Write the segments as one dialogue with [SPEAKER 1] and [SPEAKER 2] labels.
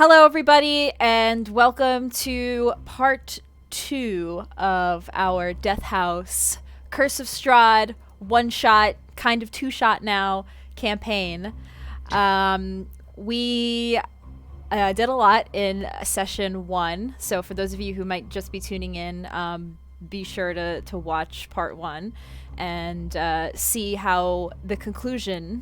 [SPEAKER 1] Hello, everybody, and welcome to part 2 of our Death House Curse of Strahd one-shot, kind of two-shot now, campaign. We did a lot in session 1, so for those of you who might just be tuning in, be sure to watch part 1 and see how the conclusion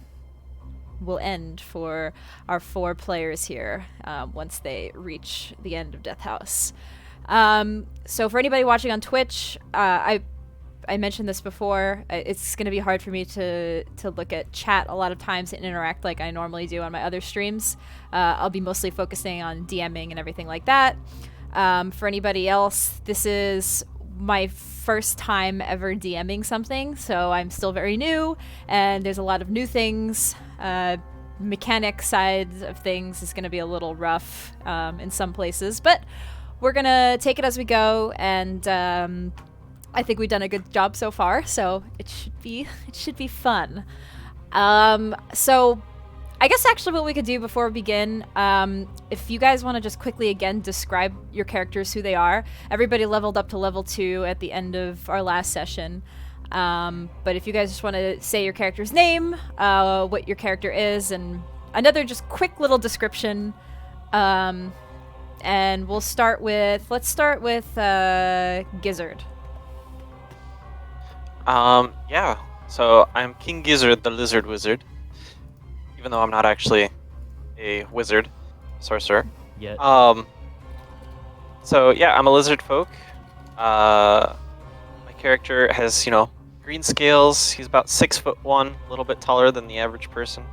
[SPEAKER 1] will end for our 4 players here once they reach the end of Death House. So for anybody watching on Twitch, I mentioned this before. It's going to be hard for me to look at chat a lot of times and interact like I normally do on my other streams. I'll be mostly focusing on DMing and everything like that. For anybody else, this is my first time ever DMing something, so I'm still very new, and there's a lot of new things. Mechanic side of things is going to be a little rough in some places, but we're going to take it as we go, and I think we've done a good job so far, so it should be fun. So I guess actually what we could do before we begin, if you guys want to just quickly again describe your characters, who they are. Everybody leveled up to level 2 at the end of our last session. But if you guys just want to say your character's name, what your character is, and another just quick little description. And let's start with Gizzard.
[SPEAKER 2] Yeah. So I'm King Gizzard, the Lizard Wizard. Even though I'm not actually a wizard, sorcerer.
[SPEAKER 3] Yet.
[SPEAKER 2] So yeah, I'm a lizard folk. My character has, green scales. He's about 6'1", a little bit taller than the average person.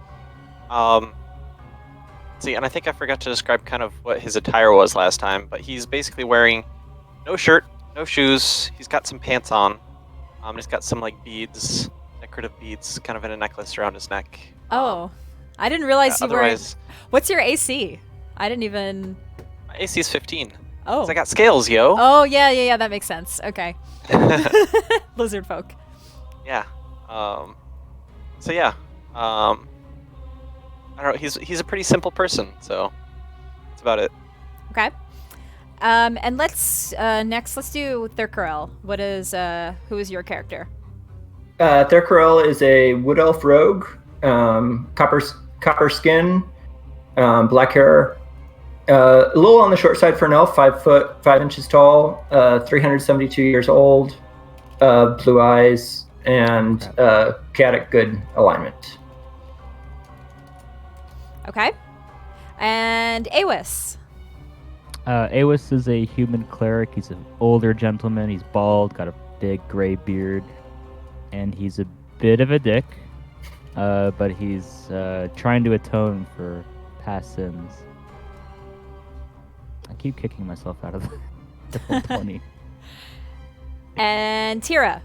[SPEAKER 2] And I think I forgot to describe kind of what his attire was last time, but he's basically wearing no shirt, no shoes. He's got some pants on. He's got some beads, decorative beads, kind of in a necklace around his neck.
[SPEAKER 1] Oh. I didn't realize you were... What's your AC? I didn't even...
[SPEAKER 2] My AC is 15.
[SPEAKER 1] Oh.
[SPEAKER 2] 'Cause I got scales, yo.
[SPEAKER 1] Oh, yeah, that makes sense. Okay. Lizard folk.
[SPEAKER 2] Yeah. So yeah. I don't know, he's a pretty simple person, so that's about it.
[SPEAKER 1] Okay. And let's do Thurkarel. Who is your character?
[SPEAKER 4] Thurkarel is a wood elf rogue, copper skin, black hair, a little on the short side for an elf, 5 foot 5 inches tall, 372 years old, blue eyes, and chaotic good alignment.
[SPEAKER 1] Okay. And Awis.
[SPEAKER 3] Awis is a human cleric. He's an older gentleman. He's bald, got a big gray beard, and he's a bit of a dick. But he's trying to atone for past sins. I keep kicking myself out of the whole 20.
[SPEAKER 1] And Tira.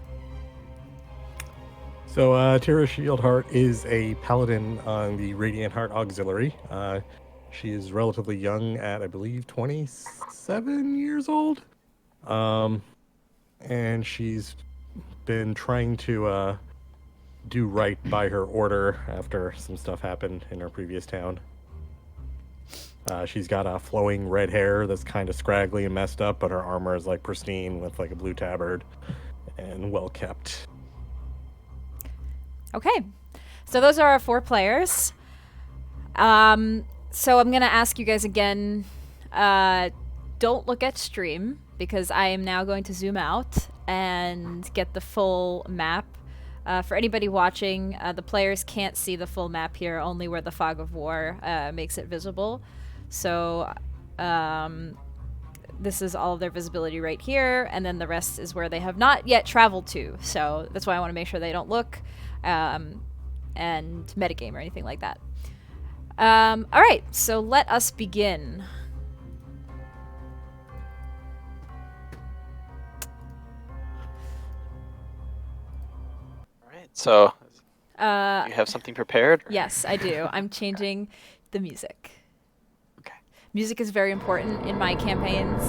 [SPEAKER 5] So Tira Shieldheart is a paladin on the Radiant Heart Auxiliary. She is relatively young at, I believe, 27 years old. And she's been trying to do right by her order after some stuff happened in her previous town. She's got a flowing red hair that's kind of scraggly and messed up, but her armor is pristine with a blue tabard and well kept.
[SPEAKER 1] Okay, so those are our 4 players. So I'm gonna ask you guys again, don't look at stream because I am now going to zoom out and get the full map. For anybody watching, the players can't see the full map here, only where the Fog of War makes it visible. So this is all of their visibility right here, and then the rest is where they have not yet traveled to. So that's why I want to make sure they don't look and metagame or anything like that. All right, so let us begin.
[SPEAKER 2] So, you have something prepared? Or?
[SPEAKER 1] Yes, I do. I'm changing the music.
[SPEAKER 2] Okay.
[SPEAKER 1] Music is very important in my campaigns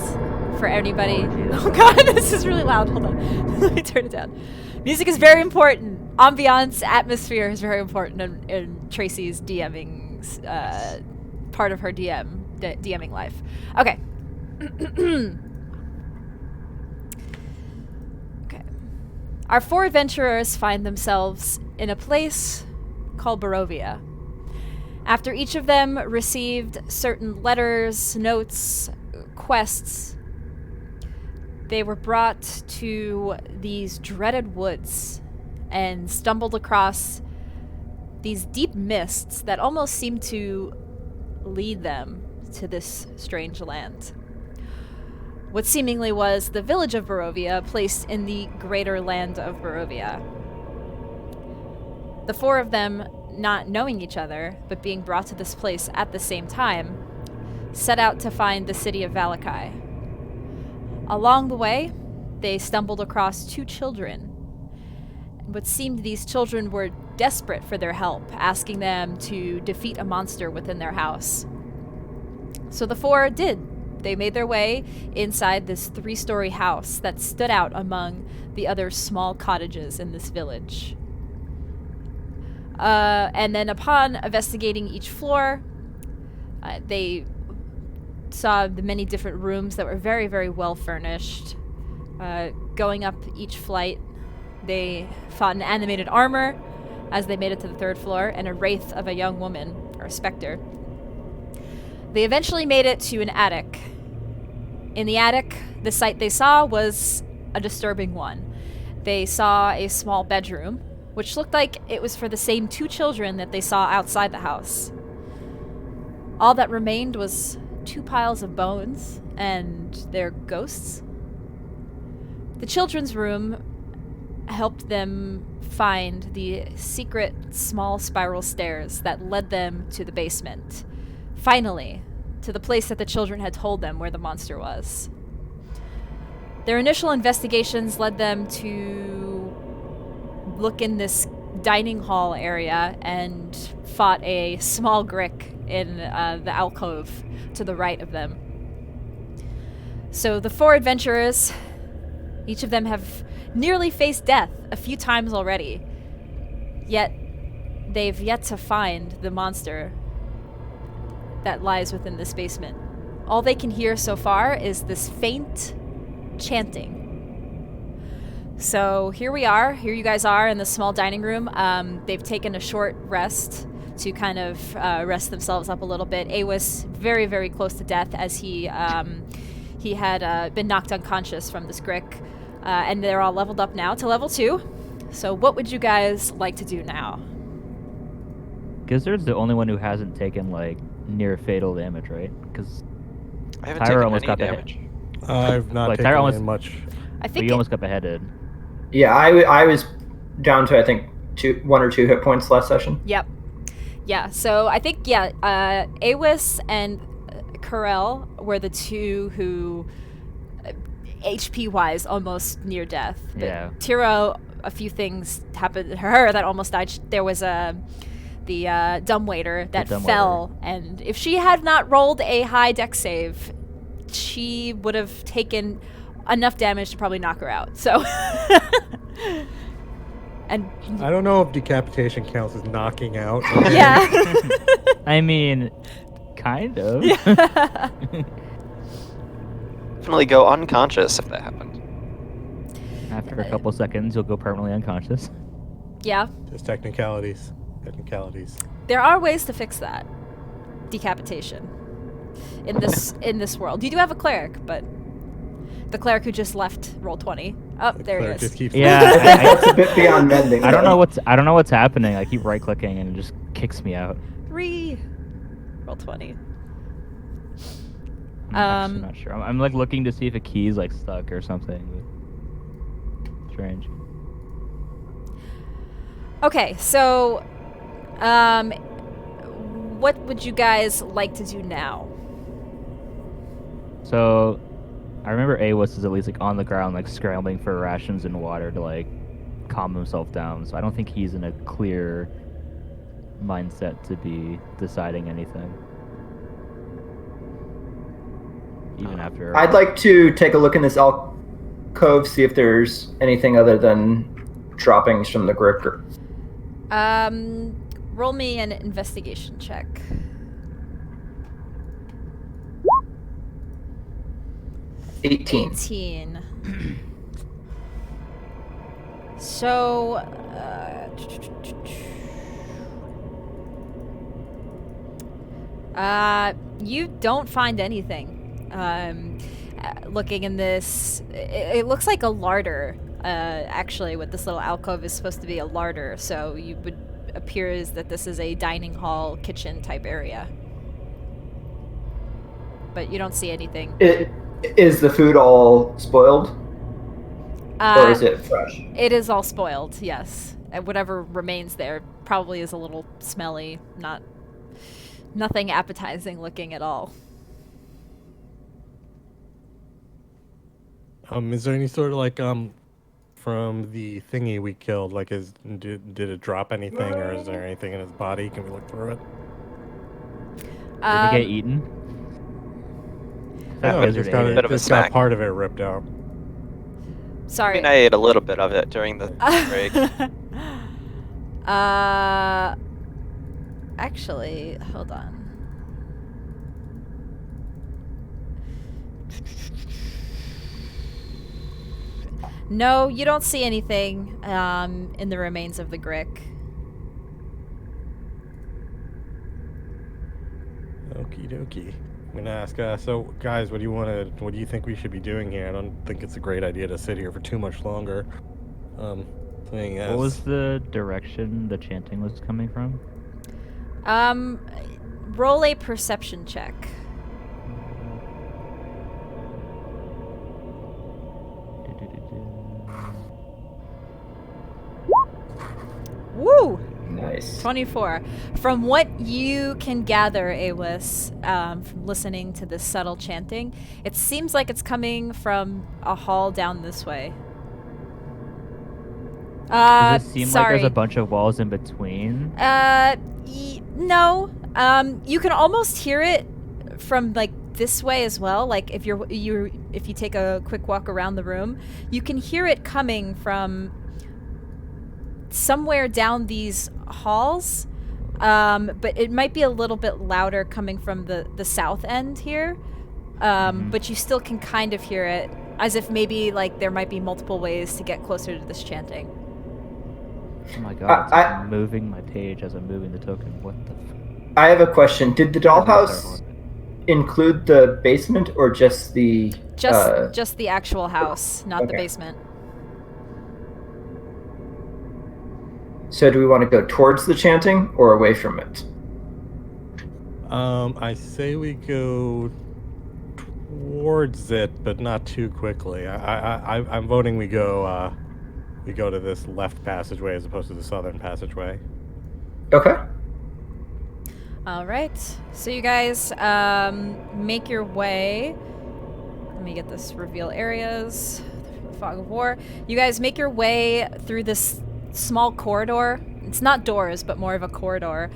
[SPEAKER 1] for anybody. Oh god, this is really loud. Hold on. Let me turn it down. Music is very important. Ambiance, atmosphere is very important in Tracy's DMing part of her DM DMing life. Okay. Okay. Our 4 adventurers find themselves in a place called Barovia. After each of them received certain letters, notes, quests, they were brought to these dreaded woods and stumbled across these deep mists that almost seemed to lead them to this strange land. What seemingly was the village of Barovia, placed in the greater land of Barovia. The 4 of them, not knowing each other, but being brought to this place at the same time, set out to find the city of Valakai. Along the way, they stumbled across 2 children. What seemed these children were desperate for their help, asking them to defeat a monster within their house. So the 4 did. They made their way inside this 3-story house that stood out among the other small cottages in this village. And then upon investigating each floor, they saw the many different rooms that were very, very well furnished. Going up each flight, they fought an animated armor as they made it to the 3rd floor, and a wraith of a young woman, or a specter. They eventually made it to an attic. In the attic, the sight they saw was a disturbing one. They saw a small bedroom, which looked like it was for the same 2 children that they saw outside the house. All that remained was 2 piles of bones and their ghosts. The children's room helped them find the secret small spiral stairs that led them to the basement. Finally, to the place that the children had told them where the monster was. Their initial investigations led them to look in this dining hall area and fought a small grick in the alcove to the right of them. So the 4 adventurers, each of them have nearly faced death a few times already, yet they've yet to find the monster that lies within this basement. All they can hear so far is this faint chanting. So here we are. Here you guys are in the small dining room. They've taken a short rest to kind of rest themselves up a little bit. Awas very, very close to death as he had been knocked unconscious from this grick. And they're all leveled up now to level 2. So what would you guys like to do now?
[SPEAKER 3] Gizzard's the only one who hasn't taken, like, near fatal damage, right? Because
[SPEAKER 2] I haven't
[SPEAKER 3] Tyra
[SPEAKER 2] taken
[SPEAKER 3] almost
[SPEAKER 2] any
[SPEAKER 3] got
[SPEAKER 2] damage.
[SPEAKER 5] I've not
[SPEAKER 3] Like,
[SPEAKER 5] taken
[SPEAKER 3] Tyra almost-
[SPEAKER 5] in much.
[SPEAKER 1] I
[SPEAKER 3] you
[SPEAKER 1] think
[SPEAKER 3] almost got beheaded.
[SPEAKER 4] Yeah, I was down to, I think, 1 or 2 hit points last session.
[SPEAKER 1] Yep. Yeah, so I think, Awis and Karel were the 2 who, HP-wise, almost near death. But
[SPEAKER 3] Yeah.
[SPEAKER 1] Tiro, a few things happened to her that almost died. There was the dumbwaiter that fell, and if she had not rolled a high dex save, she would have taken enough damage to probably knock her out. So... And
[SPEAKER 5] I don't know if decapitation counts as knocking out.
[SPEAKER 1] yeah.
[SPEAKER 3] I mean, kind of.
[SPEAKER 2] Definitely go unconscious if that happened.
[SPEAKER 3] After a couple seconds, you'll go permanently unconscious.
[SPEAKER 1] Yeah.
[SPEAKER 5] Just technicalities. Technicalities.
[SPEAKER 1] There are ways to fix that. Decapitation. In this world. You do have a cleric, but the cleric who just left roll 20. Oh, there he
[SPEAKER 5] Cleric
[SPEAKER 1] is.
[SPEAKER 5] just keeps
[SPEAKER 3] Yeah.
[SPEAKER 4] That's a bit beyond mending.
[SPEAKER 3] I don't know what's happening. I keep right clicking and it just kicks me out.
[SPEAKER 1] Roll 20.
[SPEAKER 3] I'm actually not sure. I'm like looking to see if a key's like stuck or something. Strange.
[SPEAKER 1] Okay, so what would you guys like to do now?
[SPEAKER 3] So, I remember Awis is at least like on the ground, like scrambling for rations and water to like calm himself down. So I don't think he's in a clear mindset to be deciding anything. Even after.
[SPEAKER 4] I'd like to take a look in this alcove, see if there's anything other than droppings from the grip.
[SPEAKER 1] Roll me an investigation check.
[SPEAKER 4] 18.
[SPEAKER 1] 18. So, you don't find anything. Looking in this, it looks like a larder. Actually, what this little alcove is supposed to be a larder, so you would appears that this is a dining hall, kitchen type area. But you don't see anything.
[SPEAKER 4] Is the food all spoiled? Or is it fresh?
[SPEAKER 1] It is all spoiled, yes. And whatever remains there probably is a little smelly, nothing appetizing looking at all.
[SPEAKER 5] Is there any sort of like from the thingy we killed? Like, did it drop anything, or is there anything in his body? Can we look through it?
[SPEAKER 3] Did he get eaten? That
[SPEAKER 5] No,
[SPEAKER 3] wizard
[SPEAKER 5] it's got,
[SPEAKER 3] ate it.
[SPEAKER 2] Bit of a
[SPEAKER 5] it's got
[SPEAKER 2] snack.
[SPEAKER 5] part of it ripped out.
[SPEAKER 2] I
[SPEAKER 1] Sorry.
[SPEAKER 2] mean, I ate a little bit of it during the break.
[SPEAKER 1] Actually, hold on. No, you don't see anything in the remains of the Grick.
[SPEAKER 5] Okie dokie. I'm gonna ask. So, guys, what do you think we should be doing here? I don't think it's a great idea to sit here for too much longer. Seeing as
[SPEAKER 3] What was the direction the chanting was coming from?
[SPEAKER 1] Roll a perception check. Woo!
[SPEAKER 4] Nice.
[SPEAKER 1] 24. From what you can gather, Awis, from listening to this subtle chanting, it seems like it's coming from a hall down this way.
[SPEAKER 3] Does it seem like
[SPEAKER 1] sorry.
[SPEAKER 3] there's a bunch of walls in between?
[SPEAKER 1] No. You can almost hear it from like this way as well. Like if if you take a quick walk around the room, you can hear it coming from somewhere down these halls. But it might be a little bit louder coming from the south end here. But you still can kind of hear it as if maybe like there might be multiple ways to get closer to this chanting.
[SPEAKER 3] Oh my god, it's like moving my page as I'm moving the token. What the
[SPEAKER 4] I have a question. Did the dollhouse include the basement or just the...
[SPEAKER 1] Just the actual house, not the
[SPEAKER 4] Okay.
[SPEAKER 1] basement.
[SPEAKER 4] So do we want to go towards the chanting or away from it?
[SPEAKER 5] I say we go towards it, but not too quickly. I'm voting we go to this left passageway as opposed to the southern passageway.
[SPEAKER 4] Okay.
[SPEAKER 1] All right. So you guys make your way. Let me get this reveal areas. Fog of War. You guys make your way through this small corridor. It's not doors, but more of a corridor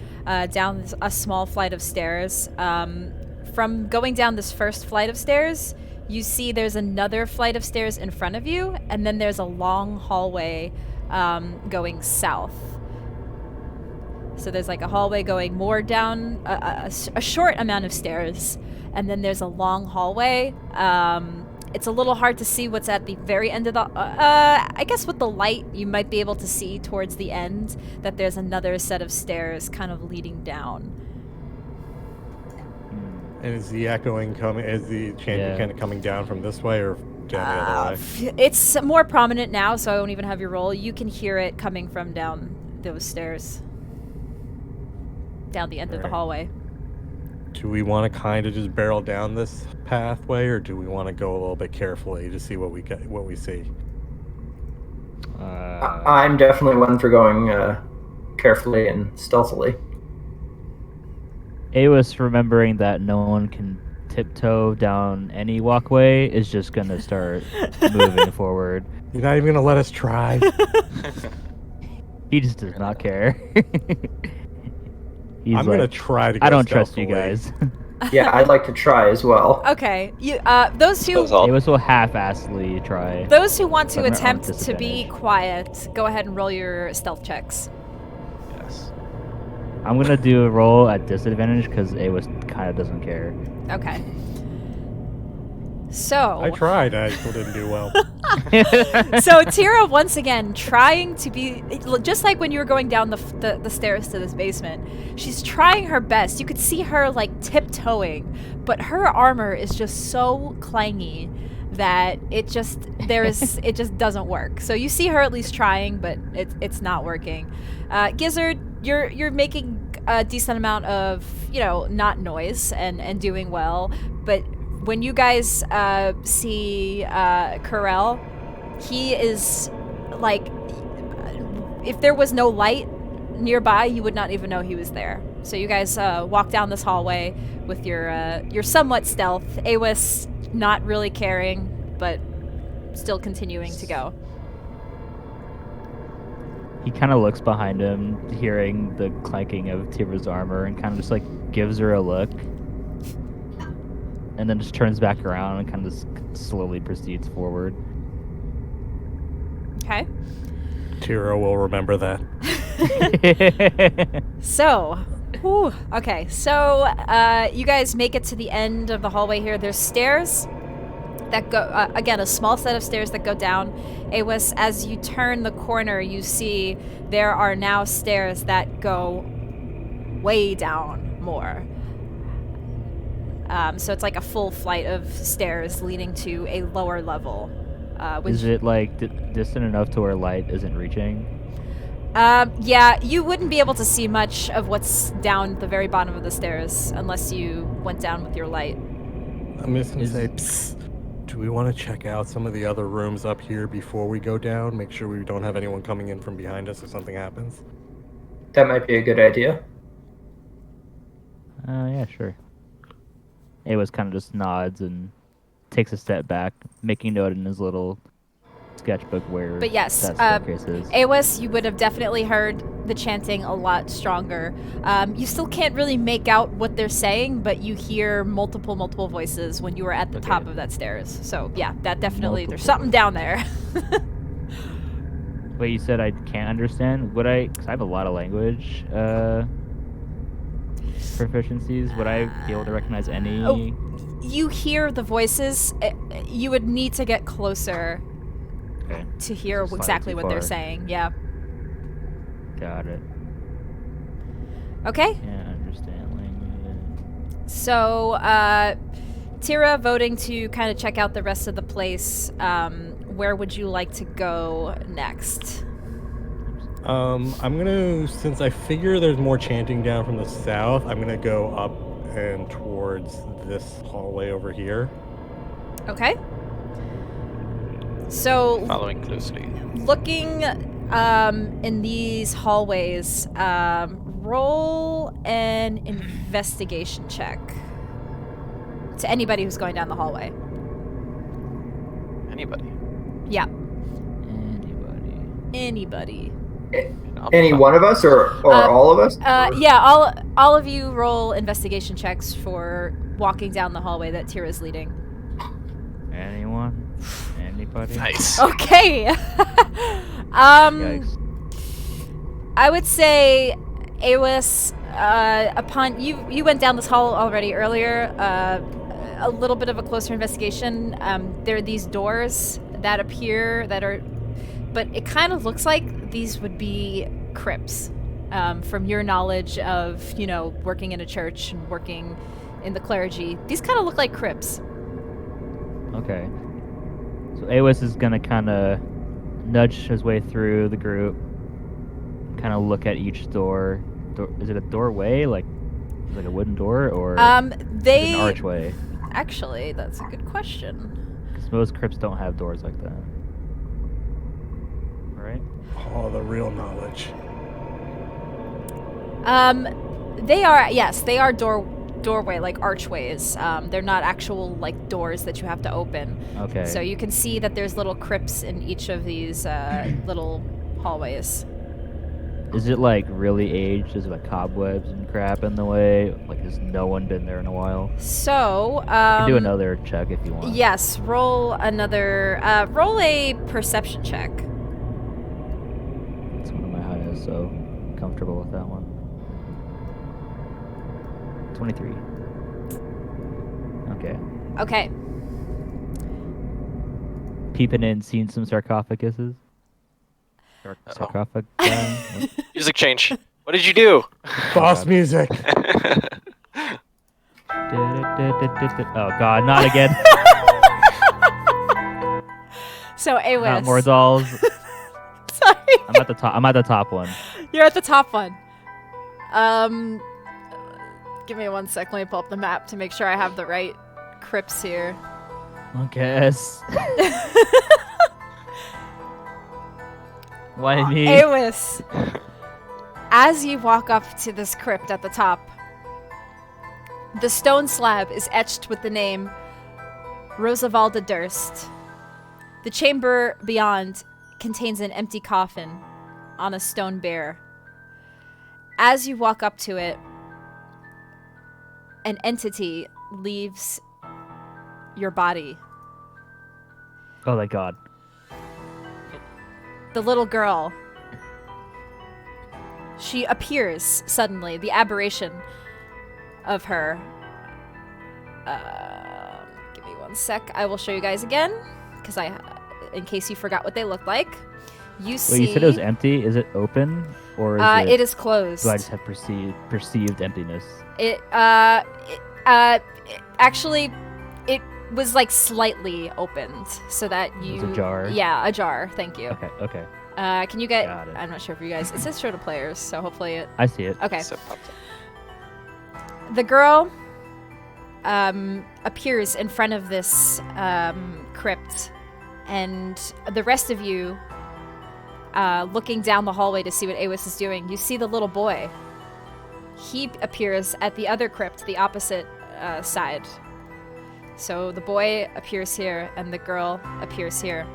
[SPEAKER 1] down a small flight of stairs. From going down this first flight of stairs, you see there's another flight of stairs in front of you, and then there's a long hallway going south. So there's like a hallway going more down a short amount of stairs, and then there's a long hallway. It's a little hard to see what's at the very end of the... I guess with the light, you might be able to see towards the end that there's another set of stairs kind of leading down.
[SPEAKER 5] And is the echoing coming? Is the chanting kind of coming down from this way or down the other way?
[SPEAKER 1] It's more prominent now, so I won't even have you roll. You can hear it coming from down those stairs. Down the end of the hallway.
[SPEAKER 5] Do we want to kind of just barrel down this pathway, or do we want to go a little bit carefully to see what we see?
[SPEAKER 4] I'm definitely one for going carefully and stealthily.
[SPEAKER 3] Awis, remembering that no one can tiptoe down any walkway, is just gonna start moving forward.
[SPEAKER 5] You're not even gonna let us try.
[SPEAKER 3] He just does not care. He's
[SPEAKER 5] I'm
[SPEAKER 3] like,
[SPEAKER 5] gonna try to. Go
[SPEAKER 3] I don't trust you
[SPEAKER 5] stealthily.
[SPEAKER 3] guys.
[SPEAKER 4] Yeah, I'd like to try as well.
[SPEAKER 1] Okay, you those who
[SPEAKER 3] Awis will half-assedly try.
[SPEAKER 1] those who want to
[SPEAKER 3] But they're on
[SPEAKER 1] attempt to be
[SPEAKER 3] disadvantage.
[SPEAKER 1] quiet, go ahead and roll your stealth checks.
[SPEAKER 2] Yes.
[SPEAKER 3] I'm gonna do a roll at disadvantage because Awis kind of doesn't care.
[SPEAKER 1] Okay. So
[SPEAKER 5] I tried. I still didn't do well.
[SPEAKER 1] So Tira once again trying to be just like when you were going down the stairs to this basement. She's trying her best. You could see her like tiptoeing, but her armor is just so clangy that it just doesn't work. So you see her at least trying, but it's not working. Gizzard, you're making a decent amount of not noise and doing well, but when you guys see Corel, he is like, if there was no light nearby, you would not even know he was there. So you guys walk down this hallway with your somewhat stealth. Awis not really caring, but still continuing to go.
[SPEAKER 3] He kind of looks behind him, hearing the clanking of Tira's armor, and kind of just like gives her a look. And then just turns back around and kind of just slowly proceeds forward.
[SPEAKER 1] Okay.
[SPEAKER 5] Tira will remember that.
[SPEAKER 1] So, okay. So, you guys make it to the end of the hallway here. There's stairs that go, again, a small set of stairs that go down. Awis, as you turn the corner, you see there are now stairs that go way down more. So it's like a full flight of stairs leading to a lower level.
[SPEAKER 3] Is it like distant enough to where light isn't reaching?
[SPEAKER 1] Yeah, you wouldn't be able to see much of what's down the very bottom of the stairs unless you went down with your light.
[SPEAKER 5] I'm just gonna say, psst, do we want to check out some of the other rooms up here before we go down? Make sure we don't have anyone coming in from behind us if something happens.
[SPEAKER 4] That might be a good idea.
[SPEAKER 3] Yeah, sure. Awis kind of just nods and takes a step back, making note in his little sketchbook where
[SPEAKER 1] But yes,
[SPEAKER 3] that staircase is.
[SPEAKER 1] Awis, you would have definitely heard the chanting a lot stronger. You still can't really make out what they're saying, but you hear multiple voices when you were at the top of that stairs. So yeah, that definitely, there's something down there.
[SPEAKER 3] Wait, you said I can't understand? Would I, because I have a lot of language proficiencies, would I be able to recognize any?
[SPEAKER 1] You hear the voices. You would need to get closer to hear
[SPEAKER 3] Slightly
[SPEAKER 1] exactly
[SPEAKER 3] too
[SPEAKER 1] what they're
[SPEAKER 3] far.
[SPEAKER 1] saying. Yeah.
[SPEAKER 3] Got it.
[SPEAKER 1] Okay.
[SPEAKER 3] Can't understand language.
[SPEAKER 1] So, Tira voting to kind of check out the rest of the place. Where would you like to go next?
[SPEAKER 5] I'm gonna, since I figure there's more chanting down from the south, I'm gonna go up and towards this hallway over here.
[SPEAKER 1] Okay. So,
[SPEAKER 2] Following closely.
[SPEAKER 1] looking in these hallways, roll an investigation check to anybody who's going down the hallway.
[SPEAKER 2] Anybody.
[SPEAKER 1] Yeah.
[SPEAKER 3] Anybody.
[SPEAKER 1] Anybody.
[SPEAKER 4] Any one of us or all of us?
[SPEAKER 1] Yeah, all of you roll investigation checks for walking down the hallway that Tira's leading.
[SPEAKER 3] Anyone? Anybody?
[SPEAKER 2] Nice.
[SPEAKER 1] Okay.
[SPEAKER 3] Yikes.
[SPEAKER 1] I would say, Awis, upon you went down this hall already earlier. A little bit of a closer investigation. There are these doors that appear that are, but it kind of looks like these would be crypts. From your knowledge of, working in a church and working in the clergy, these kind of look like crypts.
[SPEAKER 3] Okay. So Awis is gonna kind of nudge his way through the group, kind of look at each door. Is it a doorway, like a wooden door, or is it an archway?
[SPEAKER 1] Actually, that's a good question.
[SPEAKER 3] Because most crypts don't have doors like that, right?
[SPEAKER 5] Oh, the real knowledge.
[SPEAKER 1] They are doorway, like archways. They're not actual like doors that you have to open.
[SPEAKER 3] Okay.
[SPEAKER 1] So you can see that there's little crypts in each of these little hallways.
[SPEAKER 3] Is it like really aged? Is it like cobwebs and crap in the way? Like has no one been there in a while?
[SPEAKER 1] So,
[SPEAKER 3] You can do another check if you want.
[SPEAKER 1] yes, roll a perception check.
[SPEAKER 3] It's one of my highest, so comfortable with that one. 23. Okay.
[SPEAKER 1] Okay.
[SPEAKER 3] peeping in, seeing some sarcophaguses. Sarcophagi? What?
[SPEAKER 2] Music change. What did you do?
[SPEAKER 5] Boss
[SPEAKER 3] God.
[SPEAKER 5] music.
[SPEAKER 3] Oh god, not again.
[SPEAKER 1] So Awis.
[SPEAKER 3] Not more dolls.
[SPEAKER 1] Sorry.
[SPEAKER 3] I'm at the top. I'm at the top one.
[SPEAKER 1] You're at the top one. Give me 1 sec. Let me pull up the map to make sure I have the right crypts here.
[SPEAKER 3] I guess. Why me?
[SPEAKER 1] Awis. As you walk up to this crypt at the top, the stone slab is etched with the name Rosavalda Durst. The chamber beyond contains an empty coffin on a stone bier. As you walk up to it, an entity leaves your body.
[SPEAKER 3] Oh my god.
[SPEAKER 1] The little girl. She appears suddenly, the aberration of her. Give me 1 sec. I will show you guys again, because in case you forgot what they look like. You see.
[SPEAKER 3] Wait, you said it was empty? Is it open? Or is
[SPEAKER 1] it is closed.
[SPEAKER 3] Do I just have perceived emptiness?
[SPEAKER 1] Actually, it was like slightly opened, so that you.
[SPEAKER 3] It was ajar?
[SPEAKER 1] Yeah, ajar. Thank you.
[SPEAKER 3] Okay.
[SPEAKER 1] Can you get?
[SPEAKER 3] Got it.
[SPEAKER 1] I'm not sure if you guys. It says show to players, so hopefully it.
[SPEAKER 3] I see it.
[SPEAKER 1] Okay.
[SPEAKER 2] So it popped up.
[SPEAKER 1] The girl appears in front of this crypt, and the rest of you, looking down the hallway to see what Awis is doing, you see the little boy. He appears at the other crypt, the opposite side. So the boy appears here, and the girl appears here.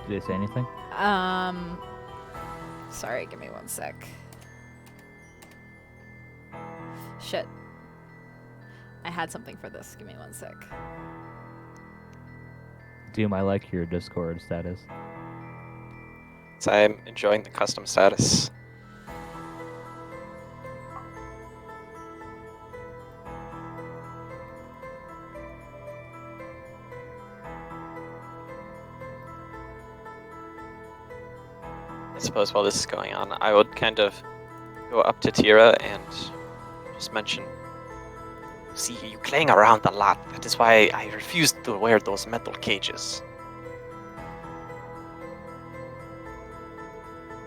[SPEAKER 3] Do they say anything?
[SPEAKER 1] Sorry, give me 1 sec. Shit. I had something for this. Give me 1 sec.
[SPEAKER 3] Doom, I like your Discord status.
[SPEAKER 2] So I'm enjoying the custom status. I suppose while this is going on, I would kind of go up to Tira and just mention, see, you playing around a lot. That is why I refused to wear those metal cages.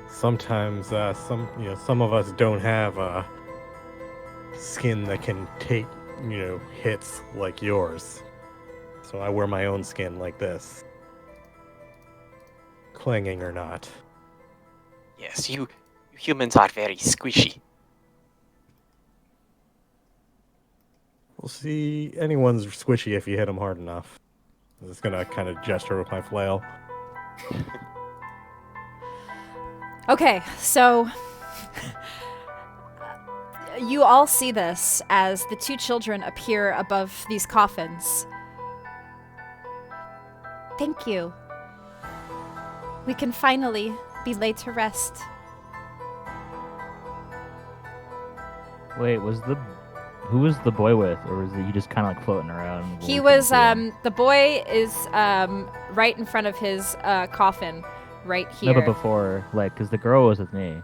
[SPEAKER 5] Sometimes some of us don't have skin that can take hits like yours. So I wear my own skin like this, clinging or not.
[SPEAKER 2] Yes, you humans are very squishy.
[SPEAKER 5] We'll see. Anyone's squishy if you hit them hard enough. I'm just gonna kind of gesture with my flail.
[SPEAKER 1] Okay, so you all see this as the two children appear above these coffins. Thank you. We can finally be laid to rest.
[SPEAKER 3] Wait, who was the boy with, or was he just kind of like floating around?
[SPEAKER 1] He was the boy is right in front of his coffin, right here.
[SPEAKER 3] No, but before, like, because the girl was with me.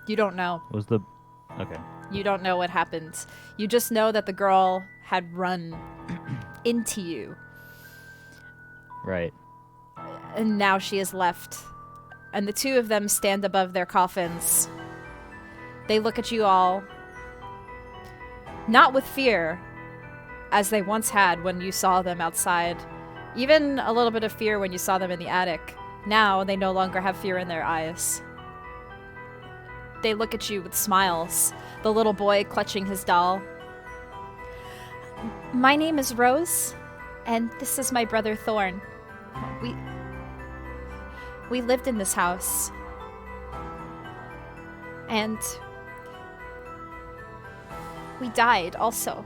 [SPEAKER 1] You don't know.
[SPEAKER 3] Okay.
[SPEAKER 1] You don't know what happened. You just know that the girl had run into you,
[SPEAKER 3] Right.
[SPEAKER 1] and now she is left. And the two of them stand above their coffins. They look at you all, not with fear, as they once had when you saw them outside. Even a little bit of fear when you saw them in the attic. Now they no longer have fear in their eyes. They look at you with smiles, the little boy clutching his doll. My name is Rose, and this is my brother Thorn. We lived in this house. And we died also.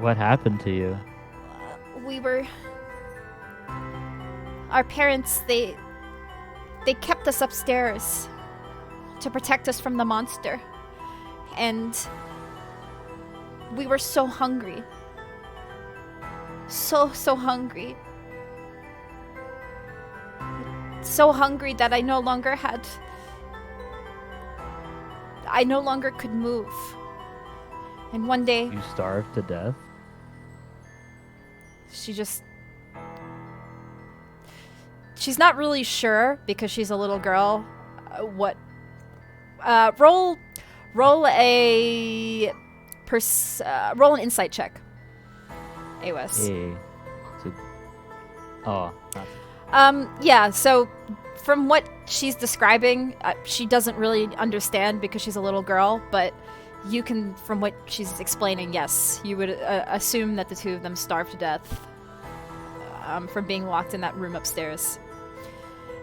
[SPEAKER 3] What happened to you?
[SPEAKER 1] Our parents, they kept us upstairs to protect us from the monster. And We were so hungry. So hungry. So hungry that I no longer could move. And one day,
[SPEAKER 3] You starved to death?
[SPEAKER 1] she's not really sure because she's a little girl. Roll an insight check. AWS.
[SPEAKER 3] Yeah. Oh, not
[SPEAKER 1] Yeah, so from what she's describing, she doesn't really understand because she's a little girl, but you can, from what she's explaining, yes, you would assume that the two of them starved to death from being locked in that room upstairs.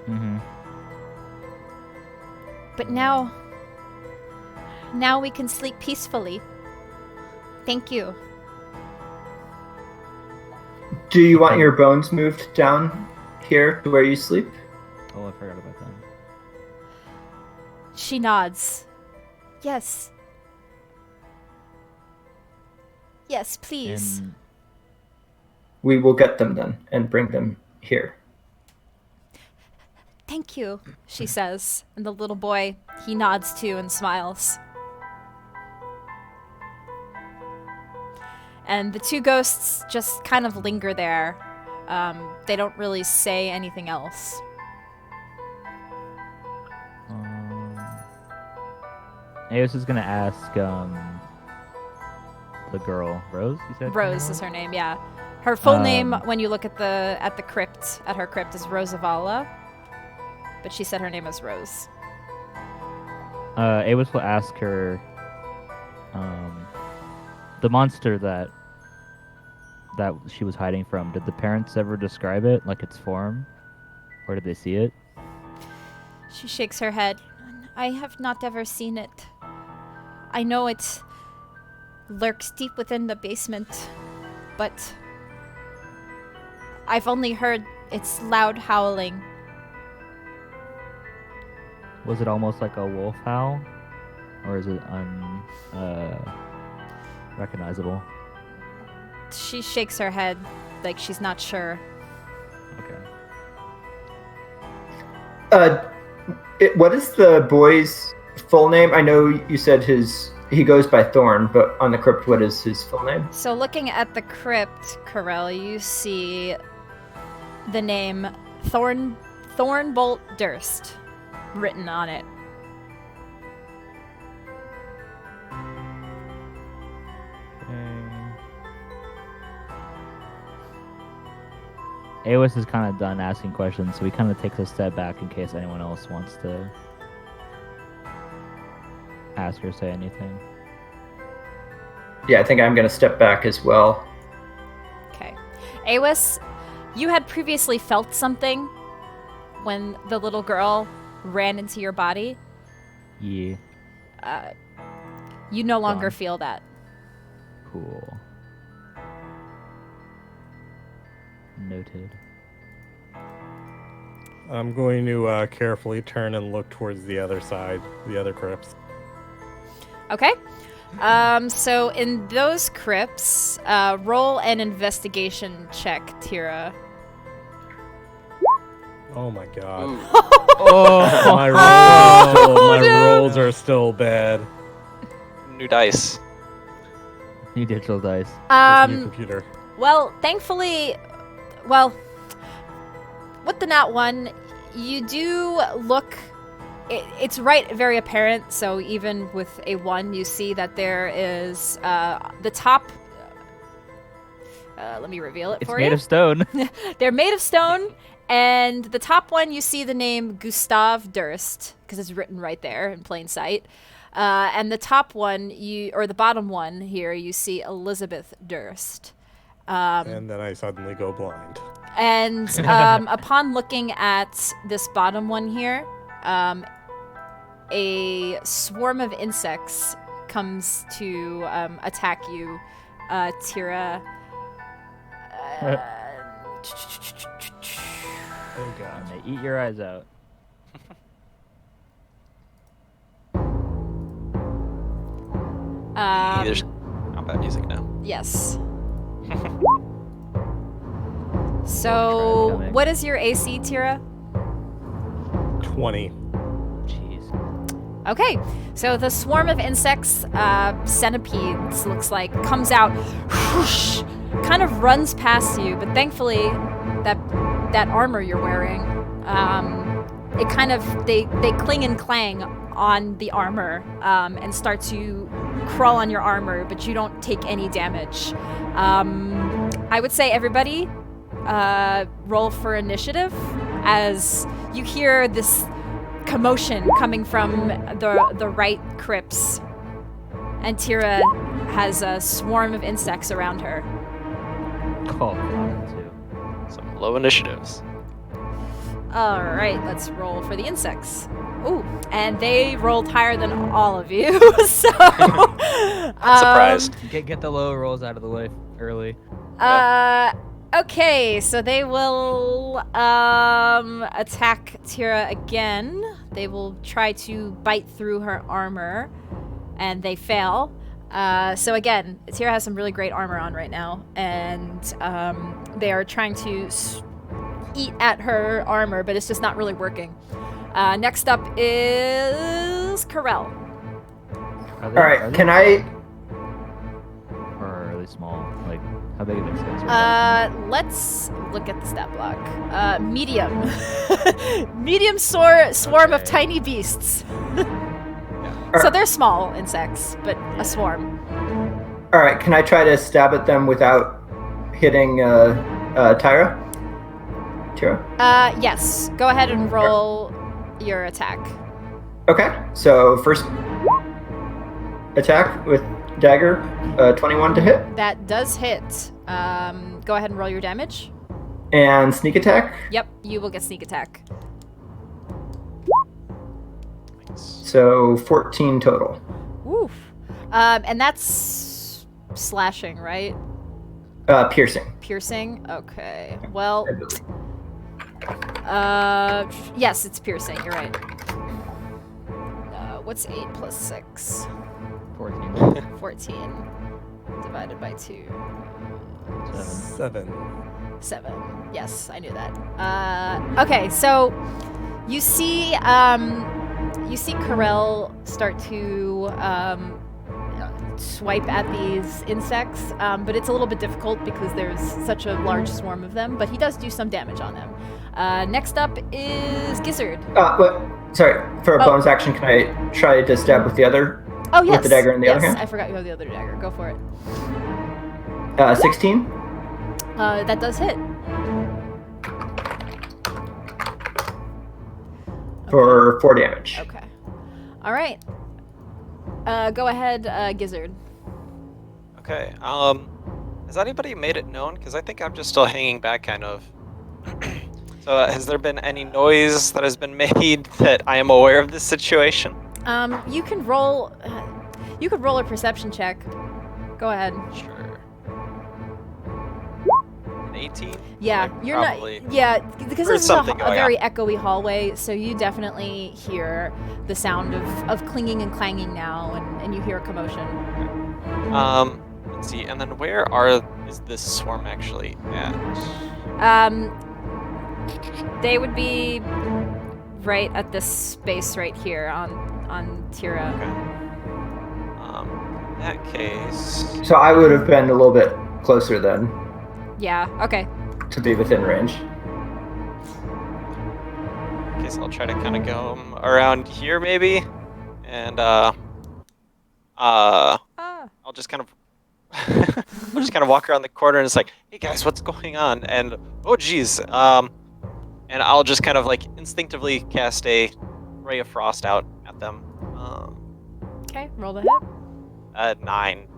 [SPEAKER 3] Mm-hmm.
[SPEAKER 1] But now we can sleep peacefully. Thank you.
[SPEAKER 4] Do you want your bones moved down here to where you sleep?
[SPEAKER 3] Oh, I forgot about that.
[SPEAKER 1] She nods. Yes. Yes, please.
[SPEAKER 3] And
[SPEAKER 4] We will get them then and bring them here.
[SPEAKER 1] Thank you, she says. And the little boy, he nods too and smiles. And the two ghosts just kind of linger there. They don't really say anything else.
[SPEAKER 3] Aos is gonna ask the girl, Rose. You said
[SPEAKER 1] Rose is her name, yeah. Her full name, when you look at the crypt, at her crypt, is Rosavala. But she said her name is Rose.
[SPEAKER 3] Aos will ask her, the monster that she was hiding from. Did the parents ever describe it, like its form, or did they see it?
[SPEAKER 1] She shakes her head. I have not ever seen it. I know it lurks deep within the basement, but I've only heard its loud howling.
[SPEAKER 3] Was it almost like a wolf howl, or is it recognizable?
[SPEAKER 1] She shakes her head like she's not sure.
[SPEAKER 3] Okay.
[SPEAKER 4] What is the boy's full name? I know you said he goes by Thorn, but on the crypt, what is his full name?
[SPEAKER 1] So looking at the crypt, Corell, you see the name Thornbolt Durst written on it.
[SPEAKER 3] Aos is kind of done asking questions, so he kind of takes a step back in case anyone else wants to ask or say anything.
[SPEAKER 4] Yeah, I think I'm going to step back as well.
[SPEAKER 1] Okay. Awis, you had previously felt something when the little girl ran into your body.
[SPEAKER 3] Yeah.
[SPEAKER 1] You no longer
[SPEAKER 3] Gone.
[SPEAKER 1] feel that.
[SPEAKER 3] Cool. Noted.
[SPEAKER 5] I'm going to carefully turn and look towards the other side, the other crypts.
[SPEAKER 1] Okay. So in those crypts, roll an investigation check, Tira.
[SPEAKER 5] Oh my god.
[SPEAKER 2] Ooh.
[SPEAKER 3] Oh,
[SPEAKER 5] My rolls are still bad.
[SPEAKER 2] New dice.
[SPEAKER 3] new digital dice.
[SPEAKER 5] This new computer.
[SPEAKER 1] Well, thankfully, with the nat one, you do look. It's very apparent. So even with a 1, you see that there is the top. Let me reveal it
[SPEAKER 3] It's
[SPEAKER 1] for
[SPEAKER 3] made
[SPEAKER 1] you.
[SPEAKER 3] of stone.
[SPEAKER 1] They're made of stone, and the top one you see the name Gustav Durst because it's written right there in plain sight. And the top one, the bottom one here, you see Elizabeth Durst.
[SPEAKER 5] And then I suddenly go blind.
[SPEAKER 1] And upon looking at this bottom one here, a swarm of insects comes to attack you, Tira.
[SPEAKER 3] Oh god, and they eat your eyes out.
[SPEAKER 2] There's- oh. combat music now.
[SPEAKER 1] Yes.
[SPEAKER 3] Try
[SPEAKER 1] So,
[SPEAKER 3] coming.
[SPEAKER 1] what is your AC, Tira?
[SPEAKER 5] 20.
[SPEAKER 3] Jeez.
[SPEAKER 1] Okay, so the swarm of insects, centipedes, looks like, comes out, whoosh, kind of runs past you, but thankfully, that armor you're wearing, it kind of, they cling and clang on the armor, and start to crawl on your armor, but you don't take any damage. I would say everybody, roll for initiative, as you hear this commotion coming from the right crypts, and Tira has a swarm of insects around her.
[SPEAKER 3] Oh, too.
[SPEAKER 2] Some low initiatives.
[SPEAKER 1] All right, let's roll for the insects. Ooh, and they rolled higher than all of you, so
[SPEAKER 2] Not surprised.
[SPEAKER 6] Get the low rolls out of the way early.
[SPEAKER 1] Okay, so they will attack Tira again. They will try to bite through her armor, and they fail. So again, Tira has some really great armor on right now, and they are trying to eat at her armor, but it's just not really working. Next up is Corel.
[SPEAKER 3] All
[SPEAKER 4] right, can I-
[SPEAKER 3] Or are they small? Like, how big of insects are they?
[SPEAKER 1] Let's look at the stat block. Medium. Medium swarm of
[SPEAKER 2] Okay.
[SPEAKER 1] tiny beasts.
[SPEAKER 4] Are-
[SPEAKER 1] So they're small insects, but a swarm.
[SPEAKER 4] All right, can I try to stab at them without hitting Tira?
[SPEAKER 1] Yes. Go ahead and roll your attack.
[SPEAKER 4] Okay, so first attack with dagger, 21 to hit,
[SPEAKER 1] That does hit. Go ahead and roll your damage.
[SPEAKER 4] and sneak attack,
[SPEAKER 1] Yep, you will get sneak attack.
[SPEAKER 4] so 14 total.
[SPEAKER 1] Woof. And that's slashing, right?
[SPEAKER 4] Piercing.
[SPEAKER 1] Piercing? Okay. Well,
[SPEAKER 4] I believe.
[SPEAKER 1] yes, it's piercing. You're right. What's 8 plus 6?
[SPEAKER 3] 14.
[SPEAKER 1] 14. Divided by 2.
[SPEAKER 5] 7.
[SPEAKER 1] 7. Yes, I knew that. Okay, so you see Corel start to swipe at these insects, but it's a little bit difficult because there's such a large swarm of them, but he does do some damage on them. Next up is Gizzard.
[SPEAKER 4] Sorry, for a
[SPEAKER 1] Oh.
[SPEAKER 4] bonus action, can I try to stab with the other?
[SPEAKER 1] Oh, yes.
[SPEAKER 4] With the dagger in the
[SPEAKER 1] yes,
[SPEAKER 4] other hand?
[SPEAKER 1] I forgot you have the other dagger. Go for it.
[SPEAKER 4] 16
[SPEAKER 1] That does hit.
[SPEAKER 4] for 4 damage.
[SPEAKER 1] Okay. All right. Go ahead, Gizzard.
[SPEAKER 2] Okay. Has anybody made it known? Because I think I'm just still hanging back, kind of. So, has there been any noise that has been made that I am aware of this situation?
[SPEAKER 1] You can roll. You could roll a perception check. Go ahead.
[SPEAKER 2] Sure. An 18?
[SPEAKER 1] Yeah,
[SPEAKER 2] Like,
[SPEAKER 1] you're
[SPEAKER 2] probably
[SPEAKER 1] not. Yeah, because
[SPEAKER 2] heard
[SPEAKER 1] this is a
[SPEAKER 2] something going
[SPEAKER 1] very echoey hallway, so you definitely hear the sound of clinging and clanging now, and you hear a commotion.
[SPEAKER 2] Let's see. And then where is this swarm actually at?
[SPEAKER 1] They would be right at this space right here on Tira.
[SPEAKER 2] In that case,
[SPEAKER 4] So I would have been a little bit closer then
[SPEAKER 1] Yeah. Okay.
[SPEAKER 4] to be within range.
[SPEAKER 2] I'll try to kind of go around here maybe, and I'll just kind of I'll just kind of walk around the corner and it's like, hey guys, what's going on? And oh geez, and I'll just kind of like instinctively cast a ray of frost out at them.
[SPEAKER 1] Okay. Roll the hit.
[SPEAKER 2] 9.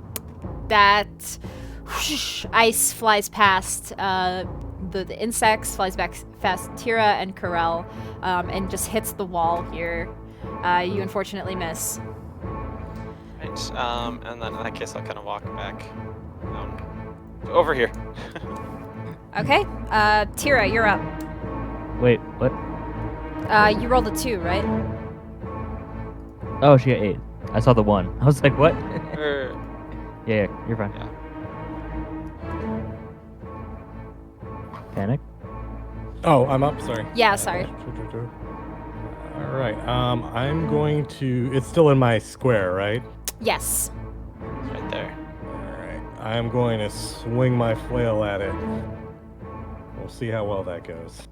[SPEAKER 1] That whoosh, ice flies past the insects, flies back past Tira and Corel, and just hits the wall here. You unfortunately miss.
[SPEAKER 2] Right. And then in that case, I'll kind of walk back down to over here.
[SPEAKER 1] Okay. Tira, you're up.
[SPEAKER 3] Wait, what?
[SPEAKER 1] You rolled a 2, right?
[SPEAKER 3] Oh, she got 8. I saw the 1. I was like, what? Yeah, you're fine.
[SPEAKER 2] Yeah.
[SPEAKER 3] Panic.
[SPEAKER 5] Oh, I'm up. Sorry.
[SPEAKER 1] Yeah, sorry.
[SPEAKER 5] All right. I'm going to. It's still in my square, right?
[SPEAKER 1] Yes.
[SPEAKER 2] It's right there.
[SPEAKER 5] All right. I'm going to swing my flail at it. We'll see how well that goes.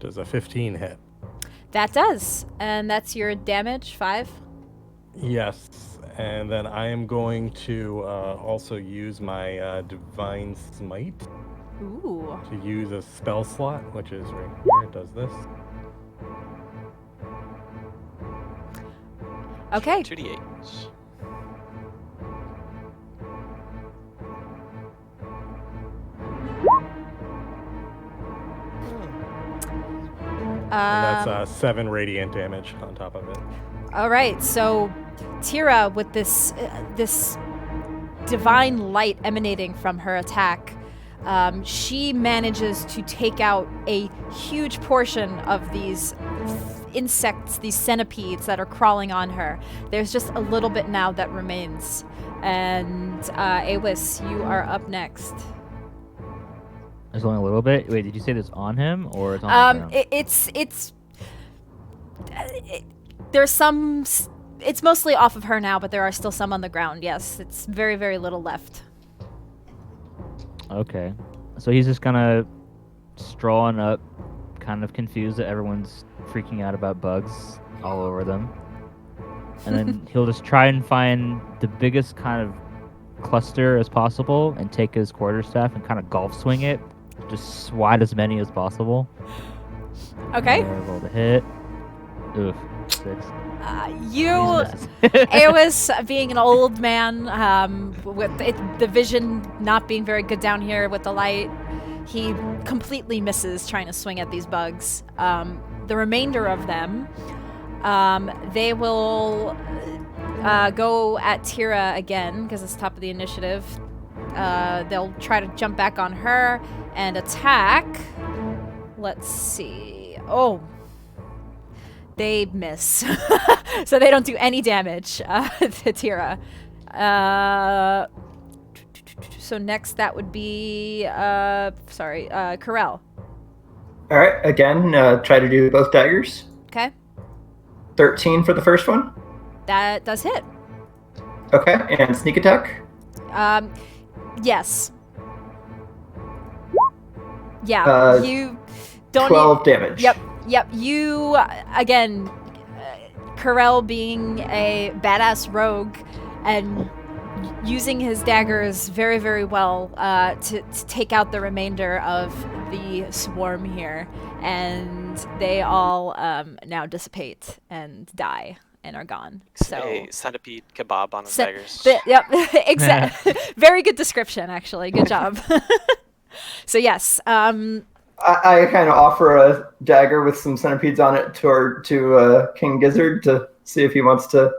[SPEAKER 5] Does a 15 hit?
[SPEAKER 1] That does. And that's your damage, 5.
[SPEAKER 5] Yes. And then I am going to also use my Divine Smite
[SPEAKER 1] Ooh.
[SPEAKER 5] to use a spell slot, which is right here. It does this.
[SPEAKER 1] Okay.
[SPEAKER 2] 2d8.
[SPEAKER 5] And that's
[SPEAKER 1] Um,
[SPEAKER 5] 7 radiant damage on top of it.
[SPEAKER 1] all right. So Tira, with this divine light emanating from her attack, she manages to take out a huge portion of these insects, these centipedes that are crawling on her. There's just a little bit now that remains. And Awis, you are up next.
[SPEAKER 3] There's only a little bit. Wait, did you say this on him or it's on the ground?
[SPEAKER 1] There's some. It's mostly off of her now, but there are still some on the ground. Yes, it's very, very little left.
[SPEAKER 3] Okay. So he's just gonna stroll on up, kind of confused that everyone's freaking out about bugs all over them. And then he'll just try and find the biggest kind of cluster as possible and take his quarterstaff and kind of golf swing it. Just swat as many as possible.
[SPEAKER 1] Okay.
[SPEAKER 3] Roll to hit. Oof. 6.
[SPEAKER 1] You,
[SPEAKER 3] Misses.
[SPEAKER 1] Awis, being an old man, with the vision not being very good down here with the light, he completely misses trying to swing at these bugs. The remainder of them, they will go at Tira again because it's top of the initiative. They'll try to jump back on her and attack. Let's see. Oh. They miss. So they don't do any damage to Tira. So next that would be, Corel.
[SPEAKER 4] All right, again, try to do both daggers.
[SPEAKER 1] Okay.
[SPEAKER 4] 13 for the first one.
[SPEAKER 1] That does hit.
[SPEAKER 4] Okay, and sneak attack.
[SPEAKER 1] Yes. Yeah, you don't
[SPEAKER 4] 12 damage.
[SPEAKER 1] Yep, you, again, Corel being a badass rogue and using his daggers very, very well to take out the remainder of the swarm here. And they all now dissipate and die and are gone. So
[SPEAKER 2] A centipede kebab on his
[SPEAKER 1] Ce-
[SPEAKER 2] daggers.
[SPEAKER 1] Yep, exactly. Very good description, actually. Good job. So yes,
[SPEAKER 4] I kind of offer a dagger with some centipedes on it to King Gizzard to see if he wants to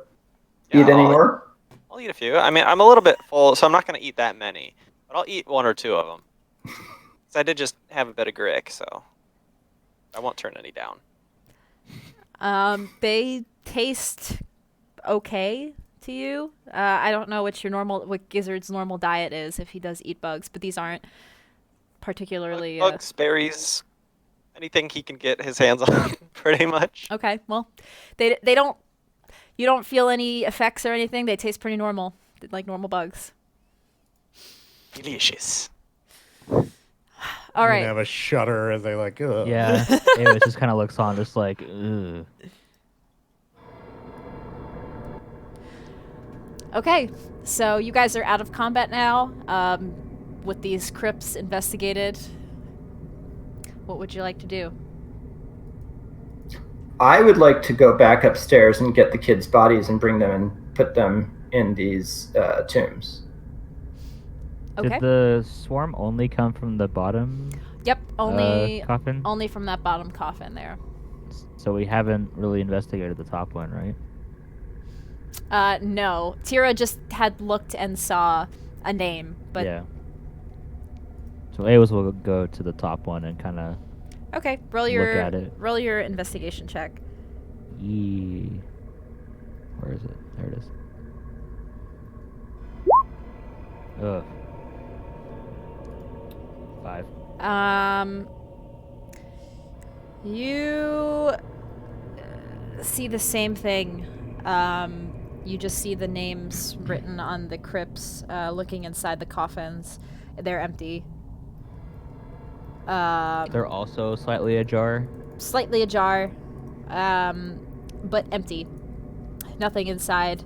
[SPEAKER 2] Yeah,
[SPEAKER 4] eat any more.
[SPEAKER 2] I'll eat a few. I mean, I'm a little bit full, so I'm not going to eat that many. But I'll eat 1 or 2 of them. 'Cause I did just have a bit of grick, so I won't turn any down.
[SPEAKER 1] they taste okay to you. I don't know what Gizzard's normal diet is if he does eat bugs, but these aren't particularly
[SPEAKER 2] Bugs, berries, anything he can get his hands on, pretty much.
[SPEAKER 1] okay. Well, they don't. You don't feel any effects or anything. They taste pretty normal, like normal bugs.
[SPEAKER 2] Delicious.
[SPEAKER 1] All
[SPEAKER 5] You
[SPEAKER 1] right.
[SPEAKER 5] have a shudder as they like, ugh.
[SPEAKER 3] Yeah. It just kind of looks on, just like, ugh.
[SPEAKER 1] Okay, so you guys are out of combat now. With these crypts investigated, what would you like to do?
[SPEAKER 4] I would like to go back upstairs and get the kids' bodies and bring them and put them in these tombs.
[SPEAKER 1] Okay.
[SPEAKER 3] Did the swarm only come from the bottom
[SPEAKER 1] Yep, only
[SPEAKER 3] coffin?
[SPEAKER 1] only from that bottom coffin there.
[SPEAKER 3] So we haven't really investigated the top one, right?
[SPEAKER 1] No. Tira just had looked and saw a name, but
[SPEAKER 3] Yeah. So Awas will go to the top one and kind of
[SPEAKER 1] okay. Roll
[SPEAKER 3] look
[SPEAKER 1] your
[SPEAKER 3] at it.
[SPEAKER 1] roll your investigation check.
[SPEAKER 3] Where is it? There it is. Ugh. 5.
[SPEAKER 1] You see the same thing. You just see the names written on the crypts, looking inside the coffins. They're empty.
[SPEAKER 3] They're also slightly ajar.
[SPEAKER 1] Slightly ajar, but empty. Nothing inside.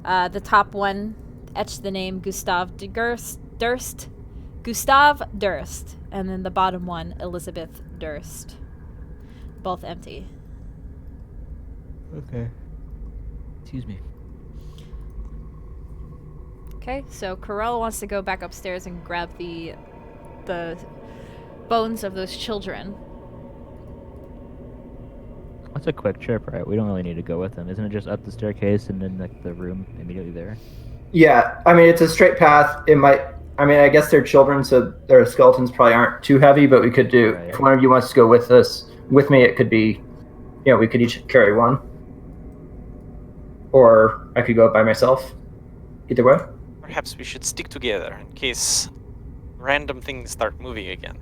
[SPEAKER 1] The top one etched the name Durst. Gustav Durst. And then the bottom one, Elizabeth Durst. Both empty.
[SPEAKER 3] Okay. Excuse me.
[SPEAKER 1] Okay, so Corell wants to go back upstairs and grab the bones of those children.
[SPEAKER 3] That's a quick trip, right? We don't really need to go with them. Isn't it just up the staircase and then like the room immediately there?
[SPEAKER 4] Yeah, I mean, it's a straight path. It might. I mean, I guess they're children, so their skeletons probably aren't too heavy. But we could do.
[SPEAKER 3] Right.
[SPEAKER 4] If one of you wants to go with me, it could be. We could each carry one. Or I could go by myself. Either way.
[SPEAKER 2] Perhaps we should stick together in case random things start moving again.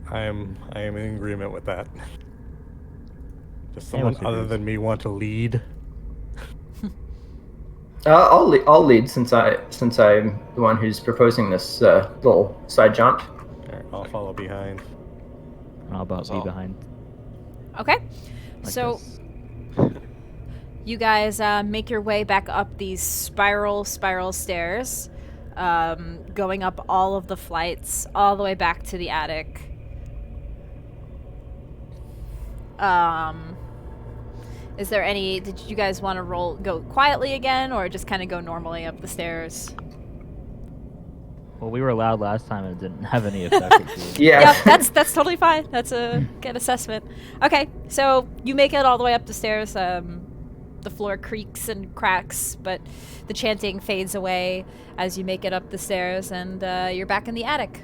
[SPEAKER 5] I am in agreement with that. Does
[SPEAKER 3] Yeah,
[SPEAKER 5] someone
[SPEAKER 3] what's
[SPEAKER 5] other
[SPEAKER 3] yours?
[SPEAKER 5] than me want to lead?
[SPEAKER 4] I'll lead since I'm the one who's proposing this little side jaunt.
[SPEAKER 5] Alright, I'll follow behind.
[SPEAKER 3] I'll about be
[SPEAKER 2] all.
[SPEAKER 3] behind.
[SPEAKER 1] Okay,
[SPEAKER 3] Like
[SPEAKER 1] so
[SPEAKER 3] this.
[SPEAKER 1] you guys make your way back up these spiral stairs, going up all of the flights, all the way back to the attic. Is there any? Did you guys want to go quietly again, or just kind of go normally up the stairs?
[SPEAKER 3] Well, we were loud last time and it didn't have any effect.
[SPEAKER 4] Yeah.
[SPEAKER 1] That's totally fine. That's a good assessment. Okay, so you make it all the way up the stairs. The floor creaks and cracks, but the chanting fades away as you make it up the stairs, and you're back in the attic.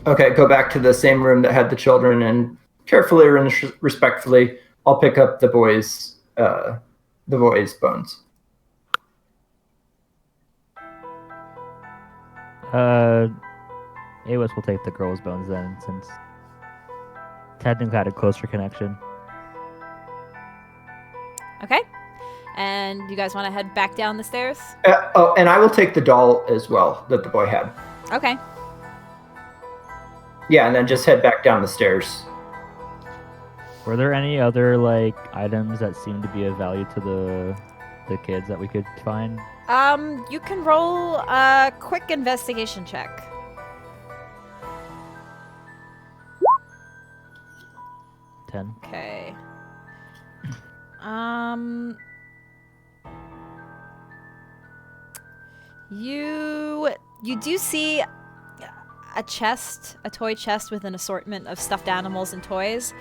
[SPEAKER 4] Okay, go back to the same room that had the children, and carefully and respectfully, I'll pick up the boys' bones.
[SPEAKER 3] Awas will take the girl's bones then, since technically had a closer connection.
[SPEAKER 1] Okay, and you guys want to head back down the stairs?
[SPEAKER 4] And I will take the doll as well that the boy had.
[SPEAKER 1] Okay.
[SPEAKER 4] Yeah, and then just head back down the stairs.
[SPEAKER 3] Were there any other like items that seemed to be of value to the kids that we could find?
[SPEAKER 1] You can roll a quick investigation check.
[SPEAKER 3] Ten.
[SPEAKER 1] Okay. You do see a toy chest with an assortment of stuffed animals and toys.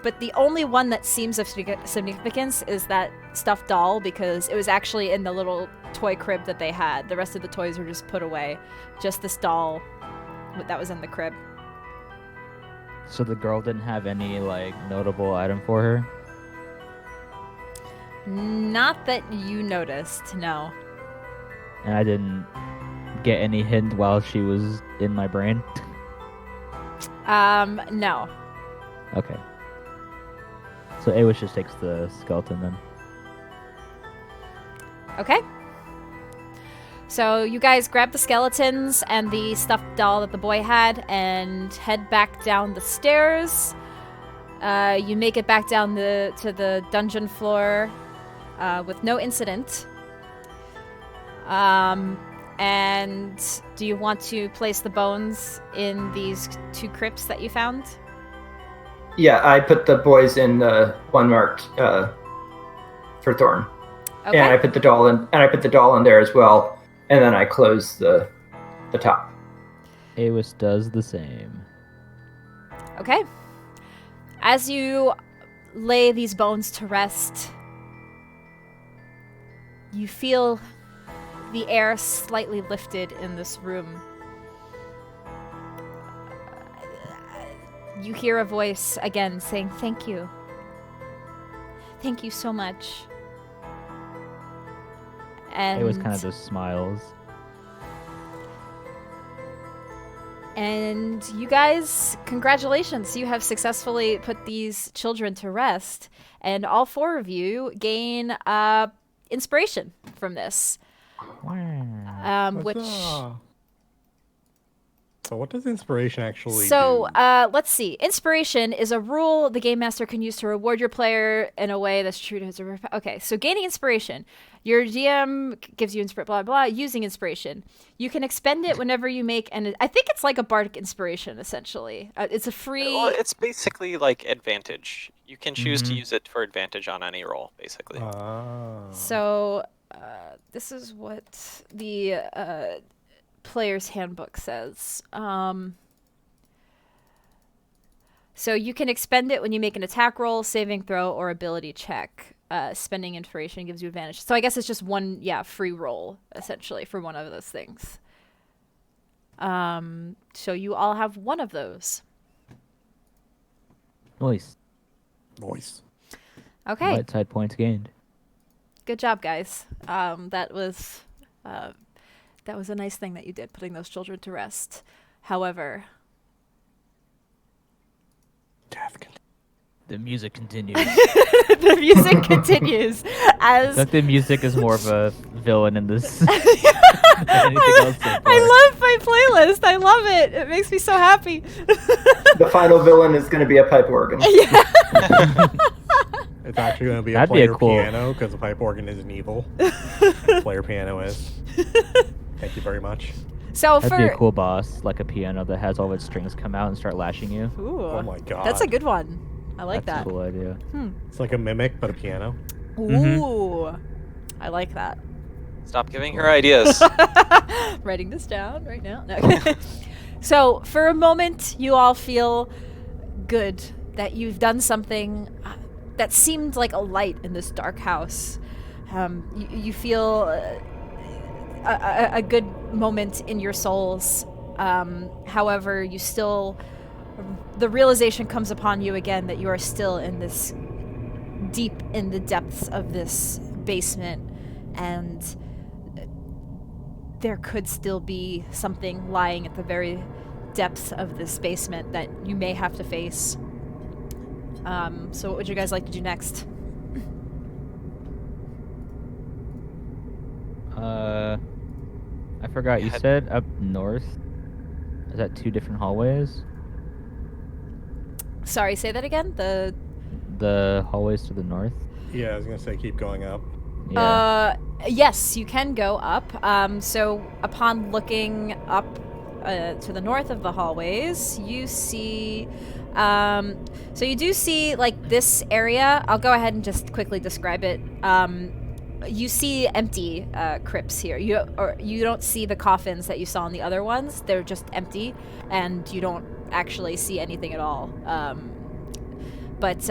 [SPEAKER 1] But the only one that seems of significance is that stuffed doll, because it was actually in the little toy crib that they had. The rest of the toys were just put away. Just this doll that was in the crib.
[SPEAKER 3] So the girl didn't have any like notable item for her?
[SPEAKER 1] Not that you noticed, no.
[SPEAKER 3] And I didn't get any hint while she was in my brain?
[SPEAKER 1] No.
[SPEAKER 3] Okay. So Awas just takes the skeleton then.
[SPEAKER 1] Okay. So you guys grab the skeletons and the stuffed doll that the boy had and head back down the stairs. You make it back down to the dungeon floor with no incident. And do you want to place the bones in these two crypts that you found?
[SPEAKER 4] Yeah, I put the boys in the one marked for Thorn.
[SPEAKER 1] Okay.
[SPEAKER 4] And I put the doll in there as well, and then I close the top.
[SPEAKER 3] Awas does the same.
[SPEAKER 1] Okay. As you lay these bones to rest, you feel the air slightly lifted in this room. you hear a voice again saying, "Thank you. Thank you so much." And
[SPEAKER 3] It was kind of just smiles.
[SPEAKER 1] And you guys, congratulations. You have successfully put these children to rest. And all 4 of you gain inspiration from this. Which...
[SPEAKER 5] Huzzah. So what does inspiration actually
[SPEAKER 1] So,
[SPEAKER 5] do?
[SPEAKER 1] let's see. Inspiration is a rule the game master can use to reward your player in a way that's true to his... Okay, so gaining inspiration. Your DM gives you blah, blah, using inspiration. You can expend it whenever you make... And I think it's like a bardic inspiration, essentially. It's a free...
[SPEAKER 2] Well, it's basically like advantage. You can choose to use it for advantage on any roll, basically.
[SPEAKER 1] So, this is what the player's handbook says. So you can expend it when you make an attack roll, saving throw, or ability check. Spending inspiration gives you advantage. So I guess it's just one, free roll, essentially, for one of those things. So you all have one of those.
[SPEAKER 3] Nice.
[SPEAKER 5] Voice.
[SPEAKER 1] Okay.
[SPEAKER 3] Light side points gained.
[SPEAKER 1] Good job, guys. That was a nice thing that you did, putting those children to rest. However,
[SPEAKER 3] The music continues.
[SPEAKER 1] the music continues as
[SPEAKER 3] I think the music is more of a villain in this. than anything else so far.
[SPEAKER 1] I love my playlist. I love it. It makes me so happy.
[SPEAKER 4] The final villain is going to be a pipe organ.
[SPEAKER 1] Yeah.
[SPEAKER 5] It's actually going to be a
[SPEAKER 3] That'd be a
[SPEAKER 5] player
[SPEAKER 3] cool-
[SPEAKER 5] piano because the pipe organ isn't evil. Player piano is. Thank you very much.
[SPEAKER 1] So
[SPEAKER 3] That'd
[SPEAKER 1] for
[SPEAKER 3] be a cool boss, like a piano that has all its strings come out and start lashing you.
[SPEAKER 1] Ooh,
[SPEAKER 5] Oh my god.
[SPEAKER 1] that's a good one. I like
[SPEAKER 3] That's
[SPEAKER 1] that.
[SPEAKER 3] a cool idea.
[SPEAKER 5] It's like a mimic, but a piano.
[SPEAKER 1] Ooh, I like that.
[SPEAKER 2] Stop giving her ideas.
[SPEAKER 1] Writing this down right now. No. So for a moment, you all feel good that you've done something that seemed like a light in this dark house. You feel a good moment in your souls. However, you still... The realization comes upon you again that you are still in this... deep in the depths of this basement, and there could still be something lying at the very depths of this basement that you may have to face. So what would you guys like to do next?
[SPEAKER 3] I forgot. You said up north. Is that 2 different hallways?
[SPEAKER 1] Sorry, say that again?
[SPEAKER 3] The hallways to the north?
[SPEAKER 5] Yeah, I was going to say keep going up.
[SPEAKER 3] Yeah.
[SPEAKER 1] Yes, you can go up. So upon looking up to the north of the hallways, you see... so you do see, like, this area. I'll go ahead and just quickly describe it. You see empty crypts here. You don't see the coffins that you saw in the other ones. They're just empty, and you don't actually see anything at all. But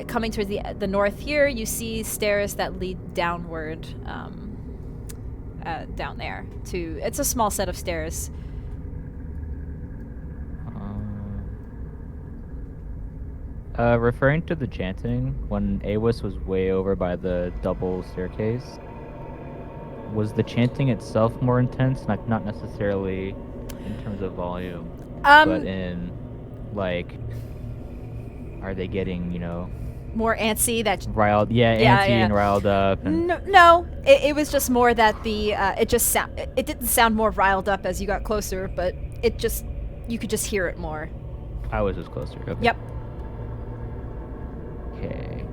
[SPEAKER 1] coming towards the north here, you see stairs that lead downward down there. It's a small set of stairs.
[SPEAKER 3] Referring to the chanting, when Awis was way over by the double staircase, was the chanting itself more intense? Not necessarily in terms of volume, but in, like, are they getting,
[SPEAKER 1] more antsy?
[SPEAKER 3] riled? Yeah, antsy and riled up. And...
[SPEAKER 1] No, it was just more that it didn't sound more riled up as you got closer, but you could just hear it more.
[SPEAKER 3] I was just closer. Okay.
[SPEAKER 1] Yep.
[SPEAKER 3] Okay.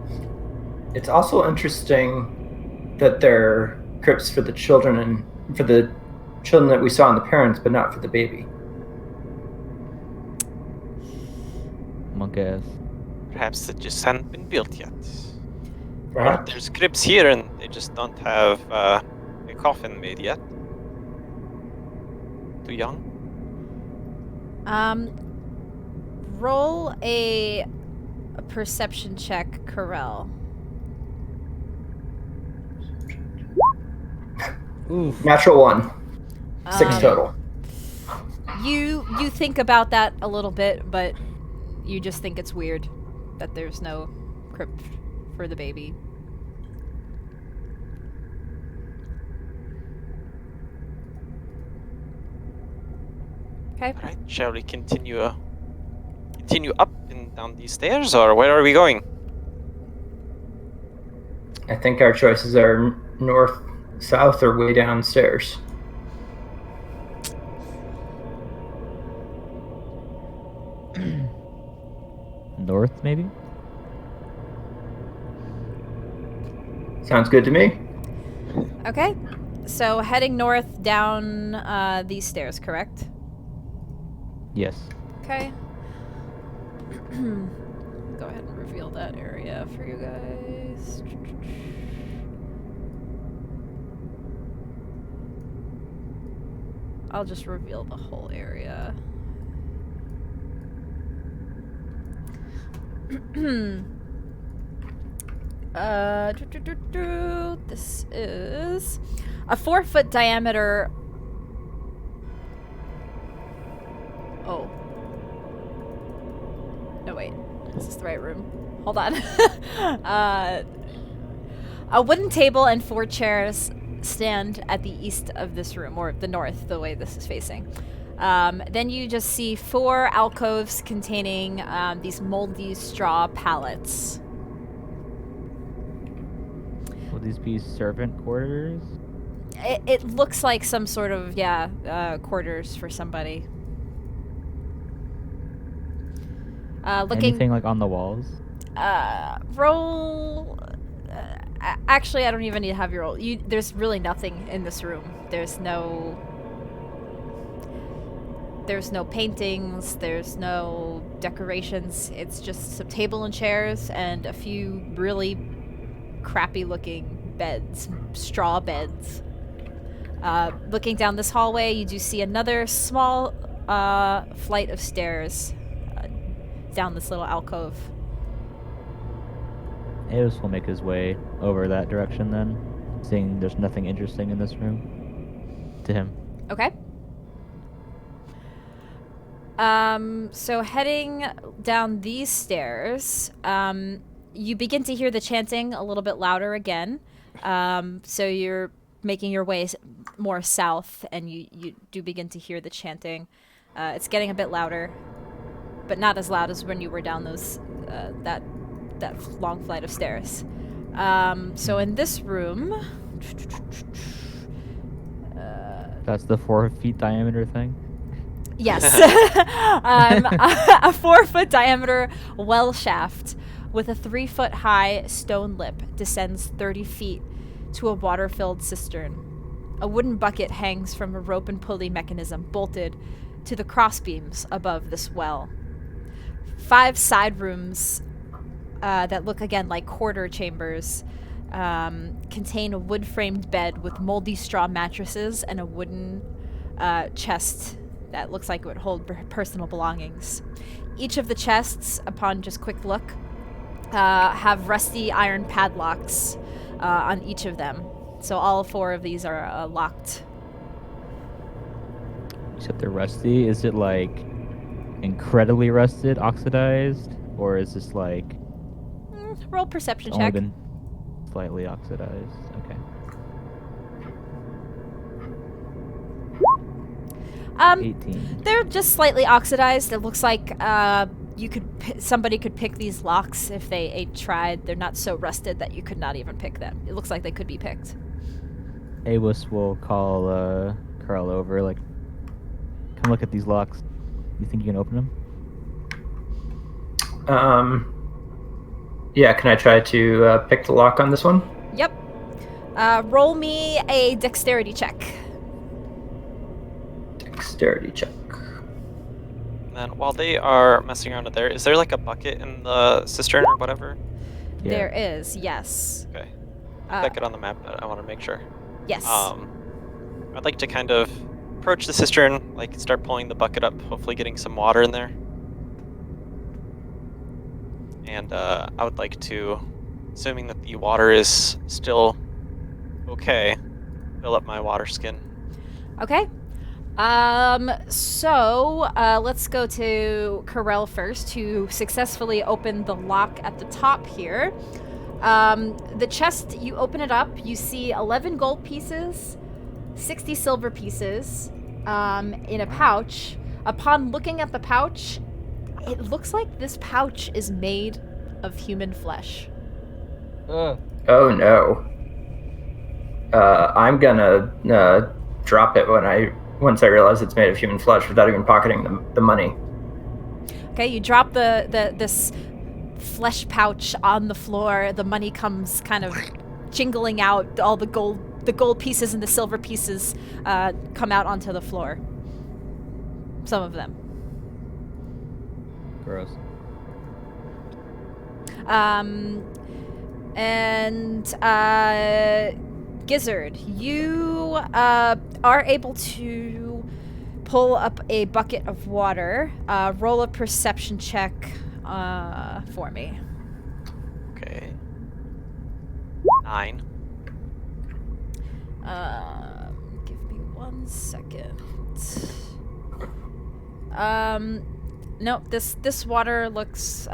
[SPEAKER 4] It's also interesting that they're crypts for the children and for the children that we saw in the parents, but not for the baby.
[SPEAKER 3] Monk ass.
[SPEAKER 2] Perhaps it just hadn't been built yet. Or
[SPEAKER 4] Perhaps.
[SPEAKER 2] there's crypts here and they just don't have a coffin made yet. Too young?
[SPEAKER 1] Roll a perception check, Corel.
[SPEAKER 5] Oof.
[SPEAKER 4] Natural 1. 6 total.
[SPEAKER 1] You think about that a little bit, but You just think it's weird that there's no crypt for the baby. Okay.
[SPEAKER 2] All right, shall we continue up and down these stairs, or where are we going?
[SPEAKER 4] I think our choices are north, south, or way downstairs.
[SPEAKER 3] North, maybe?
[SPEAKER 4] Sounds good to me.
[SPEAKER 1] Okay. So heading north down these stairs, correct?
[SPEAKER 3] Yes.
[SPEAKER 1] Okay. Go ahead and reveal that area for you guys. I'll just reveal the whole area. This is a 4-foot diameter. Oh. No, wait. Is this the right room? Hold on. A wooden table and 4 chairs stand at the east of this room, or the north, the way this is facing. Then you just see 4 alcoves containing these moldy straw pallets.
[SPEAKER 3] Will these be servant quarters?
[SPEAKER 1] It looks like some sort of, quarters for somebody. Looking.
[SPEAKER 3] Anything like on the walls?
[SPEAKER 1] Roll. Actually, I don't even need to have you roll. There's really nothing in this room. There's no paintings. There's no decorations. It's just some table and chairs and a few really crappy-looking beds, straw beds. Looking down this hallway, you do see another small flight of stairs down this little alcove.
[SPEAKER 3] Aos will make his way over that direction then, seeing there's nothing interesting in this room to him.
[SPEAKER 1] Okay. So heading down these stairs, you begin to hear the chanting a little bit louder again. So you're making your way more south, and you do begin to hear the chanting. It's getting a bit louder, but not as loud as when you were down those that long flight of stairs. So in this room,
[SPEAKER 3] That's the 4 feet diameter thing?
[SPEAKER 1] yes, a 4-foot diameter well shaft with a 3-foot high stone lip descends 30 feet to a water-filled cistern. A wooden bucket hangs from a rope and pulley mechanism bolted to the crossbeams above this well. 5 side rooms that look again like quarter chambers contain a wood-framed bed with moldy straw mattresses and a wooden chest that looks like it would hold personal belongings. Each of the chests, upon just quick look, have rusty iron padlocks on each of them. So all 4 of these are locked.
[SPEAKER 3] Except they're rusty. Is it like incredibly rusted, oxidized? Or is this like
[SPEAKER 1] Roll perception
[SPEAKER 3] only
[SPEAKER 1] check.
[SPEAKER 3] been slightly oxidized? Okay.
[SPEAKER 1] Um,
[SPEAKER 3] 18.
[SPEAKER 1] They're just slightly oxidized. It looks like somebody could pick these locks if they tried. They're not so rusted that you could not even pick them. It looks like they could be picked.
[SPEAKER 3] Awus will call Carl over, like, come look at these locks. You think you can open them?
[SPEAKER 4] Yeah, can I try to pick the lock on this one?
[SPEAKER 1] Yep. Roll me a dexterity check.
[SPEAKER 4] Dexterity check.
[SPEAKER 2] And then while they are messing around with there, is there like a bucket in the cistern or whatever?
[SPEAKER 3] Yeah.
[SPEAKER 1] There is, yes.
[SPEAKER 2] Okay.
[SPEAKER 1] Uh,
[SPEAKER 2] Check it on the map, but I want to make sure.
[SPEAKER 1] Yes.
[SPEAKER 2] I'd like to kind of approach the cistern, like start pulling the bucket up, hopefully getting some water in there. And I would like to, assuming that the water is still okay, fill up my water skin.
[SPEAKER 1] Okay. Let's go to Corel first, who successfully opened the lock at the top here. The chest, you open it up, you see 11 gold pieces, 60 silver pieces, in a pouch. Upon looking at the pouch, it looks like this pouch is made of human flesh.
[SPEAKER 6] Ugh.
[SPEAKER 4] Oh no. I'm gonna drop it once I realize it's made of human flesh without even pocketing the money.
[SPEAKER 1] Okay, you drop this flesh pouch on the floor. The money comes kind of jingling out. All the gold pieces and the silver pieces come out onto the floor. Some of them.
[SPEAKER 6] Gross.
[SPEAKER 1] Gizzard, you are able to pull up a bucket of water. Roll a perception check for me.
[SPEAKER 2] Okay. 9.
[SPEAKER 1] Give me 1 second. Nope, this water looks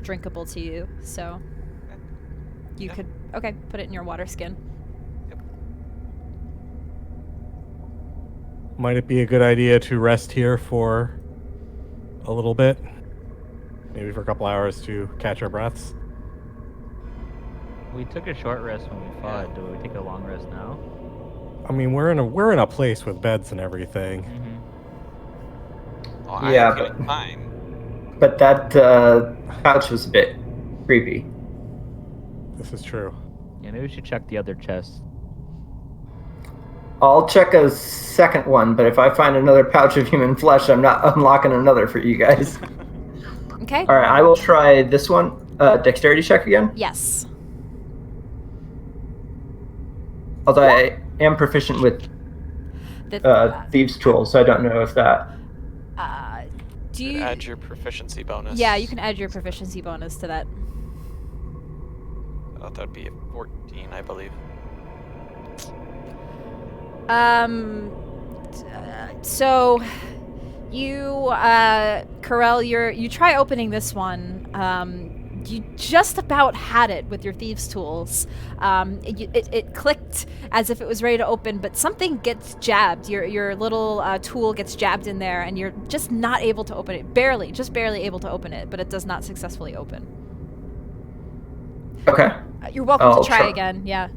[SPEAKER 1] drinkable to you, so you
[SPEAKER 2] Yeah.
[SPEAKER 1] could put it in your water skin.
[SPEAKER 5] Might it be a good idea to rest here for a little bit? Maybe for a couple hours to catch our breaths?
[SPEAKER 3] We took a short rest when we fought. Do we take a long rest now?
[SPEAKER 5] I mean, we're in a place with beds and everything.
[SPEAKER 2] Oh, I'm
[SPEAKER 4] Yeah,
[SPEAKER 2] feeling
[SPEAKER 4] but-
[SPEAKER 2] fine.
[SPEAKER 4] But that pouch was a bit creepy.
[SPEAKER 5] This is true.
[SPEAKER 3] Yeah, maybe we should check the other chest.
[SPEAKER 4] I'll check a second one, but if I find another pouch of human flesh, I'm not unlocking another for you guys.
[SPEAKER 1] Okay?
[SPEAKER 4] All right, I will try this one. Dexterity check again.
[SPEAKER 1] Yes.
[SPEAKER 4] Although I am proficient with
[SPEAKER 1] The,
[SPEAKER 4] thieves' tools, so I don't know if that.
[SPEAKER 1] do you?
[SPEAKER 2] Add your proficiency bonus.
[SPEAKER 1] Yeah, you can add your proficiency bonus to that.
[SPEAKER 2] I thought that would be a 14, I believe.
[SPEAKER 1] So you, Corel, you try opening this one. You just about had it with your thieves' tools. It clicked as if it was ready to open, but something gets jabbed. Your little tool gets jabbed in there, and you're just not able to open it. Barely able to open it, but it does not successfully open.
[SPEAKER 4] Okay.
[SPEAKER 1] You're welcome
[SPEAKER 4] I'll
[SPEAKER 1] to try
[SPEAKER 4] try.
[SPEAKER 1] again. Yeah.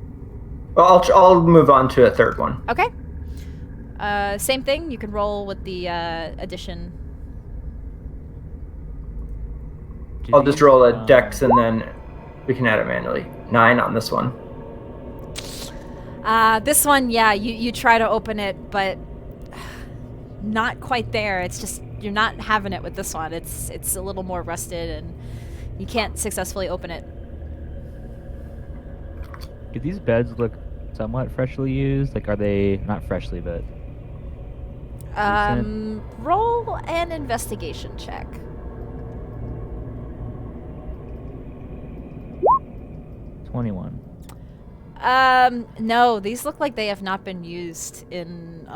[SPEAKER 4] Well, I'll move on to a third one.
[SPEAKER 1] Okay. Same thing. You can roll with the addition.
[SPEAKER 3] Do
[SPEAKER 4] I'll just
[SPEAKER 3] these,
[SPEAKER 4] roll a dex and then we can add it manually. 9 on this one.
[SPEAKER 1] This one, yeah, you try to open it, but not quite there. It's just you're not having it with this one. It's a little more rusted, and you can't successfully open it.
[SPEAKER 3] Do these beds look somewhat freshly used? Like, are they not freshly, but
[SPEAKER 1] Roll an investigation check.
[SPEAKER 3] 21?
[SPEAKER 1] No, these look like they have not been used in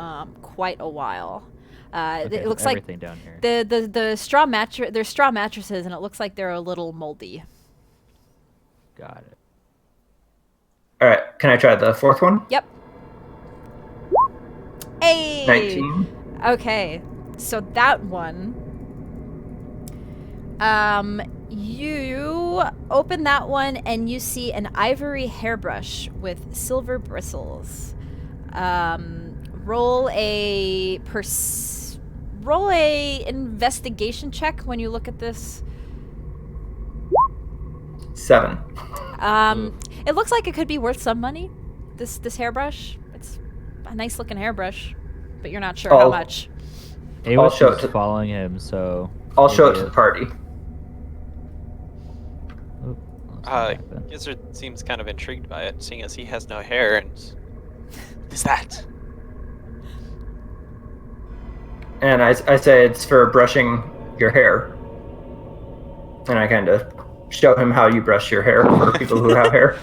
[SPEAKER 1] quite a while.
[SPEAKER 3] Okay,
[SPEAKER 1] It
[SPEAKER 3] so
[SPEAKER 1] looks like
[SPEAKER 3] everything down here.
[SPEAKER 1] the straw mattress. They're straw mattresses, and it looks like they're a little moldy.
[SPEAKER 3] Got it.
[SPEAKER 4] All right, can I try the fourth one?
[SPEAKER 1] Yep. Hey.
[SPEAKER 4] 19.
[SPEAKER 1] Okay, so that one. You open that one and you see an ivory hairbrush with silver bristles. Roll a investigation check when you look at this.
[SPEAKER 4] 7.
[SPEAKER 1] It looks like it could be worth some money. This hairbrush. It's a nice looking hairbrush, but you're not sure how
[SPEAKER 4] Oh.
[SPEAKER 1] much.
[SPEAKER 3] Awas
[SPEAKER 4] show it
[SPEAKER 3] is
[SPEAKER 4] to-
[SPEAKER 3] following him, so
[SPEAKER 4] I'll show it to
[SPEAKER 3] maybe
[SPEAKER 4] the party.
[SPEAKER 3] Oop, that's not happening.
[SPEAKER 2] Gizzard seems kind of intrigued by it, seeing as he has no hair, and... What is that?
[SPEAKER 4] And I say it's for brushing your hair. And I kind of show him how you brush your hair for people who have hair.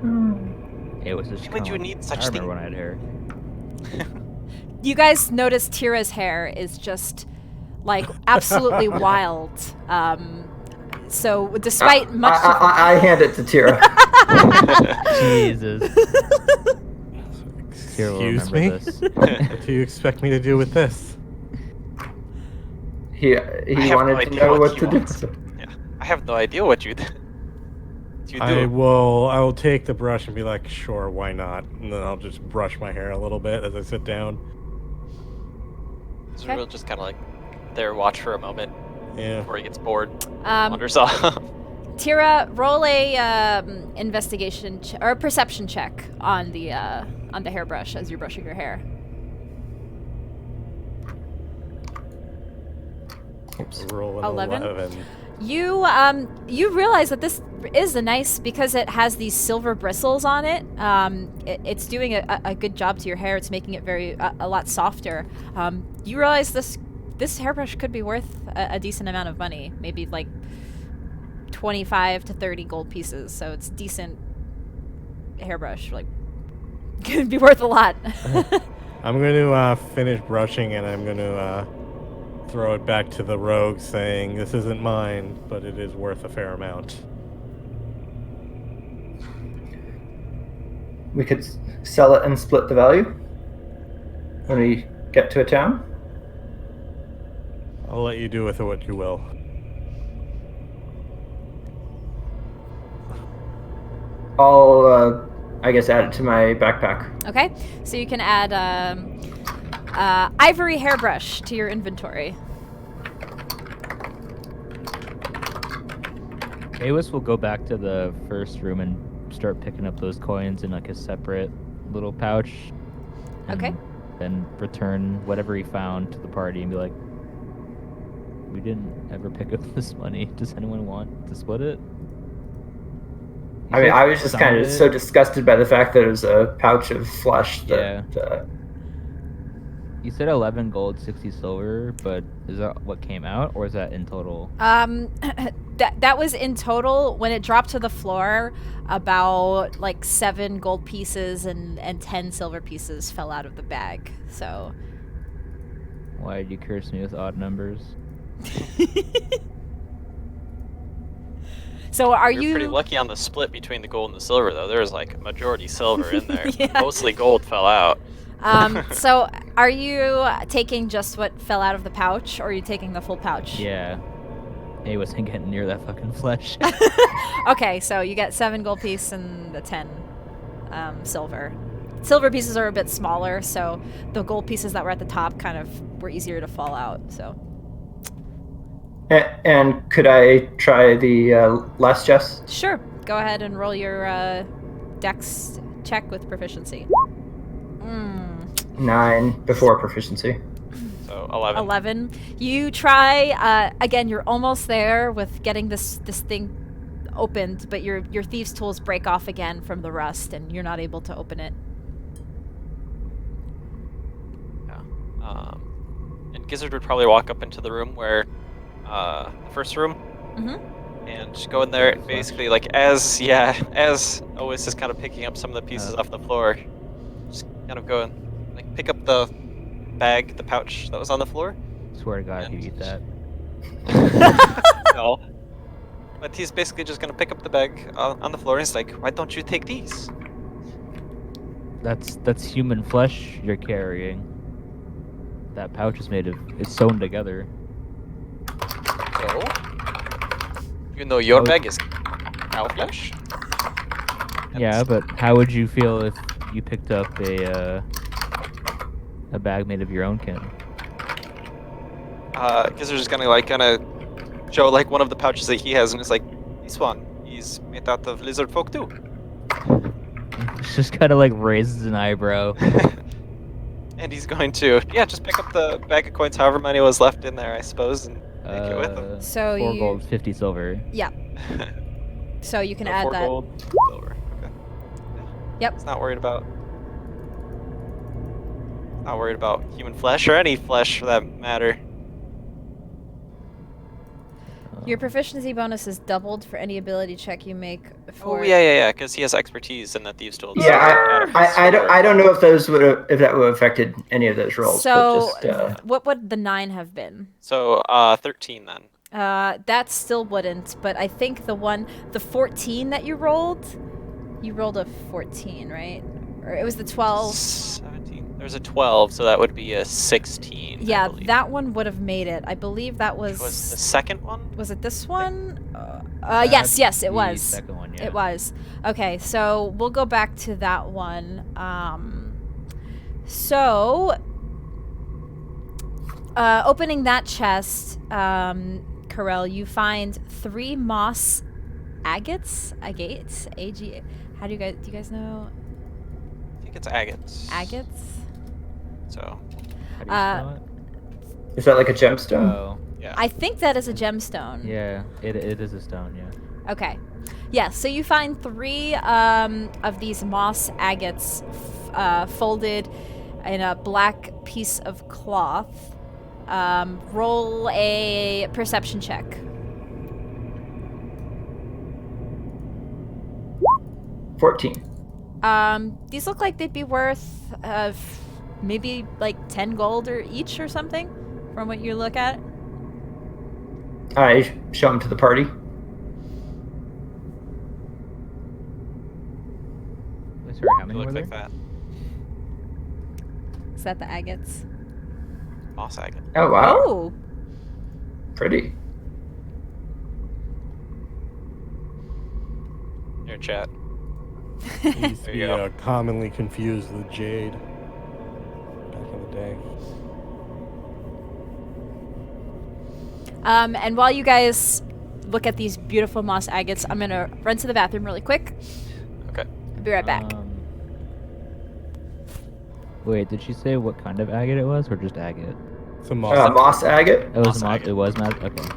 [SPEAKER 3] Awas is
[SPEAKER 2] Why would you
[SPEAKER 3] calm.
[SPEAKER 2] need such
[SPEAKER 3] I remember
[SPEAKER 2] thing?
[SPEAKER 3] when I had hair.
[SPEAKER 1] You guys notice Tira's hair is just like absolutely wild. So despite much
[SPEAKER 4] I hand it to Tira.
[SPEAKER 3] Jesus. Tira will
[SPEAKER 5] Excuse
[SPEAKER 3] remember
[SPEAKER 5] me?
[SPEAKER 3] this.
[SPEAKER 5] What do you expect me to do with this?
[SPEAKER 4] He
[SPEAKER 2] have
[SPEAKER 4] wanted
[SPEAKER 2] no
[SPEAKER 4] to
[SPEAKER 2] idea
[SPEAKER 4] know
[SPEAKER 2] what
[SPEAKER 4] what
[SPEAKER 2] he
[SPEAKER 4] to
[SPEAKER 2] wants.
[SPEAKER 4] do.
[SPEAKER 2] Yeah, I have no idea what you do.
[SPEAKER 5] I will take the brush and be like, sure, why not? And then I'll just brush my hair a little bit as I sit down.
[SPEAKER 2] So we'll just kind of like there, watch for a moment
[SPEAKER 5] Yeah.
[SPEAKER 2] before he gets bored,
[SPEAKER 1] Um,
[SPEAKER 2] wanders off.
[SPEAKER 1] Tira, roll a investigation or a perception check on the hairbrush as you're brushing your hair.
[SPEAKER 5] Roll an
[SPEAKER 1] 11?
[SPEAKER 5] 11.
[SPEAKER 1] You realize that this is nice because it has these silver bristles on it. It's doing a good job to your hair. It's making it a lot softer. You realize this hairbrush could be worth a decent amount of money, maybe like 25 to 30 gold pieces. So it's decent hairbrush. Like could be worth a lot.
[SPEAKER 5] I'm going to finish brushing and I'm going to throw it back to the rogue saying, this isn't mine, but it is worth a fair amount.
[SPEAKER 4] We could sell it and split the value when we get to a town.
[SPEAKER 5] I'll let you do with it what you will.
[SPEAKER 4] I'll, I guess, add it to my backpack.
[SPEAKER 1] Okay, so you can add ivory hairbrush to your inventory.
[SPEAKER 3] Awis will go back to the first room and start picking up those coins in like a separate little pouch. And
[SPEAKER 1] Okay.
[SPEAKER 3] Then return whatever he found to the party and be like, we didn't ever pick up this money. Does anyone want to split it?
[SPEAKER 4] I mean, I was just kind of
[SPEAKER 3] Sounded-
[SPEAKER 4] so disgusted by the fact that it was a pouch of flesh that.
[SPEAKER 3] You said 11 gold, 60 silver, but is that what came out, or is that in total?
[SPEAKER 1] That was in total. When it dropped to the floor, about like 7 gold pieces and 10 silver pieces fell out of the bag. So
[SPEAKER 3] Why did you curse me with odd numbers?
[SPEAKER 1] so are
[SPEAKER 2] You're
[SPEAKER 1] you
[SPEAKER 2] pretty lucky on the split between the gold and the silver, though. There was like a majority silver in there.
[SPEAKER 1] Yeah.
[SPEAKER 2] Mostly gold fell out.
[SPEAKER 1] so are you taking just what fell out of the pouch, or are you taking the full pouch?
[SPEAKER 3] Yeah. He wasn't getting near that fucking flesh.
[SPEAKER 1] Okay, so you get 7 gold piece and the 10 silver. Silver pieces are a bit smaller, so the gold pieces that were at the top kind of were easier to fall out. So
[SPEAKER 4] And could I try the last chest?
[SPEAKER 1] sure, go ahead and roll your dex check with proficiency.
[SPEAKER 4] 9 before proficiency.
[SPEAKER 2] So 11.
[SPEAKER 1] 11. You try again. You're almost there with getting this thing opened, but your thieves' tools break off again from the rust, and you're not able to open it.
[SPEAKER 2] Yeah. And Gizzard would probably walk up into the room where, the first room, and just go in there. And basically, like as Ois is kind of picking up some of the pieces off the floor, just kind of go and like pick up the bag, the pouch that was on the floor.
[SPEAKER 3] Swear to God, if you eat that.
[SPEAKER 2] No. But he's basically just gonna pick up the bag on the floor and he's like, why don't you take these?
[SPEAKER 3] That's human flesh you're carrying. That pouch is made of. It's sewn together.
[SPEAKER 2] So, even though your
[SPEAKER 3] Oh.
[SPEAKER 2] bag is cow flesh?
[SPEAKER 3] Yeah, but how would you feel if you picked up a bag made of your own kin?
[SPEAKER 2] Gizzard's just gonna like show like one of the pouches that he has and it's like, this one is made out of lizard folk too.
[SPEAKER 3] It's just kind of like raises an eyebrow.
[SPEAKER 2] And he's going to, just pick up the bag of coins, however many was left in there, I suppose, and take it with him.
[SPEAKER 1] So
[SPEAKER 3] 4
[SPEAKER 1] you-
[SPEAKER 3] gold, 50 silver.
[SPEAKER 1] Yeah. So you can
[SPEAKER 2] So
[SPEAKER 1] add
[SPEAKER 2] 4
[SPEAKER 1] that.
[SPEAKER 2] gold, silver. Okay.
[SPEAKER 1] Yep.
[SPEAKER 2] It's not worried about. Not worried about human flesh or any flesh for that matter.
[SPEAKER 1] Your proficiency bonus is doubled for any ability check you make for.
[SPEAKER 2] Oh yeah, because he has expertise in the thieves' tools.
[SPEAKER 4] Yeah, I don't know if that would have affected any of those rolls.
[SPEAKER 1] So,
[SPEAKER 4] but just,
[SPEAKER 1] what would the 9 have been?
[SPEAKER 2] So 13 then.
[SPEAKER 1] That still wouldn't, but I think the 14 that you rolled a 14, right? Or it was the 12.
[SPEAKER 2] 17. There's a 12, so that would be a 16.
[SPEAKER 1] Yeah,
[SPEAKER 2] I believe.
[SPEAKER 1] that one would have made it. I believe that was.
[SPEAKER 2] Which was the second one?
[SPEAKER 1] Was it this one? Yes, it
[SPEAKER 3] The
[SPEAKER 1] was.
[SPEAKER 3] second one, yeah.
[SPEAKER 1] It was. Okay, so we'll go back to that one. Opening that chest, Karel, you find 3 moss agates. Agates? A-G... How do you guys know?
[SPEAKER 2] I think it's agates.
[SPEAKER 1] Agates?
[SPEAKER 2] So,
[SPEAKER 3] How do you spell it?
[SPEAKER 4] is that like a gemstone?
[SPEAKER 3] Oh,
[SPEAKER 2] yeah.
[SPEAKER 1] I think that is a gemstone.
[SPEAKER 3] yeah, it is a stone, yeah.
[SPEAKER 1] Okay. Yeah, so you find 3 of these moss agates folded in a black piece of cloth. Roll a perception check.
[SPEAKER 4] 14.
[SPEAKER 1] These look like they'd be worth maybe like 10 gold or each or something from what you look at.
[SPEAKER 4] I show them to the party.
[SPEAKER 3] Sorry, how
[SPEAKER 2] It
[SPEAKER 3] many were
[SPEAKER 2] looked
[SPEAKER 3] there?
[SPEAKER 2] like that.
[SPEAKER 1] Is that the agates?
[SPEAKER 2] Moss agate.
[SPEAKER 4] Oh wow,
[SPEAKER 1] Oh!
[SPEAKER 4] pretty.
[SPEAKER 2] Your chat.
[SPEAKER 5] It used to
[SPEAKER 2] There
[SPEAKER 5] be
[SPEAKER 2] you go.
[SPEAKER 5] commonly confused with jade back in the day.
[SPEAKER 1] And while you guys look at these beautiful moss agates, I'm gonna run to the bathroom really quick.
[SPEAKER 2] Okay.
[SPEAKER 1] I'll be right back.
[SPEAKER 3] Wait, did she say what kind of agate it was, or just agate?
[SPEAKER 5] It's a moss.
[SPEAKER 4] Moss agate.
[SPEAKER 3] It was
[SPEAKER 2] Moss
[SPEAKER 3] moss.
[SPEAKER 2] agate.
[SPEAKER 3] It was moss. Okay.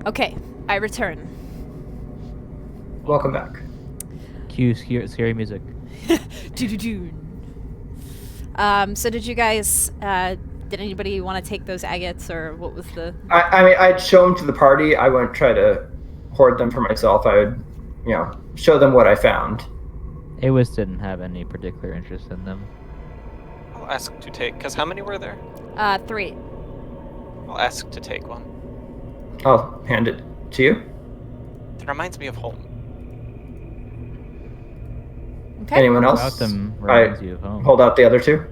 [SPEAKER 1] Okay, I return.
[SPEAKER 4] Welcome back.
[SPEAKER 3] Cue scary music.
[SPEAKER 1] Do-do-do. So did you guys, did anybody want to take those agates, or what was the...
[SPEAKER 4] I mean, I'd show them to the party. I wouldn't try to hoard them for myself. I would, show them what I found.
[SPEAKER 3] Awis didn't have any particular interest in them.
[SPEAKER 2] I'll ask to take, because how many were there?
[SPEAKER 1] 3.
[SPEAKER 2] I'll ask to take one.
[SPEAKER 4] I'll hand it to you.
[SPEAKER 2] It reminds me of home.
[SPEAKER 1] Okay.
[SPEAKER 4] Anyone else?
[SPEAKER 3] About them
[SPEAKER 4] I
[SPEAKER 3] reminds you of home.
[SPEAKER 4] hold out the other two.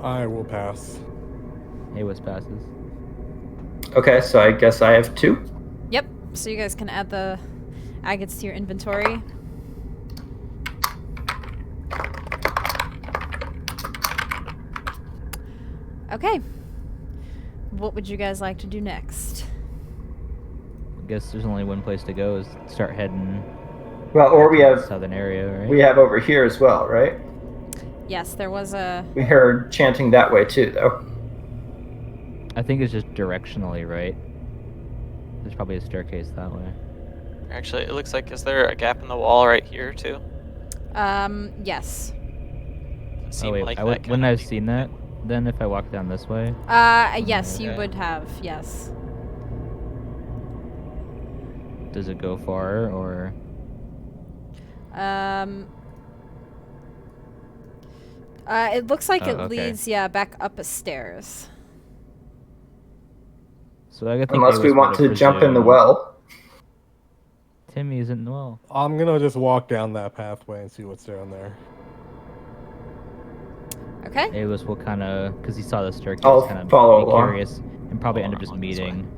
[SPEAKER 5] I will pass.
[SPEAKER 3] Awas passes.
[SPEAKER 4] Okay, so I guess I have two.
[SPEAKER 1] Yep. So you guys can add the agates to your inventory. Okay. What would you guys like to do next?
[SPEAKER 3] I guess there's only one place to go is start heading
[SPEAKER 4] Well, or we
[SPEAKER 3] to the
[SPEAKER 4] have
[SPEAKER 3] southern area, right?
[SPEAKER 4] we have over here as well, right?
[SPEAKER 1] Yes, there was a...
[SPEAKER 4] We heard chanting that way too, though.
[SPEAKER 3] I think it's just directionally, right? There's probably a staircase that way.
[SPEAKER 2] Actually, it looks like, is there a gap in the wall right here too?
[SPEAKER 1] Yes.
[SPEAKER 2] It
[SPEAKER 3] Oh
[SPEAKER 2] seemed
[SPEAKER 3] wait,
[SPEAKER 2] like
[SPEAKER 3] I
[SPEAKER 2] that
[SPEAKER 3] wouldn't
[SPEAKER 2] kinda
[SPEAKER 3] have
[SPEAKER 2] be-
[SPEAKER 3] seen that then if I walked down this way?
[SPEAKER 1] Yes, you
[SPEAKER 3] Okay.
[SPEAKER 1] would have, yes.
[SPEAKER 3] Does it go far or?
[SPEAKER 1] It looks like
[SPEAKER 3] Oh,
[SPEAKER 1] it
[SPEAKER 3] okay.
[SPEAKER 1] leads, yeah, back up a stairs.
[SPEAKER 3] So I think
[SPEAKER 4] Unless we
[SPEAKER 3] Awas
[SPEAKER 4] want to
[SPEAKER 3] would've
[SPEAKER 4] jump in the
[SPEAKER 3] presumed
[SPEAKER 4] well.
[SPEAKER 3] Timmy isn't in the well.
[SPEAKER 5] I'm gonna just walk down that pathway and see what's down there.
[SPEAKER 1] Okay.
[SPEAKER 3] Awas will kind of, because he saw the staircase,
[SPEAKER 4] I'll
[SPEAKER 3] kind of
[SPEAKER 4] follow
[SPEAKER 3] be
[SPEAKER 4] along.
[SPEAKER 3] curious and probably end up just
[SPEAKER 2] along this way.
[SPEAKER 3] meeting.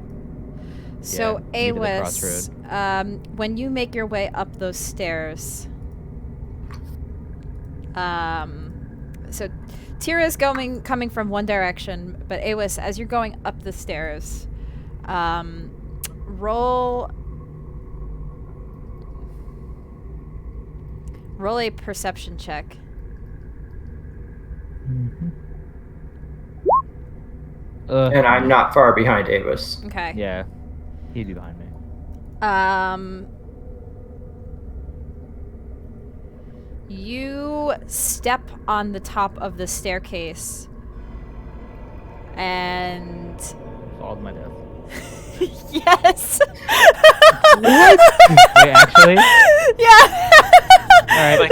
[SPEAKER 1] So,
[SPEAKER 3] meet at the
[SPEAKER 1] Awis, when you make your way up those stairs, so Tira's coming from one direction, but Awis, as you're going up the stairs, roll a perception check.
[SPEAKER 4] And I'm not far behind Avis.
[SPEAKER 1] Okay.
[SPEAKER 3] Yeah, he'd be behind me.
[SPEAKER 1] You step on the top of the staircase, and
[SPEAKER 3] Fall to my death.
[SPEAKER 1] yes.
[SPEAKER 3] Wait, actually?
[SPEAKER 1] Yeah.
[SPEAKER 3] Alright.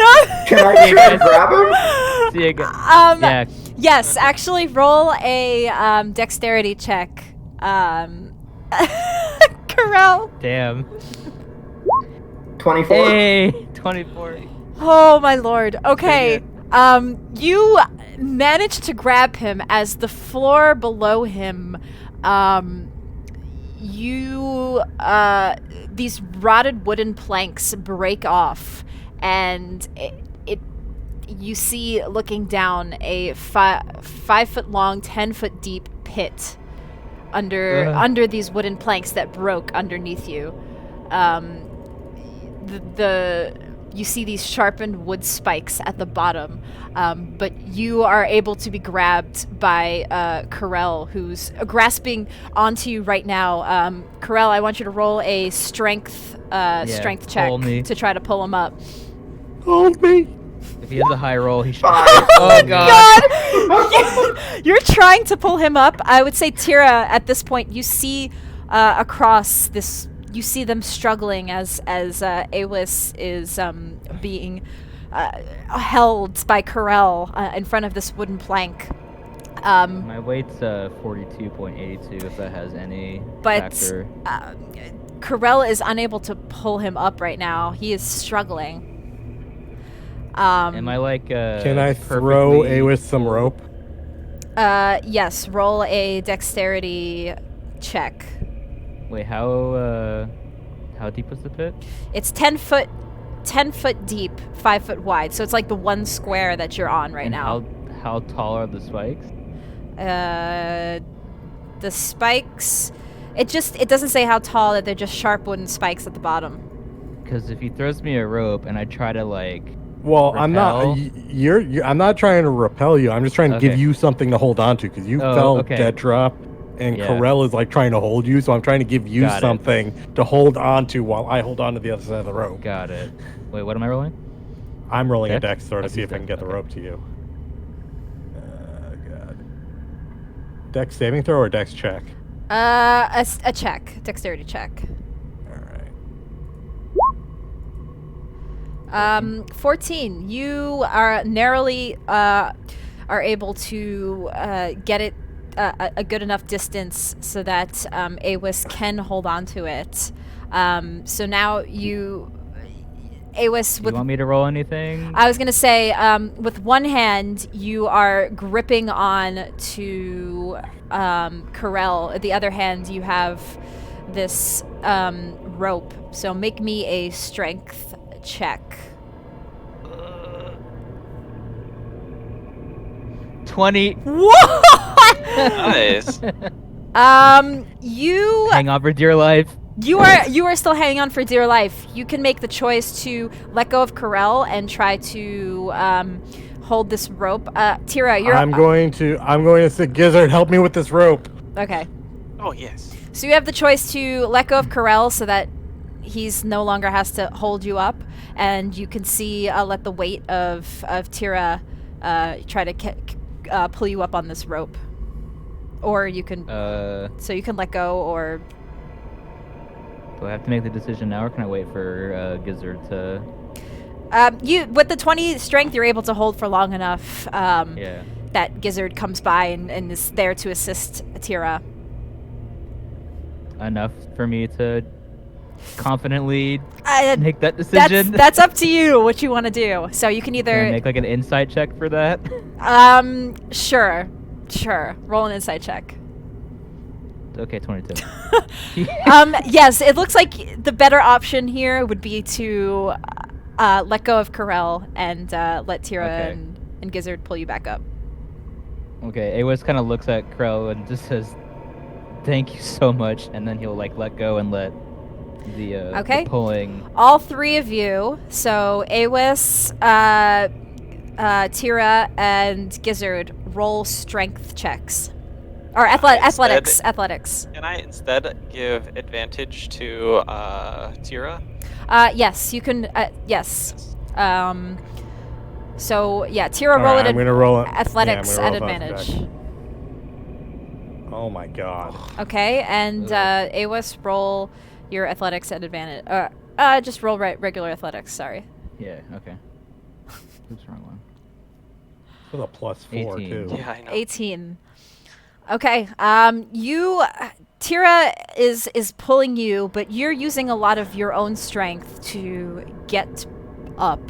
[SPEAKER 4] Can I try to grab him?
[SPEAKER 3] See you again. Yeah,
[SPEAKER 1] Yes, actually, roll a dexterity check. Corral.
[SPEAKER 3] damn.
[SPEAKER 4] 24.
[SPEAKER 3] Hey, 24.
[SPEAKER 1] Oh my lord. Okay. You manage to grab him as the floor below him. These rotted wooden planks break off, and you see looking down a 5 foot long, 10 foot deep pit under these wooden planks that broke underneath you. You see these sharpened wood spikes at the bottom, but you are able to be grabbed by Corel, who's grasping onto you right now. Corel, I want you to roll a strength check
[SPEAKER 3] pull me.
[SPEAKER 1] to try to pull him up.
[SPEAKER 5] Hold me!
[SPEAKER 3] If he has a high roll, he should.
[SPEAKER 4] 5.
[SPEAKER 3] Oh god.
[SPEAKER 1] You're trying to pull him up. I would say, Tira, at this point, you see across this. You see them struggling as Awis is being held by Corel in front of this wooden plank.
[SPEAKER 3] My weight's 42.82. If that has any
[SPEAKER 1] But
[SPEAKER 3] factor.
[SPEAKER 1] Corel is unable to pull him up right now. He is struggling.
[SPEAKER 3] Am I like?
[SPEAKER 5] Can I throw
[SPEAKER 3] perfectly
[SPEAKER 5] Awis some
[SPEAKER 3] full?
[SPEAKER 5] rope?
[SPEAKER 1] Yes. Roll a dexterity check.
[SPEAKER 3] Wait, how deep was the pit?
[SPEAKER 1] It's 10 foot deep, 5 foot wide. So it's like the one square that you're on right
[SPEAKER 3] And
[SPEAKER 1] now.
[SPEAKER 3] how tall are the spikes?
[SPEAKER 1] The spikes. It doesn't say how tall. That they're just sharp wooden spikes at the bottom.
[SPEAKER 3] Because if he throws me a rope and I try to like,
[SPEAKER 5] Well, I'm not.
[SPEAKER 3] Repel?
[SPEAKER 5] You're. I'm not trying to repel you. I'm just trying to give
[SPEAKER 3] Okay.
[SPEAKER 5] you something to hold on to because you
[SPEAKER 3] Oh,
[SPEAKER 5] fell
[SPEAKER 3] okay.
[SPEAKER 5] dead drop, and
[SPEAKER 3] Yeah.
[SPEAKER 5] Corel is like trying to hold you. So I'm trying to give you
[SPEAKER 3] Got it.
[SPEAKER 5] something to hold on to while I hold on to the other side of the rope.
[SPEAKER 3] got it. Wait, what am I rolling?
[SPEAKER 5] I'm rolling a
[SPEAKER 3] Dex?
[SPEAKER 5] dex throw to
[SPEAKER 3] Dex
[SPEAKER 5] see
[SPEAKER 3] is
[SPEAKER 5] if I can
[SPEAKER 3] dex,
[SPEAKER 5] get the
[SPEAKER 3] okay.
[SPEAKER 5] rope to you. God. Dex saving throw or dex check?
[SPEAKER 1] A check, dexterity check.
[SPEAKER 5] All right.
[SPEAKER 1] 14. You are narrowly are able to get it a good enough distance so that Awis can hold on to it. So now Awis,
[SPEAKER 3] Do you
[SPEAKER 1] with
[SPEAKER 3] want me to roll anything?
[SPEAKER 1] I was gonna say, with one hand you are gripping on to Corel. With the other hand, you have this rope. So make me a strength check.
[SPEAKER 6] 20.
[SPEAKER 1] What?
[SPEAKER 2] Nice.
[SPEAKER 1] You
[SPEAKER 3] Hang on for dear life.
[SPEAKER 1] You are still hanging on for dear life. You can make the choice to let go of Corel and try to hold this rope. Tira, you're.
[SPEAKER 5] I'm going to say, Gizzard, help me with this rope.
[SPEAKER 1] Okay.
[SPEAKER 2] Oh yes.
[SPEAKER 1] So you have the choice to let go of Corel so that he's no longer has to hold you up, and you can see let the weight of Tira try to pull you up on this rope, or you can. So you can let go, or.
[SPEAKER 3] Do I have to make the decision now, or can I wait for Gizzard to?
[SPEAKER 1] You with the 20 strength, you're able to hold for long enough.
[SPEAKER 3] Yeah.
[SPEAKER 1] That Gizzard comes by and is there to assist Tira.
[SPEAKER 3] Enough for me to confidently
[SPEAKER 1] Uh,
[SPEAKER 3] make that decision.
[SPEAKER 1] That's up to you what you want to do. So you can
[SPEAKER 3] Can I
[SPEAKER 1] either
[SPEAKER 3] make like an insight check for that?
[SPEAKER 1] sure. Roll an insight check.
[SPEAKER 3] Okay, 22.
[SPEAKER 1] Yes, it looks like the better option here would be to let go of Corel and let Tira
[SPEAKER 3] Okay.
[SPEAKER 1] and Gizzard pull you back up.
[SPEAKER 3] Okay, Awis kind of looks at Krell and just says, "Thank you so much," and then he'll like let go and let the
[SPEAKER 1] Okay.
[SPEAKER 3] pulling.
[SPEAKER 1] All three of you, so Awis, Tira, and Gizzard, roll strength checks. Or athletics.
[SPEAKER 2] Can I instead give advantage to Tira?
[SPEAKER 1] Yes, you can. Yes. So yeah, Tira, roll
[SPEAKER 5] Alright,
[SPEAKER 1] it
[SPEAKER 5] I'm gonna roll it.
[SPEAKER 1] athletics
[SPEAKER 5] Yeah, I'm
[SPEAKER 1] at
[SPEAKER 5] gonna roll
[SPEAKER 1] advantage.
[SPEAKER 5] athletics. Oh my god.
[SPEAKER 1] Okay, and Awis, roll your athletics at advantage. Just roll regular athletics. Sorry.
[SPEAKER 3] Yeah. Okay. Oops, wrong one.
[SPEAKER 5] With a +4
[SPEAKER 3] 18.
[SPEAKER 5] too.
[SPEAKER 2] Yeah, I know.
[SPEAKER 1] 18. Okay. Tira is pulling you, but you're using a lot of your own strength to get up,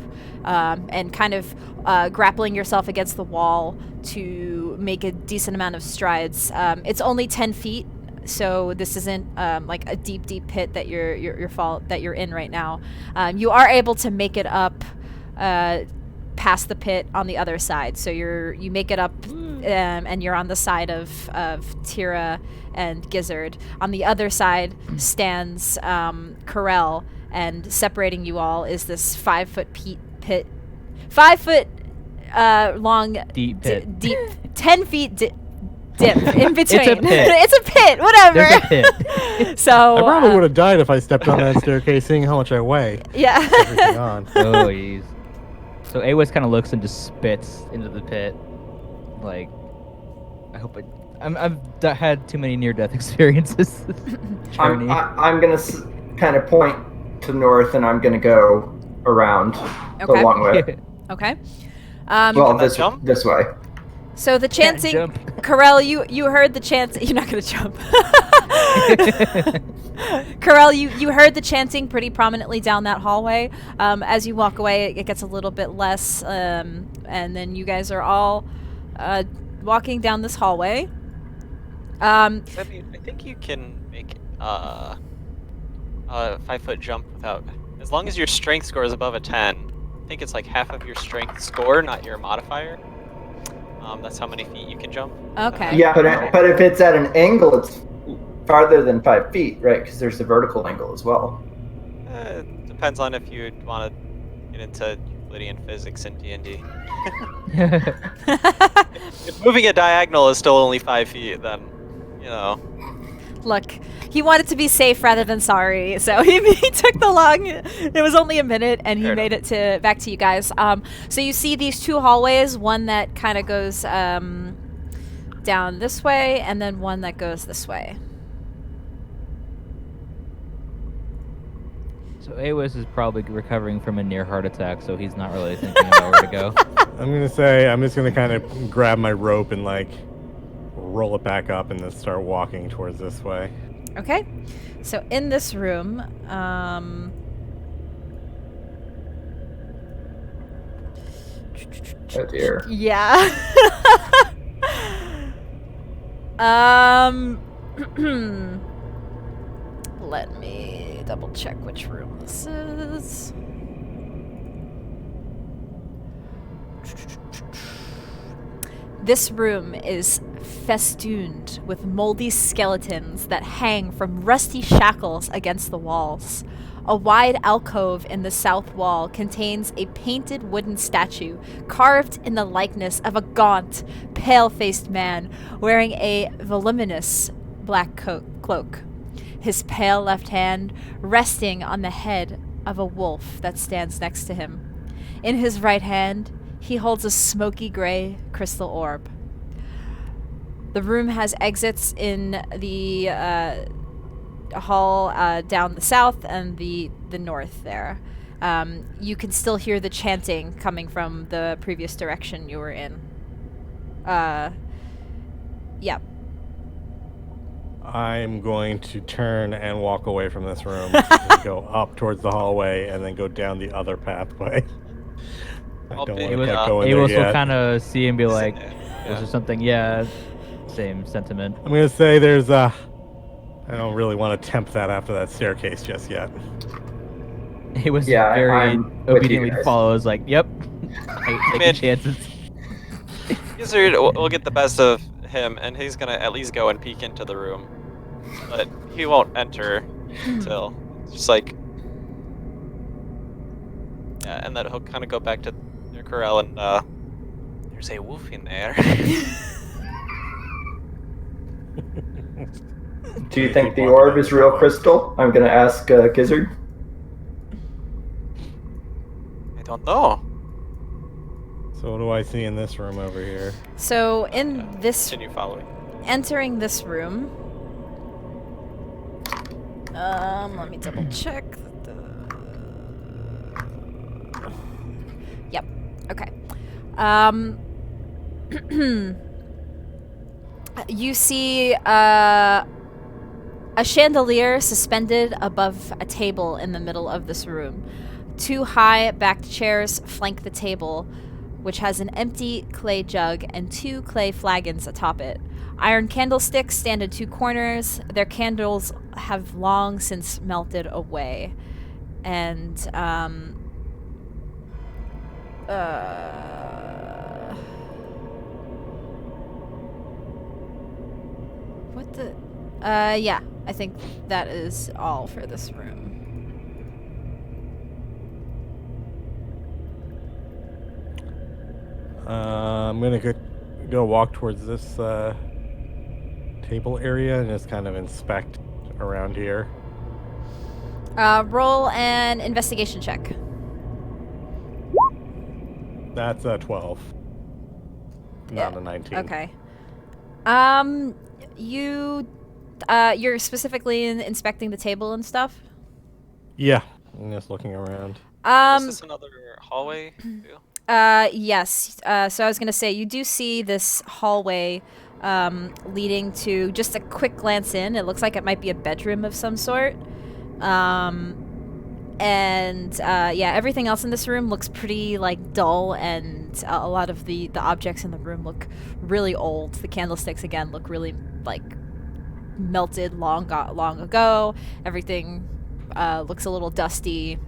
[SPEAKER 1] and kind of grappling yourself against the wall to make a decent amount of strides. It's only 10 feet, so this isn't like a deep pit that you're in right now. You are able to make it up past the pit on the other side, so you make it up, and you're on the side of Tira and Gizzard. On the other side stands Corel, and separating you all is this 5-foot pit, 5 foot long
[SPEAKER 3] Deep pit.
[SPEAKER 1] deep 10 feet dip in between.
[SPEAKER 3] It's a pit.
[SPEAKER 1] It's a pit, whatever.
[SPEAKER 3] There's a pit.
[SPEAKER 1] So
[SPEAKER 5] I probably would have died if I stepped on that staircase, seeing how much I weigh.
[SPEAKER 1] yeah.
[SPEAKER 5] Everything on.
[SPEAKER 3] Oh, jeez. So Awis kind of looks and just spits into the pit. Like, I hope I've had too many near-death experiences. this journey.
[SPEAKER 4] I'm gonna kind of point to north, and I'm gonna go around the
[SPEAKER 1] Okay.
[SPEAKER 4] long way.
[SPEAKER 1] Okay.
[SPEAKER 4] Well,
[SPEAKER 2] that jump?
[SPEAKER 4] this way.
[SPEAKER 1] So the chanting,
[SPEAKER 3] jump.
[SPEAKER 1] Corel, you heard the chant. You're not gonna jump. Corel, you heard the chanting pretty prominently down that hallway. As you walk away, it gets a little bit less, and then you guys are all walking down this hallway.
[SPEAKER 2] I mean, I think you can make a 5-foot jump without, as long as your strength score is above a 10. I think it's like half of your strength score, not your modifier. That's how many feet you can jump.
[SPEAKER 1] Okay.
[SPEAKER 4] Yeah, but if it's at an angle, it's farther than 5 feet, right? Because there's the vertical angle as well.
[SPEAKER 2] Depends on if you want to get into Euclidean physics in D&D. If moving a diagonal is still only 5 feet, then, you know.
[SPEAKER 1] Look, he wanted to be safe rather than sorry, so he took the long. It was only a minute, and he
[SPEAKER 2] Fair
[SPEAKER 1] made it back to you guys. So you see these two hallways, one that kind of goes down this way, and then one that goes this way.
[SPEAKER 3] So Awis is probably recovering from a near heart attack, so he's not really thinking about where to go.
[SPEAKER 5] I'm gonna say I'm just gonna kind of grab my rope and like roll it back up and then start walking towards this way.
[SPEAKER 1] Okay. So in this room,
[SPEAKER 4] Oh dear.
[SPEAKER 1] yeah. Let me double check which room this is. This room is festooned with moldy skeletons that hang from rusty shackles against the walls. A wide alcove in the south wall contains a painted wooden statue carved in the likeness of a gaunt, pale-faced man wearing a voluminous black cloak, his pale left hand resting on the head of a wolf that stands next to him. In his right hand, he holds a smoky gray crystal orb. The room has exits in the hall down the south and the north there. You can still hear the chanting coming from the previous direction you were in. Yeah.
[SPEAKER 5] I'm going to turn and walk away from this room and go up towards the hallway and then go down the other pathway. I
[SPEAKER 2] I'll
[SPEAKER 5] don't
[SPEAKER 2] be-
[SPEAKER 5] want
[SPEAKER 6] Amos,
[SPEAKER 5] to get going there
[SPEAKER 6] Amos will
[SPEAKER 5] yet.
[SPEAKER 6] kind of see and be like,
[SPEAKER 2] Yeah.
[SPEAKER 6] "Is there something?" Yeah, same sentiment.
[SPEAKER 5] I'm going to say there's I don't really want to tempt that after that staircase just yet.
[SPEAKER 6] Amos
[SPEAKER 4] Yeah,
[SPEAKER 6] very
[SPEAKER 4] I'm with you
[SPEAKER 6] obediently
[SPEAKER 4] guys.
[SPEAKER 6] follows. Like, "Yep, taking
[SPEAKER 2] Man.
[SPEAKER 6] chances."
[SPEAKER 2] Gizzard will get the best of him, and he's gonna at least go and peek into the room, but he won't enter until just like yeah, and then he'll kind of go back to their corral and there's a wolf in there.
[SPEAKER 4] Do you think the orb is real crystal? I'm gonna ask Gizzard.
[SPEAKER 2] I don't know.
[SPEAKER 5] So what do I see in this room over here?
[SPEAKER 1] So in this,
[SPEAKER 2] Continue following.
[SPEAKER 1] entering this room, let me double check. Yep. Okay. You see a chandelier suspended above a table in the middle of this room. Two high-backed chairs flank the table, which has an empty clay jug and two clay flagons atop it. Iron candlesticks stand in two corners. Their candles have long since melted away. And, what the... yeah, I think that is all for this room.
[SPEAKER 5] I'm going to go walk towards this table area and just kind of inspect around here.
[SPEAKER 1] Roll an investigation check.
[SPEAKER 5] That's a 12.
[SPEAKER 1] Yeah,
[SPEAKER 5] Not a 19.
[SPEAKER 1] Okay. You're specifically inspecting the table and stuff?
[SPEAKER 5] Yeah, I'm just looking around.
[SPEAKER 2] Is this another hallway? Too?
[SPEAKER 1] Yes. So I was going to say, you do see this hallway leading to just a quick glance in. It looks like it might be a bedroom of some sort. Yeah, everything else in this room looks pretty like dull, and a lot of the objects in the room look really old. The candlesticks again look really like melted long ago. Everything looks a little dusty.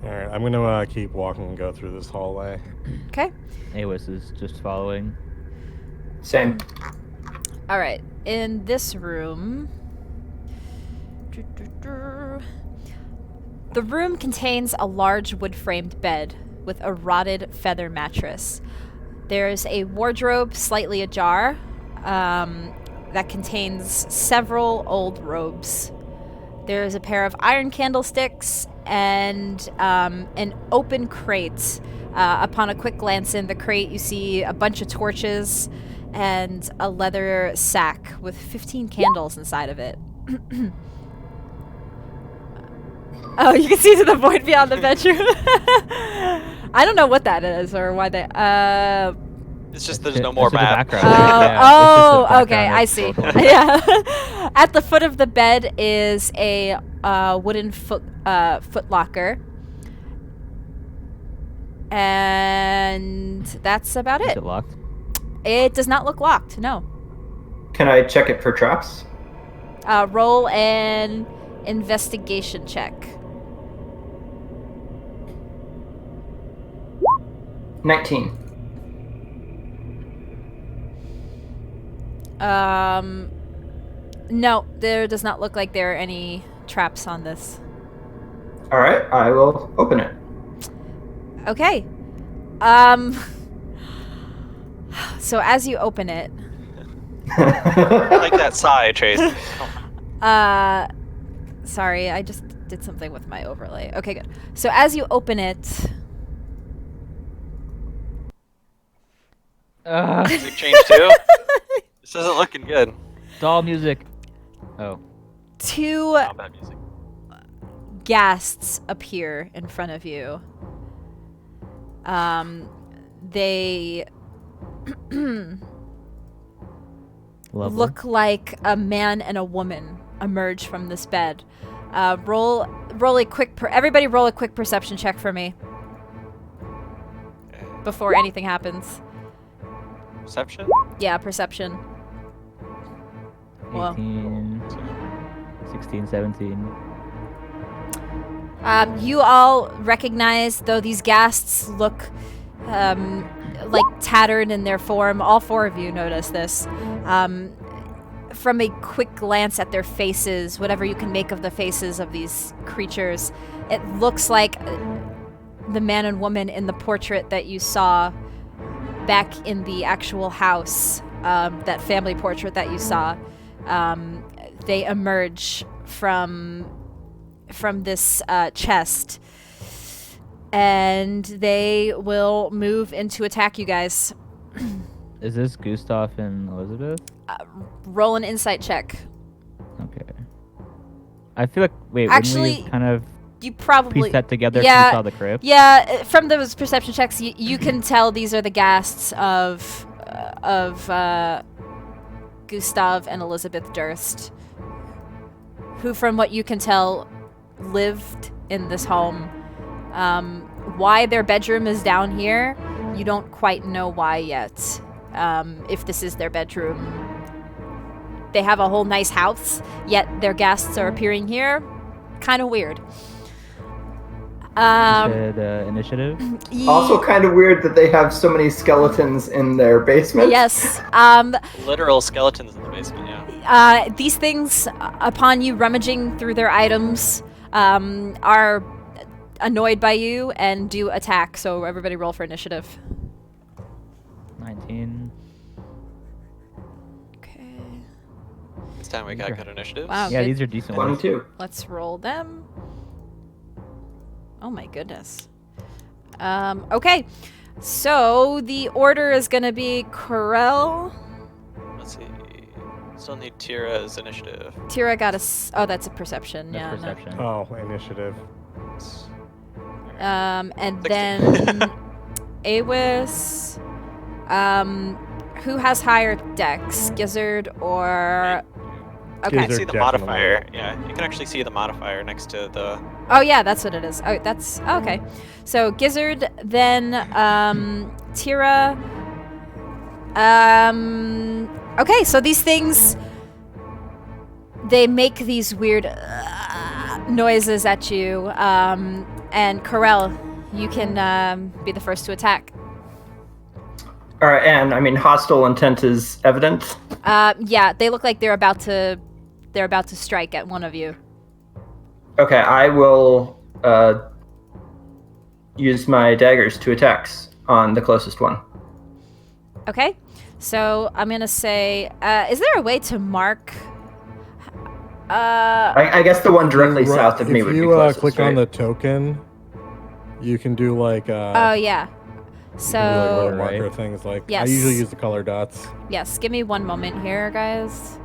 [SPEAKER 5] Alright, I'm gonna keep walking and go through this hallway.
[SPEAKER 1] Okay.
[SPEAKER 3] Amos is just following.
[SPEAKER 4] Same.
[SPEAKER 1] All right. In this room, the room contains a large wood-framed bed with a rotted feather mattress. There's a wardrobe slightly ajar that contains several old robes. There's a pair of iron candlesticks and an open crate. Upon a quick glance in the crate, you see a bunch of torches and a leather sack with 15 candles inside of it. Oh, you can see to the void beyond the bedroom. I don't know what that is or why they.
[SPEAKER 2] It's just there's
[SPEAKER 6] It's
[SPEAKER 2] no more
[SPEAKER 6] just the
[SPEAKER 2] map.
[SPEAKER 6] background. Yeah, it's
[SPEAKER 1] Oh,
[SPEAKER 6] just the
[SPEAKER 1] okay,
[SPEAKER 6] background
[SPEAKER 1] I
[SPEAKER 6] of
[SPEAKER 1] see.
[SPEAKER 6] Purple.
[SPEAKER 1] Yeah. At the foot of the bed is a wooden foot locker. And that's about
[SPEAKER 6] Is
[SPEAKER 1] it.
[SPEAKER 6] it locked?
[SPEAKER 1] It does not look locked, no.
[SPEAKER 4] Can I check it for traps?
[SPEAKER 1] Roll an investigation check.
[SPEAKER 4] 19.
[SPEAKER 1] No, there does not look like there are any traps on this.
[SPEAKER 4] All right, I will open it.
[SPEAKER 1] Okay. So as you open it,
[SPEAKER 2] I like that sigh, Trace.
[SPEAKER 1] sorry, I just did something with my overlay. Okay, good. So as you open it,
[SPEAKER 2] Music change too? This isn't looking good.
[SPEAKER 6] Doll music. Oh.
[SPEAKER 1] two
[SPEAKER 2] Combat music.
[SPEAKER 1] ghasts appear in front of you. They
[SPEAKER 3] Lovely.
[SPEAKER 1] look like a man and a woman emerge from this bed. Roll a quick. Everybody, roll a quick perception check for me
[SPEAKER 2] Okay.
[SPEAKER 1] before anything happens.
[SPEAKER 2] Perception?
[SPEAKER 1] Yeah, perception. Well.
[SPEAKER 3] 18, 16, 17.
[SPEAKER 1] You all recognize, though these ghasts look like tattered in their form. All four of you notice this. From a quick glance at their faces, whatever you can make of the faces of these creatures, it looks like the man and woman in the portrait that you saw back in the actual house, that family portrait that you saw. They emerge from this chest, and they will move in to attack you guys.
[SPEAKER 3] Is this Gustav and Elizabeth?
[SPEAKER 1] Roll an insight check.
[SPEAKER 3] Okay. I feel like wait,
[SPEAKER 1] Actually,
[SPEAKER 3] when we kind of
[SPEAKER 1] You probably
[SPEAKER 3] pieced that together,
[SPEAKER 1] yeah,
[SPEAKER 3] we saw the crypt.
[SPEAKER 1] Yeah, from those perception checks, you can tell these are the ghasts of Gustav and Elizabeth Durst, who, from what you can tell, lived in this home. Why their bedroom is down here, you don't quite know why yet. If this is their bedroom. They have a whole nice house, yet their guests are appearing here. Kind of weird.
[SPEAKER 3] Initiative.
[SPEAKER 4] Also kind of weird that they have so many skeletons in their basement.
[SPEAKER 1] Yes.
[SPEAKER 2] Literal skeletons in the basement, yeah.
[SPEAKER 1] These things, upon you rummaging through their items, are annoyed by you and do attack. So everybody roll for initiative.
[SPEAKER 3] 19.
[SPEAKER 1] Okay.
[SPEAKER 2] This time we got good initiatives.
[SPEAKER 1] Wow.
[SPEAKER 3] Yeah,
[SPEAKER 1] good.
[SPEAKER 3] these are decent
[SPEAKER 4] 1 and
[SPEAKER 3] ones.
[SPEAKER 4] 2.
[SPEAKER 1] Let's roll them. Oh my goodness. Okay. So the order is going to be Corel.
[SPEAKER 2] Let's see. Still need Tira's initiative.
[SPEAKER 1] Tira got a... Oh, that's a perception.
[SPEAKER 3] That's
[SPEAKER 1] Yeah. no.
[SPEAKER 3] perception.
[SPEAKER 5] Oh, initiative.
[SPEAKER 1] And
[SPEAKER 2] 16.
[SPEAKER 1] then Awis. Who has higher dex, Gizzard or? Okay.
[SPEAKER 2] You can
[SPEAKER 5] Gizzard
[SPEAKER 2] see the
[SPEAKER 5] definitely.
[SPEAKER 2] modifier. Yeah, you can actually see the modifier next to the.
[SPEAKER 1] Oh yeah, that's what it is. Oh, that's okay. So Gizzard, then Tira. Okay, so these things, they make these weird noises at you. And Corel, you can be the first to attack.
[SPEAKER 4] All right, and I mean, hostile intent is evident.
[SPEAKER 1] Yeah, they look like they're about to strike at one of you.
[SPEAKER 4] Okay, I will use my daggers to attacks on the closest one.
[SPEAKER 1] Okay, so I'm gonna say, is there a way to mark?
[SPEAKER 4] I guess the one directly south of me would be
[SPEAKER 5] If you
[SPEAKER 4] closest,
[SPEAKER 5] click
[SPEAKER 4] right?
[SPEAKER 5] on the token, you can do like
[SPEAKER 1] Oh yeah.
[SPEAKER 5] you can do, like,
[SPEAKER 1] So
[SPEAKER 5] little
[SPEAKER 3] Right.
[SPEAKER 5] marker things. Like I
[SPEAKER 1] Yes.
[SPEAKER 5] usually use the color dots.
[SPEAKER 1] yes, give me one moment here, guys.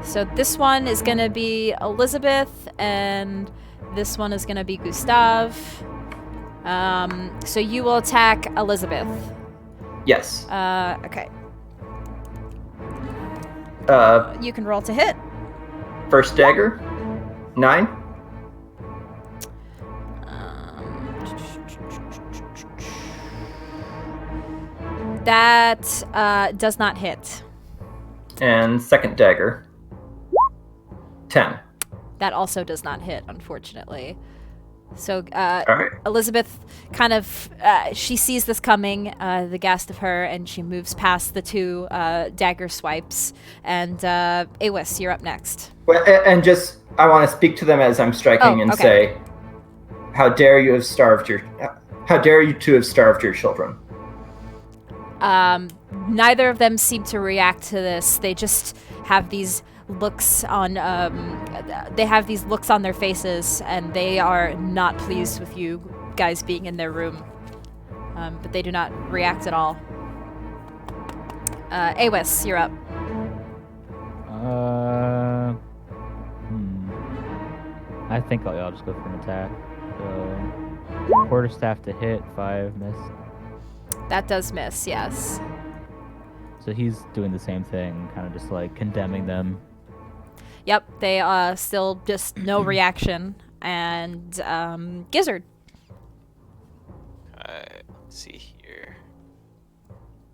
[SPEAKER 1] So this one is gonna be Elizabeth, and this one is gonna be Gustav. So you will attack Elizabeth.
[SPEAKER 4] Yes.
[SPEAKER 1] Okay.
[SPEAKER 4] Uh,
[SPEAKER 1] You can roll to hit.
[SPEAKER 4] first dagger. 9.
[SPEAKER 1] That does not hit.
[SPEAKER 4] And second dagger. 10.
[SPEAKER 1] That also does not hit, unfortunately. So
[SPEAKER 4] All right.
[SPEAKER 1] Elizabeth kind of she sees this coming, the ghast of her, and she moves past the two dagger swipes. And Awis, you're up next.
[SPEAKER 4] Well, and just I want to speak to them as I'm striking and
[SPEAKER 1] okay.
[SPEAKER 4] say, how dare you to have starved your children?
[SPEAKER 1] Neither of them seem to react to this. They just have these looks on their faces, and they are not pleased with you guys being in their room. But they do not react at all. Awis, you're up.
[SPEAKER 3] I think I'll just go for an attack. So, quarterstaff to hit, 5 miss.
[SPEAKER 1] That does miss, yes.
[SPEAKER 3] So he's doing the same thing, kind of just like condemning them.
[SPEAKER 1] Yep, they still just no reaction. And Gizzard.
[SPEAKER 2] Let's see here.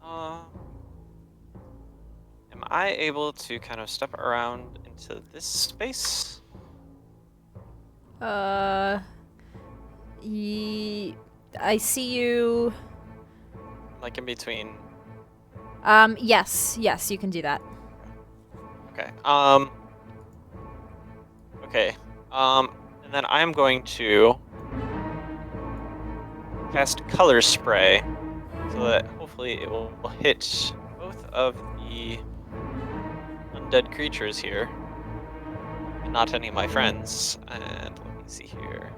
[SPEAKER 2] Am I able to kind of step around into this space?
[SPEAKER 1] I see you.
[SPEAKER 2] Like in between.
[SPEAKER 1] Yes, you can do that.
[SPEAKER 2] Okay. Okay. And then I'm going to cast Color Spray so that hopefully it will hit both of the undead creatures here, and not any of my friends. And let me see here.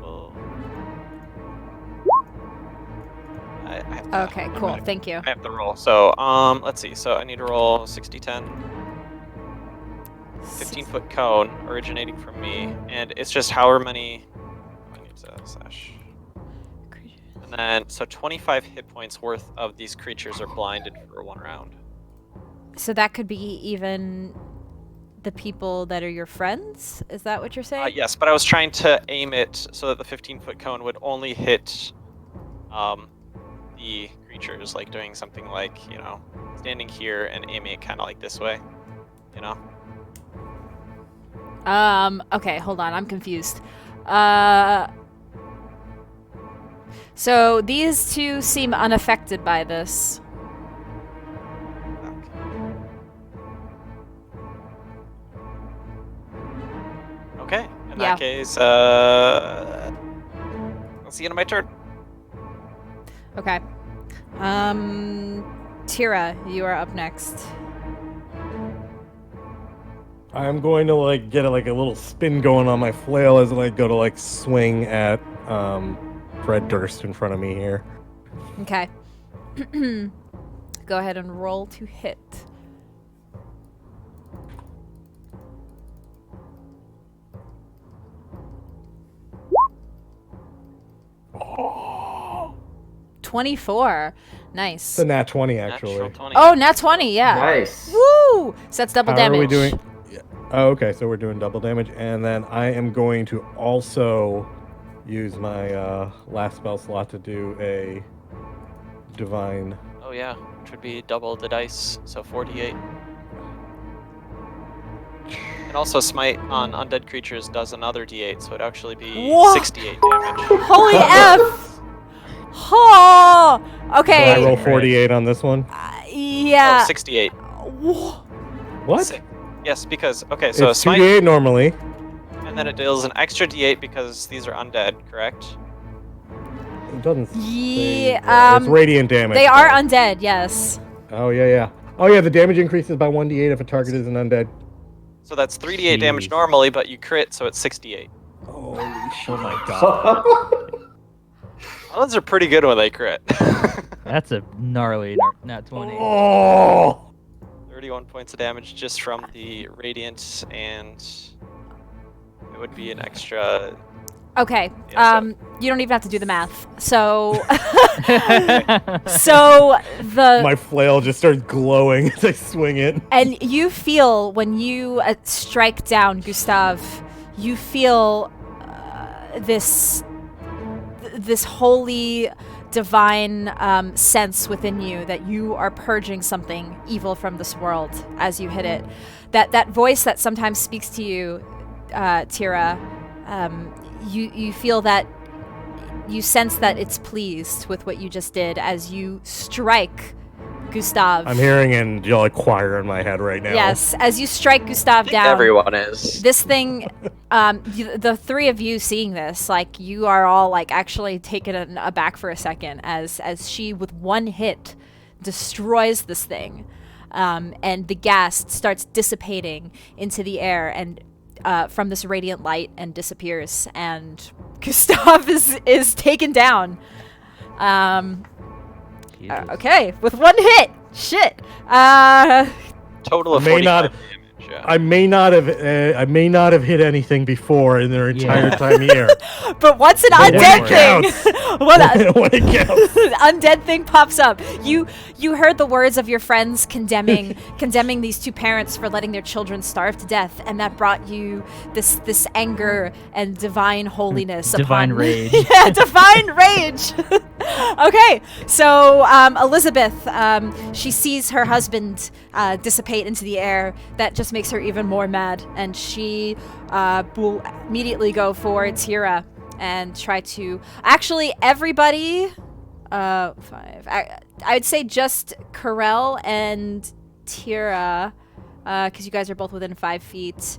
[SPEAKER 2] Well, I have to,
[SPEAKER 1] Okay, cool. Thank you.
[SPEAKER 2] I have to roll. So, let's see. So I need to roll 60-10. 15-foot cone originating from me, and it's just however many. I need to slash. And then, so 25 hit points worth of these creatures are blinded for 1 round.
[SPEAKER 1] So that could be even the people that are your friends? Is that what you're saying?
[SPEAKER 2] Yes, but I was trying to aim it so that the 15-foot cone would only hit the creatures, like doing something like, standing here and aiming it kind of like this way,
[SPEAKER 1] Okay, hold on. I'm confused. So these two seem unaffected by this.
[SPEAKER 2] Okay, in
[SPEAKER 1] Yeah.
[SPEAKER 2] that case, I'll see you in my turn.
[SPEAKER 1] Okay. Tira, you are up next.
[SPEAKER 5] I'm going to get a little spin going on my flail as I go to swing at Fred Durst in front of me here.
[SPEAKER 1] Okay. Go ahead and roll to hit.
[SPEAKER 5] Oh,
[SPEAKER 1] 24. Nice.
[SPEAKER 5] it's a nat 20 actually.
[SPEAKER 2] Natural 20.
[SPEAKER 1] Oh, nat 20, yeah.
[SPEAKER 4] Nice.
[SPEAKER 1] Woo! So that's double
[SPEAKER 5] How
[SPEAKER 1] damage.
[SPEAKER 5] are we doing? Yeah. Oh, okay, so we're doing double damage, and then I am going to also use my last spell slot to do a divine.
[SPEAKER 2] Oh yeah, which would be double the dice, so 48. And also smite on undead creatures does another d8, so it'd actually be
[SPEAKER 1] What?
[SPEAKER 2] 68 damage.
[SPEAKER 1] Holy F! Oh!
[SPEAKER 5] So
[SPEAKER 1] Okay.
[SPEAKER 5] I roll 48 on this one.
[SPEAKER 1] Yeah.
[SPEAKER 2] Oh, 68.
[SPEAKER 1] Whoa.
[SPEAKER 5] What?
[SPEAKER 2] Si- Yes, because so
[SPEAKER 5] It's
[SPEAKER 2] smite,
[SPEAKER 5] 2d8 normally.
[SPEAKER 2] and then it deals an extra d8 because these are undead, correct?
[SPEAKER 5] It doesn't. Say
[SPEAKER 1] Yeah,
[SPEAKER 5] that. It's radiant damage.
[SPEAKER 1] They are
[SPEAKER 5] though.
[SPEAKER 1] undead, yes.
[SPEAKER 5] Oh yeah. Oh yeah, the damage increases by 1d8 if a target is an undead.
[SPEAKER 2] So that's 3d8 damage
[SPEAKER 3] Jeez.
[SPEAKER 2] normally, but you crit, so it's 68.
[SPEAKER 5] Holy shit!
[SPEAKER 3] Oh my god.
[SPEAKER 2] Those are pretty good when they crit.
[SPEAKER 3] That's a gnarly nat 20.
[SPEAKER 5] Oh!
[SPEAKER 2] 31 points of damage just from the radiant, and it would be an extra
[SPEAKER 1] Okay.
[SPEAKER 2] Yeah,
[SPEAKER 1] You don't even have to do the math. So, so the
[SPEAKER 5] My flail just starts glowing as I swing it.
[SPEAKER 1] and you feel when you strike down Gustav, you feel this holy, divine sense within you that you are purging something evil from this world as you hit it. That voice that sometimes speaks to you, Tira. You feel that. You sense that it's pleased with what you just did as you strike Gustav.
[SPEAKER 5] I'm hearing an angelic choir in my head right now.
[SPEAKER 1] Yes, as you strike Gustav
[SPEAKER 2] I think
[SPEAKER 1] down.
[SPEAKER 2] everyone is.
[SPEAKER 1] This thing, the three of you seeing this, like, you are all, like, actually taken aback for a second as she, with one hit, destroys this thing. And the gas starts dissipating into the air and from this radiant light and disappears. And Gustav is taken down. Okay, with one hit. Shit.
[SPEAKER 2] Total of
[SPEAKER 5] I may
[SPEAKER 2] 45
[SPEAKER 5] not-
[SPEAKER 2] damage. Yeah.
[SPEAKER 5] I may not have hit anything before in their entire
[SPEAKER 3] Yeah.
[SPEAKER 5] time here.
[SPEAKER 1] But once an
[SPEAKER 5] But when
[SPEAKER 1] undead
[SPEAKER 5] it
[SPEAKER 1] thing, what
[SPEAKER 5] when it counts.
[SPEAKER 1] undead thing pops up. You heard the words of your friends condemning these two parents for letting their children starve to death, and that brought you this anger and divine holiness.
[SPEAKER 3] Divine
[SPEAKER 1] upon,
[SPEAKER 3] rage.
[SPEAKER 1] Yeah, divine rage. Okay, so Elizabeth, she sees her husband dissipate into the air. That just makes her even more mad, and she will immediately go for Tira and try to. Actually, everybody. 5. I would say just Karel and Tira, because you guys are both within 5 feet.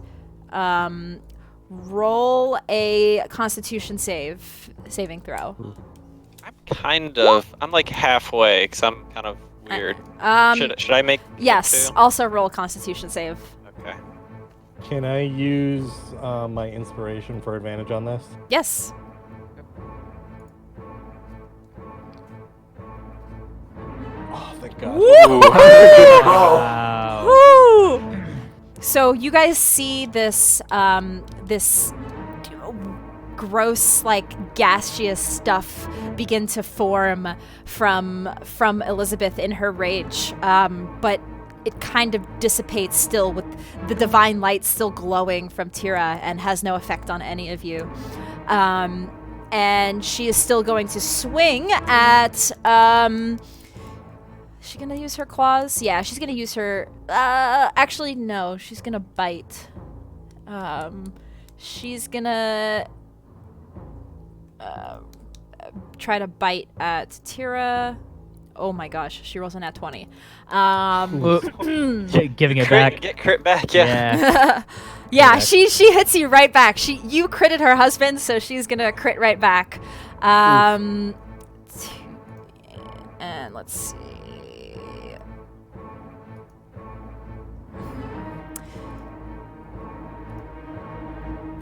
[SPEAKER 1] Roll a Constitution saving throw.
[SPEAKER 2] I'm like halfway because I'm kind of weird. Should I make? it
[SPEAKER 1] Yes.
[SPEAKER 2] too?
[SPEAKER 1] Also roll a Constitution save.
[SPEAKER 2] Okay.
[SPEAKER 5] Can I use my inspiration for advantage on this?
[SPEAKER 1] Yes.
[SPEAKER 5] Oh, thank God.
[SPEAKER 3] Wow.
[SPEAKER 1] Woo! So you guys see this this gross, like, gaseous stuff begin to form from Elizabeth in her rage, but it kind of dissipates still with the divine light still glowing from Tira and has no effect on any of you. And she is still going to swing at is she gonna use her claws? Yeah, she's gonna use her. Actually, no. She's gonna bite. She's gonna try to bite at Tira. Oh my gosh, she rolls a nat 20.
[SPEAKER 3] Giving it back.
[SPEAKER 2] Get crit back. Yeah.
[SPEAKER 1] Yeah, she hits you right back. You critted her husband, so she's gonna crit right back. And let's see.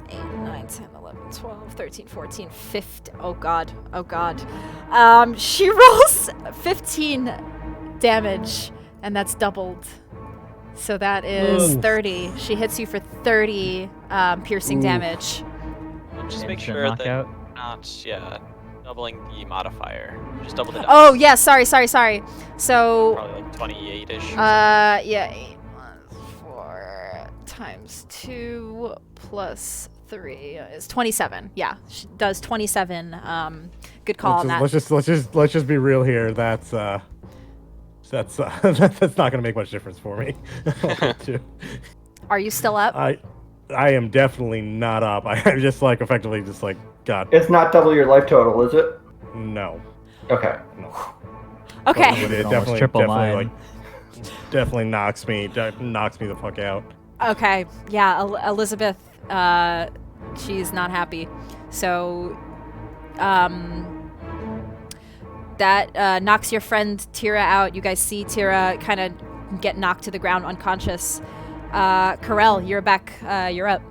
[SPEAKER 1] 8, 9, 10, 11, 12, 13, 14, 15. Oh god. Oh god. She rolls 15 damage, and that's doubled. So that is
[SPEAKER 5] Ooh.
[SPEAKER 1] 30. She hits you for 30 piercing damage.
[SPEAKER 2] Just make
[SPEAKER 3] Instant
[SPEAKER 2] sure that
[SPEAKER 3] knockout.
[SPEAKER 2] not doubling the modifier. Just double the dice.
[SPEAKER 1] Oh, yeah, sorry. So,
[SPEAKER 2] Probably like 28-ish.
[SPEAKER 1] yeah, 8 plus 4 times 2 plus 3 is 27. Yeah, she does 27. Good call on that.
[SPEAKER 5] Let's just be real here. That's that's not gonna make much difference for me.
[SPEAKER 1] Are you still up?
[SPEAKER 5] I am definitely not up. I'm just like effectively just like God.
[SPEAKER 4] It's not double your life total, is it?
[SPEAKER 5] No.
[SPEAKER 4] Okay.
[SPEAKER 5] No.
[SPEAKER 1] Okay.
[SPEAKER 5] It
[SPEAKER 3] Almost triple mine.
[SPEAKER 5] Definitely knocks me the fuck out.
[SPEAKER 1] Okay. Yeah, Elizabeth, she's not happy. So, that knocks your friend Tira out. You guys see Tira kind of get knocked to the ground unconscious. Karel, you're back. You're up.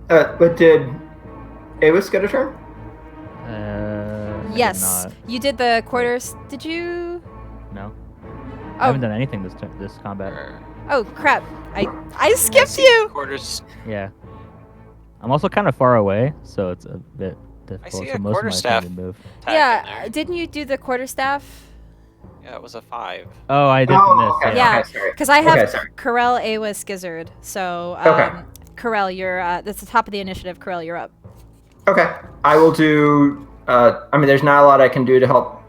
[SPEAKER 4] But did Awis get a turn?
[SPEAKER 3] I did
[SPEAKER 1] Yes,
[SPEAKER 3] not.
[SPEAKER 1] you did the quarters. Did you?
[SPEAKER 3] No. I
[SPEAKER 1] Oh,
[SPEAKER 3] haven't done anything this combat.
[SPEAKER 1] oh crap! I skipped you.
[SPEAKER 2] Quarters.
[SPEAKER 3] Yeah. I'm also kind of far away, so it's a bit
[SPEAKER 2] I
[SPEAKER 3] difficult.
[SPEAKER 2] see
[SPEAKER 3] So
[SPEAKER 2] a
[SPEAKER 3] most of my
[SPEAKER 2] quarterstaff
[SPEAKER 3] things move.
[SPEAKER 2] attack in
[SPEAKER 1] Yeah,
[SPEAKER 2] there.
[SPEAKER 1] didn't you do the quarterstaff?
[SPEAKER 2] Yeah, it was a 5.
[SPEAKER 3] Oh, I did
[SPEAKER 4] Oh,
[SPEAKER 3] miss.
[SPEAKER 4] okay.
[SPEAKER 1] Yeah,
[SPEAKER 4] Okay, sorry.
[SPEAKER 1] because I have
[SPEAKER 4] Okay, sorry.
[SPEAKER 1] Corel, Awas, Gizzard. So,
[SPEAKER 4] Okay.
[SPEAKER 1] Corel, you're that's the top of the initiative. Corel, you're up.
[SPEAKER 4] Okay. I will do. I mean, there's not a lot I can do to help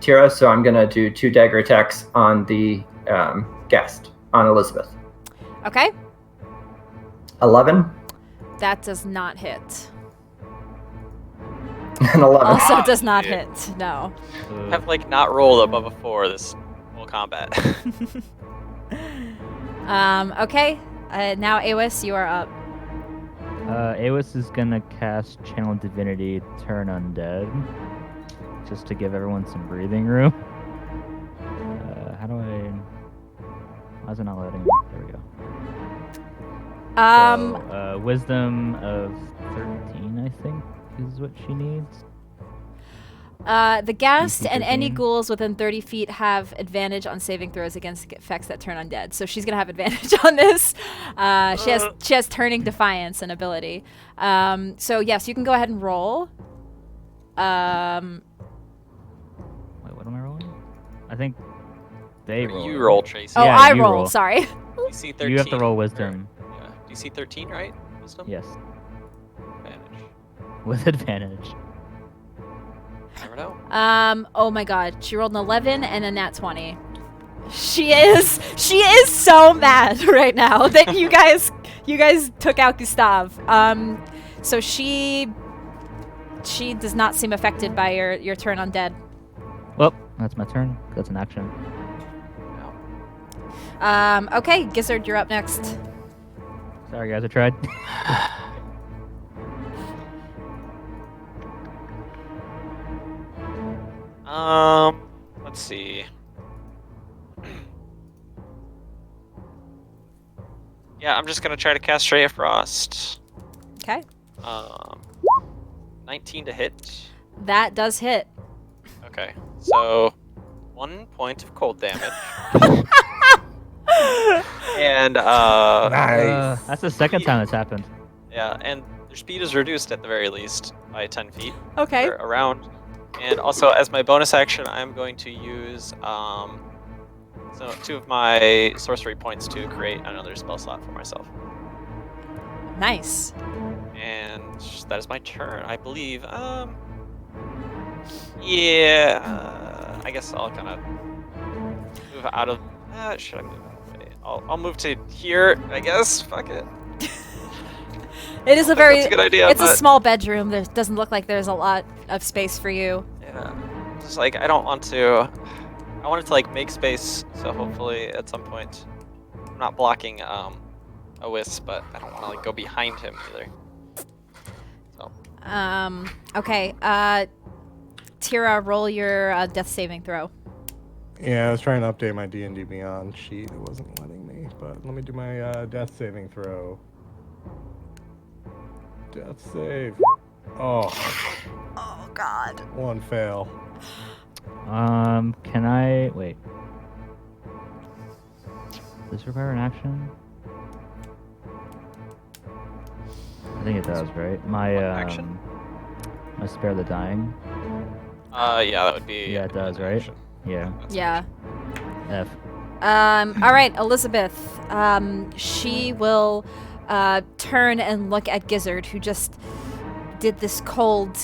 [SPEAKER 4] Tira, so I'm gonna do 2 dagger attacks on the guest, on Elizabeth.
[SPEAKER 1] Okay,
[SPEAKER 4] 11
[SPEAKER 1] that does not hit.
[SPEAKER 4] and 11.
[SPEAKER 1] Also does not
[SPEAKER 2] Yeah.
[SPEAKER 1] hit. No.
[SPEAKER 2] I've like not rolled above a 4 this whole combat.
[SPEAKER 1] Okay. Now Awas, you are up.
[SPEAKER 3] Awas is gonna cast Channel Divinity, turn undead, just to give everyone some breathing room. How do I? Why is it not letting me? There we go. So, wisdom of 13, I think, is what she needs.
[SPEAKER 1] The ghast
[SPEAKER 3] DC
[SPEAKER 1] and any
[SPEAKER 3] 13.
[SPEAKER 1] ghouls within 30 feet have advantage on saving throws against effects that turn undead. So she's gonna have advantage on this. She has turning defiance and ability. So yes, you can go ahead and roll.
[SPEAKER 3] Wait, what am I rolling? I think they roll.
[SPEAKER 2] You
[SPEAKER 3] right?
[SPEAKER 2] roll, Tracy.
[SPEAKER 1] Oh,
[SPEAKER 3] Yeah,
[SPEAKER 1] I
[SPEAKER 3] you
[SPEAKER 1] roll.
[SPEAKER 3] roll.
[SPEAKER 1] Sorry.
[SPEAKER 2] DC 13.
[SPEAKER 3] You have to roll
[SPEAKER 2] or-
[SPEAKER 3] wisdom.
[SPEAKER 2] Yeah. DC 13, right? Wisdom?
[SPEAKER 3] Yes,
[SPEAKER 2] Advantage.
[SPEAKER 3] with advantage.
[SPEAKER 2] Never know.
[SPEAKER 1] Oh my God, she rolled an 11 and a nat 20. She is so mad right now that you guys took out Gustav. So she does not seem affected by your turn undead.
[SPEAKER 3] Well, that's my turn. That's an action.
[SPEAKER 1] Okay, Gizzard, you're up next.
[SPEAKER 3] Sorry, guys, I tried.
[SPEAKER 2] Let's see. Yeah, I'm just gonna try to cast Ray of Frost.
[SPEAKER 1] Okay,
[SPEAKER 2] 19 to hit.
[SPEAKER 1] that does hit.
[SPEAKER 2] Okay, so 1 point of cold damage. And
[SPEAKER 5] Nice.
[SPEAKER 3] That's the second time that's happened.
[SPEAKER 2] yeah, and their speed is reduced at the very least by 10 feet.
[SPEAKER 1] Okay.
[SPEAKER 2] Or around. And also, as my bonus action, I'm going to use so 2 of my sorcery points to create another spell slot for myself.
[SPEAKER 1] Nice.
[SPEAKER 2] And that is my turn, I believe. Yeah, I guess I'll kind of move out of. Should I move out of the way? I'll move to here, I guess. Fuck it.
[SPEAKER 1] It is a
[SPEAKER 2] I think
[SPEAKER 1] very.
[SPEAKER 2] that's a good idea.
[SPEAKER 1] It's a
[SPEAKER 2] but,
[SPEAKER 1] small bedroom. There doesn't look like there's a lot of space for you.
[SPEAKER 2] Yeah, just like I don't want to. I wanted to like make space, so hopefully at some point, I'm not blocking a wisp, but I don't want to like go behind him either. So
[SPEAKER 1] Okay. Tira, roll your death saving throw.
[SPEAKER 5] Yeah, I was trying to update my D&D Beyond sheet. It wasn't letting me, but let me do my death saving throw. Death save. Oh,
[SPEAKER 1] Oh God.
[SPEAKER 5] 1 fail.
[SPEAKER 3] Can I wait? Does this require an action? I think it does, right? My
[SPEAKER 2] What action?
[SPEAKER 3] my spare the dying.
[SPEAKER 2] yeah, that would be.
[SPEAKER 3] Yeah, it does, right?
[SPEAKER 2] action.
[SPEAKER 3] Yeah.
[SPEAKER 2] That's
[SPEAKER 1] Yeah.
[SPEAKER 3] F.
[SPEAKER 1] All right, Elizabeth. She will turn and look at Gizzard, who just did this cold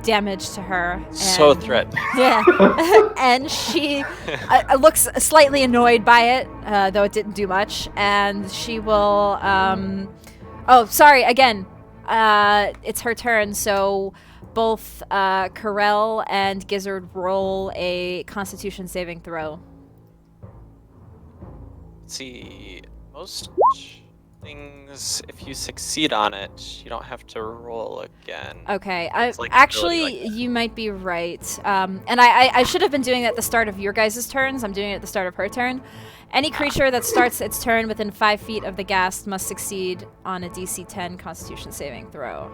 [SPEAKER 1] damage to her.
[SPEAKER 2] So
[SPEAKER 1] and-
[SPEAKER 2] threatening.
[SPEAKER 1] Yeah. And she looks slightly annoyed by it, though it didn't do much. And she will. Oh, sorry. Again, it's her turn. So both Corel and Gizzard roll a Constitution saving throw.
[SPEAKER 2] Let's see, most things, if you succeed on it, you don't have to roll again.
[SPEAKER 1] Okay.
[SPEAKER 2] It's like
[SPEAKER 1] Actually,
[SPEAKER 2] ability like that.
[SPEAKER 1] you might be right. And I should have been doing it at the start of your guys' turns. I'm doing it at the start of her turn. Any creature that starts its turn within 5 feet of the ghast must succeed on a DC 10 Constitution saving throw.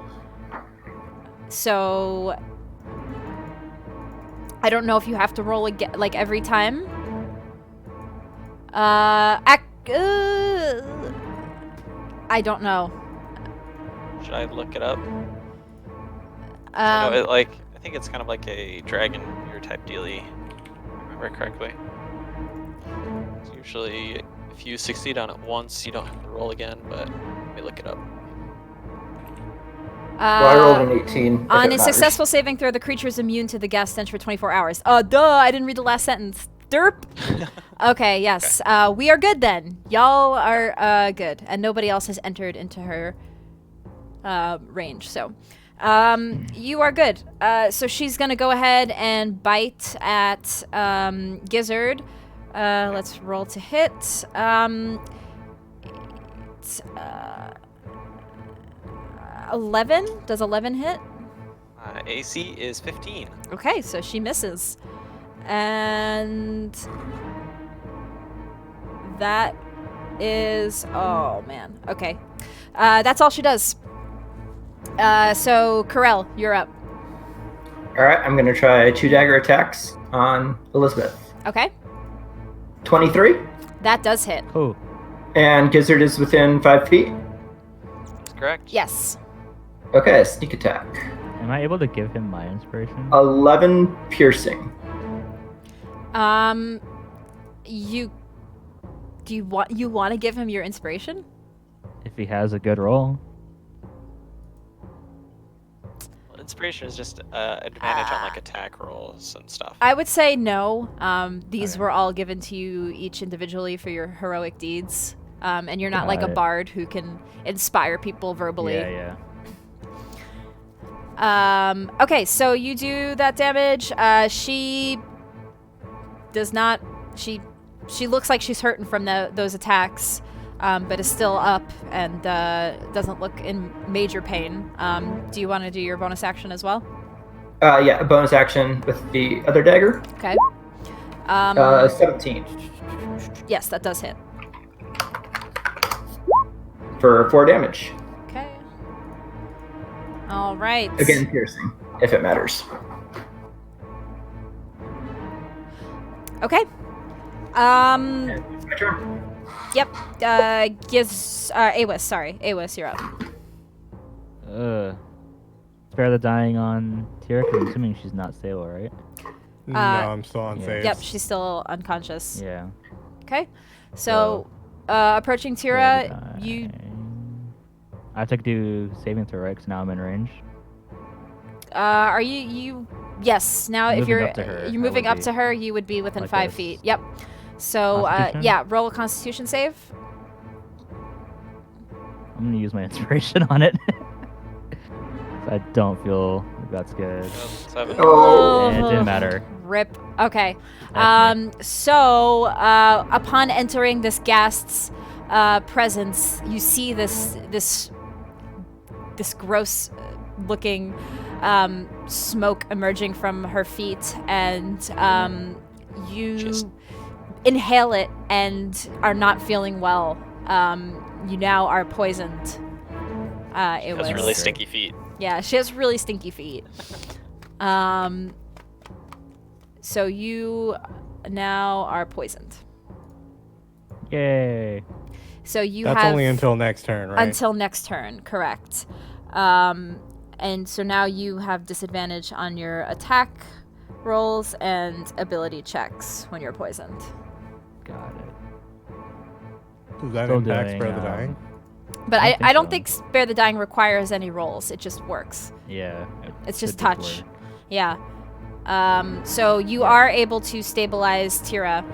[SPEAKER 1] So I don't know if you have to roll again, like every time. I don't know.
[SPEAKER 2] Should I look it up? I know I think it's kind of like a dragon mirror type dealie, if I remember correctly. It's usually, if you succeed on it once, you don't have to roll again, but let me look it up.
[SPEAKER 4] Well, I rolled an 18. if it
[SPEAKER 1] On a
[SPEAKER 4] matters.
[SPEAKER 1] successful saving throw, the creature is immune to the gas stench for 24 hours. Duh, I didn't read the last sentence. Derp. Okay, yes. We are good then. Y'all are good. And nobody else has entered into her range, so... you are good. So she's gonna go ahead and bite at Gizzard. Let's roll to hit. It's, 11? Does 11 hit?
[SPEAKER 2] AC is 15.
[SPEAKER 1] Okay, so she misses. And that is... Oh, man. Okay. That's all she does. So, Karel, you're up.
[SPEAKER 4] Alright, I'm going to try 2 dagger attacks on Elizabeth.
[SPEAKER 1] Okay.
[SPEAKER 4] 23.
[SPEAKER 1] That does hit.
[SPEAKER 3] Oh,
[SPEAKER 4] And Gizzard is within 5 feet.
[SPEAKER 2] That's correct.
[SPEAKER 1] Yes.
[SPEAKER 4] Okay, sneak attack.
[SPEAKER 3] am I able to give him my inspiration?
[SPEAKER 4] 11 piercing.
[SPEAKER 1] Do you want to give him your inspiration?
[SPEAKER 3] If he has a good roll.
[SPEAKER 2] Well, inspiration is just advantage on like attack rolls and stuff.
[SPEAKER 1] I would say no. These
[SPEAKER 3] Okay.
[SPEAKER 1] were all given to you each individually for your heroic deeds. And you're not like a
[SPEAKER 3] Got it.
[SPEAKER 1] bard who can inspire people verbally.
[SPEAKER 3] Yeah.
[SPEAKER 1] Okay, so you do that damage. She does not. She looks like she's hurting from those attacks, but is still up and doesn't look in major pain. Do you want to do your bonus action as well?
[SPEAKER 4] Yeah, a bonus action with the other dagger.
[SPEAKER 1] Okay.
[SPEAKER 4] 17
[SPEAKER 1] Yes, that does hit.
[SPEAKER 4] for 4 damage.
[SPEAKER 1] Okay. All right.
[SPEAKER 4] Again, piercing, if it matters.
[SPEAKER 1] Okay.
[SPEAKER 4] And it's my turn.
[SPEAKER 1] Yep. Awis, sorry. Awis, you're up.
[SPEAKER 3] Spare the dying on Tira, 'cause I'm assuming she's not stable, right?
[SPEAKER 5] No, I'm still on
[SPEAKER 3] yeah.
[SPEAKER 5] saves.
[SPEAKER 1] Yep, she's still unconscious.
[SPEAKER 3] Yeah.
[SPEAKER 1] Okay. So, approaching
[SPEAKER 3] Spare the
[SPEAKER 1] Tira, you...
[SPEAKER 3] dying. I have to do saving throw, right? 'Cause now I'm in range.
[SPEAKER 1] Are you... Yes, now if
[SPEAKER 3] Moving
[SPEAKER 1] you're
[SPEAKER 3] up to her,
[SPEAKER 1] you're
[SPEAKER 3] I
[SPEAKER 1] moving
[SPEAKER 3] would
[SPEAKER 1] up
[SPEAKER 3] be
[SPEAKER 1] to her, you would be within
[SPEAKER 3] like
[SPEAKER 1] 5
[SPEAKER 3] this.
[SPEAKER 1] feet. Yep. So,
[SPEAKER 3] Constitution?
[SPEAKER 1] yeah, roll a Constitution save.
[SPEAKER 3] I'm gonna use my inspiration on it. I don't feel like that's good.
[SPEAKER 2] 7.
[SPEAKER 4] Oh.
[SPEAKER 3] Yeah, it didn't matter.
[SPEAKER 1] Rip. Okay.
[SPEAKER 3] That's
[SPEAKER 1] So, upon entering this ghast's presence, you see this gross looking smoke emerging from her feet, and you
[SPEAKER 2] Just-
[SPEAKER 1] inhale it and are not feeling well. You now are poisoned. It
[SPEAKER 2] Has
[SPEAKER 1] was
[SPEAKER 2] really stinky feet.
[SPEAKER 1] yeah, she has really stinky feet. So you now are poisoned.
[SPEAKER 3] Yay.
[SPEAKER 1] So you
[SPEAKER 5] That's
[SPEAKER 1] have
[SPEAKER 5] only until next turn, right?
[SPEAKER 1] until next turn, correct. And so now you have disadvantage on your attack rolls and ability checks when you're poisoned.
[SPEAKER 3] Got it.
[SPEAKER 5] Does that
[SPEAKER 3] Still
[SPEAKER 5] impact
[SPEAKER 3] doing,
[SPEAKER 5] Spare the Dying?
[SPEAKER 1] But
[SPEAKER 3] I think
[SPEAKER 1] I don't
[SPEAKER 3] so.
[SPEAKER 1] think Spare the Dying requires any rolls. It just works.
[SPEAKER 3] Yeah.
[SPEAKER 1] It's
[SPEAKER 3] should
[SPEAKER 1] just touch.
[SPEAKER 3] work.
[SPEAKER 1] Yeah. So you are able to stabilize Tira.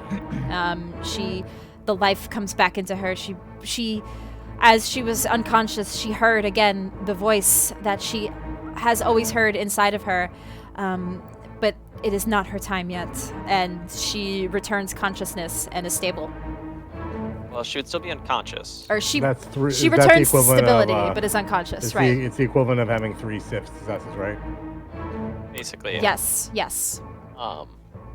[SPEAKER 1] The life comes back into her. She, as she was unconscious, she heard again the voice that she has always heard inside of her. But it is not her time yet, and she returns consciousness and is stable.
[SPEAKER 2] Well, she would still be unconscious.
[SPEAKER 1] Or she
[SPEAKER 5] That's three.
[SPEAKER 1] she
[SPEAKER 5] is that the
[SPEAKER 1] returns
[SPEAKER 5] equivalent
[SPEAKER 1] stability,
[SPEAKER 5] of,
[SPEAKER 1] but is unconscious.
[SPEAKER 5] it's
[SPEAKER 1] Right.
[SPEAKER 5] it's the equivalent of having 3 successes, right?
[SPEAKER 2] Basically, yeah.
[SPEAKER 1] Yes.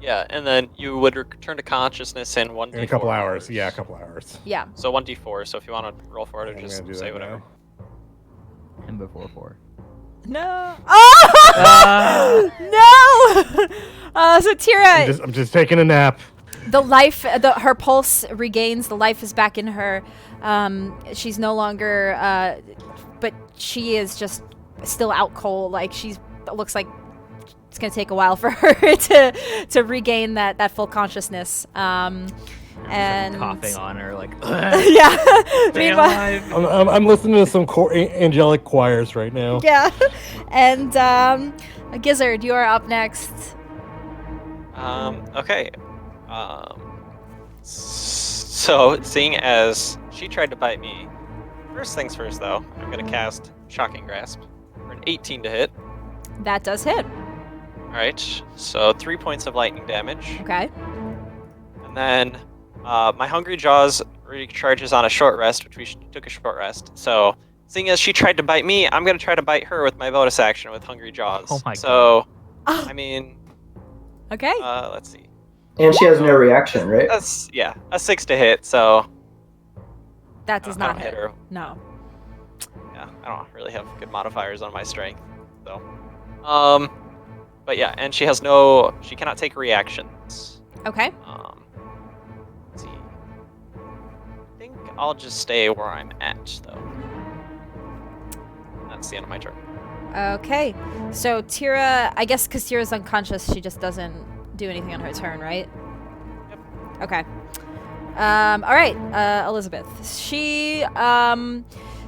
[SPEAKER 2] Yeah, and then you would return to consciousness in 1d4
[SPEAKER 5] In a couple hours. Yeah, a couple hours.
[SPEAKER 1] Yeah.
[SPEAKER 2] So 1d4, so if you want to roll for it, or
[SPEAKER 5] I'm
[SPEAKER 2] just
[SPEAKER 5] gonna do
[SPEAKER 2] say
[SPEAKER 5] that
[SPEAKER 2] whatever.
[SPEAKER 5] now.
[SPEAKER 3] And before 4.
[SPEAKER 1] No. Oh! No. So Tira,
[SPEAKER 5] I'm just taking a nap.
[SPEAKER 1] the life, her pulse regains. The life is back in her. She's no longer, but she is just still out cold. Like it looks like it's gonna take a while for her to regain that full consciousness. And
[SPEAKER 6] coughing on her like.
[SPEAKER 1] yeah.
[SPEAKER 6] Stay
[SPEAKER 1] Meanwhile,
[SPEAKER 6] alive.
[SPEAKER 5] I'm listening to some angelic choirs right now.
[SPEAKER 1] yeah. And Gizzard, you are up next.
[SPEAKER 2] Okay. So, seeing as she tried to bite me, first things first, though, I'm gonna cast Shocking Grasp for an 18 to hit.
[SPEAKER 1] That does hit.
[SPEAKER 2] All right. So 3 points of lightning damage,
[SPEAKER 1] Okay.
[SPEAKER 2] and then my Hungry Jaws recharges on a short rest, which we took a short rest. So, seeing as she tried to bite me, I'm gonna try to bite her with my bonus action with Hungry Jaws.
[SPEAKER 6] Oh my
[SPEAKER 2] so,
[SPEAKER 1] Oh,
[SPEAKER 2] I mean,
[SPEAKER 1] okay.
[SPEAKER 2] let's see.
[SPEAKER 4] And she has no reaction, right?
[SPEAKER 2] That's a 6 to hit. So
[SPEAKER 1] That does
[SPEAKER 2] I
[SPEAKER 1] not
[SPEAKER 2] don't
[SPEAKER 1] hit.
[SPEAKER 2] hit her.
[SPEAKER 1] No.
[SPEAKER 2] Yeah, I don't really have good modifiers on my strength. So, but yeah, and she cannot take reactions.
[SPEAKER 1] Okay.
[SPEAKER 2] Let's see. I think I'll just stay where I'm at, though. That's the end of my turn.
[SPEAKER 1] Okay. So Tira, I guess because Tira's unconscious, she just doesn't do anything on her turn, right?
[SPEAKER 2] Yep.
[SPEAKER 1] Okay. All right, Elizabeth. She,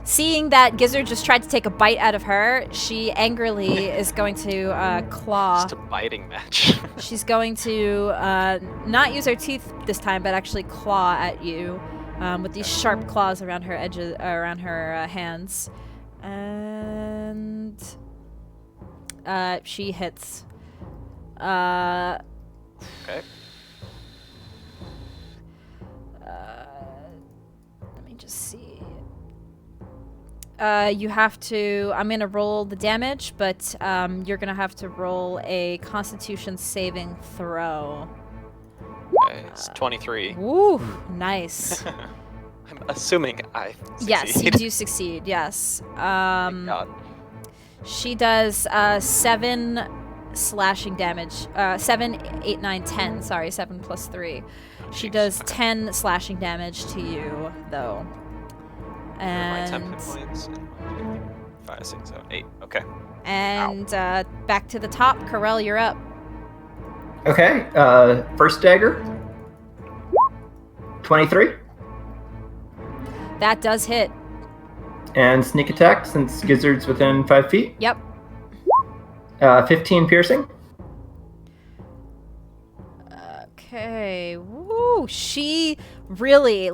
[SPEAKER 1] seeing that Gizzard just tried to take a bite out of her, she angrily is going to claw.
[SPEAKER 2] Just a biting match.
[SPEAKER 1] She's going to not use her teeth this time, but actually claw at you with these sharp claws around her edges, around her hands, and she hits.
[SPEAKER 2] Okay.
[SPEAKER 1] Let me just see. You have to. I'm gonna roll the damage, but you're gonna have to roll a Constitution saving throw.
[SPEAKER 2] Okay, it's 23.
[SPEAKER 1] Woo! Nice.
[SPEAKER 2] I'm assuming I succeed.
[SPEAKER 1] Yes, you do succeed. Yes.
[SPEAKER 2] Thank God.
[SPEAKER 1] She does 7 slashing damage. 7, 8, 9, 10. Sorry, 7 plus 3. She
[SPEAKER 2] Jeez.
[SPEAKER 1] does 10 slashing damage to you, though.
[SPEAKER 2] My
[SPEAKER 1] And
[SPEAKER 2] 10 hit points. 5, 6, 7, 8. Okay.
[SPEAKER 1] and back to the top. Corel, you're up.
[SPEAKER 4] Okay. First dagger. 23.
[SPEAKER 1] That does hit.
[SPEAKER 4] And sneak attack since Gizzard's within 5 feet.
[SPEAKER 1] Yep.
[SPEAKER 4] 15 piercing.
[SPEAKER 1] Okay. Woo! She really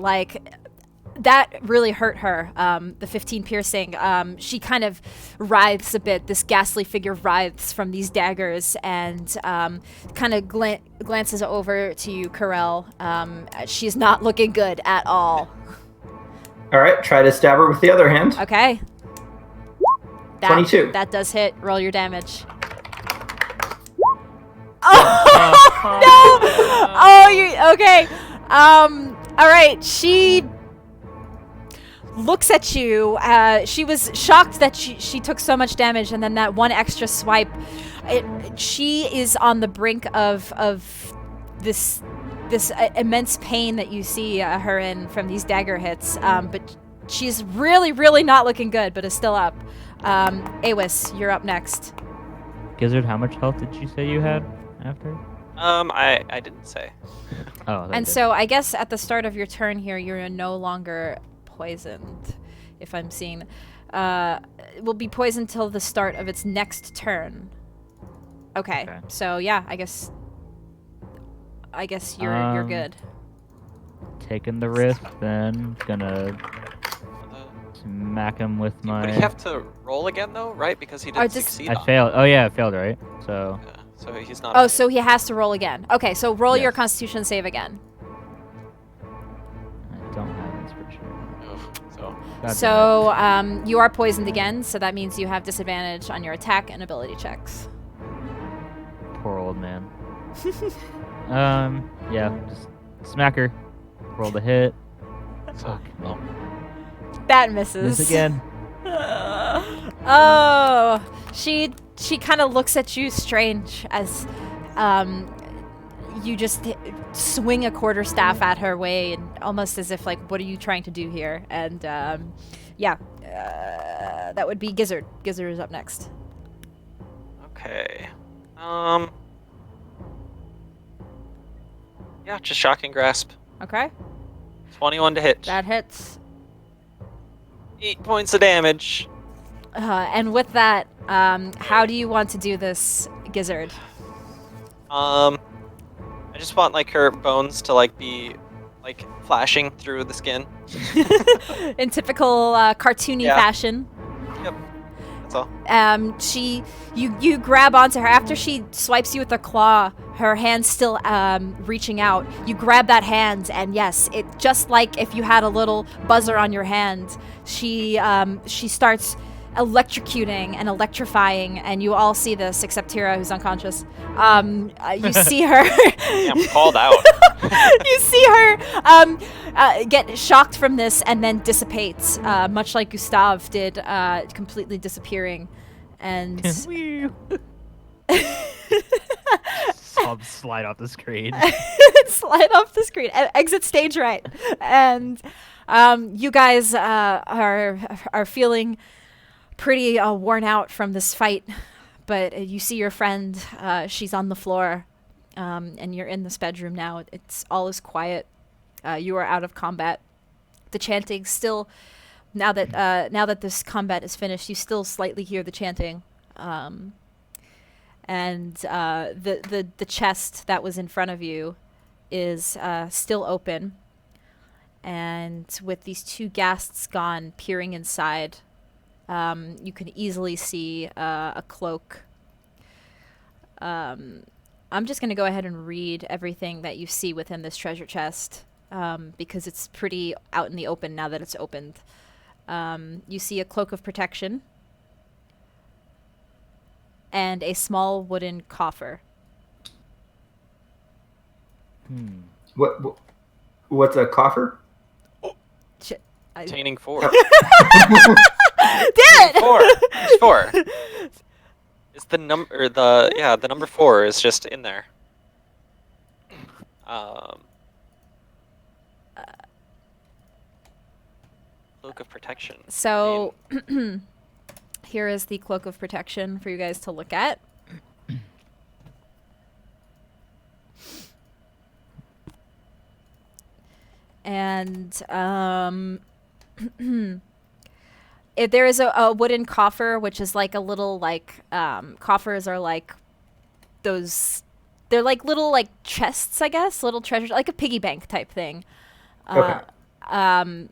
[SPEAKER 1] that really hurt her. The 15 piercing. She kind of writhes a bit. This ghastly figure writhes from these daggers and kind of glances over to you, Corel. She's not looking good at all.
[SPEAKER 4] All right. Try to stab her with the other hand.
[SPEAKER 1] Okay.
[SPEAKER 4] 22.
[SPEAKER 1] That does hit. Roll your damage. Oh no! Oh, you okay? All right. She looks at you. She was shocked that she took so much damage, and then that one extra swipe. She is on the brink of this immense pain that you see her in from these dagger hits. But she's really, really not looking good, but is still up. Awis, you're up next.
[SPEAKER 3] Gizzard, how much health did you say you had after?
[SPEAKER 2] I didn't say.
[SPEAKER 3] Oh,
[SPEAKER 1] And so I guess at the start of your turn here, you're no longer poisoned, if I'm seeing. It will be poisoned till the start of its next turn. Okay. So yeah, I guess you're good.
[SPEAKER 3] Taking the risk, then gonna smack him with my.
[SPEAKER 2] Would he have to roll again though, right? Because he didn't succeed.
[SPEAKER 3] I failed. Oh yeah, I failed, right? So.
[SPEAKER 2] Yeah, so he's not.
[SPEAKER 1] Oh, so he has to roll again. Okay, so roll your
[SPEAKER 3] Yes.
[SPEAKER 1] Constitution save again.
[SPEAKER 3] I don't have inspiration.
[SPEAKER 2] Oof, so
[SPEAKER 3] God damn it.
[SPEAKER 1] So you are poisoned again, so that means you have disadvantage on your attack and ability checks.
[SPEAKER 3] Poor old man. Yeah, just smack her. Roll the hit.
[SPEAKER 2] so well,
[SPEAKER 1] That misses.
[SPEAKER 3] Miss again.
[SPEAKER 1] Oh, she kind of looks at you strange as you just swing a quarterstaff at her way, and almost as if like, what are you trying to do here? And that would be Gizzard. Gizzard is up next.
[SPEAKER 2] Okay. Yeah, just shocking grasp.
[SPEAKER 1] Okay,
[SPEAKER 2] 21 to hit.
[SPEAKER 1] that hits.
[SPEAKER 2] 8 points of damage.
[SPEAKER 1] And with that, how do you want to do this, Gizzard?
[SPEAKER 2] I just want like her bones to like be like flashing through the skin.
[SPEAKER 1] In typical cartoony
[SPEAKER 2] Yeah.
[SPEAKER 1] fashion.
[SPEAKER 2] Yep. That's all.
[SPEAKER 1] You grab onto her after she swipes you with the claw. Her hand still reaching out. You grab that hand, and yes, it just like if you had a little buzzer on your hand. She starts electrocuting and electrifying, and you all see this except Tira, who's unconscious. You see her.
[SPEAKER 2] I'm called out.
[SPEAKER 1] You see her get shocked from this and then dissipate, much like Gustav did, completely disappearing. And
[SPEAKER 3] Slide off the screen.
[SPEAKER 1] slide off the screen. Exit stage right. And you guys are feeling pretty worn out from this fight, but you see your friend. She's on the floor. And you're in this bedroom now. It's all is quiet. You are out of combat. The chanting still, now that this combat is finished, you still slightly hear the chanting. And the chest that was in front of you is still open. And with these two ghasts gone, peering inside, you can easily see a cloak. I'm just going to go ahead and read everything that you see within this treasure chest, because it's pretty out in the open now that it's opened. You see a cloak of protection and a small wooden coffer.
[SPEAKER 4] What's a coffer?
[SPEAKER 2] Containing 4.
[SPEAKER 1] Damn it!
[SPEAKER 2] 4. There's 4. It's the number. The number 4 is just in there. Cloak of protection.
[SPEAKER 1] So here is the cloak of protection for you guys to look at. And if there is a wooden coffer, which is like a little like coffers are like those. They're like little like chests, I guess, little treasures, like a piggy bank type thing.
[SPEAKER 4] Okay.
[SPEAKER 1] And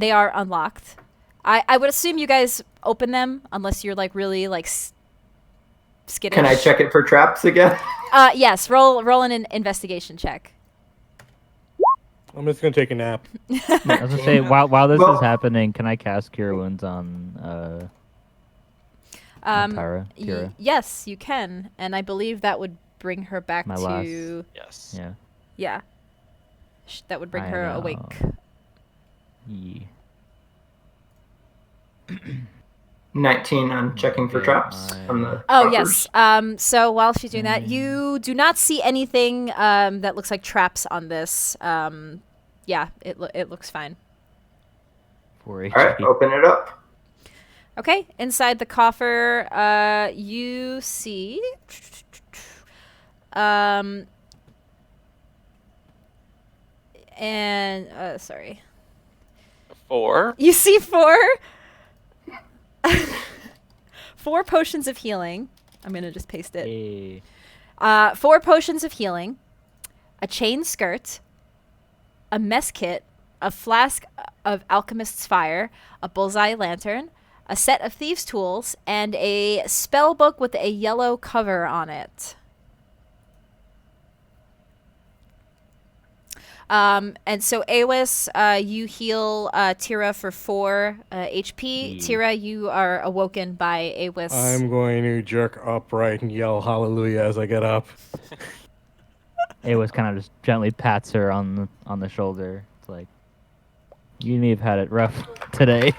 [SPEAKER 1] they are unlocked. I would assume you guys open them unless you're like really like skittish.
[SPEAKER 4] Can I check it for traps again?
[SPEAKER 1] Yes. Roll an investigation check.
[SPEAKER 5] I'm just gonna take a nap.
[SPEAKER 3] I was gonna say, while this
[SPEAKER 4] Well-
[SPEAKER 3] is happening, can I cast Cure Wounds on Tara? Tira?
[SPEAKER 1] Yes, you can, and I believe that would bring her back
[SPEAKER 3] My
[SPEAKER 1] to
[SPEAKER 3] last-
[SPEAKER 2] Yes.
[SPEAKER 3] Yeah.
[SPEAKER 1] yeah. That would bring
[SPEAKER 3] I
[SPEAKER 1] her
[SPEAKER 3] know.
[SPEAKER 1] awake.
[SPEAKER 3] Yeah.
[SPEAKER 4] 19 on checking for
[SPEAKER 3] Yeah,
[SPEAKER 4] traps from the
[SPEAKER 1] Oh
[SPEAKER 4] coffers.
[SPEAKER 1] yes. So while she's doing that, you do not see anything that looks like traps on this. Yeah, it looks fine.
[SPEAKER 3] 4 HP.
[SPEAKER 4] All right, open it up.
[SPEAKER 1] Okay, inside the coffer, you see, sorry,
[SPEAKER 2] 4.
[SPEAKER 1] you see four potions of healing. I'm gonna just paste it.
[SPEAKER 3] Hey.
[SPEAKER 1] 4 potions of healing, a chain skirt, a mess kit, a flask of alchemist's fire, a bullseye lantern, a set of thieves' tools, and a spell book with a yellow cover on it. And so Awis, you heal Tira for 4 HP. Tira, you are awoken by Awis.
[SPEAKER 5] I'm going to jerk upright and yell hallelujah as I get up.
[SPEAKER 3] It was kind of just gently pats her on the shoulder. It's like, you may have had it rough today.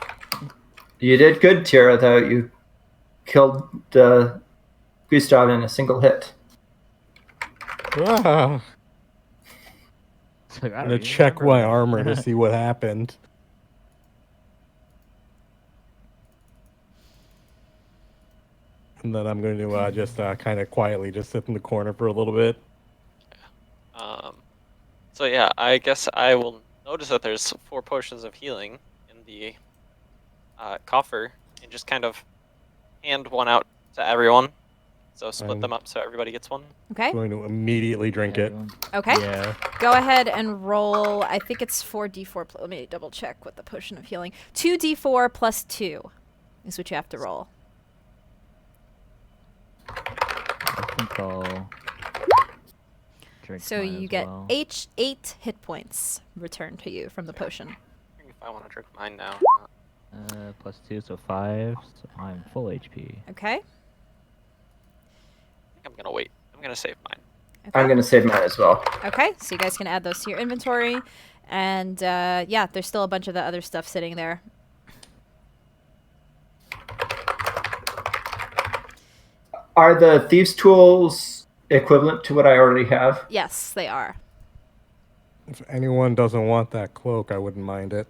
[SPEAKER 4] You did good, Tira, though. You killed Gustav in a single hit.
[SPEAKER 5] Ah,
[SPEAKER 3] It's like, I
[SPEAKER 5] I'm
[SPEAKER 3] don't
[SPEAKER 5] gonna
[SPEAKER 3] even
[SPEAKER 5] check
[SPEAKER 3] remember
[SPEAKER 5] my
[SPEAKER 3] that.
[SPEAKER 5] armor to see what happened. And then I'm going to just kind of quietly just sit in the corner for a little bit.
[SPEAKER 2] So yeah, I guess I will notice that there's 4 potions of healing in the coffer, and just kind of hand one out to everyone. So split
[SPEAKER 5] I'm
[SPEAKER 2] them up so everybody gets one.
[SPEAKER 1] Okay.
[SPEAKER 5] going to immediately drink it.
[SPEAKER 3] Everyone-
[SPEAKER 1] Okay.
[SPEAKER 3] Yeah.
[SPEAKER 1] Go ahead and roll. I think it's 4d4. Let me double check with the potion of healing. 2d4 plus 2 is what you have to roll.
[SPEAKER 3] I think I'll drink
[SPEAKER 1] So
[SPEAKER 3] mine
[SPEAKER 1] you
[SPEAKER 3] as
[SPEAKER 1] get
[SPEAKER 3] well.
[SPEAKER 1] 8 hit points returned to you from the potion.
[SPEAKER 2] If I want to drink mine now.
[SPEAKER 3] Plus 2, so 5. So I'm full HP.
[SPEAKER 1] Okay.
[SPEAKER 2] I think I'm gonna wait. I'm gonna save mine.
[SPEAKER 1] Okay.
[SPEAKER 4] I'm going to save mine as well.
[SPEAKER 1] Okay, so you guys can add those to your inventory. And yeah, there's still a bunch of the other stuff sitting there.
[SPEAKER 4] Are the thieves' tools equivalent to what I already have?
[SPEAKER 1] Yes, they are.
[SPEAKER 5] If anyone doesn't want that cloak, I wouldn't mind it.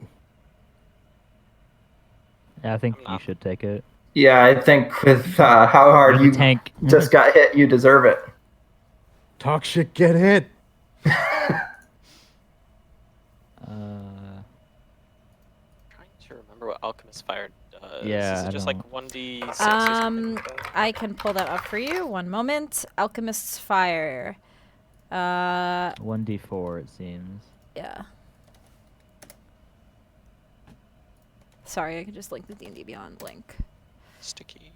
[SPEAKER 3] Yeah, I think
[SPEAKER 2] I'm
[SPEAKER 3] you
[SPEAKER 2] not.
[SPEAKER 3] should take it.
[SPEAKER 4] Yeah, I think with how hard
[SPEAKER 3] You're
[SPEAKER 4] you
[SPEAKER 3] the tank.
[SPEAKER 4] just got hit, you deserve it.
[SPEAKER 5] Talk shit, get hit.
[SPEAKER 2] Trying to remember what Alchemist Fire does.
[SPEAKER 3] Yeah,
[SPEAKER 2] Is it
[SPEAKER 3] I
[SPEAKER 2] just
[SPEAKER 3] don't-
[SPEAKER 2] like 1d6 or something?
[SPEAKER 1] I can pull that up for you. One moment. Alchemist's Fire.
[SPEAKER 3] 1d4, it seems.
[SPEAKER 1] Yeah. Sorry, I can just link the D&D Beyond link.
[SPEAKER 2] Sticky.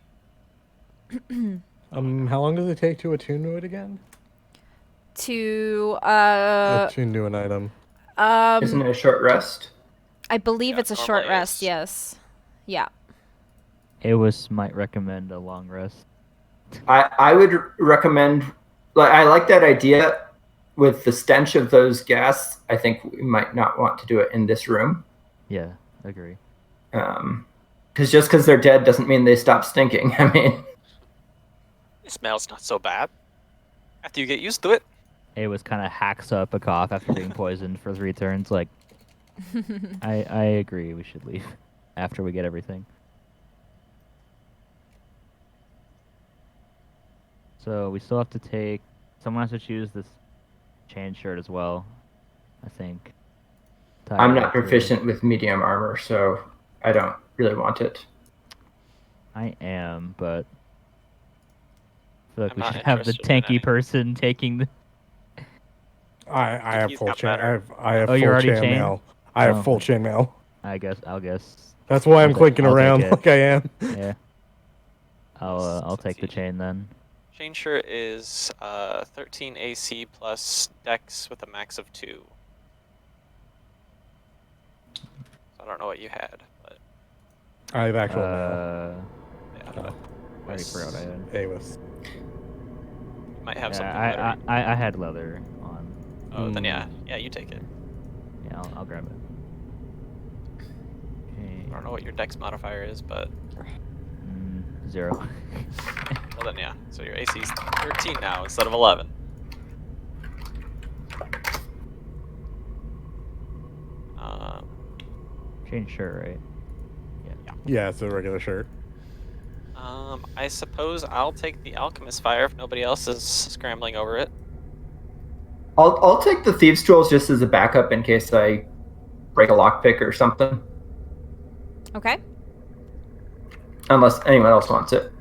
[SPEAKER 5] How long does it take to attune to it again?
[SPEAKER 1] To
[SPEAKER 5] Attune to an item.
[SPEAKER 4] Isn't it a short rest?
[SPEAKER 1] I believe
[SPEAKER 2] Yeah,
[SPEAKER 1] it's a
[SPEAKER 2] it
[SPEAKER 1] short
[SPEAKER 2] normally
[SPEAKER 1] rest.
[SPEAKER 2] is.
[SPEAKER 1] Yes. Yeah.
[SPEAKER 3] Awas might recommend a long rest.
[SPEAKER 4] I would recommend, like, I like that idea. With the stench of those gas, I think we might not want to do it in this room.
[SPEAKER 3] Yeah, agree.
[SPEAKER 4] Because just because they're dead doesn't mean they stop stinking. I mean,
[SPEAKER 2] It smells not so bad. After you get used to it.
[SPEAKER 3] Awas kind of hacks up a cough after being poisoned for 3 turns. Like, I agree. We should leave after we get everything. So we still have to take. Someone has to choose this chain shirt as well. I think.
[SPEAKER 4] I'm not
[SPEAKER 3] Tied to-
[SPEAKER 4] proficient with medium armor, so I don't really want it.
[SPEAKER 3] I am, but I feel like
[SPEAKER 2] I'm
[SPEAKER 3] we
[SPEAKER 2] not
[SPEAKER 3] should have the
[SPEAKER 2] interested in
[SPEAKER 3] tanky
[SPEAKER 2] any.
[SPEAKER 3] person taking the.
[SPEAKER 5] I have
[SPEAKER 2] he's
[SPEAKER 5] full
[SPEAKER 2] got
[SPEAKER 5] chain.
[SPEAKER 2] better.
[SPEAKER 5] I have
[SPEAKER 3] Oh,
[SPEAKER 5] full
[SPEAKER 3] you're already
[SPEAKER 5] chain
[SPEAKER 3] chained?
[SPEAKER 5] mail. I have
[SPEAKER 3] Oh.
[SPEAKER 5] full chain mail.
[SPEAKER 3] I'll guess.
[SPEAKER 5] That's why I'm
[SPEAKER 3] I'll ta-
[SPEAKER 5] clinking
[SPEAKER 3] I'll take
[SPEAKER 5] around
[SPEAKER 3] it.
[SPEAKER 5] like I am.
[SPEAKER 3] Yeah. I'll
[SPEAKER 2] Let's
[SPEAKER 3] take the
[SPEAKER 2] see.
[SPEAKER 3] chain then.
[SPEAKER 2] Chain shirt is 13 AC plus Dex with a max of 2. So I don't know what you had, but
[SPEAKER 5] I have actual mail.
[SPEAKER 2] yeah,
[SPEAKER 5] Oh.
[SPEAKER 3] I already forgot what I had.
[SPEAKER 5] Awas.
[SPEAKER 2] you might have
[SPEAKER 3] Yeah,
[SPEAKER 2] something better.
[SPEAKER 3] I had leather on.
[SPEAKER 2] Oh, then yeah, you take it.
[SPEAKER 3] Yeah, I'll grab it. Okay.
[SPEAKER 2] I don't know what your Dex modifier is, but
[SPEAKER 3] 0.
[SPEAKER 2] well then yeah. So your AC is 13 now instead of 11.
[SPEAKER 3] Change shirt, right?
[SPEAKER 5] Yeah, it's a regular shirt.
[SPEAKER 2] I suppose I'll take the Alchemist Fire if nobody else is scrambling over it.
[SPEAKER 4] I'll take the thieves' tools just as a backup in case I break a lockpick or something.
[SPEAKER 1] Okay.
[SPEAKER 4] Unless anyone else wants it.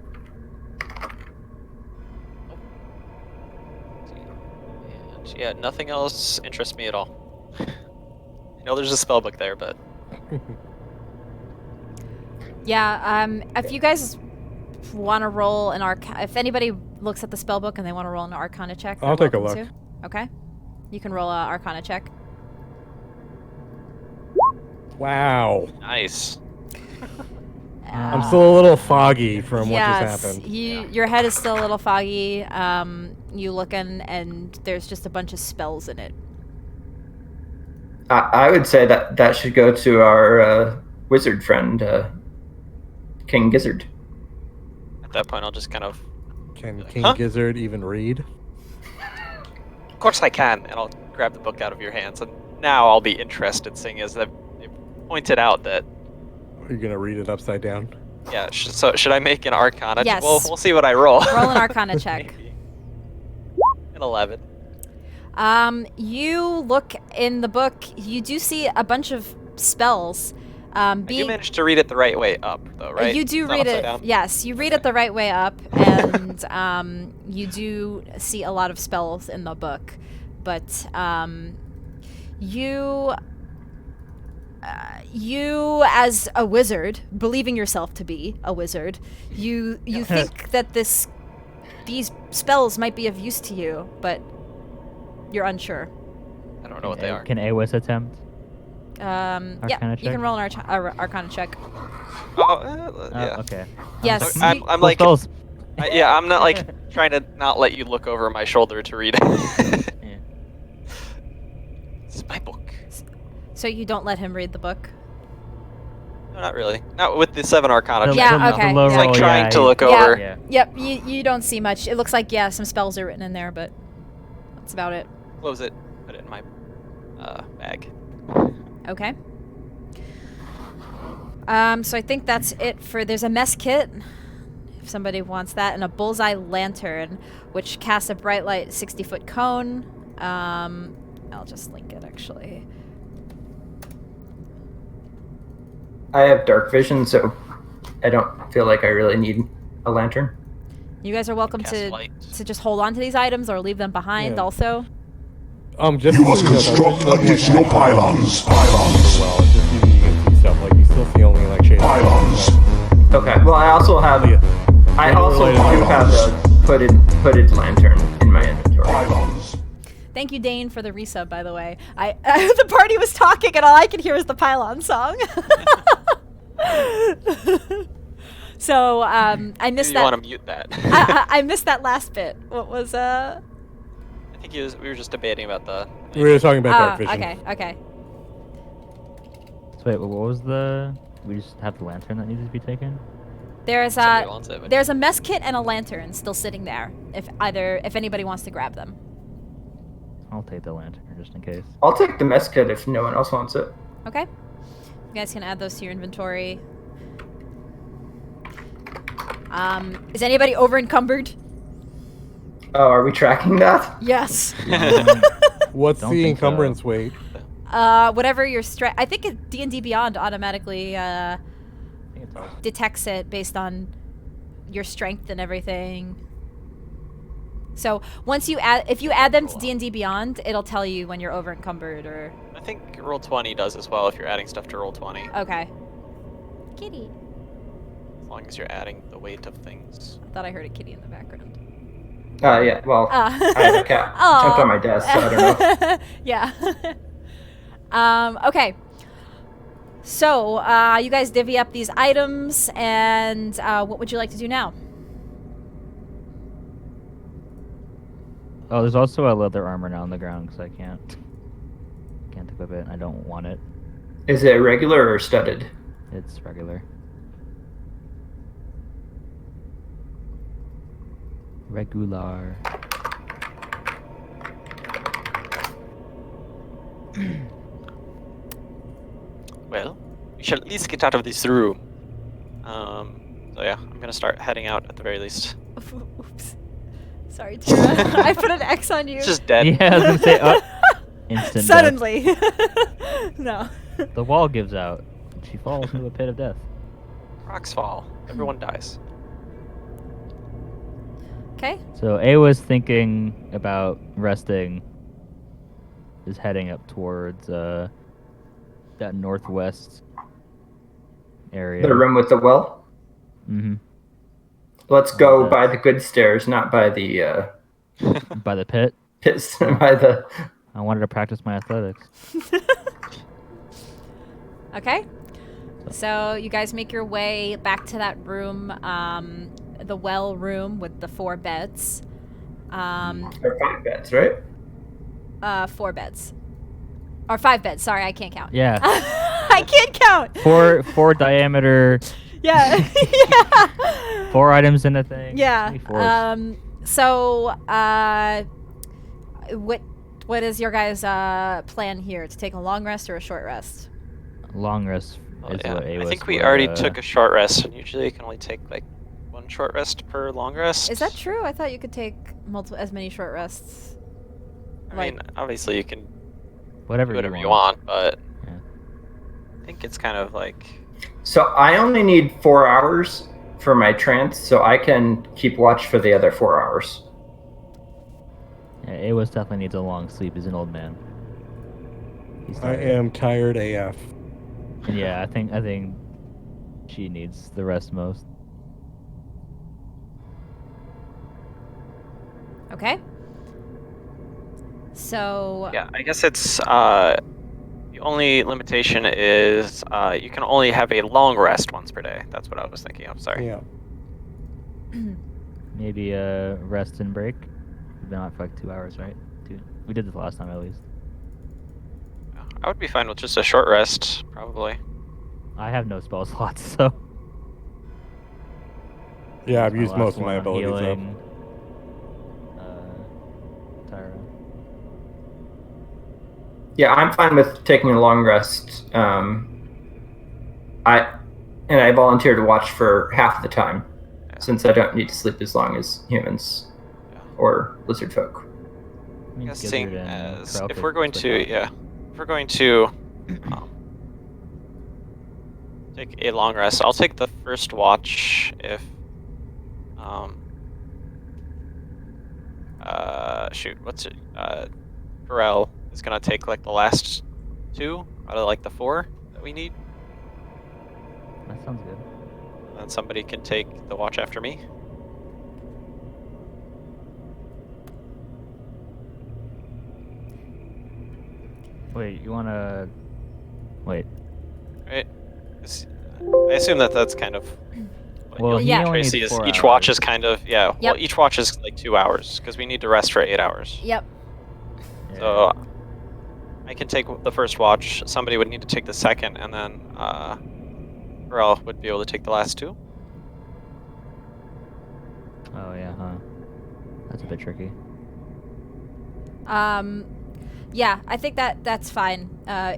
[SPEAKER 2] And yeah, nothing else interests me at all. I know there's a spellbook there, but
[SPEAKER 1] Yeah. If you guys want to roll an if anybody looks at the spell book and they want to roll an Arcana check,
[SPEAKER 5] I'll
[SPEAKER 1] they're
[SPEAKER 5] take a
[SPEAKER 1] welcome
[SPEAKER 5] look.
[SPEAKER 1] to. Okay. You can roll a Arcana check.
[SPEAKER 5] Wow.
[SPEAKER 2] nice.
[SPEAKER 5] I'm still a little foggy from what
[SPEAKER 1] Yes,
[SPEAKER 5] just happened.
[SPEAKER 1] your head is still a little foggy. You look and there's just a bunch of spells in it.
[SPEAKER 4] I would say that should go to our wizard friend, King Gizzard.
[SPEAKER 2] At that point, I'll just kind of
[SPEAKER 5] Can King
[SPEAKER 2] Huh?
[SPEAKER 5] Gizzard even read?
[SPEAKER 2] Of course I can, and I'll grab the book out of your hands. And now I'll be interested, seeing as they've pointed out that.
[SPEAKER 5] Are you gonna read it upside down?
[SPEAKER 2] Yeah. So should I make an Arcana?
[SPEAKER 1] Yes.
[SPEAKER 2] Well, we'll see what I roll.
[SPEAKER 1] Roll an Arcana check.
[SPEAKER 2] Maybe. An 11.
[SPEAKER 1] You look in the book. You do see a bunch of spells.
[SPEAKER 2] I do manage to read it the right way up, though, right?
[SPEAKER 1] You do
[SPEAKER 2] It's not
[SPEAKER 1] read
[SPEAKER 2] upside
[SPEAKER 1] it.
[SPEAKER 2] down?
[SPEAKER 1] Yes, you read it the right way up, and you do see a lot of spells in the book. But you, as a wizard, believing yourself to be a wizard, you think that these spells might be of use to you, but you're unsure.
[SPEAKER 2] I don't know what they are.
[SPEAKER 3] Can Awis attempt?
[SPEAKER 1] Yeah,
[SPEAKER 3] Arcana
[SPEAKER 1] you can
[SPEAKER 3] check?
[SPEAKER 1] roll an Arcana check.
[SPEAKER 2] Oh, yeah.
[SPEAKER 3] Okay.
[SPEAKER 1] Yes.
[SPEAKER 2] So I'm
[SPEAKER 3] Cool
[SPEAKER 2] like,
[SPEAKER 3] spells.
[SPEAKER 2] I'm not like trying to not let you look over my shoulder to read it.
[SPEAKER 3] Yeah.
[SPEAKER 2] It's my book.
[SPEAKER 1] So you don't let him read the book?
[SPEAKER 2] No, not really. Not with the 7 Arcana.
[SPEAKER 3] The-
[SPEAKER 2] check.
[SPEAKER 1] Yeah,
[SPEAKER 3] the-
[SPEAKER 1] okay.
[SPEAKER 3] The low
[SPEAKER 2] It's like
[SPEAKER 3] roll,
[SPEAKER 2] trying
[SPEAKER 3] yeah,
[SPEAKER 2] to look
[SPEAKER 1] Yeah.
[SPEAKER 2] over.
[SPEAKER 3] Yeah.
[SPEAKER 1] Yep, you don't see much. It looks like, yeah, some spells are written in there, but that's about it.
[SPEAKER 2] Close it. Put it in my bag.
[SPEAKER 1] Okay. So I think that's it for... There's a mess kit, if somebody wants that, and a bullseye lantern, which casts a bright light 60-foot cone. I'll just link it, actually.
[SPEAKER 4] I have dark vision, so I don't feel like I really need a lantern.
[SPEAKER 1] You guys are welcome
[SPEAKER 2] Cast
[SPEAKER 1] to
[SPEAKER 2] light.
[SPEAKER 1] just hold on to these items or leave them behind
[SPEAKER 5] Yeah.
[SPEAKER 1] also.
[SPEAKER 5] Just
[SPEAKER 7] You
[SPEAKER 5] so
[SPEAKER 7] must
[SPEAKER 5] know,
[SPEAKER 7] construct
[SPEAKER 5] dark vision doesn't,
[SPEAKER 7] additional
[SPEAKER 5] like,
[SPEAKER 7] pylons.
[SPEAKER 5] super well. It's just you can see stuff. Like you still see only like shades. of
[SPEAKER 7] Pylons.
[SPEAKER 4] Okay. Well, I also have
[SPEAKER 5] Yeah.
[SPEAKER 4] I
[SPEAKER 5] Maybe
[SPEAKER 4] also do
[SPEAKER 5] related to
[SPEAKER 4] have a hooded lantern in my inventory.
[SPEAKER 7] Pylons.
[SPEAKER 1] Thank you, Dane, for the resub, by the way. The party was talking, and all I could hear was the Pylon song. So I missed
[SPEAKER 2] You want to
[SPEAKER 1] that.
[SPEAKER 2] mute that.
[SPEAKER 1] I missed that last bit. What was
[SPEAKER 2] I think we were just debating about the.
[SPEAKER 5] We were talking about dark vision.
[SPEAKER 1] Okay.
[SPEAKER 3] So wait, what was the? We just have the lantern that needs to be taken.
[SPEAKER 1] There's
[SPEAKER 2] Somebody wants it, but-
[SPEAKER 1] there's a mess kit and a lantern still sitting there. If anybody wants to grab them.
[SPEAKER 3] I'll take the lantern just in case.
[SPEAKER 4] I'll take the mess kit if no one else wants it.
[SPEAKER 1] Okay. You guys can add those to your inventory. Is anybody over encumbered?
[SPEAKER 4] Oh, are we tracking that?
[SPEAKER 1] Yes.
[SPEAKER 5] What's
[SPEAKER 3] Don't
[SPEAKER 5] the
[SPEAKER 3] think so.
[SPEAKER 5] encumbrance weight?
[SPEAKER 1] Whatever your strength. I think D&D Beyond automatically
[SPEAKER 3] I think it's all.
[SPEAKER 1] detects it based on your strength and everything. So once if you add them to D&D Beyond, it'll tell you when you're over encumbered or.
[SPEAKER 2] I think roll 20 does as well if you're adding stuff to roll 20,
[SPEAKER 1] Okay. Kitty.
[SPEAKER 2] as long as you're adding the weight of things.
[SPEAKER 1] I thought I heard a kitty in the background.
[SPEAKER 4] Yeah. Well, I have a cat jumped on my desk, so I don't know.
[SPEAKER 1] Yeah. Okay. So, you guys divvy up these items, and what would you like to do now?
[SPEAKER 3] Oh, there's also a leather armor now on the ground because I can't equip it. And I don't want it.
[SPEAKER 4] Is it regular or studded?
[SPEAKER 3] It's regular. Regular.
[SPEAKER 2] Well, we shall at least get out of this room. So yeah, I'm gonna start heading out at the very least.
[SPEAKER 1] Oops. Sorry, Tira. I put an X on you.
[SPEAKER 2] It's just dead.
[SPEAKER 3] Yeah, I was gonna say instant death.
[SPEAKER 1] Suddenly. No.
[SPEAKER 3] The wall gives out. And she falls into a pit of death.
[SPEAKER 2] Rocks fall. Everyone dies.
[SPEAKER 1] Okay.
[SPEAKER 3] So A was thinking about resting. Is heading up towards that northwest area.
[SPEAKER 4] The room with the well?
[SPEAKER 3] Mm-hmm.
[SPEAKER 4] Let's go by the good stairs, not by the
[SPEAKER 3] By the pit.
[SPEAKER 4] pits. By the.
[SPEAKER 3] I wanted to practice my athletics.
[SPEAKER 1] Okay. So you guys make your way back to that room, the well room with the 4 beds.
[SPEAKER 4] There are 5 beds, right?
[SPEAKER 1] 4 beds. Or 5 beds. Sorry, I can't count.
[SPEAKER 3] Yeah.
[SPEAKER 1] I can't count.
[SPEAKER 3] Four diameter,
[SPEAKER 1] Yeah. Yeah.
[SPEAKER 3] 4 items in a thing.
[SPEAKER 1] Yeah.
[SPEAKER 3] How many fours?
[SPEAKER 1] So what is your guys' plan here? To take a long rest or a short rest?
[SPEAKER 3] Long rest
[SPEAKER 2] Well,
[SPEAKER 3] is
[SPEAKER 2] yeah,
[SPEAKER 3] what
[SPEAKER 2] I
[SPEAKER 3] Awas
[SPEAKER 2] think we
[SPEAKER 3] would,
[SPEAKER 2] already took a short rest, and usually you can only take like one short rest per long rest.
[SPEAKER 1] Is that true? I thought you could take as many short rests.
[SPEAKER 2] I
[SPEAKER 1] Like-
[SPEAKER 2] mean, obviously you can do
[SPEAKER 3] whatever
[SPEAKER 2] whatever you want, but
[SPEAKER 3] Yeah.
[SPEAKER 2] I think it's kind of like
[SPEAKER 4] So I only need 4 hours for my trance, so I can keep watch for the other 4 hours.
[SPEAKER 3] Yeah, Awas definitely needs a long sleep. He's an old man. He's
[SPEAKER 5] I
[SPEAKER 3] tired.
[SPEAKER 5] am tired AF.
[SPEAKER 3] And yeah, I think she needs the rest most.
[SPEAKER 1] Okay. So
[SPEAKER 2] yeah. I guess it's the only limitation is you can only have a long rest once per day. That's what I was thinking of. Sorry.
[SPEAKER 5] Yeah.
[SPEAKER 3] Maybe a rest and break. We've been out for like 2 hours, right? We did this last time at least.
[SPEAKER 2] I would be fine with just a short rest, probably.
[SPEAKER 3] I have no spell slots, so.
[SPEAKER 5] Yeah, I've
[SPEAKER 3] My
[SPEAKER 5] used
[SPEAKER 3] last
[SPEAKER 5] most of my
[SPEAKER 3] one on
[SPEAKER 5] abilities up.
[SPEAKER 3] healing. Tyra.
[SPEAKER 4] Yeah, I'm fine with taking a long rest. I volunteer to watch for half the time, since I don't need to sleep as long as humans or lizard folk.
[SPEAKER 3] I mean,
[SPEAKER 2] Guessing
[SPEAKER 3] Gizzard and
[SPEAKER 2] as
[SPEAKER 3] Kraup
[SPEAKER 2] if
[SPEAKER 3] is
[SPEAKER 2] we're going
[SPEAKER 3] like
[SPEAKER 2] to
[SPEAKER 3] that.
[SPEAKER 2] if we're going to take a long rest, I'll take the first watch if shoot, what's it? Pharrell is gonna take like the last 2 out of like the 4 that we need,
[SPEAKER 3] That sounds good.
[SPEAKER 2] and then somebody can take the watch after me.
[SPEAKER 3] Wait, you wanna? Wait.
[SPEAKER 2] Right? 'Cause I assume that that's kind of. What
[SPEAKER 3] Well,
[SPEAKER 2] you'll
[SPEAKER 1] he
[SPEAKER 3] only
[SPEAKER 2] Tracy
[SPEAKER 3] needs
[SPEAKER 2] is
[SPEAKER 3] 4
[SPEAKER 2] each watch
[SPEAKER 3] hours.
[SPEAKER 2] is kind of Well,
[SPEAKER 1] Yep.
[SPEAKER 2] each watch is like 2 hours because we need to rest for 8 hours.
[SPEAKER 1] yep.
[SPEAKER 3] Yeah.
[SPEAKER 2] So I can take the first watch. Somebody would need to take the second, and then Pharrell would be able to take the last 2.
[SPEAKER 3] Oh yeah, huh? That's a bit tricky.
[SPEAKER 1] Yeah, I think that's fine.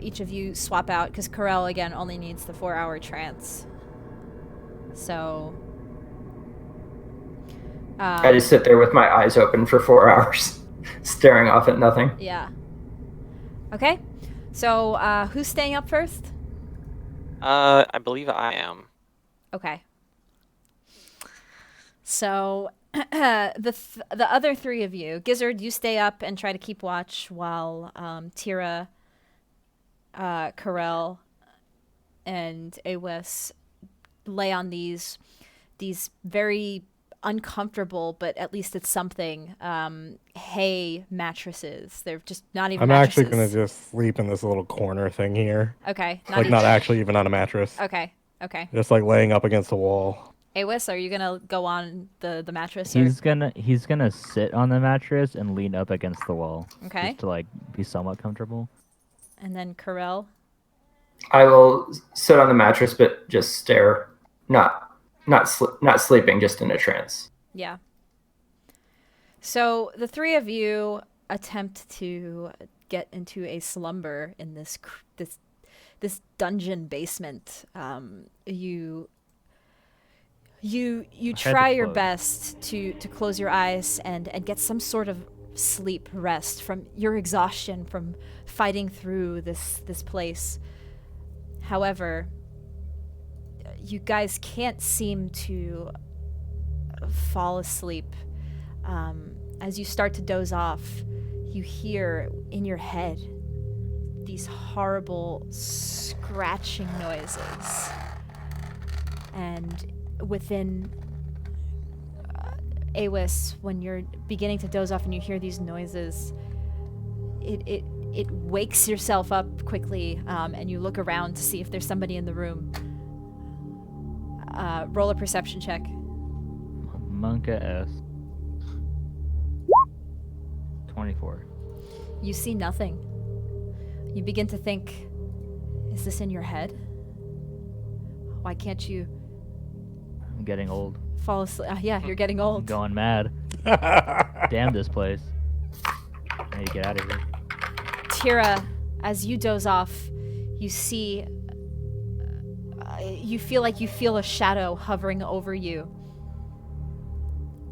[SPEAKER 1] Each of you swap out because Corel again only needs the 4-hour trance. So.
[SPEAKER 4] I just sit there with my eyes open for 4 hours, staring off at nothing.
[SPEAKER 1] Yeah. Okay. So who's staying up first?
[SPEAKER 2] I believe I am.
[SPEAKER 1] Okay. So the other 3 of you, Gizzard, you stay up and try to keep watch while Tira, Corel, and Awes lay on these very uncomfortable, but at least it's something, hay mattresses. They're just not even
[SPEAKER 5] I'm
[SPEAKER 1] mattresses.
[SPEAKER 5] actually gonna just sleep in this little corner thing here.
[SPEAKER 1] Okay.
[SPEAKER 5] Like not actually even on a mattress.
[SPEAKER 1] Okay.
[SPEAKER 5] Just like laying up against the wall.
[SPEAKER 1] Awes, are you gonna go on the mattress? Or?
[SPEAKER 3] He's gonna sit on the mattress and lean up against the wall.
[SPEAKER 1] Okay.
[SPEAKER 3] Just to like be somewhat comfortable.
[SPEAKER 1] And then Corel.
[SPEAKER 4] I will sit on the mattress, but just stare, not sleeping, just in a trance.
[SPEAKER 1] Yeah. So the 3 of you attempt to get into a slumber in this dungeon basement. You
[SPEAKER 3] I tried to
[SPEAKER 1] try your
[SPEAKER 3] close.
[SPEAKER 1] best to close your eyes and get some sort of sleep rest from your exhaustion from fighting through this place. However, you guys can't seem to fall asleep. As you start to doze off, you hear in your head these horrible scratching noises. And within Awes, when you're beginning to doze off and you hear these noises, it wakes yourself up quickly, and you look around to see if there's somebody in the room. Roll a perception check.
[SPEAKER 3] Monka S. 24.
[SPEAKER 1] You see nothing. You begin to think, is this in your head? Why can't you
[SPEAKER 3] I'm getting old.
[SPEAKER 1] fall asleep? Yeah, you're getting
[SPEAKER 3] I'm
[SPEAKER 1] old.
[SPEAKER 3] going mad. Damn this place. need to get out of here.
[SPEAKER 1] Tira, as you doze off, you see. You feel like you feel a shadow hovering over you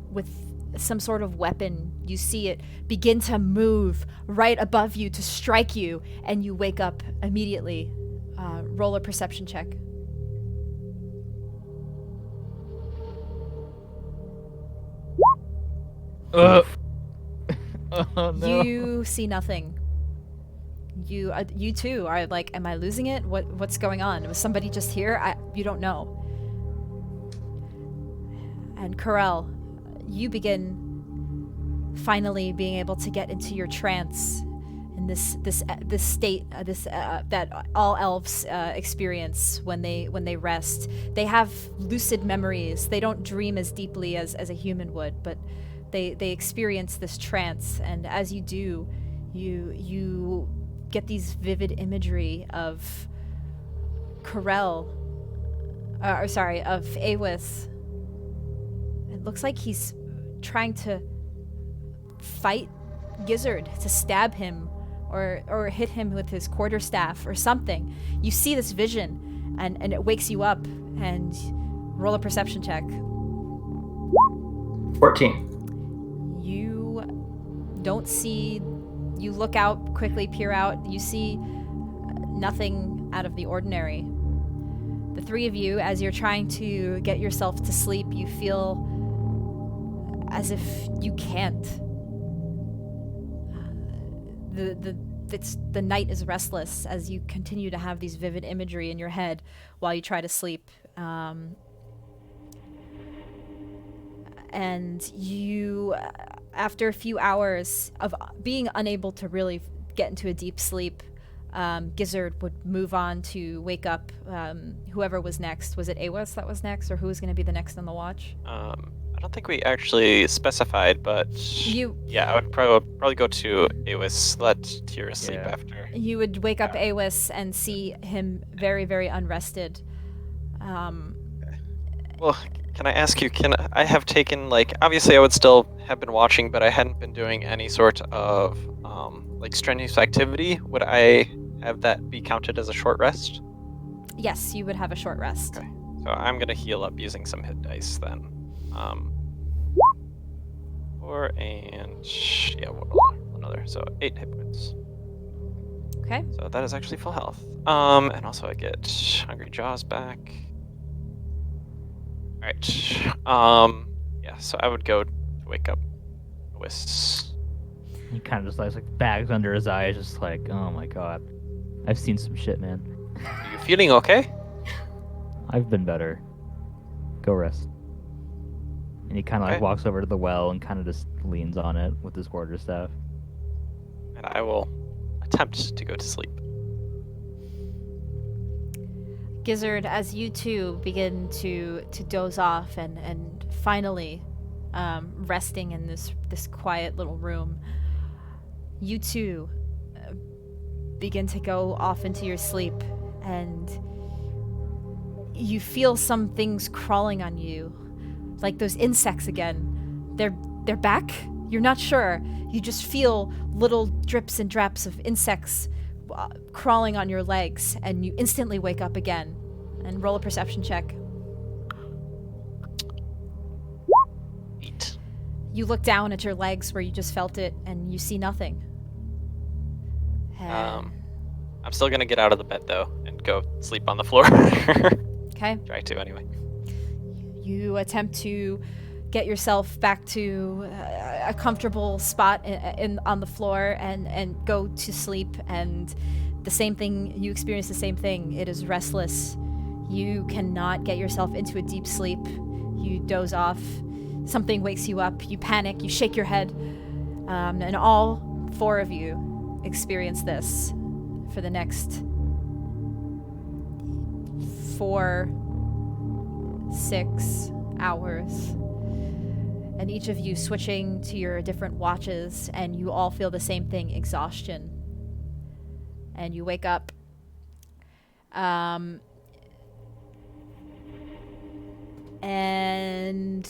[SPEAKER 1] with some sort of weapon. You see it begin to move right above you to strike you, and you wake up immediately. Roll a perception check.
[SPEAKER 6] Oh no.
[SPEAKER 1] You see nothing. You too are like, am I losing it? What's going on? Was somebody just here? You don't know. And Corel, you begin finally being able to get into your trance in this state that all elves experience when they rest. They have lucid memories. They don't dream as deeply as a human would, but they experience this trance, and as you do, you get these vivid imagery of Corel, of Awis. It looks like he's trying to fight Gizzard, to stab him or hit him with his quarterstaff or something. You see this vision, and it wakes you up, and roll a perception check.
[SPEAKER 4] 14.
[SPEAKER 1] You don't see. You look out, quickly peer out. You see nothing out of the ordinary. The three of you, as you're trying to get yourself to sleep, you feel as if you can't. The night is restless as you continue to have these vivid imagery in your head while you try to sleep. And you, after a few hours of being unable to really get into a deep sleep, Gizzard would move on to wake up whoever was next. Was it Awis that was next, or who was going to be the next on the watch?
[SPEAKER 2] I don't think we actually specified, but yeah, I would probably go to Awis, let Tira sleep after.
[SPEAKER 1] You would wake up Awis and see him very, very unrested.
[SPEAKER 2] Well, can I ask you, I have taken, obviously I would still have been watching, but I hadn't been doing any sort of, strenuous activity. Would I have that be counted as a short rest?
[SPEAKER 1] Yes, you would have a short rest.
[SPEAKER 2] Okay, so I'm going to heal up using some hit dice then. 4 and, another, so 8 hit points.
[SPEAKER 1] Okay.
[SPEAKER 2] So that is actually full health. And also I get Hungry Jaws back. Alright. Yeah, so I would go to wake up Awis.
[SPEAKER 3] He kind of just like bags under his eyes, just like, oh my god. I've seen some shit, man.
[SPEAKER 2] Are you feeling okay?
[SPEAKER 3] I've been better. Go rest. And he kind of
[SPEAKER 2] Okay.
[SPEAKER 3] walks over to the well and kind of just leans on it with his quarterstaff.
[SPEAKER 2] And I will attempt to go to sleep.
[SPEAKER 1] Gizzard, as you two begin to doze off and finally resting in this quiet little room, you two begin to go off into your sleep, and you feel some things crawling on you, like those insects again. They're back? You're not sure. You just feel little drips and drops of insects crawling on your legs, and you instantly wake up again. And roll a perception check.
[SPEAKER 2] 8.
[SPEAKER 1] You look down at your legs where you just felt it, and you see nothing.
[SPEAKER 2] I'm still gonna get out of the bed though and go sleep on the floor.
[SPEAKER 1] Okay.
[SPEAKER 2] Try to anyway.
[SPEAKER 1] You attempt to get yourself back to a comfortable spot on the floor and go to sleep, and the same thing, you experience the same thing. It is restless. You cannot get yourself into a deep sleep. You doze off. Something wakes you up. You panic. You shake your head. And all 4 of you experience this for the next 4, 6 hours. And each of you switching to your different watches, and you all feel the same thing, exhaustion. And you wake up. And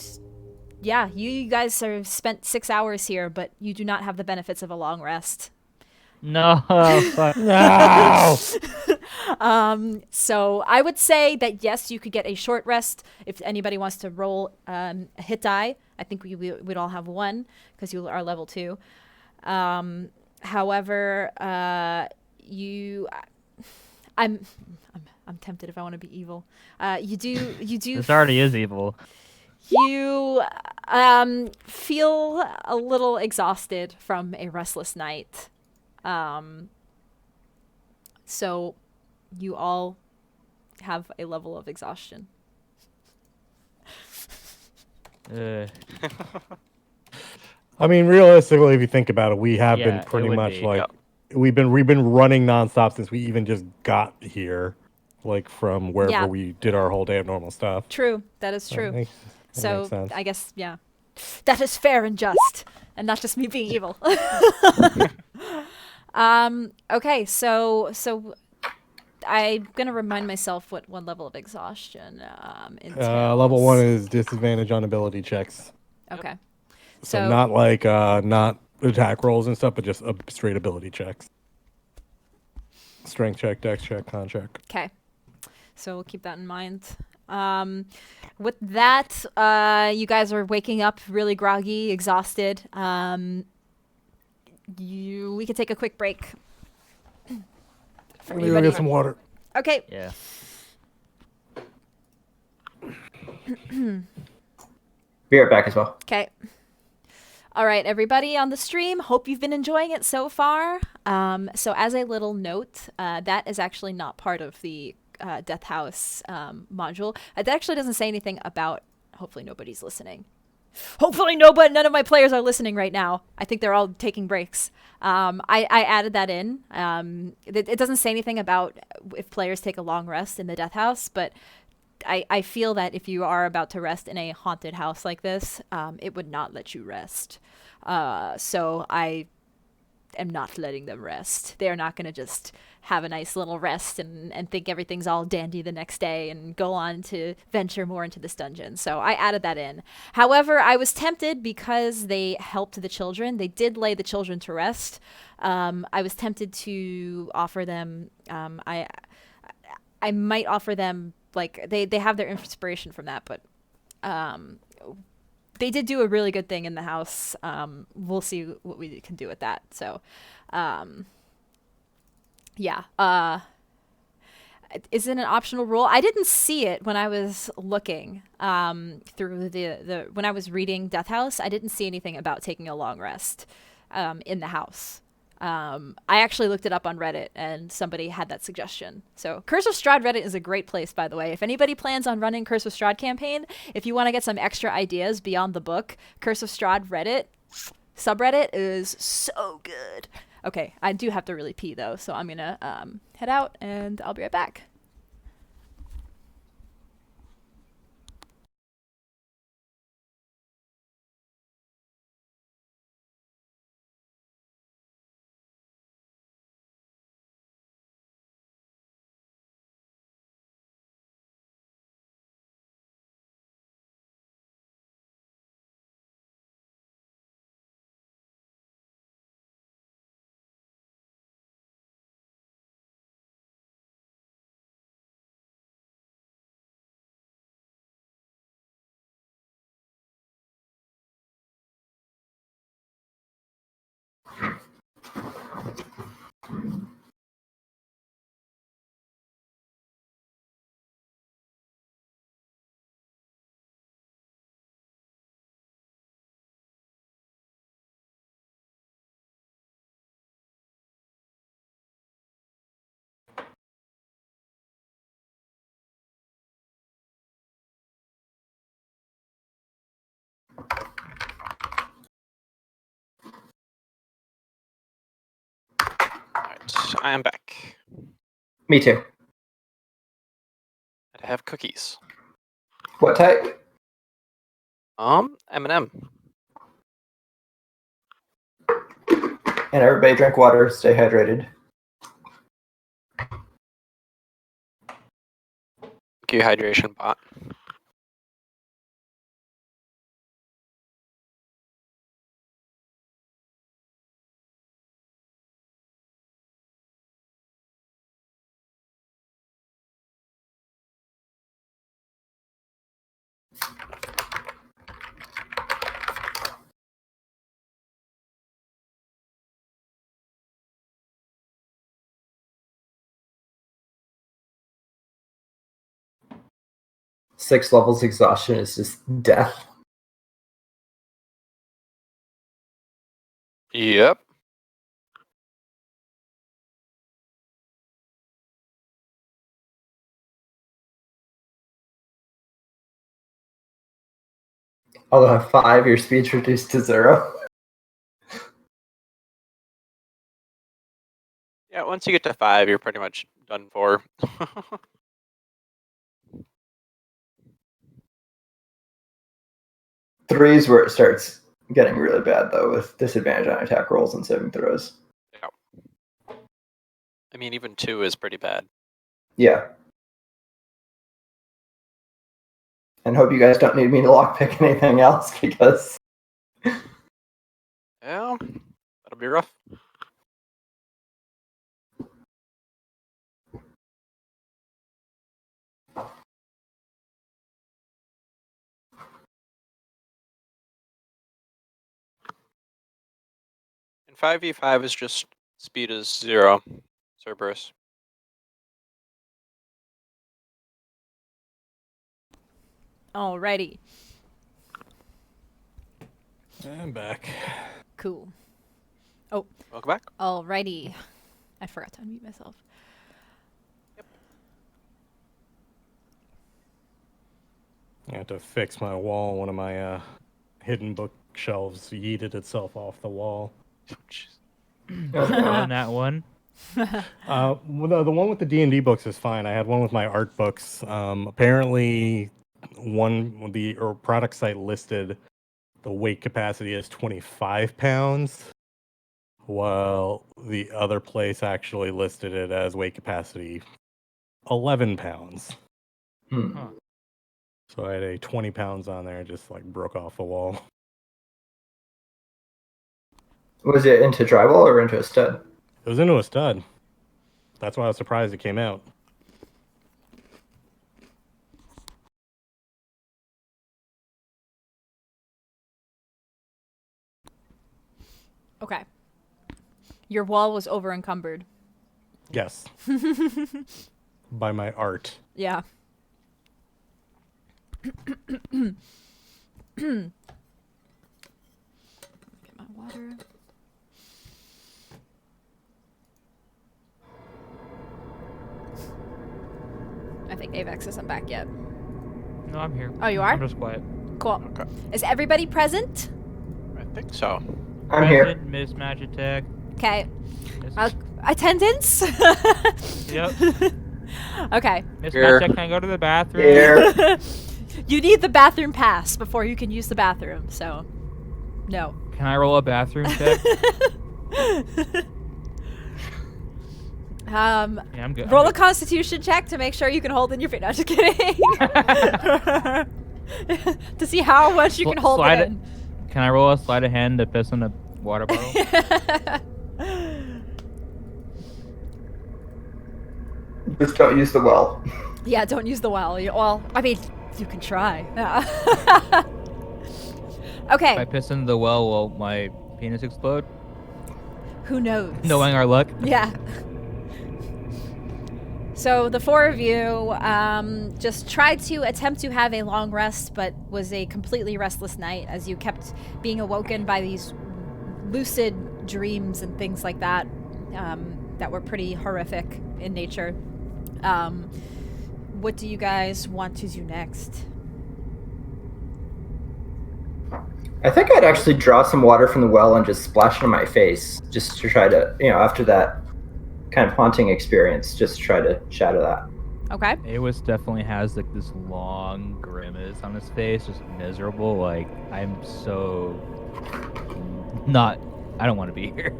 [SPEAKER 1] yeah, you guys have spent 6 hours here, but you do not have the benefits of a long rest.
[SPEAKER 3] No, fuck.
[SPEAKER 5] No!
[SPEAKER 1] So I would say that yes, you could get a short rest if anybody wants to roll a hit die. I think we'd all have one because you are level 2. However, you, I'm, I'm tempted if I want to be evil. You do
[SPEAKER 3] This already is evil.
[SPEAKER 1] you feel a little exhausted from a restless night. So you all have a level of exhaustion.
[SPEAKER 5] I mean, realistically, if you think about it, we have
[SPEAKER 3] Yeah,
[SPEAKER 5] been
[SPEAKER 3] it
[SPEAKER 5] pretty
[SPEAKER 3] would
[SPEAKER 5] much
[SPEAKER 3] be.
[SPEAKER 5] like we've been running nonstop since we even just got here, like from wherever
[SPEAKER 1] Yeah.
[SPEAKER 5] we did our whole day of normal stuff.
[SPEAKER 1] True, that is true.
[SPEAKER 5] That makes
[SPEAKER 1] So
[SPEAKER 5] sense.
[SPEAKER 1] I guess yeah, that is fair and just, and not just me being evil. Okay, so I'm gonna remind myself what one level of exhaustion entails.
[SPEAKER 5] Level 1 is disadvantage on ability checks.
[SPEAKER 1] Okay.
[SPEAKER 5] So not like not attack rolls and stuff, but just straight ability checks. Strength check, dex check, con check.
[SPEAKER 1] Okay. So we'll keep that in mind. With that, you guys are waking up really groggy, exhausted. We could take a quick break. For
[SPEAKER 5] Let me go
[SPEAKER 1] anybody-
[SPEAKER 5] get some water.
[SPEAKER 1] Okay.
[SPEAKER 3] Yeah.
[SPEAKER 4] Be right back as well.
[SPEAKER 1] Okay. All right, everybody on the stream, hope you've been enjoying it so far. So as a little note, that is actually not part of the Death House module. That actually doesn't say anything about, hopefully nobody's listening. Hopefully none of my players are listening right now. I think they're all taking breaks. I added that in. It doesn't say anything about if players take a long rest in the Death House, but I feel that if you are about to rest in a haunted house like this, it would not let you rest. So I am not letting them rest. They're not going to just have a nice little rest and think everything's all dandy the next day and go on to venture more into this dungeon. So I added that in. However, I was tempted because they helped the children. They did lay the children to rest. I was tempted to offer them, I might offer them, like, they have their inspiration from that, but they did do a really good thing in the house. We'll see what we can do with that. So, yeah. Is it an optional rule? I didn't see it when I was looking through the when I was reading Death House. I didn't see anything about taking a long rest in the house. I actually looked it up on Reddit, and somebody had that suggestion. So Curse of Strahd Reddit is a great place, by the way. If anybody plans on running Curse of Strahd campaign, if you want to get some extra ideas beyond the book, Curse of Strahd Reddit subreddit is so good. Okay, I do have to really pee though, so I'm gonna head out, and I'll be right back.
[SPEAKER 2] Alright, I am back.
[SPEAKER 4] Me too.
[SPEAKER 2] I have cookies.
[SPEAKER 4] What type?
[SPEAKER 2] M&M.
[SPEAKER 4] And everybody drink water. Stay hydrated.
[SPEAKER 2] Thank you, hydration bot.
[SPEAKER 4] 6 levels exhaustion is just death.
[SPEAKER 2] Yep.
[SPEAKER 4] Although at 5, your speed's reduced to 0.
[SPEAKER 2] Yeah, once you get to 5, you're pretty much done for.
[SPEAKER 4] 3 is where it starts getting really bad, though, with disadvantage on attack rolls and saving throws.
[SPEAKER 2] Yeah. I mean, even 2 is pretty bad.
[SPEAKER 4] Yeah. And hope you guys don't need me to lockpick anything else, because...
[SPEAKER 2] Yeah, that'll be rough. And 5v5 is just speed is 0, Cerberus.
[SPEAKER 1] Alrighty.
[SPEAKER 5] I'm back.
[SPEAKER 1] Cool.
[SPEAKER 2] Welcome back.
[SPEAKER 1] Alrighty. I forgot to unmute myself.
[SPEAKER 5] I had to fix my wall. One of my hidden bookshelves yeeted itself off the wall.
[SPEAKER 3] On that one.
[SPEAKER 5] Well, the one with the D&D books is fine. I had one with my art books. Apparently, the product site listed the weight capacity as 25 pounds, while the other place actually listed it as weight capacity 11 pounds.
[SPEAKER 3] Huh.
[SPEAKER 5] So I had a 20 pounds on there, just like broke off the wall.
[SPEAKER 4] Was it into drywall or into a stud?
[SPEAKER 5] It was into a stud. That's why I was surprised it came out.
[SPEAKER 1] Okay. Your wall was over encumbered.
[SPEAKER 5] Yes. By my art.
[SPEAKER 1] Yeah. Get my water. I think Avex isn't back yet.
[SPEAKER 6] No, I'm here.
[SPEAKER 1] Oh, you are?
[SPEAKER 6] I'm just quiet.
[SPEAKER 1] Cool.
[SPEAKER 2] Okay.
[SPEAKER 1] Is everybody present?
[SPEAKER 2] I think so.
[SPEAKER 4] I'm here.
[SPEAKER 6] Present, Miss Magitek.
[SPEAKER 1] Okay.
[SPEAKER 6] Miss-
[SPEAKER 1] Attendance?
[SPEAKER 6] Yep.
[SPEAKER 1] Okay.
[SPEAKER 6] Miss
[SPEAKER 2] Here.
[SPEAKER 6] Magitek, can I go to the bathroom?
[SPEAKER 4] Here.
[SPEAKER 1] You need the bathroom pass before you can use the bathroom, so no.
[SPEAKER 6] Can I roll a bathroom check? Yeah, I'm good.
[SPEAKER 1] Roll a constitution check to make sure you can hold in your feet. No, just kidding. To see how much you can hold
[SPEAKER 6] Slide
[SPEAKER 1] it in.
[SPEAKER 6] Can I roll a sleight of hand to piss in a water bottle?
[SPEAKER 4] Just don't use the well.
[SPEAKER 1] Yeah, don't use the well. Well, I mean, you can try.
[SPEAKER 6] If I
[SPEAKER 1] Okay,
[SPEAKER 6] piss in the well, will my penis explode?
[SPEAKER 1] who knows?
[SPEAKER 6] Knowing our luck.
[SPEAKER 1] Yeah. So the four of you just tried to attempt to have a long rest, but was a completely restless night as you kept being awoken by these lucid dreams and things like that that were pretty horrific in nature. What do you guys want to do next?
[SPEAKER 4] I think I'd actually draw some water from the well and just splash it on my face, just to try to, after that kind of haunting experience, just try to shadow that.
[SPEAKER 1] Okay.
[SPEAKER 6] Awis definitely has like this long grimace on his face, just miserable. Like, I'm so not. I don't want to be here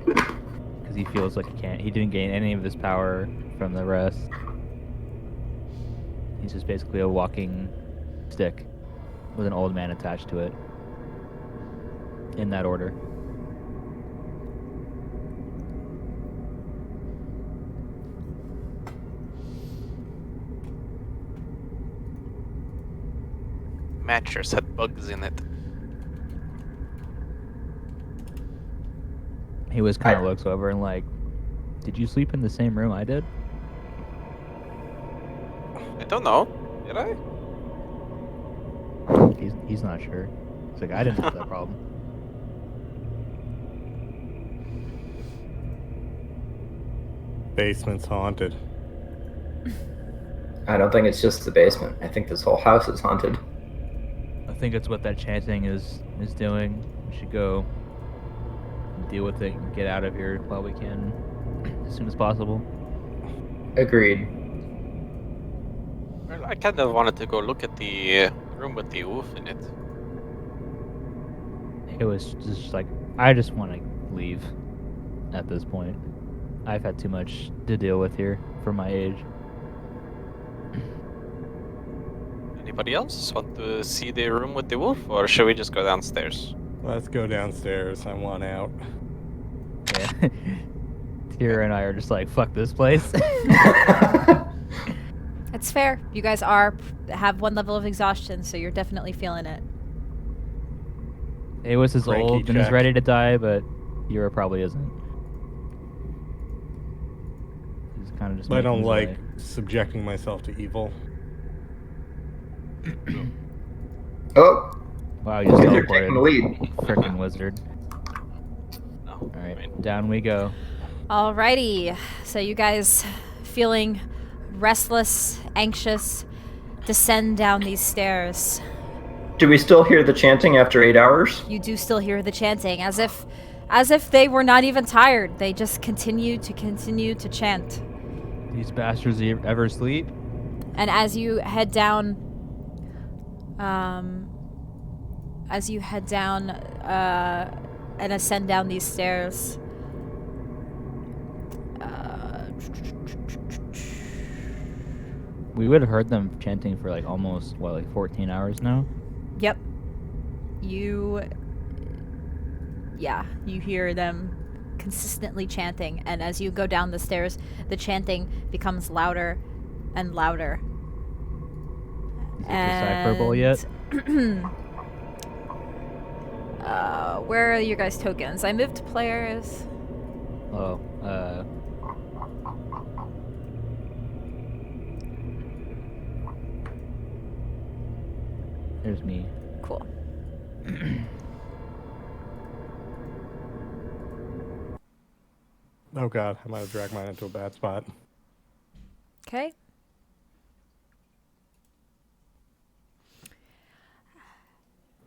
[SPEAKER 6] because he feels like he can't. He didn't gain any of his power from the rest. He's just basically a walking stick with an old man attached to it. In that order.
[SPEAKER 2] Mattress had bugs in it.
[SPEAKER 6] He was kind of looks over and like, did you sleep in the same room I did?
[SPEAKER 2] I don't know. Did I?
[SPEAKER 6] He's not sure. He's like, I didn't have that problem.
[SPEAKER 5] Basement's haunted.
[SPEAKER 4] I don't think it's just the basement. I think this whole house is haunted.
[SPEAKER 6] I think it's what that chanting is doing. We should go deal with it and get out of here while we can, as soon as possible.
[SPEAKER 4] Agreed.
[SPEAKER 2] Well, I kind of wanted to go look at the room with the wolf in it.
[SPEAKER 6] It was just like, I just want to leave at this point. I've had too much to deal with here for my age.
[SPEAKER 2] Anybody else want to see the room with the wolf, or should we just go downstairs?
[SPEAKER 5] Let's go downstairs. I want out.
[SPEAKER 6] Yeah. Tira and I are just like, fuck this place.
[SPEAKER 1] It's fair. You guys have one level of exhaustion, so you're definitely feeling it.
[SPEAKER 6] Awas is
[SPEAKER 5] Frankie
[SPEAKER 6] old and is
[SPEAKER 5] check.
[SPEAKER 6] ready to die, but Tira probably isn't. He's kind of just
[SPEAKER 5] I
[SPEAKER 6] making
[SPEAKER 5] don't
[SPEAKER 6] his
[SPEAKER 5] like
[SPEAKER 6] way.
[SPEAKER 5] subjecting myself to evil.
[SPEAKER 4] Oh,
[SPEAKER 6] Wow, you just
[SPEAKER 4] you guys are taking the
[SPEAKER 6] teleported.
[SPEAKER 4] lead.
[SPEAKER 6] Frickin' wizard.
[SPEAKER 2] No.
[SPEAKER 6] Alright, down we go.
[SPEAKER 1] Alrighty. So you guys feeling restless, anxious, descend down these stairs.
[SPEAKER 4] Do we still hear the chanting after 8 hours?
[SPEAKER 1] You do still hear the chanting, as if they were not even tired. They just continue to chant.
[SPEAKER 6] These bastards ever sleep?
[SPEAKER 1] And as you head down, and ascend down these stairs,
[SPEAKER 6] We would have heard them chanting for like almost, what, like 14 hours now?
[SPEAKER 1] yep, you hear them consistently chanting, and as you go down the stairs, the chanting becomes louder and louder.
[SPEAKER 6] Is it decipherable yet?
[SPEAKER 1] Where are your guys' tokens? I moved players.
[SPEAKER 6] Oh, there's me.
[SPEAKER 1] Cool.
[SPEAKER 5] Oh god, I might have dragged mine into a bad spot.
[SPEAKER 1] Okay.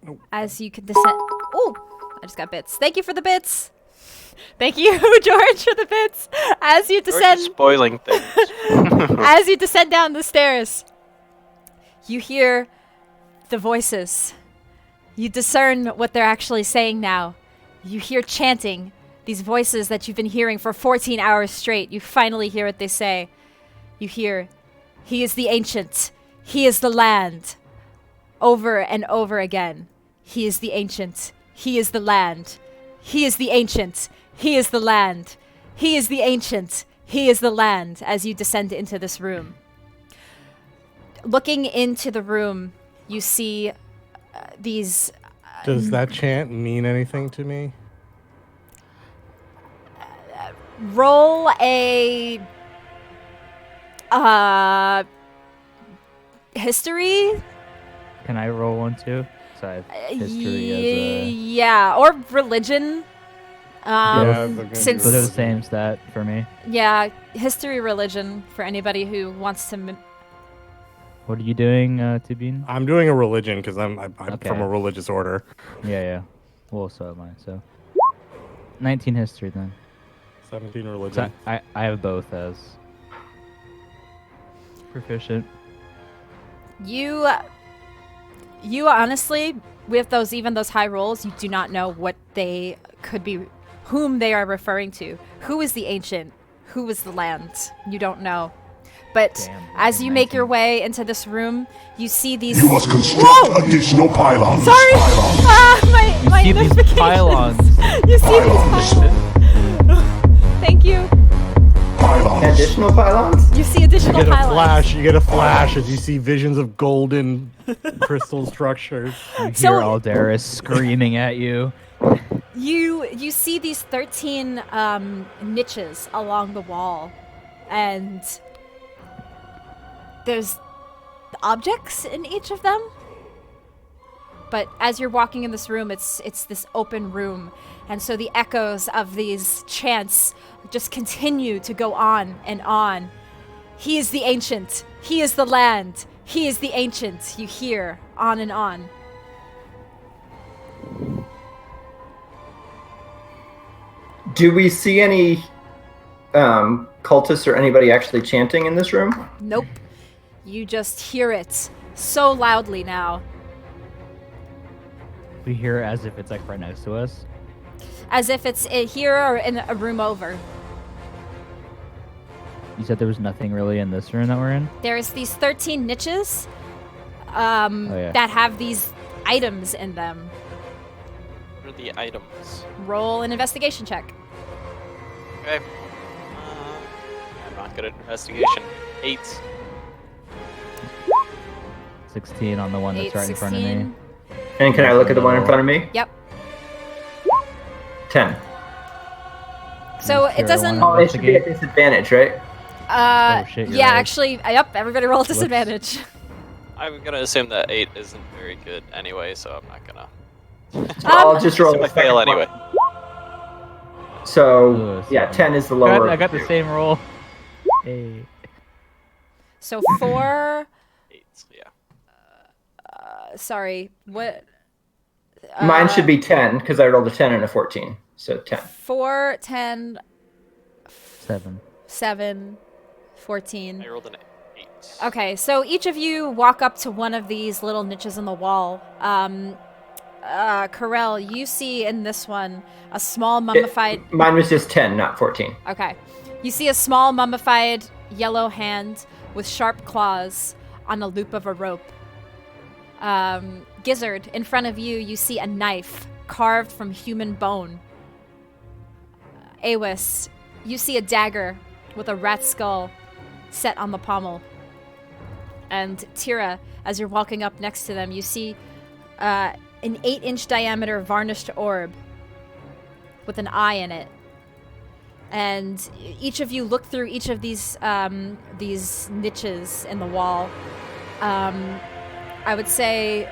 [SPEAKER 5] Nope.
[SPEAKER 1] As you can descend. Oh, I just got bits. Thank you for the bits. Thank you, George, for the bits. As you
[SPEAKER 2] We're
[SPEAKER 1] descend,
[SPEAKER 2] just spoiling things.
[SPEAKER 1] as you descend down the stairs, you hear the voices. You discern what they're actually saying now. You hear chanting. These voices that you've been hearing for 14 hours straight. You finally hear what they say. You hear, "He is the ancient. He is the land." Over and over again. He is the ancient. He is the land. He is the ancient. He is the land. He is the ancient. He is the land, as you descend into this room. Looking into the room, you see these.
[SPEAKER 5] Does that chant mean anything to me?
[SPEAKER 1] Roll a. History?
[SPEAKER 6] Can I roll one too? So I have history as a...
[SPEAKER 1] Yeah, or religion.
[SPEAKER 5] Yeah, they're gonna
[SPEAKER 1] since-
[SPEAKER 6] So they're the same stat for me.
[SPEAKER 1] Yeah, history, religion for anybody who wants to.
[SPEAKER 6] What are you doing, Tibine?
[SPEAKER 5] I'm doing a religion because I'm
[SPEAKER 6] Okay.
[SPEAKER 5] from a religious order.
[SPEAKER 6] Yeah. Well, so am I, so... 19 history then.
[SPEAKER 5] 17
[SPEAKER 6] So
[SPEAKER 5] religion.
[SPEAKER 6] I have both as... proficient.
[SPEAKER 1] You honestly, with those high rolls, you do not know what they could be, whom they are referring to. Who is the ancient? Who is the land? You don't know. But
[SPEAKER 6] Damn,
[SPEAKER 1] as you make your
[SPEAKER 6] 19.
[SPEAKER 1] way into this room, you see these.
[SPEAKER 7] You must construct additional pylons.
[SPEAKER 1] Sorry!
[SPEAKER 7] Pylons.
[SPEAKER 1] Ah, my
[SPEAKER 6] see these
[SPEAKER 1] notifications.
[SPEAKER 6] pylons.
[SPEAKER 1] You see
[SPEAKER 7] Pylons.
[SPEAKER 1] these pylons. Thank you.
[SPEAKER 7] Pylons.
[SPEAKER 4] Additional pylons?
[SPEAKER 1] You see
[SPEAKER 5] You
[SPEAKER 1] additional
[SPEAKER 5] get a
[SPEAKER 1] pylons.
[SPEAKER 5] flash. You get a flash as you see visions of golden crystal structures.
[SPEAKER 6] You hear
[SPEAKER 1] So-
[SPEAKER 6] Aldaris screaming at you.
[SPEAKER 1] You see these 13 niches along the wall, and there's objects in each of them. But as you're walking in this room, it's this open room, and so the echoes of these chants just continue to go on and on. He is the ancient. He is the land. He is the ancient. You hear on and on.
[SPEAKER 4] Do we see any cultists or anybody actually chanting in this room?
[SPEAKER 1] Nope. You just hear it so loudly now.
[SPEAKER 3] We hear it as if it's like right next to us.
[SPEAKER 1] As if it's here or in a room over.
[SPEAKER 3] You said there was nothing really in this room that we're in?
[SPEAKER 1] There's these 13 niches
[SPEAKER 3] yeah.
[SPEAKER 1] that have these items in them.
[SPEAKER 2] What are the items?
[SPEAKER 1] Roll an investigation check.
[SPEAKER 2] Okay. I'm not good at investigation. 8.
[SPEAKER 3] 16 on the one that's
[SPEAKER 1] 8,
[SPEAKER 3] right in front of me.
[SPEAKER 1] 16.
[SPEAKER 4] And can I look at the one in front of me?
[SPEAKER 1] Yep.
[SPEAKER 4] 10.
[SPEAKER 1] So
[SPEAKER 3] Sure,
[SPEAKER 1] it doesn't.
[SPEAKER 3] I
[SPEAKER 4] Oh, it should be at disadvantage, right?
[SPEAKER 3] Oh, shit, you're
[SPEAKER 1] yeah,
[SPEAKER 3] right.
[SPEAKER 1] actually, yep. Everybody roll at
[SPEAKER 3] Whoops.
[SPEAKER 1] disadvantage.
[SPEAKER 2] I'm gonna assume that 8 isn't very good anyway, so I'm not gonna.
[SPEAKER 4] So I'll just roll
[SPEAKER 2] So I
[SPEAKER 4] the second
[SPEAKER 2] fail
[SPEAKER 4] one.
[SPEAKER 2] anyway.
[SPEAKER 4] So,
[SPEAKER 3] Ugh,
[SPEAKER 4] yeah, 10 is the
[SPEAKER 3] God,
[SPEAKER 4] lower.
[SPEAKER 3] I got
[SPEAKER 4] of the
[SPEAKER 3] the
[SPEAKER 4] two.
[SPEAKER 3] same roll. Hey.
[SPEAKER 1] So 4.
[SPEAKER 2] 8, yeah.
[SPEAKER 1] Sorry, what?
[SPEAKER 4] Mine should be 10 because I rolled a 10 and a 14. So 10.
[SPEAKER 1] 4, 10,
[SPEAKER 3] 7.
[SPEAKER 1] 7, 14.
[SPEAKER 2] I rolled an 8.
[SPEAKER 1] Okay, so each of you walk up to one of these little niches in the wall. Corel, you see in this one a small mummified.
[SPEAKER 4] Mine was just 10, not 14.
[SPEAKER 1] Okay, you see a small mummified yellow hand with sharp claws on a loop of a rope. Gizzard, in front of you, you see a knife carved from human bone. Awis, you see a dagger with a rat skull set on the pommel. And Tira, as you're walking up next to them, you see an 8-inch diameter varnished orb with an eye in it. And each of you look through each of these niches in the wall. I would say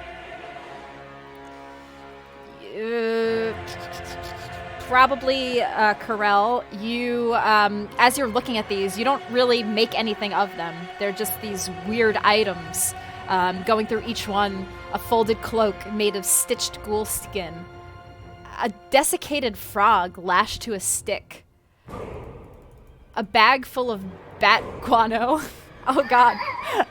[SPEAKER 1] probably Corel, you as you're looking at these, you don't really make anything of them. They're just these weird items. Going through each one, a folded cloak made of stitched ghoul skin, a desiccated frog lashed to a stick, a bag full of bat guano. Oh god,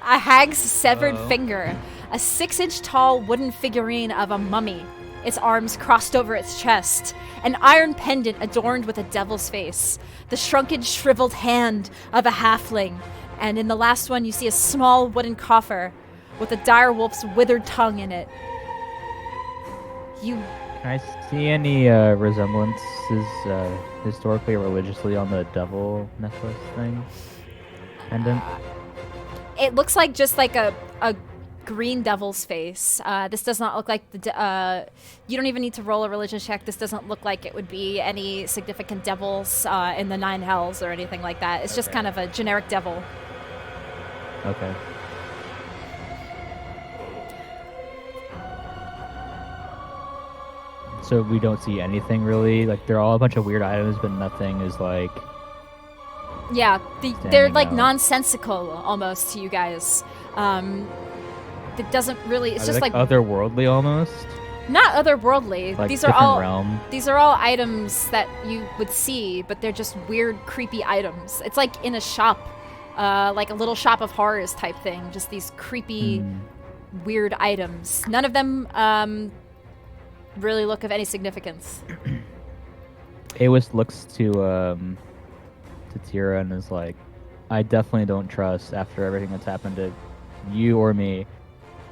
[SPEAKER 1] a hag's severed finger, a 6-inch tall wooden figurine of a mummy, its arms crossed over its chest, an iron pendant adorned with a devil's face, the shrunken, shriveled hand of a halfling, and in the last one you see a small wooden coffer with a dire wolf's withered tongue in it. You
[SPEAKER 3] Can I see any resemblances historically or religiously on the devil necklace thing? Pendant?
[SPEAKER 1] It looks like just like a green devil's face. This does not look like you don't even need to roll a religion check. This doesn't look like it would be any significant devils in the 9 hells or anything like that. It's just
[SPEAKER 3] Okay.
[SPEAKER 1] kind of a generic devil.
[SPEAKER 3] Okay. So we don't see anything really? Like, they're all a bunch of weird items, but nothing is like...
[SPEAKER 1] Yeah, they're
[SPEAKER 3] Standing
[SPEAKER 1] like
[SPEAKER 3] out.
[SPEAKER 1] nonsensical almost to you guys. It doesn't really. It's
[SPEAKER 3] Are they,
[SPEAKER 1] just like
[SPEAKER 3] otherworldly almost?
[SPEAKER 1] not otherworldly.
[SPEAKER 3] Like
[SPEAKER 1] These are
[SPEAKER 3] different
[SPEAKER 1] all
[SPEAKER 3] realm?
[SPEAKER 1] these are all items that you would see, but they're just weird, creepy items. It's like in a shop, like a little shop of horrors type thing. Just these creepy, weird items. None of them really look of any significance.
[SPEAKER 3] Awis looks to Tira and is like, I definitely don't trust after everything that's happened to you or me.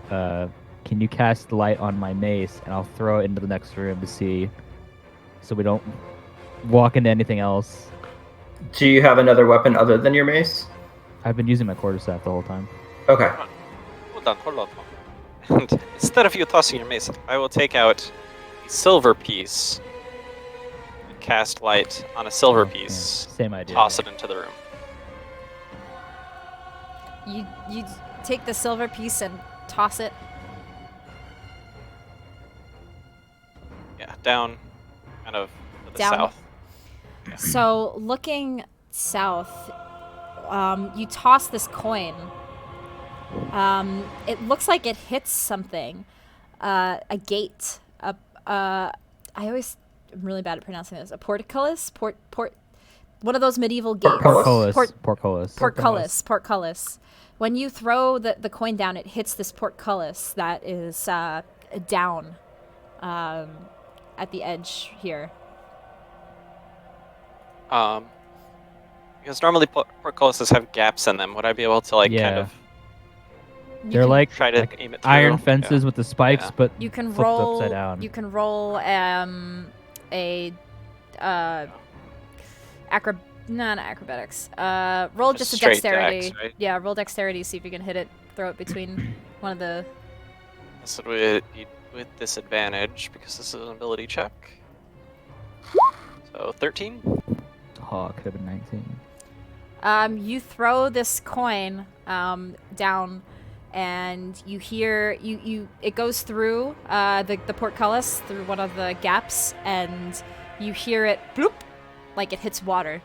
[SPEAKER 3] Can you cast light on my mace and I'll throw it into the next room to see, so we don't walk into anything else.
[SPEAKER 4] Do you have another weapon other than your mace?
[SPEAKER 3] I've been using my quarterstaff the whole time.
[SPEAKER 4] Okay.
[SPEAKER 2] Hold on. And instead of you tossing your mace, I will take out a silver piece and cast light on a silver
[SPEAKER 3] Yeah,
[SPEAKER 2] piece.
[SPEAKER 3] same idea.
[SPEAKER 2] Toss it into the room.
[SPEAKER 1] You take the silver piece and toss it.
[SPEAKER 2] Yeah, down, kind of to the
[SPEAKER 1] Down.
[SPEAKER 2] south.
[SPEAKER 1] So looking south, you toss this coin. It looks like it hits something, a gate. I'm really bad at pronouncing this. A portcullis, one of those medieval gates.
[SPEAKER 4] Portcullis.
[SPEAKER 1] Portcullis. When you throw the coin down, it hits this portcullis that is down at the edge here.
[SPEAKER 2] Because normally portcullises have gaps in them. Would I be able to kind
[SPEAKER 6] Yeah.
[SPEAKER 2] of
[SPEAKER 6] They're like,
[SPEAKER 2] try to
[SPEAKER 6] like
[SPEAKER 2] aim it through?
[SPEAKER 6] iron fences with the spikes,
[SPEAKER 2] Yeah.
[SPEAKER 6] but
[SPEAKER 1] You can
[SPEAKER 6] flipped
[SPEAKER 1] roll.
[SPEAKER 6] upside down.
[SPEAKER 1] You can roll not acrobatics. Roll just a
[SPEAKER 2] straight
[SPEAKER 1] dexterity.
[SPEAKER 2] dex, right?
[SPEAKER 1] Yeah, roll dexterity. See if you can hit it. Throw it between one of the.
[SPEAKER 2] This would be with disadvantage because this is an ability check. So 13.
[SPEAKER 6] Oh, could have been 19.
[SPEAKER 1] You throw this coin down, and you hear it goes through the portcullis through one of the gaps, and you hear it bloop, like it hits water.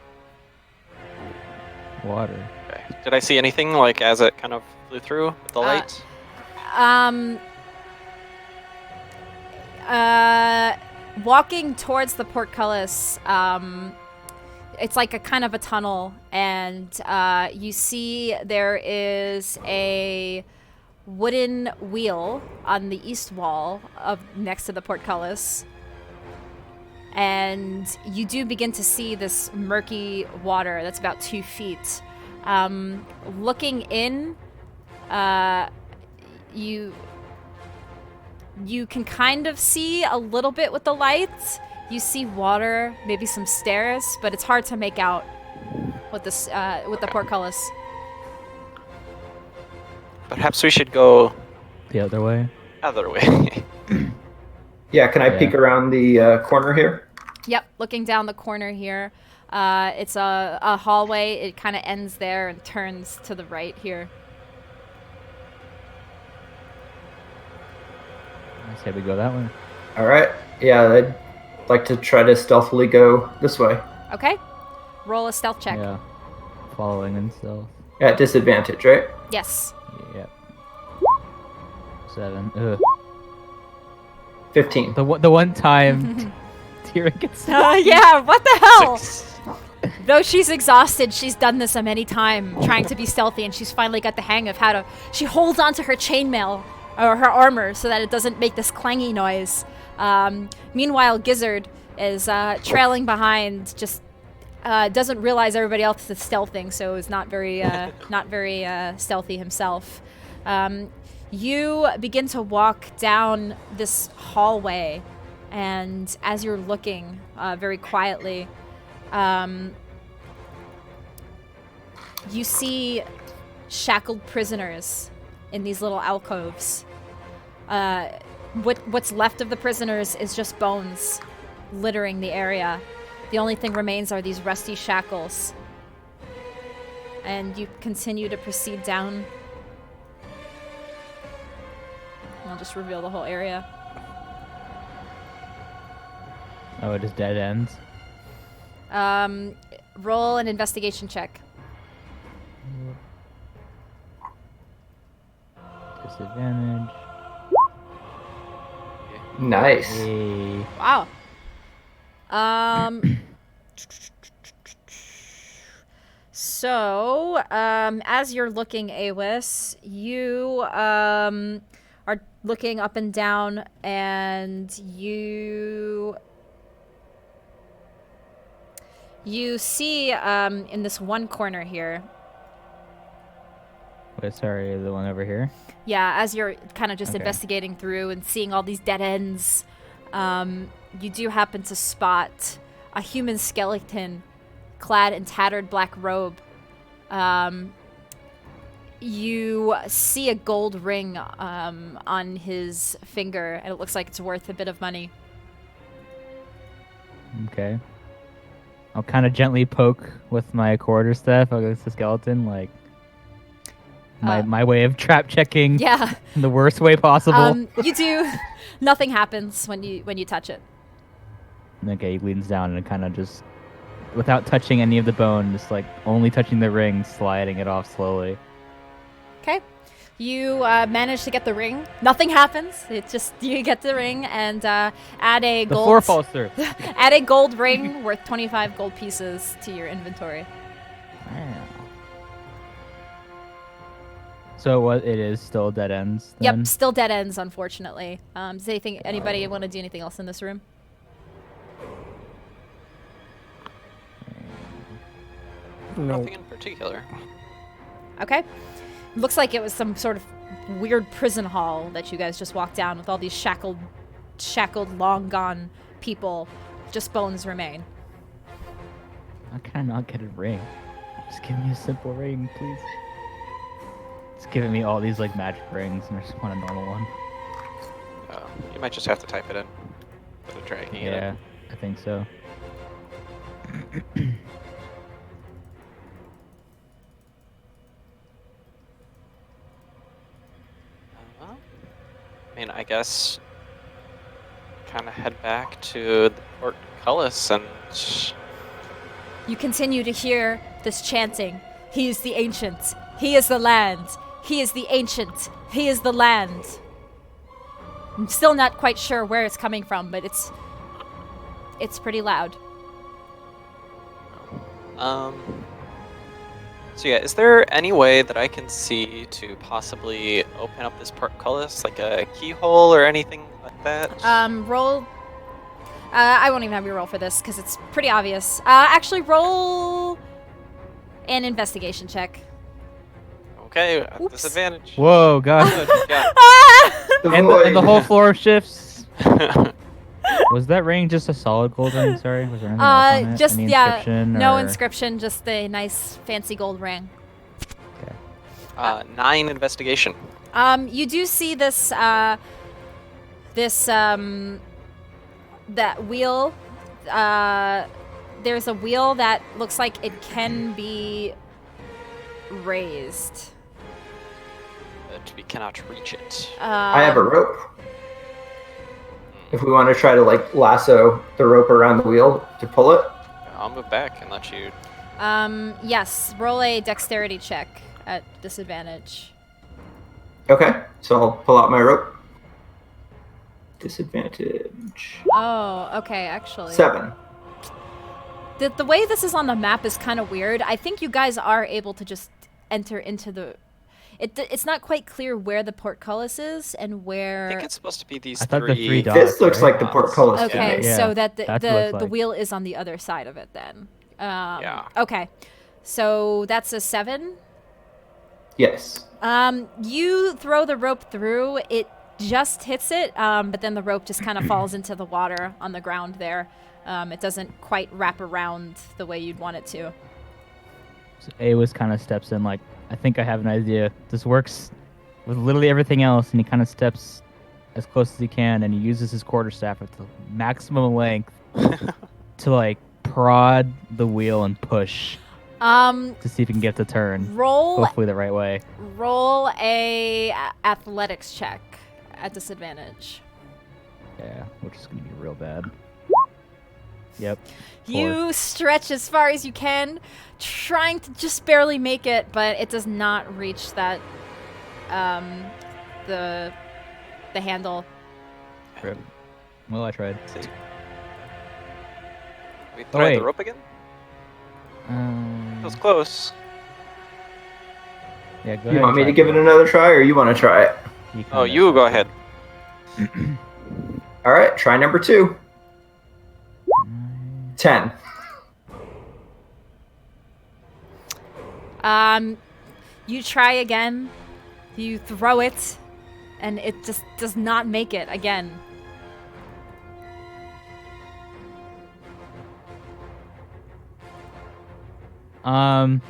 [SPEAKER 6] Water.
[SPEAKER 2] Okay. Did I see anything as it kind of flew through with the light?
[SPEAKER 1] Walking towards the portcullis, it's like a kind of a tunnel, and you see there is a wooden wheel on the east wall next to the portcullis, and you do begin to see this murky water that's about 2 feet. Looking in, you can kind of see a little bit with the lights. You see water, maybe some stairs, but it's hard to make out with the portcullis.
[SPEAKER 2] Perhaps we should go
[SPEAKER 6] The other way.
[SPEAKER 2] other way.
[SPEAKER 4] Yeah, can I
[SPEAKER 6] Yeah.
[SPEAKER 4] peek around the corner here?
[SPEAKER 1] Yep, looking down the corner here. It's a hallway. It kind of ends there and turns to the right here.
[SPEAKER 6] I say we go that way.
[SPEAKER 4] All right. Yeah, I'd like to try to stealthily go this way
[SPEAKER 1] Okay, roll a stealth check.
[SPEAKER 6] Yeah. Following and stealth.
[SPEAKER 4] at disadvantage, right?
[SPEAKER 1] Yes.
[SPEAKER 6] Yep. 7. Ugh.
[SPEAKER 4] 15.
[SPEAKER 6] The one time Tira gets
[SPEAKER 1] Yeah, what the hell?
[SPEAKER 2] 6.
[SPEAKER 1] Though she's exhausted, she's done this a many times, trying to be stealthy, and she's finally got the hang of how to. She holds onto her chainmail or her armor so that it doesn't make this clangy noise. Meanwhile, Gizzard is trailing behind, just doesn't realize everybody else is stealthing, so is not very stealthy himself. You begin to walk down this hallway, and as you're looking very quietly, you see shackled prisoners in these little alcoves. What's left of the prisoners is just bones littering the area. The only thing remains are these rusty shackles. And you continue to proceed down. I'll just reveal the whole area.
[SPEAKER 6] Oh, it just dead ends.
[SPEAKER 1] Roll an investigation check.
[SPEAKER 6] Disadvantage.
[SPEAKER 4] Nice.
[SPEAKER 6] Hey.
[SPEAKER 1] Wow. So, as you're looking, Awis, you are looking up and down, and you see in this one corner here.
[SPEAKER 6] Wait, sorry, the one over here.
[SPEAKER 1] Yeah, as you're kind of just
[SPEAKER 6] Okay.
[SPEAKER 1] investigating through and seeing all these dead ends, you do happen to spot a human skeleton clad in tattered black robe. You see a gold ring on his finger, and it looks like it's worth a bit of money.
[SPEAKER 6] Okay. I'll kind of gently poke with my quarterstaff against the skeleton, like, my way of trap checking
[SPEAKER 1] Yeah.
[SPEAKER 6] in the worst way possible.
[SPEAKER 1] You do. Nothing happens when you touch it.
[SPEAKER 6] Okay, he leans down and kind of just, without touching any of the bone, just like only touching the ring, sliding it off slowly.
[SPEAKER 1] Okay. You manage to get the ring. Nothing happens. It's just you get the ring and add a
[SPEAKER 6] The
[SPEAKER 1] gold.
[SPEAKER 6] floor falls through.
[SPEAKER 1] Add a gold ring worth 25 gold pieces to your inventory.
[SPEAKER 6] Wow. So what? It is still dead ends. Then?
[SPEAKER 1] Yep, still dead ends, unfortunately. Does anybody want to do anything else in this room?
[SPEAKER 5] No.
[SPEAKER 2] Nothing in particular.
[SPEAKER 1] Okay. Looks like it was some sort of weird prison hall that you guys just walked down with all these shackled, long gone people. Just bones remain.
[SPEAKER 6] How can I not get a ring? Just give me a simple ring, please. It's giving me all these like magic rings, and I just want a normal one.
[SPEAKER 2] You might just have to type it in. Instead of dragging it in.
[SPEAKER 6] Yeah, I think so.
[SPEAKER 2] I mean, I guess kind of head back to the portcullis and
[SPEAKER 1] You continue to hear this chanting. He is the ancient. He is the land. He is the ancient. He is the land. I'm still not quite sure where it's coming from, but it's pretty loud.
[SPEAKER 2] So yeah, is there any way that I can see to possibly open up this portcullis, like a keyhole or anything like that?
[SPEAKER 1] Roll. I won't even have you roll for this because it's pretty obvious. Actually, roll an investigation check.
[SPEAKER 2] Okay, at
[SPEAKER 1] Oops.
[SPEAKER 2] disadvantage.
[SPEAKER 6] Whoa, God!
[SPEAKER 2] Good, yeah.
[SPEAKER 6] and the whole floor shifts. Was that ring just a solid gold ring? Sorry, was there anything else on it?
[SPEAKER 1] Just
[SPEAKER 6] Any
[SPEAKER 1] yeah,
[SPEAKER 6] inscription
[SPEAKER 1] no
[SPEAKER 6] or-
[SPEAKER 1] inscription, just a nice fancy gold ring.
[SPEAKER 2] 9 investigation.
[SPEAKER 1] You do see this that wheel. There's a wheel that looks like it can be raised.
[SPEAKER 2] But we cannot reach it.
[SPEAKER 4] I have a rope. If we want to try to like lasso the rope around the wheel to pull it.
[SPEAKER 2] I'll move back and let you.
[SPEAKER 1] Yes. Roll a dexterity check at disadvantage.
[SPEAKER 4] Okay, so I'll pull out my rope. Disadvantage.
[SPEAKER 1] Oh, okay. Actually,
[SPEAKER 4] 7.
[SPEAKER 1] the way this is on the map is kind of weird. I think you guys are able to just enter into the. It's not quite clear where the portcullis is and
[SPEAKER 2] I
[SPEAKER 1] where.
[SPEAKER 2] think it's supposed to be these
[SPEAKER 6] I thought the
[SPEAKER 2] 3.
[SPEAKER 6] three dots-
[SPEAKER 4] This looks
[SPEAKER 6] right?
[SPEAKER 4] like the portcullis to
[SPEAKER 1] Okay,
[SPEAKER 4] me.
[SPEAKER 6] Yeah,
[SPEAKER 1] so that
[SPEAKER 6] that's what it
[SPEAKER 1] the
[SPEAKER 6] looks like.
[SPEAKER 1] wheel is on the other side of it then.
[SPEAKER 2] Yeah.
[SPEAKER 1] Okay, so that's a 7.
[SPEAKER 4] Yes.
[SPEAKER 1] You throw the rope through. It just hits it, but then the rope just kind of falls into the water on the ground there. It doesn't quite wrap around the way you'd want it to.
[SPEAKER 6] So Awas kind of steps in like, I think I have an idea. This works with literally everything else, and he kind of steps as close as he can, and he uses his quarterstaff at the maximum length to like prod the wheel and push to see if he can get it to turn.
[SPEAKER 1] Roll
[SPEAKER 6] Hopefully the right way.
[SPEAKER 1] a athletics check at disadvantage.
[SPEAKER 6] Yeah, which is gonna be real bad. Yep.
[SPEAKER 1] You stretch as far as you can, trying to just barely make it, but it does not reach that the handle.
[SPEAKER 6] Rip. Well, I tried.
[SPEAKER 2] See. We
[SPEAKER 6] Oh,
[SPEAKER 2] try
[SPEAKER 6] wait.
[SPEAKER 2] the rope again? It was close.
[SPEAKER 6] Yeah, go
[SPEAKER 4] You
[SPEAKER 6] ahead.
[SPEAKER 4] want me
[SPEAKER 6] try
[SPEAKER 4] to give it another try, or you want to try it?
[SPEAKER 2] Oh, you go ahead.
[SPEAKER 4] All right, try number 2. 10.
[SPEAKER 1] You try again. You throw it, and it just does not make it again.
[SPEAKER 6] I'm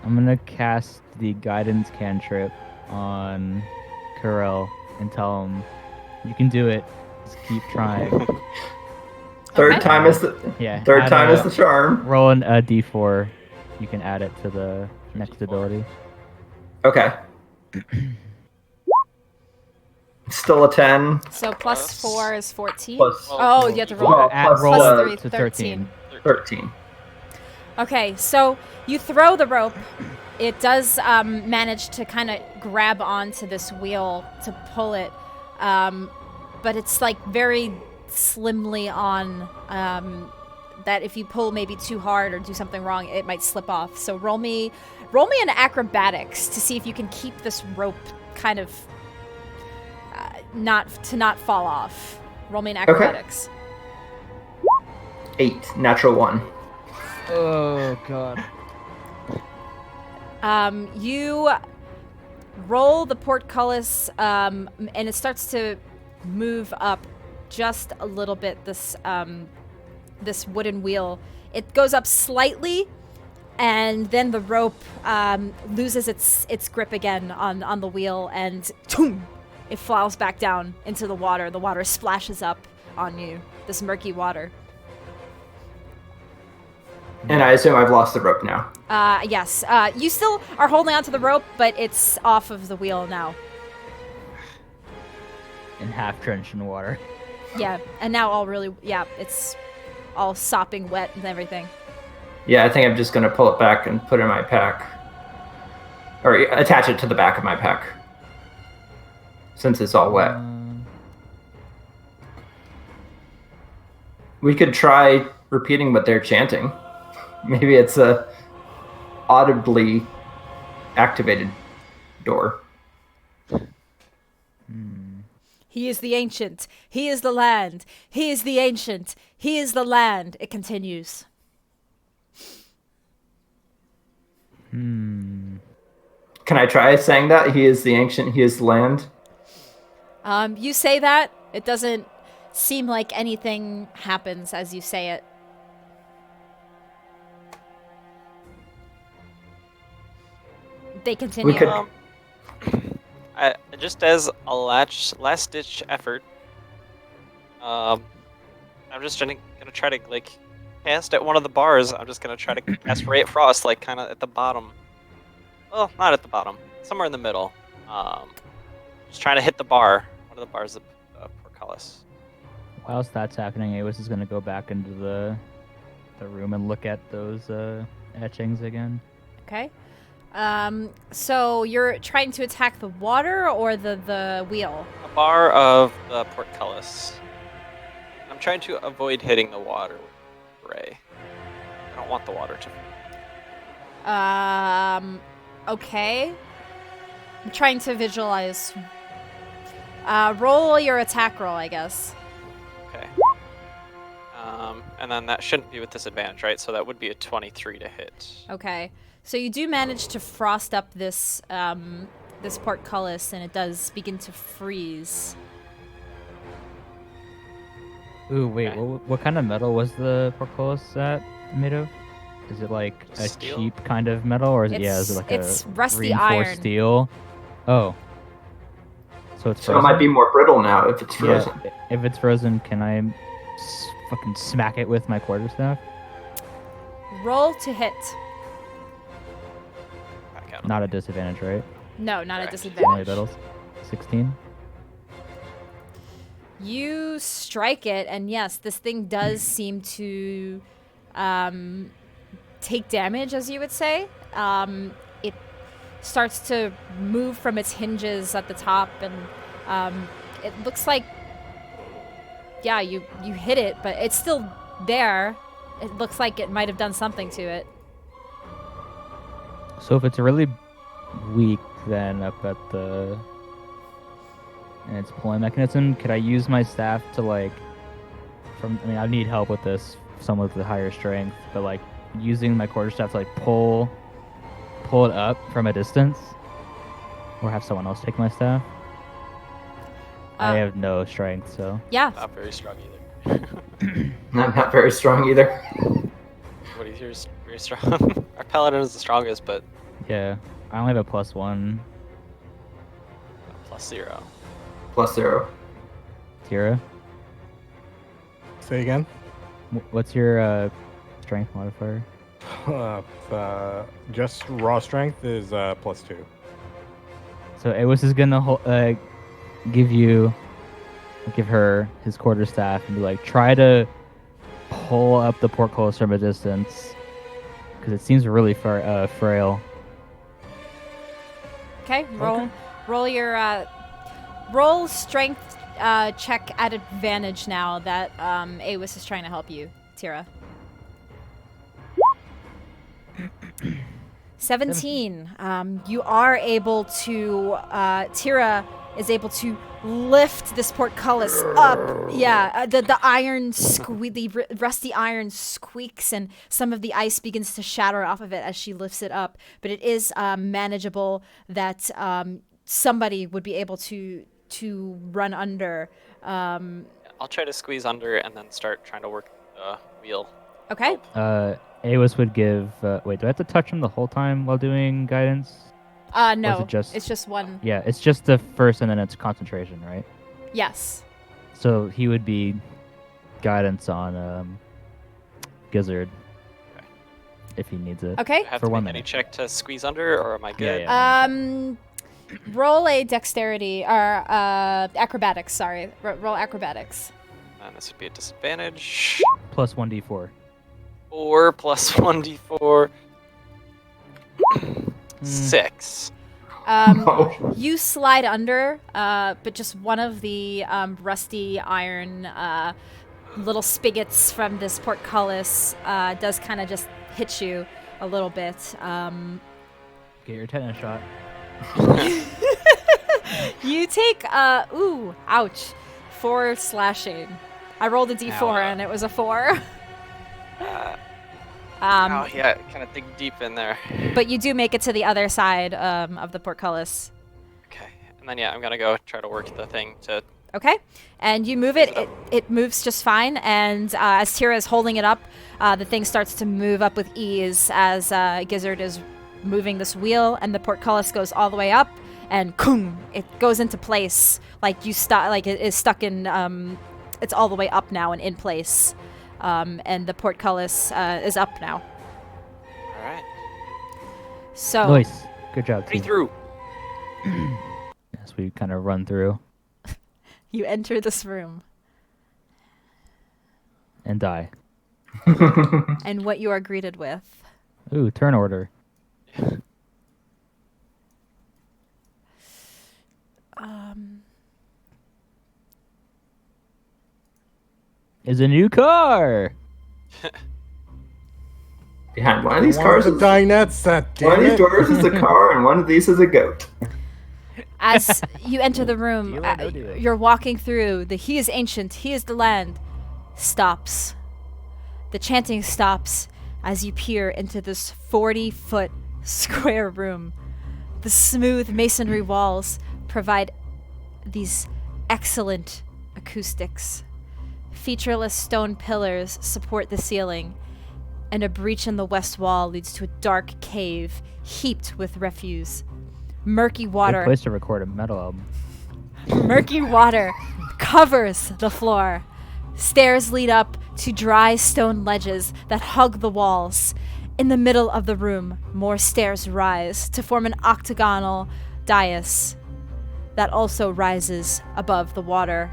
[SPEAKER 6] gonna cast the guidance cantrip on Karel and tell him, "You can do it. Just keep trying."
[SPEAKER 4] Third
[SPEAKER 1] Okay.
[SPEAKER 4] time is the
[SPEAKER 6] Yeah.
[SPEAKER 4] third
[SPEAKER 6] add
[SPEAKER 4] time
[SPEAKER 6] a-
[SPEAKER 4] is the charm.
[SPEAKER 6] Roll a d4. You can add it to the next
[SPEAKER 2] 4d4.
[SPEAKER 6] ability.
[SPEAKER 4] Okay. Still a 10
[SPEAKER 1] So plus 4 is 14.
[SPEAKER 4] plus.
[SPEAKER 1] Oh, you have to roll.
[SPEAKER 4] Well,
[SPEAKER 6] At
[SPEAKER 4] plus,
[SPEAKER 6] roll
[SPEAKER 1] plus 3,
[SPEAKER 6] to
[SPEAKER 1] 13.
[SPEAKER 4] 13.
[SPEAKER 1] Okay, so you throw the rope. It does manage to kind of grab onto this wheel to pull it, but it's like very slimly on. That if you pull maybe too hard or do something wrong, it might slip off. So roll me an acrobatics to see if you can keep this rope kind of not fall off. Roll me an acrobatics.
[SPEAKER 4] 8, natural 1.
[SPEAKER 6] Oh god.
[SPEAKER 1] You roll the portcullis, and it starts to move up just a little bit. This wooden wheel, it goes up slightly, and then the rope loses its grip again on the wheel, and it falls back down into the water. The water splashes up on you. This murky water.
[SPEAKER 4] And I assume I've lost the rope now.
[SPEAKER 1] Yes. You still are holding onto the rope, but it's off of the wheel now.
[SPEAKER 6] In half drenched in water.
[SPEAKER 1] Yeah, and now it's all sopping wet and everything.
[SPEAKER 4] Yeah, I think I'm just going to pull it back and put it in my pack. Or attach it to the back of my pack. Since it's all wet. We could try repeating what they're chanting. Maybe it's a audibly activated door.
[SPEAKER 1] He is the ancient. He is the land. He is the ancient. He is the land. It continues.
[SPEAKER 4] Can I try saying that? He is the ancient, he is the land?
[SPEAKER 1] You say that. It doesn't seem like anything happens as you say it. They continue.
[SPEAKER 4] We could-
[SPEAKER 2] Just as a last-ditch effort, I'm just gonna try to like cast at one of the bars. I'm just gonna try to cast Ray of Frost, like kind of at the bottom. Well, not at the bottom, somewhere in the middle. Just trying to hit the bar, one of the bars of Portcullis.
[SPEAKER 6] Whilst that's happening, Awis is gonna go back into the room and look at those etchings again.
[SPEAKER 1] Okay. So you're trying to attack the water or the wheel?
[SPEAKER 2] A bar of the Portcullis. I'm trying to avoid hitting the water with Ray. I don't want the water to.
[SPEAKER 1] Okay. I'm trying to visualize. Roll your attack roll, I guess.
[SPEAKER 2] Okay. And then that shouldn't be with disadvantage, right? So that would be a 23 to hit.
[SPEAKER 1] Okay. So you do manage to frost up this this portcullis, and it does begin to freeze.
[SPEAKER 6] Ooh, wait,
[SPEAKER 2] Okay.
[SPEAKER 6] what kind of metal was the portcullis made of? Is it like a
[SPEAKER 2] Steel?
[SPEAKER 6] cheap kind of metal, or is it
[SPEAKER 1] It's
[SPEAKER 6] like
[SPEAKER 1] it's
[SPEAKER 6] a
[SPEAKER 1] rusty
[SPEAKER 6] reinforced
[SPEAKER 1] iron.
[SPEAKER 6] steel? Oh, so it's
[SPEAKER 4] So it
[SPEAKER 6] frozen?
[SPEAKER 4] might be more brittle now if it's frozen.
[SPEAKER 6] Yeah, if it's frozen, can I fucking smack it with my quarterstaff?
[SPEAKER 1] Roll to hit.
[SPEAKER 2] Back out.
[SPEAKER 6] Not a disadvantage, right?
[SPEAKER 1] No, not a
[SPEAKER 2] Correct.
[SPEAKER 6] Only
[SPEAKER 1] disadvantage.
[SPEAKER 6] battles. 16.
[SPEAKER 1] You strike it, and yes, this thing does seem to take damage, as you would say. It starts to move from its hinges at the top, and it looks like, yeah, you hit it, but it's still there. It looks like it might have done something to it.
[SPEAKER 6] So if it's really weak, then up at the and its pulling mechanism, could I use my staff to I I need help with this, someone with higher strength, but like using my quarterstaff to pull it up from a distance, or have someone else take my staff. I have no strength, so
[SPEAKER 1] Yeah.
[SPEAKER 2] Not very strong either.
[SPEAKER 4] I'm not very strong either.
[SPEAKER 2] What is yours? Very strong. Our paladin is the strongest, but
[SPEAKER 6] yeah, I only have a +1.
[SPEAKER 2] +0.
[SPEAKER 4] +0.
[SPEAKER 6] Tira,
[SPEAKER 5] Say again?
[SPEAKER 6] what's your strength modifier?
[SPEAKER 5] Just raw strength is +2.
[SPEAKER 3] So Awis is gonna give her his quarterstaff and be like, try to pull up the portcullis from a distance, because it seems really frail.
[SPEAKER 1] Okay, roll your roll strength check at advantage now that Awis is trying to help you, Tira. 17. You are able to Tira is able to lift this portcullis up. Yeah, the iron the rusty iron squeaks, and some of the ice begins to shatter off of it as she lifts it up. But it is manageable that somebody would be able to run under.
[SPEAKER 2] I'll try to squeeze under and then start trying to work the wheel.
[SPEAKER 1] Okay.
[SPEAKER 3] Awis would give. Wait, do I have to touch him the whole time while doing guidance?
[SPEAKER 1] No.
[SPEAKER 3] It's
[SPEAKER 1] just one.
[SPEAKER 3] Yeah, it's just the first, and then it's concentration, right?
[SPEAKER 1] Yes.
[SPEAKER 3] So he would be guidance on Gizzard if he needs it.
[SPEAKER 1] Okay.
[SPEAKER 2] Do I have
[SPEAKER 3] For
[SPEAKER 2] to
[SPEAKER 3] 1
[SPEAKER 2] make any
[SPEAKER 3] minute.
[SPEAKER 2] check to squeeze under, or am I good?
[SPEAKER 3] Yeah.
[SPEAKER 1] Roll a dexterity or acrobatics. Sorry, roll acrobatics.
[SPEAKER 2] And this would be a disadvantage.
[SPEAKER 3] Plus 1d4.
[SPEAKER 2] 4 plus 1d4. 6.
[SPEAKER 1] You slide under, but just one of the rusty iron little spigots from this portcullis does kind of just hit you a little bit.
[SPEAKER 3] Get your tetanus shot.
[SPEAKER 1] You take, ouch, 4 slashing. I rolled a d4
[SPEAKER 2] Ow.
[SPEAKER 1] and it was a 4.
[SPEAKER 2] Oh yeah, kind of dig deep in there.
[SPEAKER 1] But you do make it to the other side of the portcullis.
[SPEAKER 2] Okay, and then yeah, I'm gonna go try to work the thing to.
[SPEAKER 1] Okay, and you move it. It moves just fine. And as Tira is holding it up, the thing starts to move up with ease as Gizzard is moving this wheel, and the portcullis goes all the way up, and boom, it goes into place. Like it is stuck in. It's all the way up now and in place, and the portcullis is up now.
[SPEAKER 2] All right.
[SPEAKER 1] So
[SPEAKER 3] Nice. Good job,
[SPEAKER 2] Ready
[SPEAKER 3] team.
[SPEAKER 2] through.
[SPEAKER 3] As we kind of run through
[SPEAKER 1] you enter this room,
[SPEAKER 3] and die.
[SPEAKER 1] and what you are greeted with.
[SPEAKER 3] Ooh, turn order. Is a new car.
[SPEAKER 4] Behind one of these
[SPEAKER 5] One
[SPEAKER 4] cars,
[SPEAKER 5] of the dinette set.
[SPEAKER 4] one of
[SPEAKER 5] Damn
[SPEAKER 4] these
[SPEAKER 5] it.
[SPEAKER 4] doors is a car, and one of these is a goat.
[SPEAKER 1] As you enter the room,
[SPEAKER 3] Do it, no do it.
[SPEAKER 1] you're walking through. The "He is ancient, he is the land" stops. The chanting stops as you peer into this 40-foot square room. The smooth masonry walls provide these excellent acoustics. Featureless stone pillars support the ceiling, and a breach in the west wall leads to a dark cave heaped with refuse. Murky
[SPEAKER 3] Good
[SPEAKER 1] water
[SPEAKER 3] place to record a metal album.
[SPEAKER 1] Murky water covers the floor. Stairs lead up to dry stone ledges that hug the walls. In the middle of the room, more stairs rise to form an octagonal dais that also rises above the water.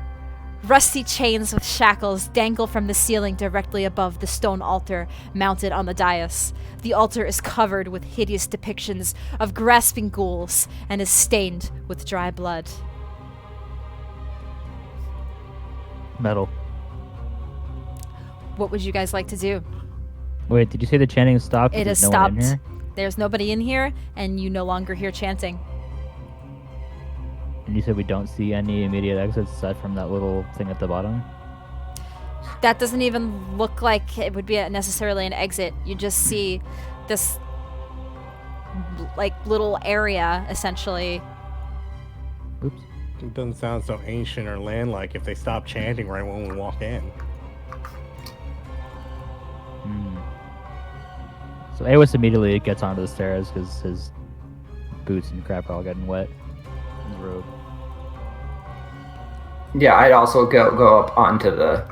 [SPEAKER 1] Rusty chains with shackles dangle from the ceiling directly above the stone altar mounted on the dais. The altar is covered with hideous depictions of grasping ghouls and is stained with dry blood.
[SPEAKER 3] Metal.
[SPEAKER 1] What would you guys like to do?
[SPEAKER 3] Wait, did you say the chanting stopped?
[SPEAKER 1] It has
[SPEAKER 3] There's no one in
[SPEAKER 1] stopped.
[SPEAKER 3] here?
[SPEAKER 1] There's nobody in here, and you no longer hear chanting.
[SPEAKER 3] And you said we don't see any immediate exits aside from that little thing at the bottom?
[SPEAKER 1] That doesn't even look like it would be necessarily an exit. You just see this like little area essentially.
[SPEAKER 3] Oops.
[SPEAKER 5] It doesn't sound so ancient or land-like if they stop chanting right when we walk in.
[SPEAKER 3] So Awis immediately gets onto the stairs because his boots and crap are all getting wet. His robe.
[SPEAKER 4] Yeah, I'd also go up onto the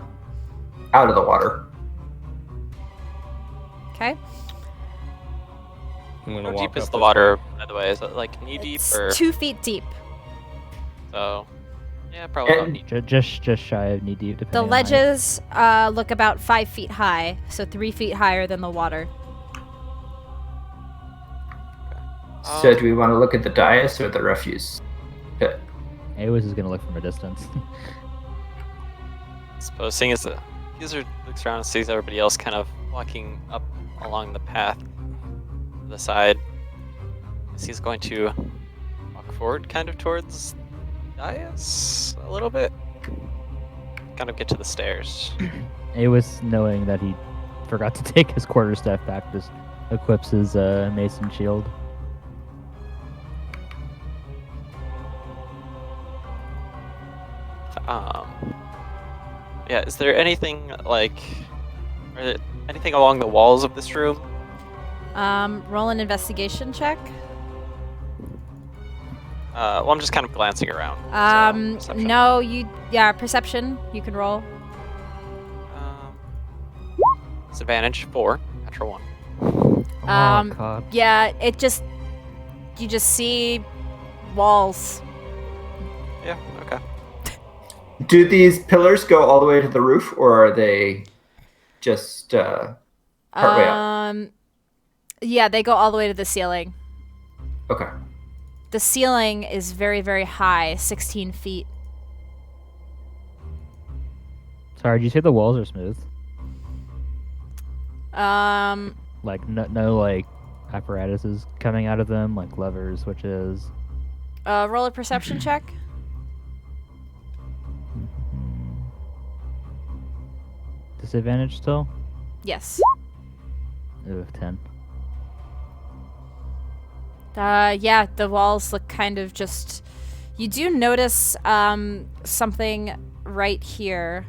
[SPEAKER 4] out of the water.
[SPEAKER 1] Okay.
[SPEAKER 5] I'm gonna
[SPEAKER 2] How
[SPEAKER 5] walk
[SPEAKER 2] deep is
[SPEAKER 5] up
[SPEAKER 2] the
[SPEAKER 5] this
[SPEAKER 2] water,
[SPEAKER 5] way.
[SPEAKER 2] by the way? Is it like knee deep
[SPEAKER 1] It's
[SPEAKER 2] or
[SPEAKER 1] 2 feet deep.
[SPEAKER 2] so? Yeah, probably about
[SPEAKER 4] And-
[SPEAKER 2] knee deep.
[SPEAKER 6] Just shy of knee deep.
[SPEAKER 1] The
[SPEAKER 6] depending on height.
[SPEAKER 1] ledges look about 5 feet high, so 3 feet higher than the water.
[SPEAKER 4] So do we want to look at the dais or the refuse pit?
[SPEAKER 6] Awas is gonna look from a distance.
[SPEAKER 2] I suppose seeing as the user looks around and sees everybody else kind of walking up along the path to the side, I guess he's going to walk forward kind of towards dais a little bit. Kind of get to the stairs.
[SPEAKER 6] Awas, knowing that he forgot to take his quarterstaff back, just equips his mason shield.
[SPEAKER 2] Yeah, is there anything like, are there anything along the walls of this room?
[SPEAKER 1] Roll an investigation check.
[SPEAKER 2] Well, I'm just kind of glancing around. so perception.
[SPEAKER 1] No, perception. You can roll.
[SPEAKER 2] Disadvantage 4, natural 1.
[SPEAKER 6] Oh god.
[SPEAKER 1] Yeah, you just see walls.
[SPEAKER 2] Yeah, okay.
[SPEAKER 4] Do these pillars go all the way to the roof, or are they just partway up?
[SPEAKER 1] Yeah, they go all the way to the ceiling.
[SPEAKER 4] Okay.
[SPEAKER 1] The ceiling is very, very high, 16 feet.
[SPEAKER 6] Sorry, did you say the walls are smooth?
[SPEAKER 1] Roll
[SPEAKER 6] No like apparatuses coming out of them, like levers, switches.
[SPEAKER 1] a perception check.
[SPEAKER 6] Disadvantage still?
[SPEAKER 1] Yes.
[SPEAKER 6] Ooh, 10.
[SPEAKER 1] Yeah, the walls look kind of just. You do notice something right here.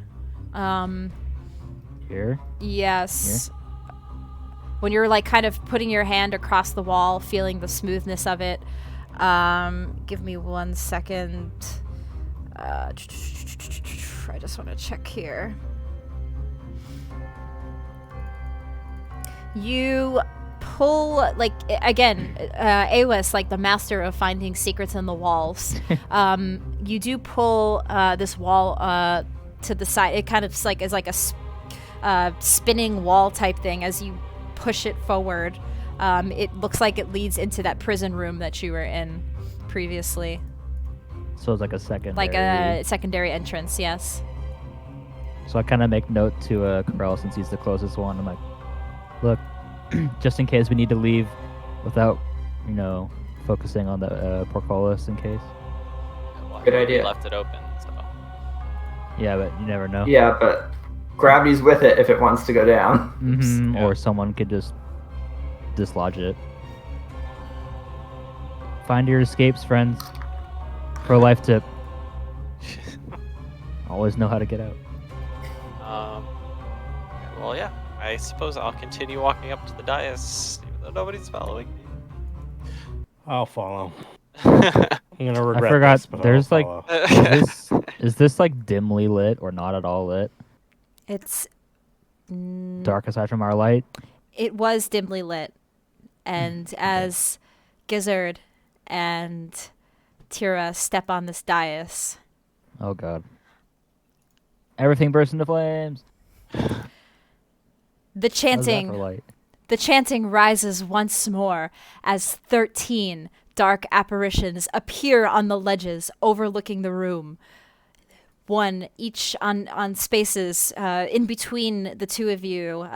[SPEAKER 6] Here?
[SPEAKER 1] Yes. When you're like kind of putting your hand across the wall, feeling the smoothness of it. Give me 1 second. I just want to check here. You pull, like, again, Awas, like the master of finding secrets in the walls. You do pull this wall to the side. It kind of is like a spinning wall type thing as you push it forward. It looks like it leads into that prison room that you were in previously.
[SPEAKER 6] So it's like a secondary.
[SPEAKER 1] Like a secondary entrance, yes.
[SPEAKER 6] So I kind of make note to Corell since he's the closest one. I'm like, look, just in case we need to leave without, focusing on the portcullis in case.
[SPEAKER 2] Well,
[SPEAKER 4] Good
[SPEAKER 2] we
[SPEAKER 4] idea.
[SPEAKER 2] left it open, so.
[SPEAKER 6] Yeah, but you never know.
[SPEAKER 4] Yeah, but gravity's with it if it wants to go down.
[SPEAKER 6] Mhm,
[SPEAKER 2] Yeah.
[SPEAKER 6] Or someone could just dislodge it. Find your escapes, friends. Pro life tip. Always know how to get out.
[SPEAKER 2] Well, yeah. I suppose I'll continue walking up to the dais, even though nobody's following me.
[SPEAKER 5] I'll follow.
[SPEAKER 2] Uh,
[SPEAKER 5] I'm gonna regret
[SPEAKER 6] I forgot.
[SPEAKER 5] this, but
[SPEAKER 6] There's
[SPEAKER 5] I'll
[SPEAKER 6] like,
[SPEAKER 5] follow.
[SPEAKER 6] is this like dimly lit or not at all lit?
[SPEAKER 1] It's.
[SPEAKER 6] Dark aside from our light.
[SPEAKER 1] It was dimly lit, and as Gizzard and Tira step on this dais,
[SPEAKER 6] Oh god. Everything bursts into flames.
[SPEAKER 1] the
[SPEAKER 6] How's that
[SPEAKER 1] chanting
[SPEAKER 6] for light?
[SPEAKER 1] the chanting rises once more as 13 dark apparitions appear on the ledges overlooking the room. One each on spaces in between the two of you,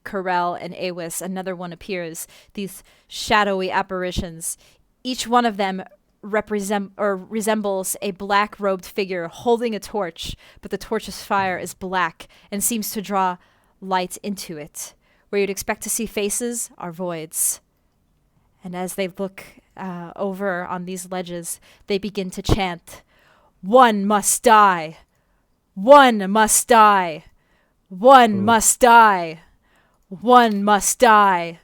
[SPEAKER 1] Corell and Awas. Another one appears. These shadowy apparitions, each one of them resembles a black-robed figure holding a torch, but the torch's fire is black and seems to draw light into it. Where you'd expect to see faces are voids. And as they look over on these ledges, they begin to chant, "One must die! One must die! One must die! One must die!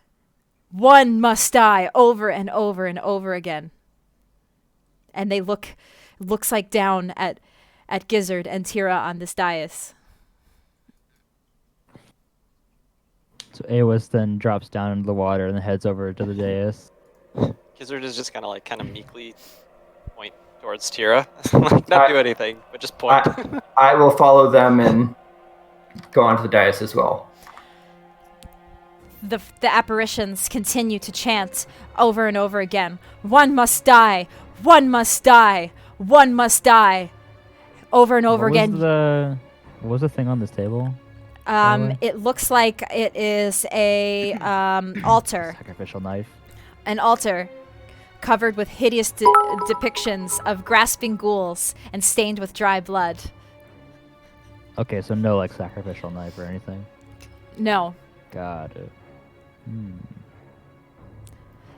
[SPEAKER 1] One must die!" over and over and over again. And they looks like down at Gizzard and Tira on this dais.
[SPEAKER 6] So Awas then drops down into the water and then heads over to the dais.
[SPEAKER 2] Gizzard is just kind of meekly point towards Tira. Like, not do anything, but just point.
[SPEAKER 4] I will follow them and go onto the dais as well.
[SPEAKER 1] The apparitions continue to chant over and over again. One must die. One must die. One must die. Over and over again.
[SPEAKER 6] What was the thing on this table?
[SPEAKER 1] It looks like it is a altar.
[SPEAKER 6] Sacrificial knife.
[SPEAKER 1] An altar covered with hideous depictions of grasping ghouls and stained with dry blood.
[SPEAKER 6] Okay, so no like sacrificial knife or anything.
[SPEAKER 1] No.
[SPEAKER 6] Got it.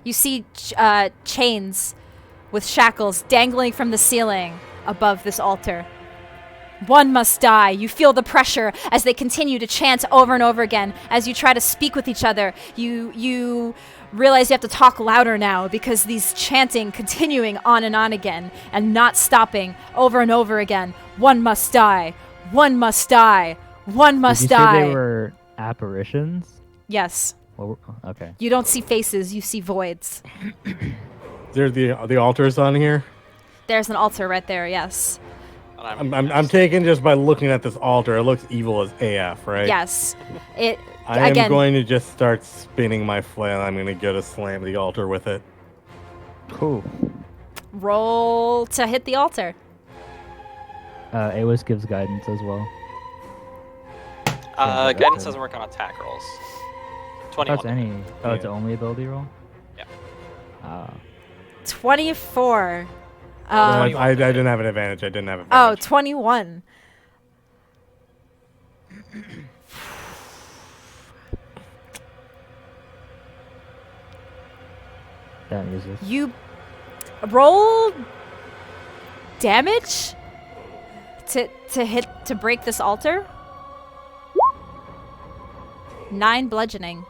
[SPEAKER 1] You see chains with shackles dangling from the ceiling above this altar. One must die. You feel the pressure as they continue to chant over and over again. As you try to speak with each other, you realize you have to talk louder now because these chanting continuing on and again and not stopping over and over again. One must die. One must die. One must
[SPEAKER 6] Did you
[SPEAKER 1] die.
[SPEAKER 6] say they were apparitions?
[SPEAKER 1] Yes.
[SPEAKER 6] Well, okay.
[SPEAKER 1] You don't see faces, you see voids.
[SPEAKER 5] There the altars on here.
[SPEAKER 1] There's an altar right there, yes.
[SPEAKER 5] I'm taken just by looking at this altar. It looks evil as AF, right?
[SPEAKER 1] Yes.
[SPEAKER 5] I am
[SPEAKER 1] again,
[SPEAKER 5] going to just start spinning my flail. I'm going to go to slam the altar with it.
[SPEAKER 6] Cool.
[SPEAKER 1] roll to hit the altar.
[SPEAKER 6] Awas gives guidance as well.
[SPEAKER 2] Guidance doesn't work on attack rolls. 21.
[SPEAKER 6] That's any. Oh, it's only ability roll?
[SPEAKER 2] Yeah.
[SPEAKER 1] 24.
[SPEAKER 5] I didn't have an advantage. I didn't have an
[SPEAKER 1] Oh,
[SPEAKER 5] advantage.
[SPEAKER 1] 21.
[SPEAKER 6] That music.
[SPEAKER 1] You roll damage to break this altar. 9 bludgeoning.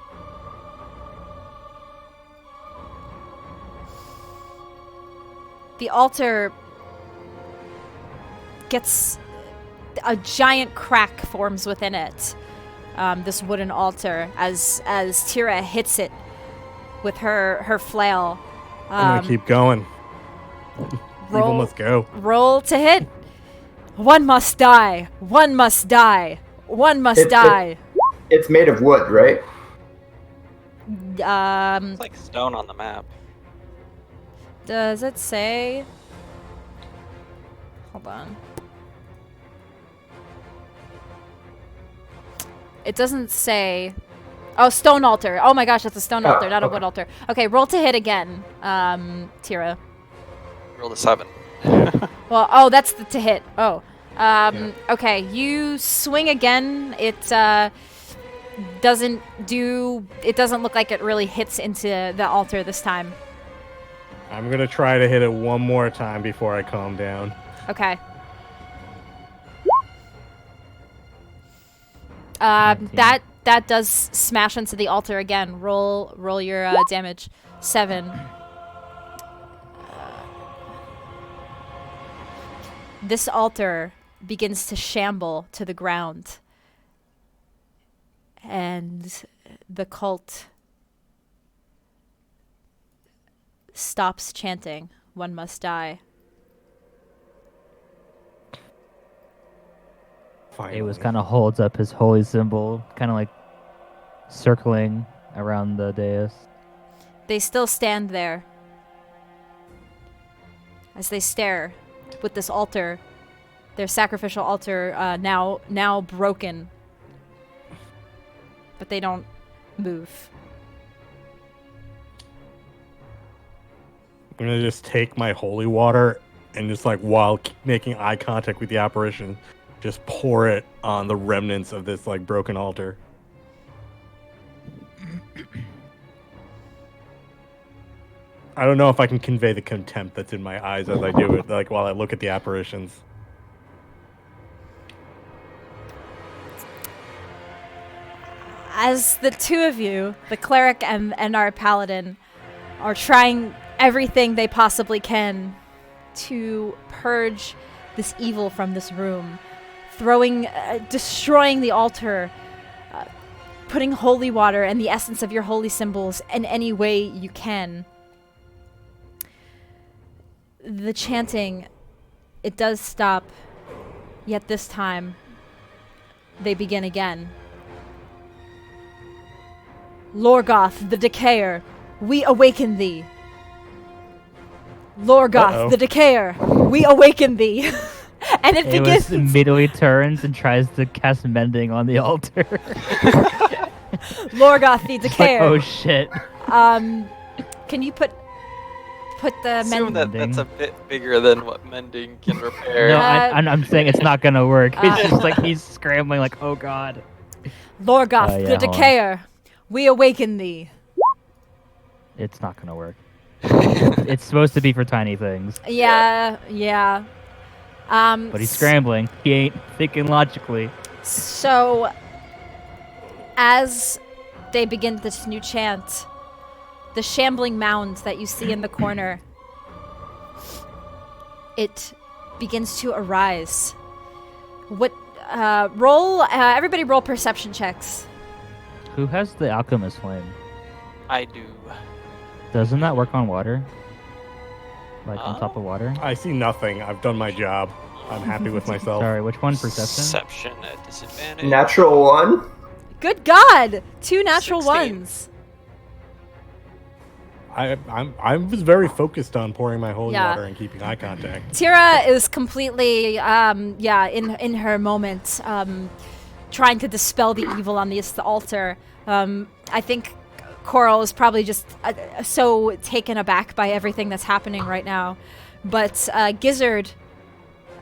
[SPEAKER 1] The altar gets a giant crack forms within it. This wooden altar as Tira hits it with her flail.
[SPEAKER 5] I'm gonna keep going. Evil must go.
[SPEAKER 1] Roll to hit. One must die. One must die. One must die.
[SPEAKER 4] It's made of wood, right?
[SPEAKER 2] It's like stone on the map.
[SPEAKER 1] Does it say? Hold on. It doesn't say. Oh, stone altar. Oh my gosh, that's a stone altar, not a wood altar. Okay, roll to hit again, Tira.
[SPEAKER 2] Roll a 7.
[SPEAKER 1] Well, oh, that's the to hit. Oh. Okay, you swing again. It doesn't look like it really hits into the altar this time.
[SPEAKER 5] I'm gonna try to hit it one more time before I calm down.
[SPEAKER 1] Okay. That does smash into the altar again. Roll your damage. 7. This altar begins to shamble to the ground. And the cult stops chanting, "One must die."
[SPEAKER 6] Awas kind of holds up his holy symbol, kind of like circling around the dais.
[SPEAKER 1] They still stand there as they stare with this altar, their sacrificial altar, now broken, but they don't move.
[SPEAKER 5] I'm gonna just take my holy water and just like while making eye contact with the apparition, just pour it on the remnants of this like broken altar. I don't know if I can convey the contempt that's in my eyes as I do it, like while I look at the apparitions.
[SPEAKER 1] As the two of you, the cleric and our paladin, are trying everything they possibly can to purge this evil from this room, destroying the altar, putting holy water and the essence of your holy symbols in any way you can. The chanting, it does stop, yet this time they begin again. Lorgoth, the Decayer, we awaken thee. Lorgoth,
[SPEAKER 5] Uh-oh.
[SPEAKER 1] the Decayer, we awaken thee. And it begins.
[SPEAKER 6] Aeolus immediately turns and tries to cast mending on the altar.
[SPEAKER 1] Lorgoth, the
[SPEAKER 6] It's like,
[SPEAKER 1] Decayer.
[SPEAKER 6] oh shit.
[SPEAKER 1] Can you put the
[SPEAKER 2] Assume
[SPEAKER 1] men?
[SPEAKER 2] that that's a bit bigger than what mending can repair.
[SPEAKER 6] No,
[SPEAKER 1] Uh,
[SPEAKER 6] I'm saying it's not gonna work. It's just like he's scrambling, like, oh god.
[SPEAKER 1] Lorgoth,
[SPEAKER 6] yeah,
[SPEAKER 1] the
[SPEAKER 6] hold on.
[SPEAKER 1] Decayer, we awaken thee.
[SPEAKER 6] It's not gonna work. It's supposed to be for tiny things,
[SPEAKER 1] Yeah.
[SPEAKER 6] but he's scrambling. He ain't thinking logically.
[SPEAKER 1] So, as they begin this new chant, the shambling mound that you see in the corner, it begins to arise. What? Everybody roll perception checks.
[SPEAKER 6] Who has the alchemist flame?
[SPEAKER 2] I do.
[SPEAKER 6] Doesn't that work on water? Like on top of water?
[SPEAKER 5] I see nothing. I've done my job. I'm happy with myself.
[SPEAKER 6] Sorry, which one? Perception?
[SPEAKER 2] Perception at disadvantage.
[SPEAKER 4] Natural 1.
[SPEAKER 1] Good God! 2 natural
[SPEAKER 2] 16.
[SPEAKER 1] ones.
[SPEAKER 5] I was very focused on pouring my holy
[SPEAKER 1] Yeah.
[SPEAKER 5] water and keeping eye contact.
[SPEAKER 1] Tira is completely, in her moment, trying to dispel the evil on the altar. I think Coral is probably just so taken aback by everything that's happening right now. But Gizzard,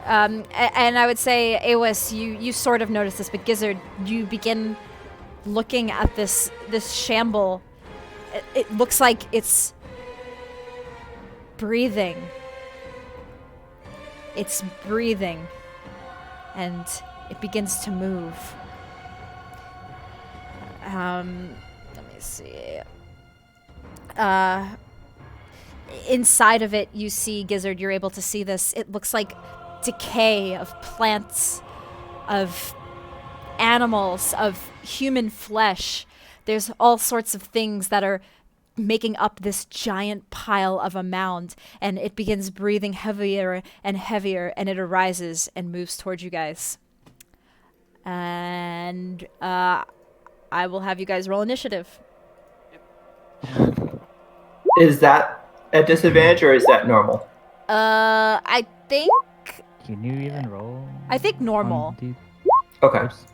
[SPEAKER 1] and I would say, Awis, you sort of notice this, but Gizzard, you begin looking at this shamble. It looks like it's breathing. It's breathing. And it begins to move. Let me see. Inside of it, you see, Gizzard, you're able to see this. It looks like decay of plants, of animals, of human flesh. There's all sorts of things that are making up this giant pile of a mound, and it begins breathing heavier and heavier, and it arises and moves towards you guys. And I will have you guys roll initiative.
[SPEAKER 4] Is that a disadvantage or is that normal?
[SPEAKER 1] I think
[SPEAKER 6] Can you even roll?
[SPEAKER 1] I think normal.
[SPEAKER 6] 1d6?
[SPEAKER 4] Okay.
[SPEAKER 6] Oops.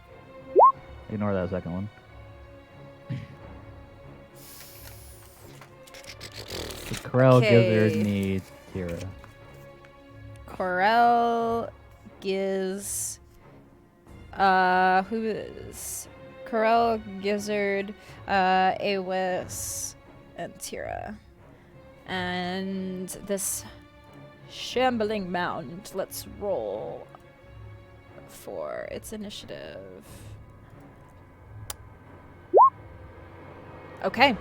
[SPEAKER 6] Ignore that second one. The Corel Gizzard
[SPEAKER 1] Okay.
[SPEAKER 6] needs Tira.
[SPEAKER 1] Corel gives who is Corel, Gizzard, Awis, and Tira. And this shambling mound, let's roll for its initiative. Okay.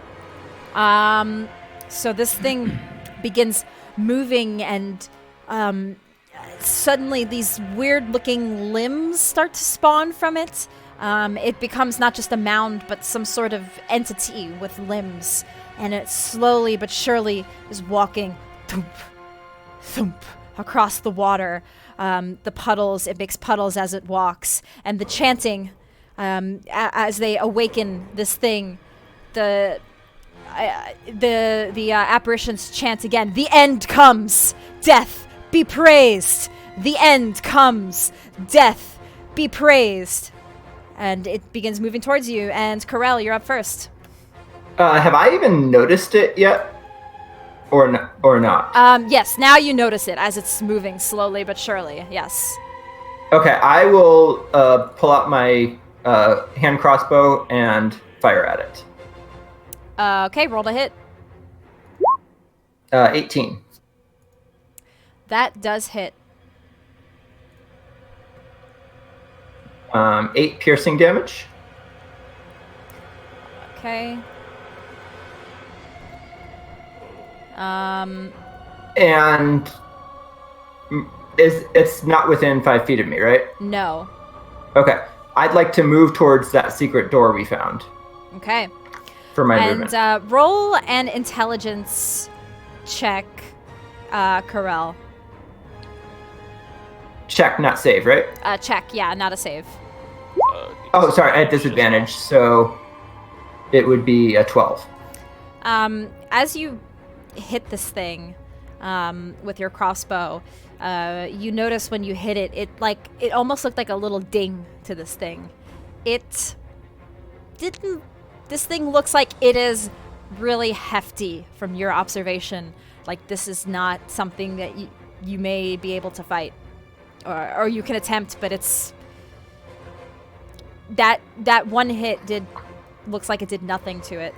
[SPEAKER 1] So this thing begins moving, and suddenly these weird-looking limbs start to spawn from it. It becomes not just a mound, but some sort of entity with limbs. And it slowly but surely is walking thump, thump, across the water. The puddles, it makes puddles as it walks. And the chanting, as they awaken this thing, the apparitions chant again. The end comes. Death be praised. The end comes. Death be praised. And it begins moving towards you. And Corel, you're up first.
[SPEAKER 4] Have I even noticed it yet? Or not?
[SPEAKER 1] Yes, now you notice it as it's moving slowly but surely. Yes.
[SPEAKER 4] Okay, I will pull out my hand crossbow and fire at it.
[SPEAKER 1] Okay, roll to hit.
[SPEAKER 4] 18.
[SPEAKER 1] That does hit.
[SPEAKER 4] 8 piercing damage.
[SPEAKER 1] Okay.
[SPEAKER 4] And it's not within 5 feet of me, right?
[SPEAKER 1] No.
[SPEAKER 4] Okay. I'd like to move towards that secret door we found.
[SPEAKER 1] Okay.
[SPEAKER 4] for my
[SPEAKER 1] And
[SPEAKER 4] movement.
[SPEAKER 1] roll an intelligence check, Corel.
[SPEAKER 4] Check, not save, right?
[SPEAKER 1] Check, yeah, not a save.
[SPEAKER 4] Oh, sorry, at disadvantage. So it would be a 12.
[SPEAKER 1] As you hit this thing with your crossbow, you notice when you hit it, it almost looked like a little ding to this thing. It didn't. This thing looks like it is really hefty from your observation. Like this is not something that you may be able to fight, or you can attempt, but it's that one hit looks like it did nothing to it.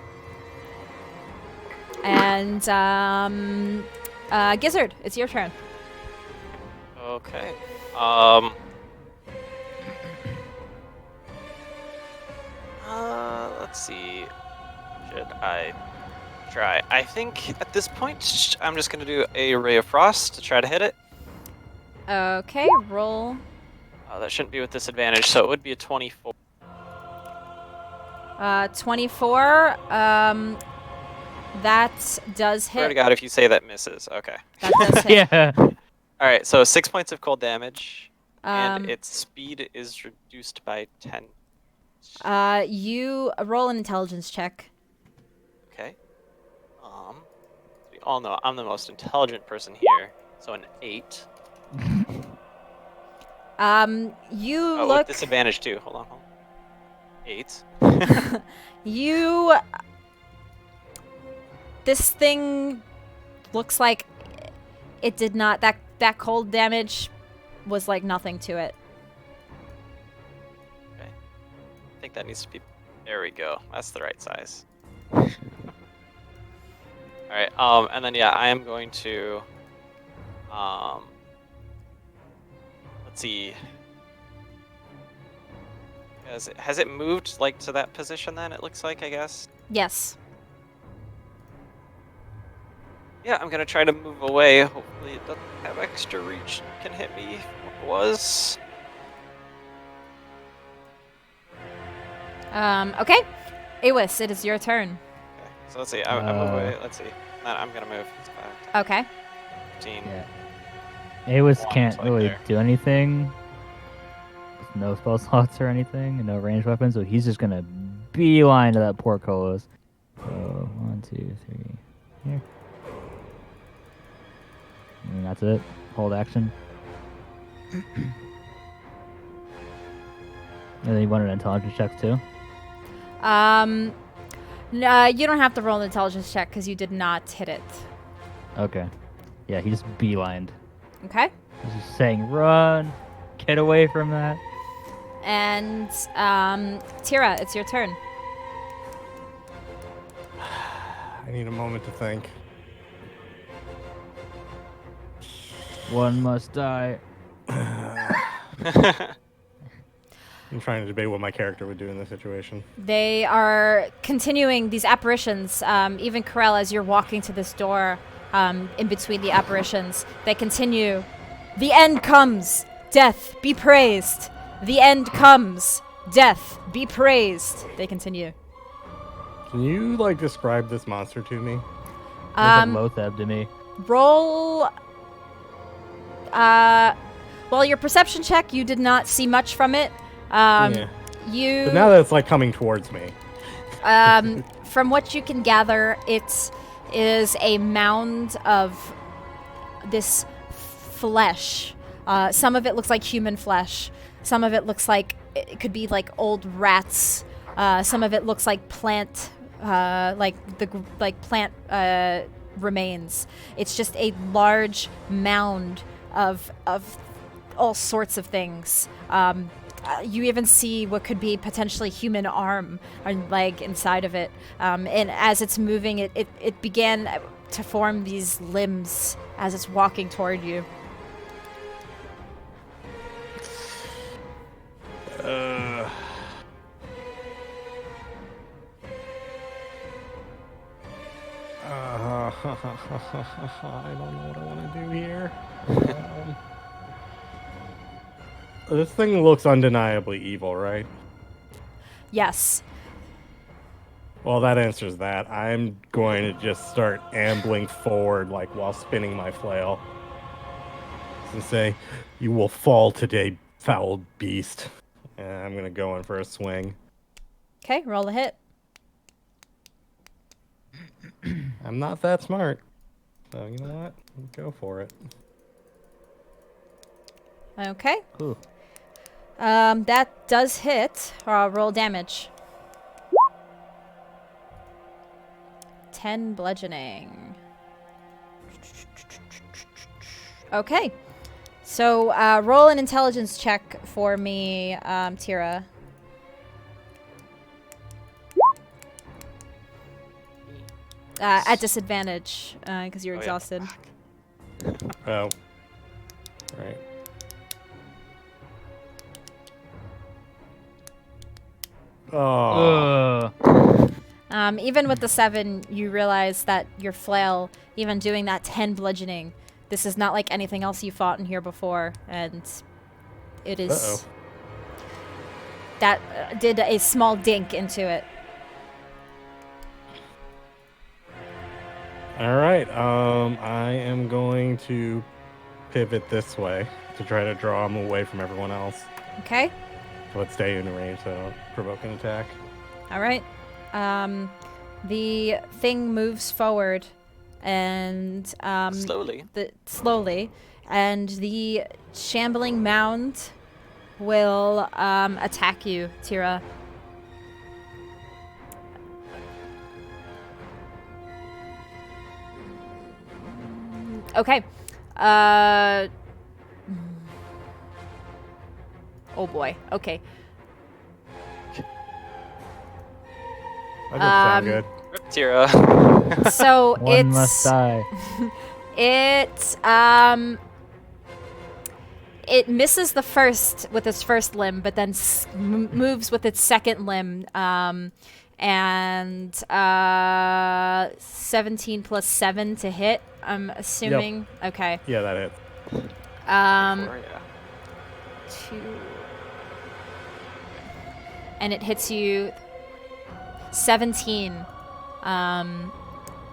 [SPEAKER 1] And Gizzard, it's your turn.
[SPEAKER 2] Okay. Let's see. Should I try? I think at this point, I'm just gonna do a Ray of Frost to try to hit it.
[SPEAKER 1] Okay, roll.
[SPEAKER 2] That shouldn't be with disadvantage, so it would be a 24.
[SPEAKER 1] 24. That does
[SPEAKER 2] Swear to
[SPEAKER 1] hit.
[SPEAKER 2] God, if you say that misses. Okay.
[SPEAKER 1] That does hit.
[SPEAKER 6] Yeah.
[SPEAKER 2] All right, so 6 points of cold damage, and
[SPEAKER 1] Um,
[SPEAKER 2] its speed is reduced by 10.
[SPEAKER 1] You roll an intelligence check.
[SPEAKER 2] Okay. We all know I'm the most intelligent person here, so an 8.
[SPEAKER 1] You
[SPEAKER 2] Oh, with
[SPEAKER 1] look.
[SPEAKER 2] disadvantage too. Hold on. 8.
[SPEAKER 1] You. This thing looks like it did not. That cold damage was like nothing to it.
[SPEAKER 2] Okay. I think that needs to be. There we go. That's the right size. All right. And then yeah, I am going to. Let's see. Has it moved like to that position then? It looks like, I guess.
[SPEAKER 1] Yes.
[SPEAKER 2] Yeah, I'm gonna try to move away. Hopefully it doesn't have extra reach. Can hit me. It was.
[SPEAKER 1] Okay. Awis, it is your turn.
[SPEAKER 2] Okay. So let's see. I move away. Let's see. No, I'm gonna move. It's 5,
[SPEAKER 1] Okay.
[SPEAKER 2] 15.
[SPEAKER 6] Yeah. Awis
[SPEAKER 2] One,
[SPEAKER 6] can't
[SPEAKER 2] it's like
[SPEAKER 6] really
[SPEAKER 2] there.
[SPEAKER 6] do anything. With no spell slots or anything, and no ranged weapons, so he's just gonna beeline to that poor Kolos. So 1, 2, 3. Here. And that's it. Hold action. And then you want an intelligence check too?
[SPEAKER 1] No, you don't have to roll an intelligence check because you did not hit it.
[SPEAKER 6] Okay. Yeah, he just beelined.
[SPEAKER 1] Okay.
[SPEAKER 6] He's just saying, run! Get away from that.
[SPEAKER 1] And Tira, it's your turn.
[SPEAKER 5] I need a moment to think.
[SPEAKER 6] One must die.
[SPEAKER 5] I'm trying to debate what my character would do in this situation.
[SPEAKER 1] They are continuing these apparitions. Even Corel, as you're walking to this door, in between the apparitions, they continue. The end comes. Death be praised. The end comes. Death be praised. They continue.
[SPEAKER 5] Can you like describe this monster to me?
[SPEAKER 6] Looks like Loatheb to me.
[SPEAKER 1] Roll. Well, your perception check, you did not see much from it.
[SPEAKER 5] Yeah.
[SPEAKER 1] You.
[SPEAKER 5] But now that it's like coming towards me.
[SPEAKER 1] From what you can gather, it is a mound of this flesh. Some of it looks like human flesh. Some of it looks like it could be like old rats. Some of it looks like plant, plant remains. It's just a large mound of all sorts of things. You even see what could be potentially human arm or leg inside of it. And as it's moving, it began to form these limbs as it's walking toward you.
[SPEAKER 5] I don't know what I want to do here. This thing looks undeniably evil, right?
[SPEAKER 1] Yes.
[SPEAKER 5] Well, that answers that. I'm going to just start ambling forward, like while spinning my flail, and say, "You will fall today, foul beast." And I'm gonna go in for a swing.
[SPEAKER 1] Okay, roll a hit.
[SPEAKER 5] I'm not that smart, so you know what? Go for it.
[SPEAKER 1] Okay.
[SPEAKER 3] Ooh.
[SPEAKER 1] That does hit. Roll damage. 10 bludgeoning. Okay. So roll an intelligence check for me, Tira. At disadvantage, because you're
[SPEAKER 2] Oh, yeah.
[SPEAKER 1] exhausted.
[SPEAKER 5] Oh, right. Oh,
[SPEAKER 1] Even with the 7, you realize that your flail, even doing that 10 bludgeoning, this is not like anything else you fought in here before, and it is...
[SPEAKER 5] Uh-oh.
[SPEAKER 1] That did a small dink into it.
[SPEAKER 5] All right. I am going to pivot this way to try to draw him away from everyone else.
[SPEAKER 1] Okay?
[SPEAKER 5] So let's stay in range so I don't provoke an attack.
[SPEAKER 1] All right. The thing moves forward, and slowly, and the shambling mound will attack you, Tira. Okay. Oh boy. Okay.
[SPEAKER 5] That doesn't sound good.
[SPEAKER 2] Rip Tira.
[SPEAKER 1] So
[SPEAKER 3] One must die.
[SPEAKER 1] It misses the first with its first limb, but then moves with its second limb. And 17 plus 7 to hit, I'm assuming. Yep. Okay.
[SPEAKER 5] Yeah, that hits.
[SPEAKER 1] 2. And it hits you 17.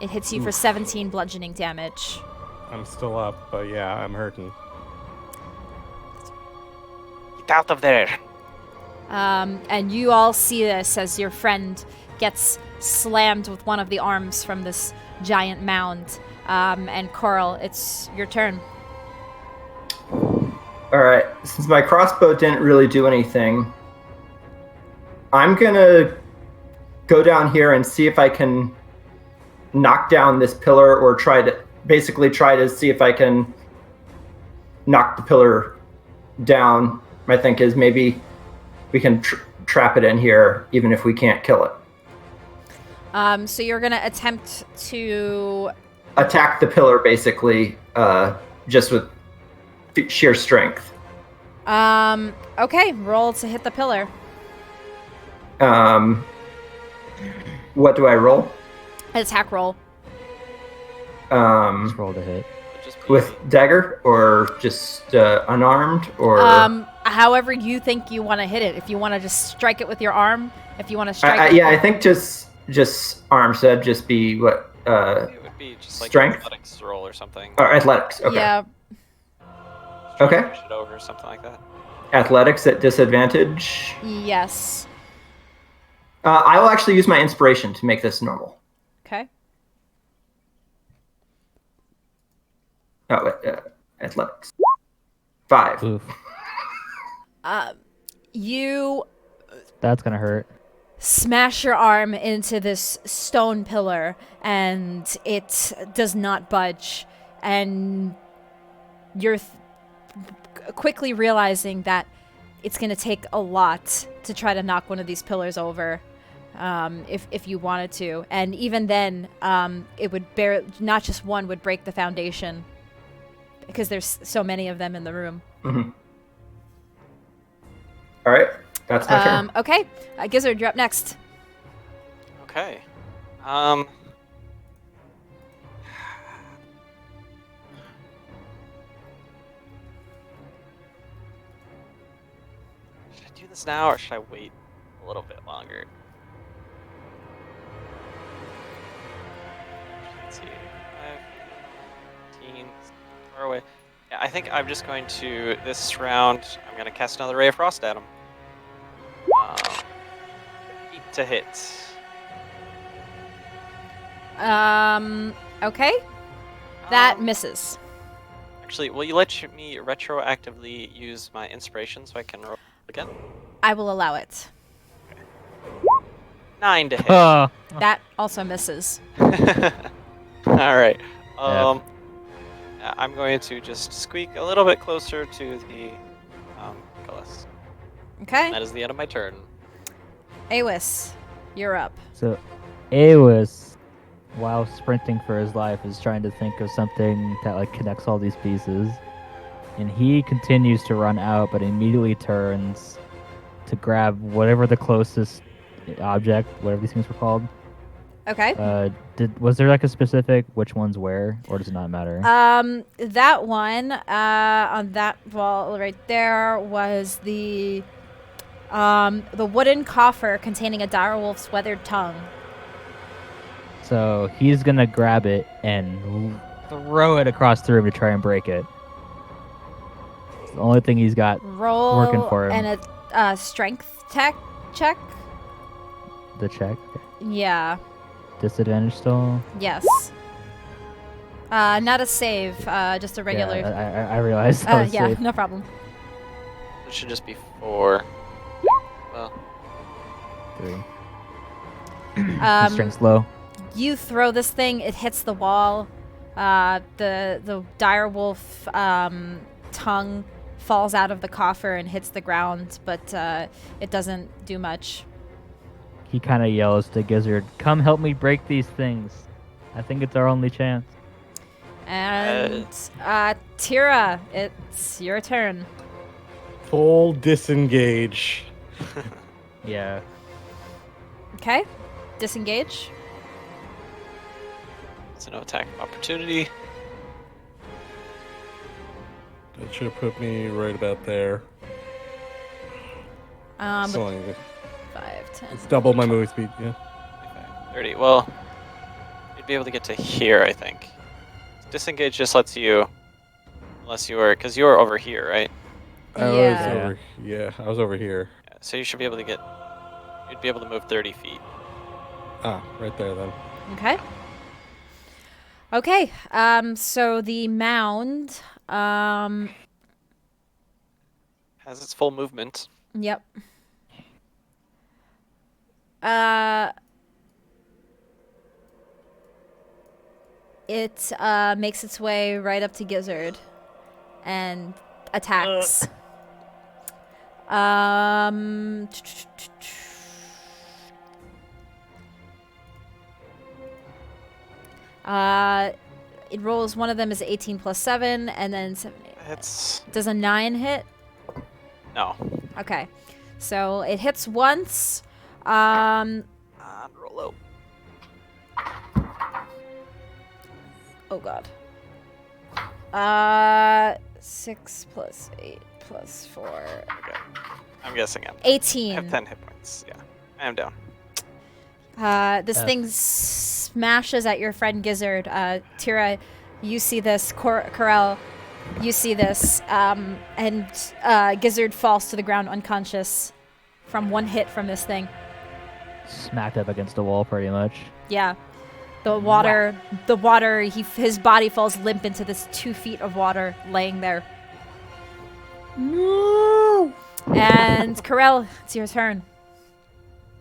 [SPEAKER 1] It hits you for 17 bludgeoning damage.
[SPEAKER 5] I'm still up, but yeah, I'm hurting.
[SPEAKER 2] Get out of there.
[SPEAKER 1] And you all see this as your friend gets slammed with one of the arms from this giant mound. And Coral, it's your turn.
[SPEAKER 4] All right. Since my crossbow didn't really do anything, I'm gonna go down here and see if I can knock down this pillar, or try to see if I can knock the pillar down. I think is maybe we can trap it in here, even if we can't kill it.
[SPEAKER 1] So you're gonna attempt to
[SPEAKER 4] attack the pillar, basically, just with sheer strength.
[SPEAKER 1] Okay, roll to hit the pillar.
[SPEAKER 4] What do I roll?
[SPEAKER 1] Attack roll.
[SPEAKER 3] Just roll to hit.
[SPEAKER 4] With dagger, or just unarmed, or
[SPEAKER 1] however you think you want to hit it. If you want to just strike it with your arm, if you want to strike it.
[SPEAKER 4] Yeah, I think just arm. So that'd just be what?
[SPEAKER 2] It would be just like
[SPEAKER 4] strength?
[SPEAKER 2] an athletics roll or something.
[SPEAKER 4] Or athletics. Okay.
[SPEAKER 1] Yeah.
[SPEAKER 4] Okay.
[SPEAKER 2] Push it over, something like that.
[SPEAKER 4] Athletics at disadvantage.
[SPEAKER 1] Yes.
[SPEAKER 4] I will actually use my inspiration to make this normal.
[SPEAKER 1] Okay.
[SPEAKER 4] Oh, athletics. 5.
[SPEAKER 3] Oof.
[SPEAKER 1] You
[SPEAKER 3] That's gonna hurt.
[SPEAKER 1] smash your arm into this stone pillar, and it does not budge. And you're quickly realizing that it's going to take a lot to try to knock one of these pillars over, if you wanted to. And even then, it would not just one would break the foundation, because there's so many of them in the room.
[SPEAKER 4] Mm-hmm. All right, that's my turn.
[SPEAKER 1] Okay, Gizzard, you're up next.
[SPEAKER 2] Okay. Should I do this now, or should I wait a little bit longer? let's see. 15, far away. Yeah, I think I'm just going to, this round, I'm going to cast another Ray of Frost at him. 8 to hit.
[SPEAKER 1] Okay. That
[SPEAKER 2] Um,
[SPEAKER 1] misses.
[SPEAKER 2] Actually, will you let me retroactively use my inspiration so I can roll again?
[SPEAKER 1] I will allow it.
[SPEAKER 2] 9 to hit.
[SPEAKER 1] That also misses.
[SPEAKER 2] All right. I'm going to just squeak a little bit closer to the Gullis.
[SPEAKER 1] Okay.
[SPEAKER 2] That is the end of my turn.
[SPEAKER 1] Awis, you're up.
[SPEAKER 3] So, Awas, while sprinting for his life, is trying to think of something that like connects all these pieces, and he continues to run out, but immediately turns to grab whatever the closest object, whatever these things were called.
[SPEAKER 1] Okay.
[SPEAKER 3] Was there like a specific which one's where, or does it not matter?
[SPEAKER 1] That one on that wall right there was the wooden coffer containing a direwolf's weathered tongue.
[SPEAKER 3] So he's gonna grab it and throw it across the room to try and break it. It's the only thing he's got
[SPEAKER 1] Roll
[SPEAKER 3] working for him.
[SPEAKER 1] and a strength check.
[SPEAKER 3] The check.
[SPEAKER 1] Yeah.
[SPEAKER 3] Disadvantage still.
[SPEAKER 1] Yes. Not a save. Just a regular.
[SPEAKER 3] Yeah, I realized. That was
[SPEAKER 1] Yeah.
[SPEAKER 3] safe.
[SPEAKER 1] No problem.
[SPEAKER 2] It should just be 4. Well,
[SPEAKER 3] 3.
[SPEAKER 1] Um,
[SPEAKER 3] Strength's low.
[SPEAKER 1] You throw this thing. It hits the wall. The direwolf tongue falls out of the coffer and hits the ground, but it doesn't do much.
[SPEAKER 3] He kind of yells to Gizzard, "Come help me break these things. I think it's our only chance."
[SPEAKER 1] And Tira, it's your turn.
[SPEAKER 5] Full disengage.
[SPEAKER 3] Yeah.
[SPEAKER 1] Okay. Disengage.
[SPEAKER 2] it's no attack of opportunity.
[SPEAKER 5] That should have put me right about there. So
[SPEAKER 1] But 5, 10.
[SPEAKER 5] it's double my movement speed. Yeah.
[SPEAKER 2] 30. Well, you'd be able to get to here, I think. Disengage just lets you, unless you were, because you were over here, right?
[SPEAKER 5] I was
[SPEAKER 1] Yeah.
[SPEAKER 5] over. Yeah, I was over here.
[SPEAKER 2] Yeah, so you should be able to get, you'd be able to move 30 feet.
[SPEAKER 5] Ah, right there then.
[SPEAKER 1] Okay. Okay. So the mound.
[SPEAKER 2] Has its full movement.
[SPEAKER 1] Yep. It makes its way right up to Gizzard and attacks. It rolls, one of them is 18 plus 7, and then 7, 8.
[SPEAKER 2] It's,
[SPEAKER 1] Does a 9 hit?
[SPEAKER 2] no.
[SPEAKER 1] Okay. So it hits once.
[SPEAKER 2] Roll out.
[SPEAKER 1] Oh god. 6 plus 8 plus 4.
[SPEAKER 2] Okay. I'm guessing I
[SPEAKER 1] 18.
[SPEAKER 2] have 10 hit points. Yeah. I am down.
[SPEAKER 1] This thing smashes at your friend Gizzard. Tira, you see this. Corel, you see this. And Gizzard falls to the ground unconscious from one hit from this thing.
[SPEAKER 3] Smacked up against the wall, pretty much.
[SPEAKER 1] Yeah. The water, his body falls limp into this 2 feet of water laying there. No! And Corel, it's your turn.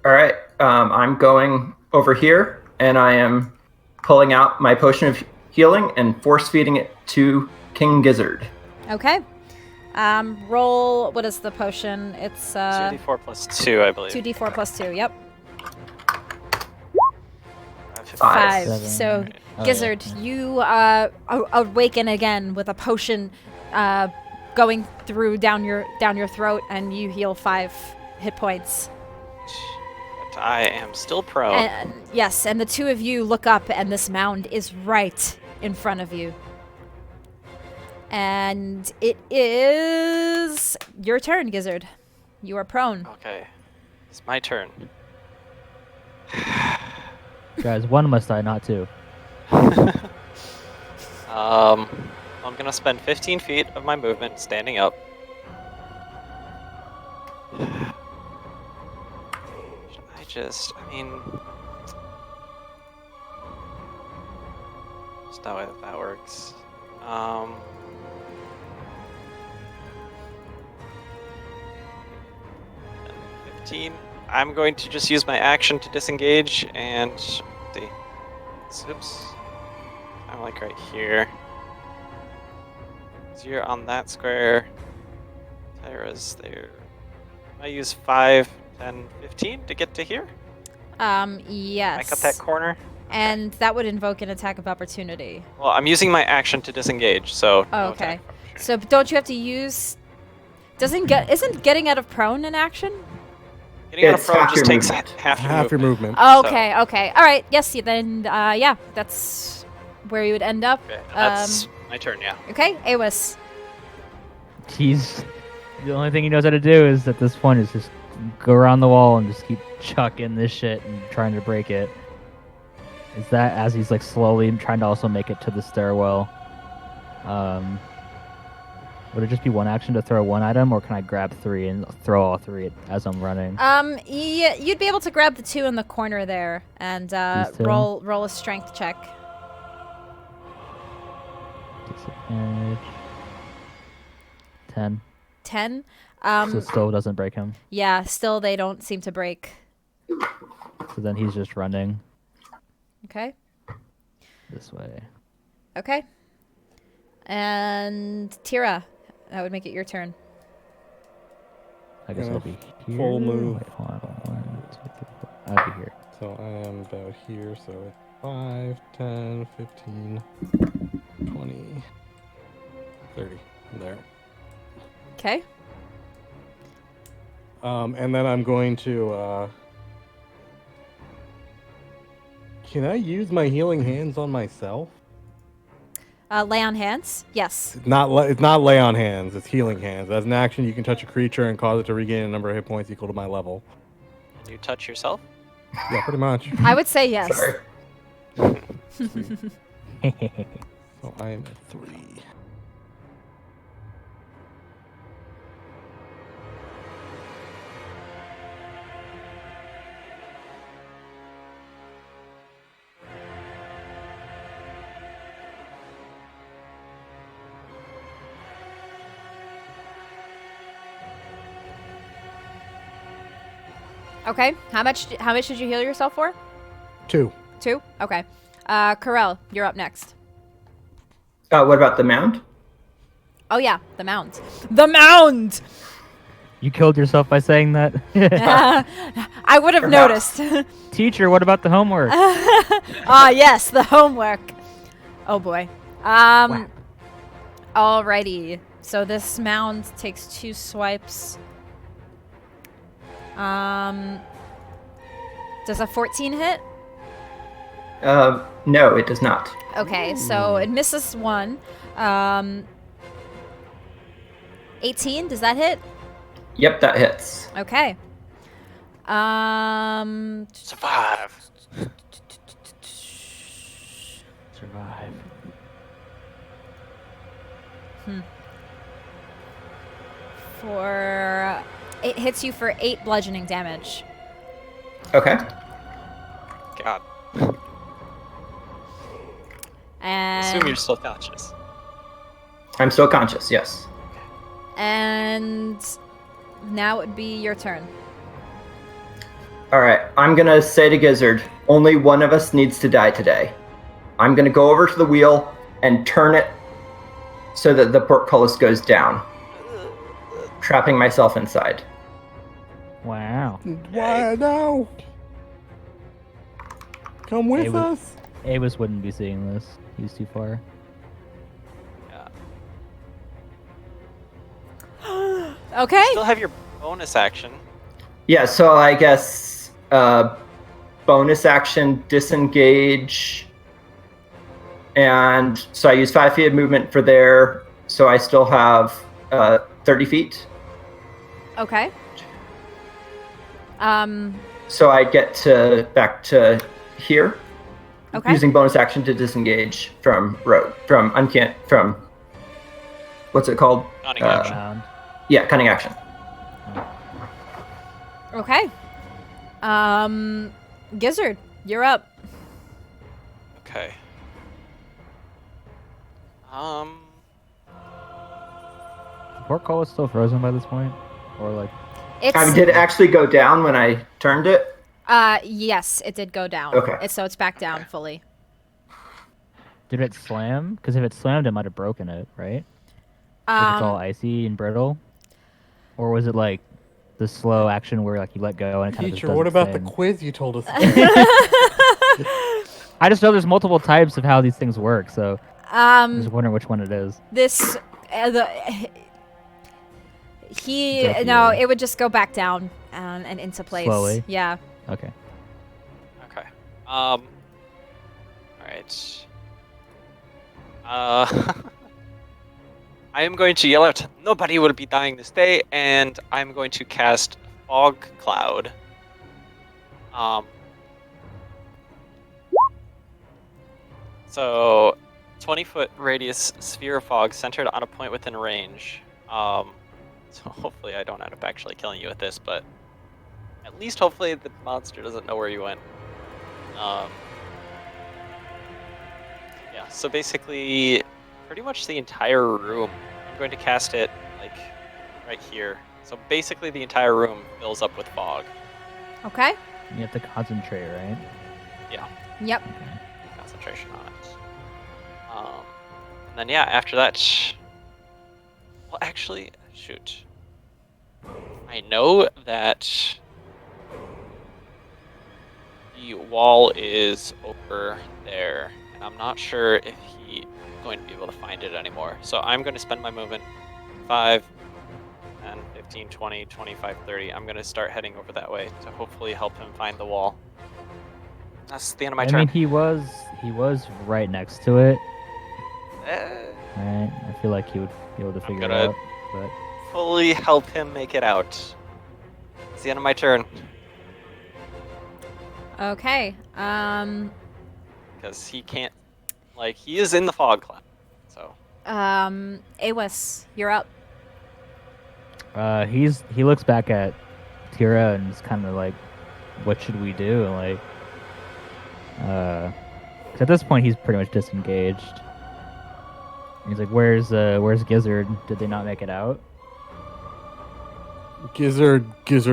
[SPEAKER 4] All right, I'm going over here, and I am pulling out my potion of healing and force feeding it to King Gizzard.
[SPEAKER 1] Okay. Roll, what is the potion? It's
[SPEAKER 2] 2d4 plus 2, I believe.
[SPEAKER 1] 2d4 plus 2, yep.
[SPEAKER 4] 5.
[SPEAKER 1] 5.
[SPEAKER 3] 7.
[SPEAKER 1] So,
[SPEAKER 3] Oh,
[SPEAKER 1] Gizzard,
[SPEAKER 3] yeah.
[SPEAKER 1] you awaken again with a potion going through down your throat, and you heal 5 hit points.
[SPEAKER 2] But I am still prone.
[SPEAKER 1] And, yes, and the two of you look up, and this mound is right in front of you. And it is your turn, Gizzard. You are prone.
[SPEAKER 2] Okay. It's my turn.
[SPEAKER 3] Guys, one must die, not two.
[SPEAKER 2] I'm gonna spend 15 feet of my movement standing up. I mean, just that way that works. 15. I'm going to just use my action to disengage and let's see. Oops. I'm like right here. So you're on that square. Tyra's there. I use 5, 10, 15 to get to here.
[SPEAKER 1] Yes.
[SPEAKER 2] I cut that corner.
[SPEAKER 1] And that would invoke an attack of opportunity.
[SPEAKER 2] Well, I'm using my action to disengage, so.
[SPEAKER 1] Oh,
[SPEAKER 2] no
[SPEAKER 1] okay.
[SPEAKER 2] attack of opportunity.
[SPEAKER 1] So don't you have to use? Isn't getting out of prone an action?
[SPEAKER 2] Getting out of
[SPEAKER 4] It's
[SPEAKER 2] prone
[SPEAKER 4] half
[SPEAKER 2] just
[SPEAKER 4] your
[SPEAKER 2] takes
[SPEAKER 4] movement.
[SPEAKER 2] half your movement.
[SPEAKER 1] Okay, okay. All right. Yes, then, yeah, that's where you would end up.
[SPEAKER 2] Okay, that's my turn, yeah.
[SPEAKER 1] Okay, Awis.
[SPEAKER 6] He's the only thing he knows how to do is at this point is just go around the wall and just keep chucking this shit and trying to break it. Is that as he's like slowly trying to also make it to the stairwell? Would it just be one action to throw one item, or can I grab 3 and throw all 3 as I'm running?
[SPEAKER 1] Yeah, you'd be able to grab the 2 in the corner there and
[SPEAKER 6] These two?
[SPEAKER 1] roll a strength check.
[SPEAKER 6] Disadvantage. 10.
[SPEAKER 1] 10.
[SPEAKER 6] So it still doesn't break him.
[SPEAKER 1] Yeah, still they don't seem to break.
[SPEAKER 6] So then he's just running
[SPEAKER 1] Okay.
[SPEAKER 6] this way.
[SPEAKER 1] Okay. And Tira, that would make it your turn.
[SPEAKER 6] I guess
[SPEAKER 5] Yeah,
[SPEAKER 6] I'll be here.
[SPEAKER 5] full move.
[SPEAKER 6] Wait, hold on. 1, 2, 3, 4. I'll be here.
[SPEAKER 5] So I am about here, so it's 5, 10, 15, 20, 30. There.
[SPEAKER 1] Okay.
[SPEAKER 5] And then I'm going to, can I use my healing hands on myself?
[SPEAKER 1] Lay on hands. Yes.
[SPEAKER 5] It's not lay on hands, it's healing hands. As an action, you can touch a creature and cause it to regain a number of hit points equal to my level.
[SPEAKER 2] And you touch yourself?
[SPEAKER 5] Yeah, pretty much.
[SPEAKER 1] I would say yes.
[SPEAKER 4] Sorry.
[SPEAKER 5] So I am at 3.
[SPEAKER 1] Okay. How much did you heal yourself for?
[SPEAKER 5] 2.
[SPEAKER 1] 2? Okay. Corel, you're up next.
[SPEAKER 4] What about the mound?
[SPEAKER 1] Oh yeah, the mound. The mound.
[SPEAKER 6] You killed yourself by saying that?
[SPEAKER 1] I would have
[SPEAKER 4] Perhaps.
[SPEAKER 1] noticed.
[SPEAKER 6] Teacher, what about the homework?
[SPEAKER 1] Ah, yes, the homework. Oh boy. Alrighty. So this mound takes 2 swipes. Does a 14 hit?
[SPEAKER 4] No, it does not.
[SPEAKER 1] Okay, so it misses 1. 18, does that hit?
[SPEAKER 4] Yep, that hits.
[SPEAKER 1] Okay.
[SPEAKER 2] Survive.
[SPEAKER 6] Survive.
[SPEAKER 1] It hits you for 8 bludgeoning damage.
[SPEAKER 4] Okay.
[SPEAKER 2] God.
[SPEAKER 1] And
[SPEAKER 2] Assume you're still conscious.
[SPEAKER 4] I'm still conscious, yes.
[SPEAKER 1] And now it would be your turn.
[SPEAKER 4] Alright, I'm gonna say to Gizzard, only one of us needs to die today. I'm gonna go over to the wheel and turn it so that the portcullis goes down, trapping myself inside.
[SPEAKER 6] Wow.
[SPEAKER 5] Why no? Come with
[SPEAKER 6] Hey,
[SPEAKER 5] us.
[SPEAKER 6] Avis wouldn't be seeing this. He's too far.
[SPEAKER 2] Yeah.
[SPEAKER 1] Okay.
[SPEAKER 2] Still have your bonus action.
[SPEAKER 4] Yeah, so I guess bonus action, disengage, and so I use 5 feet of movement for there, so I still have 30 feet.
[SPEAKER 1] Okay.
[SPEAKER 4] So I get back to here.
[SPEAKER 1] Okay.
[SPEAKER 4] using bonus action to disengage from from what's it called?
[SPEAKER 2] Cunning action.
[SPEAKER 6] Round.
[SPEAKER 4] Yeah, cunning action.
[SPEAKER 1] Okay. Gizzard, you're up.
[SPEAKER 2] Okay.
[SPEAKER 6] Portcullis still frozen by this point, or like
[SPEAKER 1] It's
[SPEAKER 4] Did it actually go down when I turned it?
[SPEAKER 1] yes, it did go down.
[SPEAKER 4] Okay.
[SPEAKER 1] So it's back down fully.
[SPEAKER 6] did it slam? Because if it slammed, it might have broken it, right? If it's all icy and brittle, or was it like the slow action where like you let go and it kind of just
[SPEAKER 5] Teacher,
[SPEAKER 6] does
[SPEAKER 5] what
[SPEAKER 6] its
[SPEAKER 5] about the
[SPEAKER 6] thing?
[SPEAKER 5] quiz you told us?
[SPEAKER 6] I just know there's multiple types of how these things work, so I'm just
[SPEAKER 1] Um,
[SPEAKER 6] wondering which one it is.
[SPEAKER 1] this
[SPEAKER 6] Thank
[SPEAKER 1] no,
[SPEAKER 6] you.
[SPEAKER 1] it would just go back down and into place.
[SPEAKER 6] Slowly?
[SPEAKER 1] Yeah.
[SPEAKER 6] Okay.
[SPEAKER 2] Okay. All right. I am going to yell out, "Nobody will be dying this day," and I'm going to cast Fog Cloud. So 20-foot radius sphere of fog centered on a point within range. So hopefully I don't end up actually killing you with this, but at least hopefully the monster doesn't know where you went. Yeah, so basically pretty much the entire room. I'm going to cast it like right here. So basically the entire room fills up with fog.
[SPEAKER 1] Okay.
[SPEAKER 6] You have to concentrate, right?
[SPEAKER 2] Yeah,
[SPEAKER 1] Yep.
[SPEAKER 2] concentration on it. And then yeah, after that, well actually, shoot. I know that the wall is over there, and I'm not sure if he's going to be able to find it anymore. So I'm going to spend my movement 5, 10, 15, 20, 25, 30. I'm going to start heading over that way to hopefully help him find the wall. That's the end of my
[SPEAKER 6] I
[SPEAKER 2] turn.
[SPEAKER 6] mean, he was right next to it,
[SPEAKER 2] Eh,
[SPEAKER 6] right? I feel like he would be able to figure it
[SPEAKER 2] gonna-
[SPEAKER 6] out, but
[SPEAKER 2] fully help him make it out. It's the end of my turn.
[SPEAKER 1] Okay.
[SPEAKER 2] Because he can't, like, he is in the fog cloud. So,
[SPEAKER 1] Awis, you're up.
[SPEAKER 6] he looks back at Tira and is kind of like, what should we do? Like, 'cause at this point he's pretty much disengaged. He's like, where's Gizzard? Did they not make it out?
[SPEAKER 5] Gizzard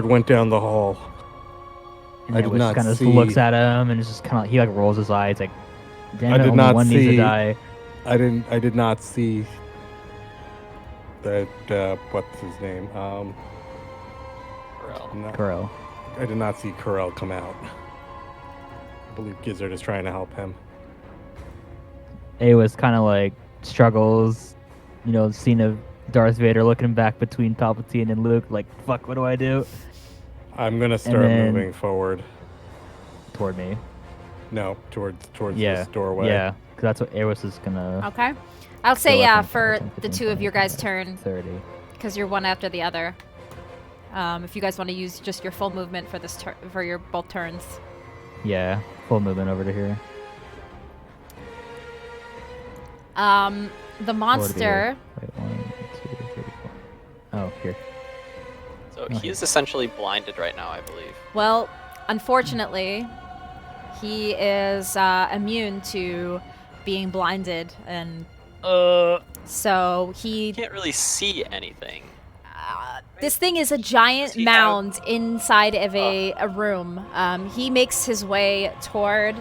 [SPEAKER 5] went down the hall.
[SPEAKER 6] And
[SPEAKER 5] I
[SPEAKER 6] then
[SPEAKER 5] did not
[SPEAKER 6] kind of
[SPEAKER 5] see-
[SPEAKER 6] looks at him and it's just kind of he like rolls his eyes like, damn
[SPEAKER 5] I
[SPEAKER 6] it,
[SPEAKER 5] did
[SPEAKER 6] only
[SPEAKER 5] not
[SPEAKER 6] one needs to
[SPEAKER 5] see-
[SPEAKER 6] die.
[SPEAKER 5] I did not see that what's his name?
[SPEAKER 2] Corel.
[SPEAKER 5] No,
[SPEAKER 6] Kuro.
[SPEAKER 5] I did not see Corel come out. I believe Gizzard is trying to help him.
[SPEAKER 6] Awis kind of like struggles, scene of Darth Vader looking back between Palpatine and Luke, like, fuck, what do I do?
[SPEAKER 5] I'm gonna start
[SPEAKER 6] then-
[SPEAKER 5] moving forward.
[SPEAKER 6] Toward me.
[SPEAKER 5] No, towards
[SPEAKER 6] Yeah.
[SPEAKER 5] this doorway.
[SPEAKER 6] Yeah, because that's what Awis is gonna.
[SPEAKER 1] Okay. I'll say
[SPEAKER 6] go
[SPEAKER 1] yeah
[SPEAKER 6] up in
[SPEAKER 1] for
[SPEAKER 6] 10,
[SPEAKER 1] the
[SPEAKER 6] 15,
[SPEAKER 1] two of your
[SPEAKER 6] 20,
[SPEAKER 1] guys' turn
[SPEAKER 6] 30.
[SPEAKER 1] because you're one after the other. If you guys want to use just your full movement for this for your both turns.
[SPEAKER 6] Yeah, full movement over to here.
[SPEAKER 1] The
[SPEAKER 6] Or to
[SPEAKER 1] monster.
[SPEAKER 6] Wait, 1, 2, 3, 4. Oh, here.
[SPEAKER 2] So
[SPEAKER 6] Okay.
[SPEAKER 2] he is essentially blinded right now, I believe.
[SPEAKER 1] Well, unfortunately, he is immune to being blinded, and so
[SPEAKER 2] He
[SPEAKER 1] he.
[SPEAKER 2] can't really see anything.
[SPEAKER 1] This thing is a giant
[SPEAKER 2] Does he
[SPEAKER 1] mound inside of a room. He makes his way toward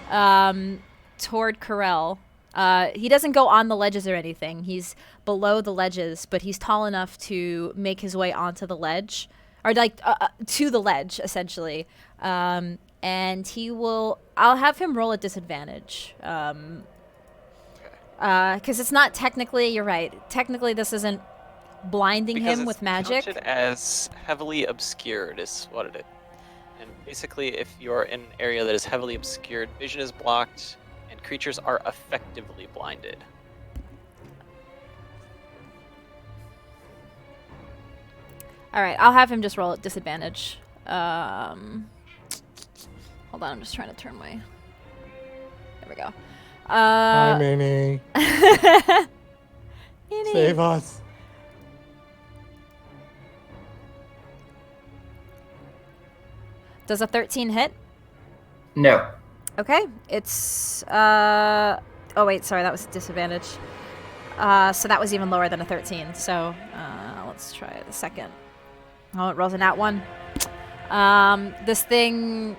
[SPEAKER 1] Corel. He doesn't go on the ledges or anything. He's below the ledges, but he's tall enough to make his way onto the ledge, or like to the ledge, essentially. And he will. I'll have him roll at disadvantage. Because it's not technically. You're right. Technically, this isn't blinding
[SPEAKER 2] Because
[SPEAKER 1] him
[SPEAKER 2] it's
[SPEAKER 1] with magic.
[SPEAKER 2] counted as heavily obscured is what it is. And basically, if you're in an area that is heavily obscured, vision is blocked, and creatures are effectively blinded.
[SPEAKER 1] All right, I'll have him just roll at disadvantage. Hold on, I'm just trying to turn my. There we go.
[SPEAKER 5] Hi, Minnie.
[SPEAKER 1] Minnie.
[SPEAKER 5] Save us.
[SPEAKER 1] Does a 13 hit?
[SPEAKER 4] No.
[SPEAKER 1] Okay, it's oh wait, sorry, that was a disadvantage. So that was even lower than a 13. So let's try the second. Oh, it rolls a nat 1. This thing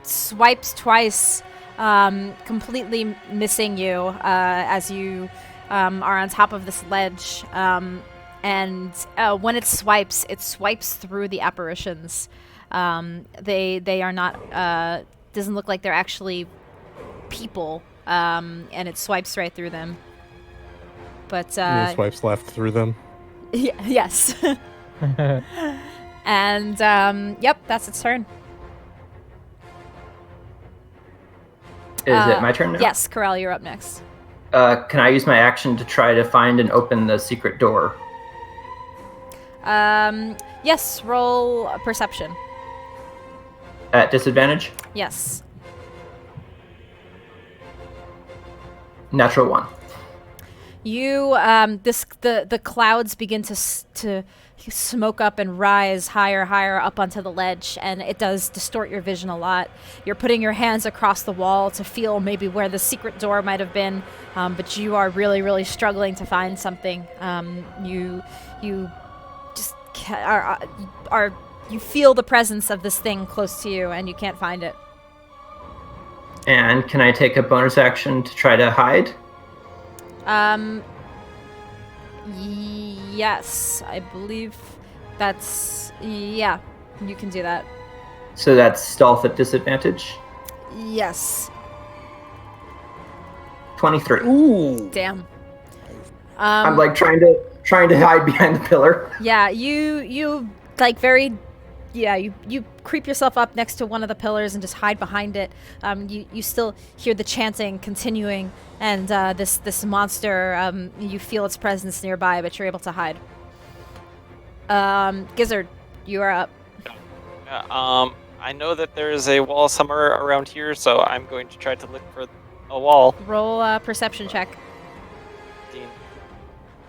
[SPEAKER 1] swipes twice, completely missing you as you are on top of this ledge. And when it swipes through the apparitions. They are not. Doesn't look like they're actually people, and it swipes right through them. But
[SPEAKER 5] Swipes left through them.
[SPEAKER 1] yes. And yep, that's its turn.
[SPEAKER 4] Is it my turn now?
[SPEAKER 1] Yes, Corral, you're up next.
[SPEAKER 4] Can I use my action to try to find and open the secret door?
[SPEAKER 1] Yes, roll a perception.
[SPEAKER 4] At disadvantage?
[SPEAKER 1] Yes.
[SPEAKER 4] Natural 1.
[SPEAKER 1] You the clouds begin to smoke up and rise higher up onto the ledge, and it does distort your vision a lot. You're putting your hands across the wall to feel maybe where the secret door might have been, but you are really struggling to find something. You just are you feel the presence of this thing close to you, and you can't find it.
[SPEAKER 4] And can I take a bonus action to try to hide?
[SPEAKER 1] Yes, I believe that's, yeah, you can do that.
[SPEAKER 4] So that's stealth at disadvantage?
[SPEAKER 1] Yes.
[SPEAKER 4] 23.
[SPEAKER 5] Ooh.
[SPEAKER 1] Damn.
[SPEAKER 4] I'm like trying to hide behind the pillar.
[SPEAKER 1] Yeah, you like you creep yourself up next to one of the pillars and just hide behind it. You still hear the chanting continuing, and this monster, you feel its presence nearby, but you're able to hide. Gizzard, you are up.
[SPEAKER 2] Yeah, I know that there is a wall somewhere around here, so I'm going to try to look for a wall.
[SPEAKER 1] Roll a perception check.
[SPEAKER 2] 15,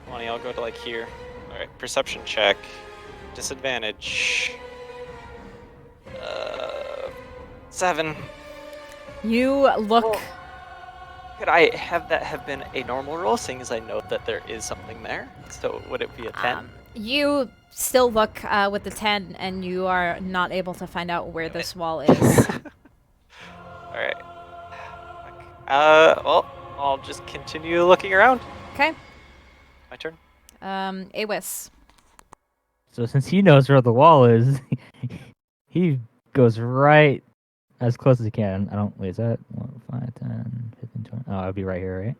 [SPEAKER 2] 20, I'll go to like here. Alright, perception check. Disadvantage. 7.
[SPEAKER 1] You look.
[SPEAKER 2] Well, could I have that have been a normal roll, seeing as I know that there is something there? So would it be a 10?
[SPEAKER 1] You still look with the 10, and you are not able to find out where this wall is.
[SPEAKER 2] Alright. Well, I'll just continue looking around.
[SPEAKER 1] Okay.
[SPEAKER 2] My turn.
[SPEAKER 1] Awis.
[SPEAKER 6] So since he knows where the wall is, he goes right as close as he can. I don't. Wait, is that 1, 5, 10, 15, 20? Oh, I'll be right here, right?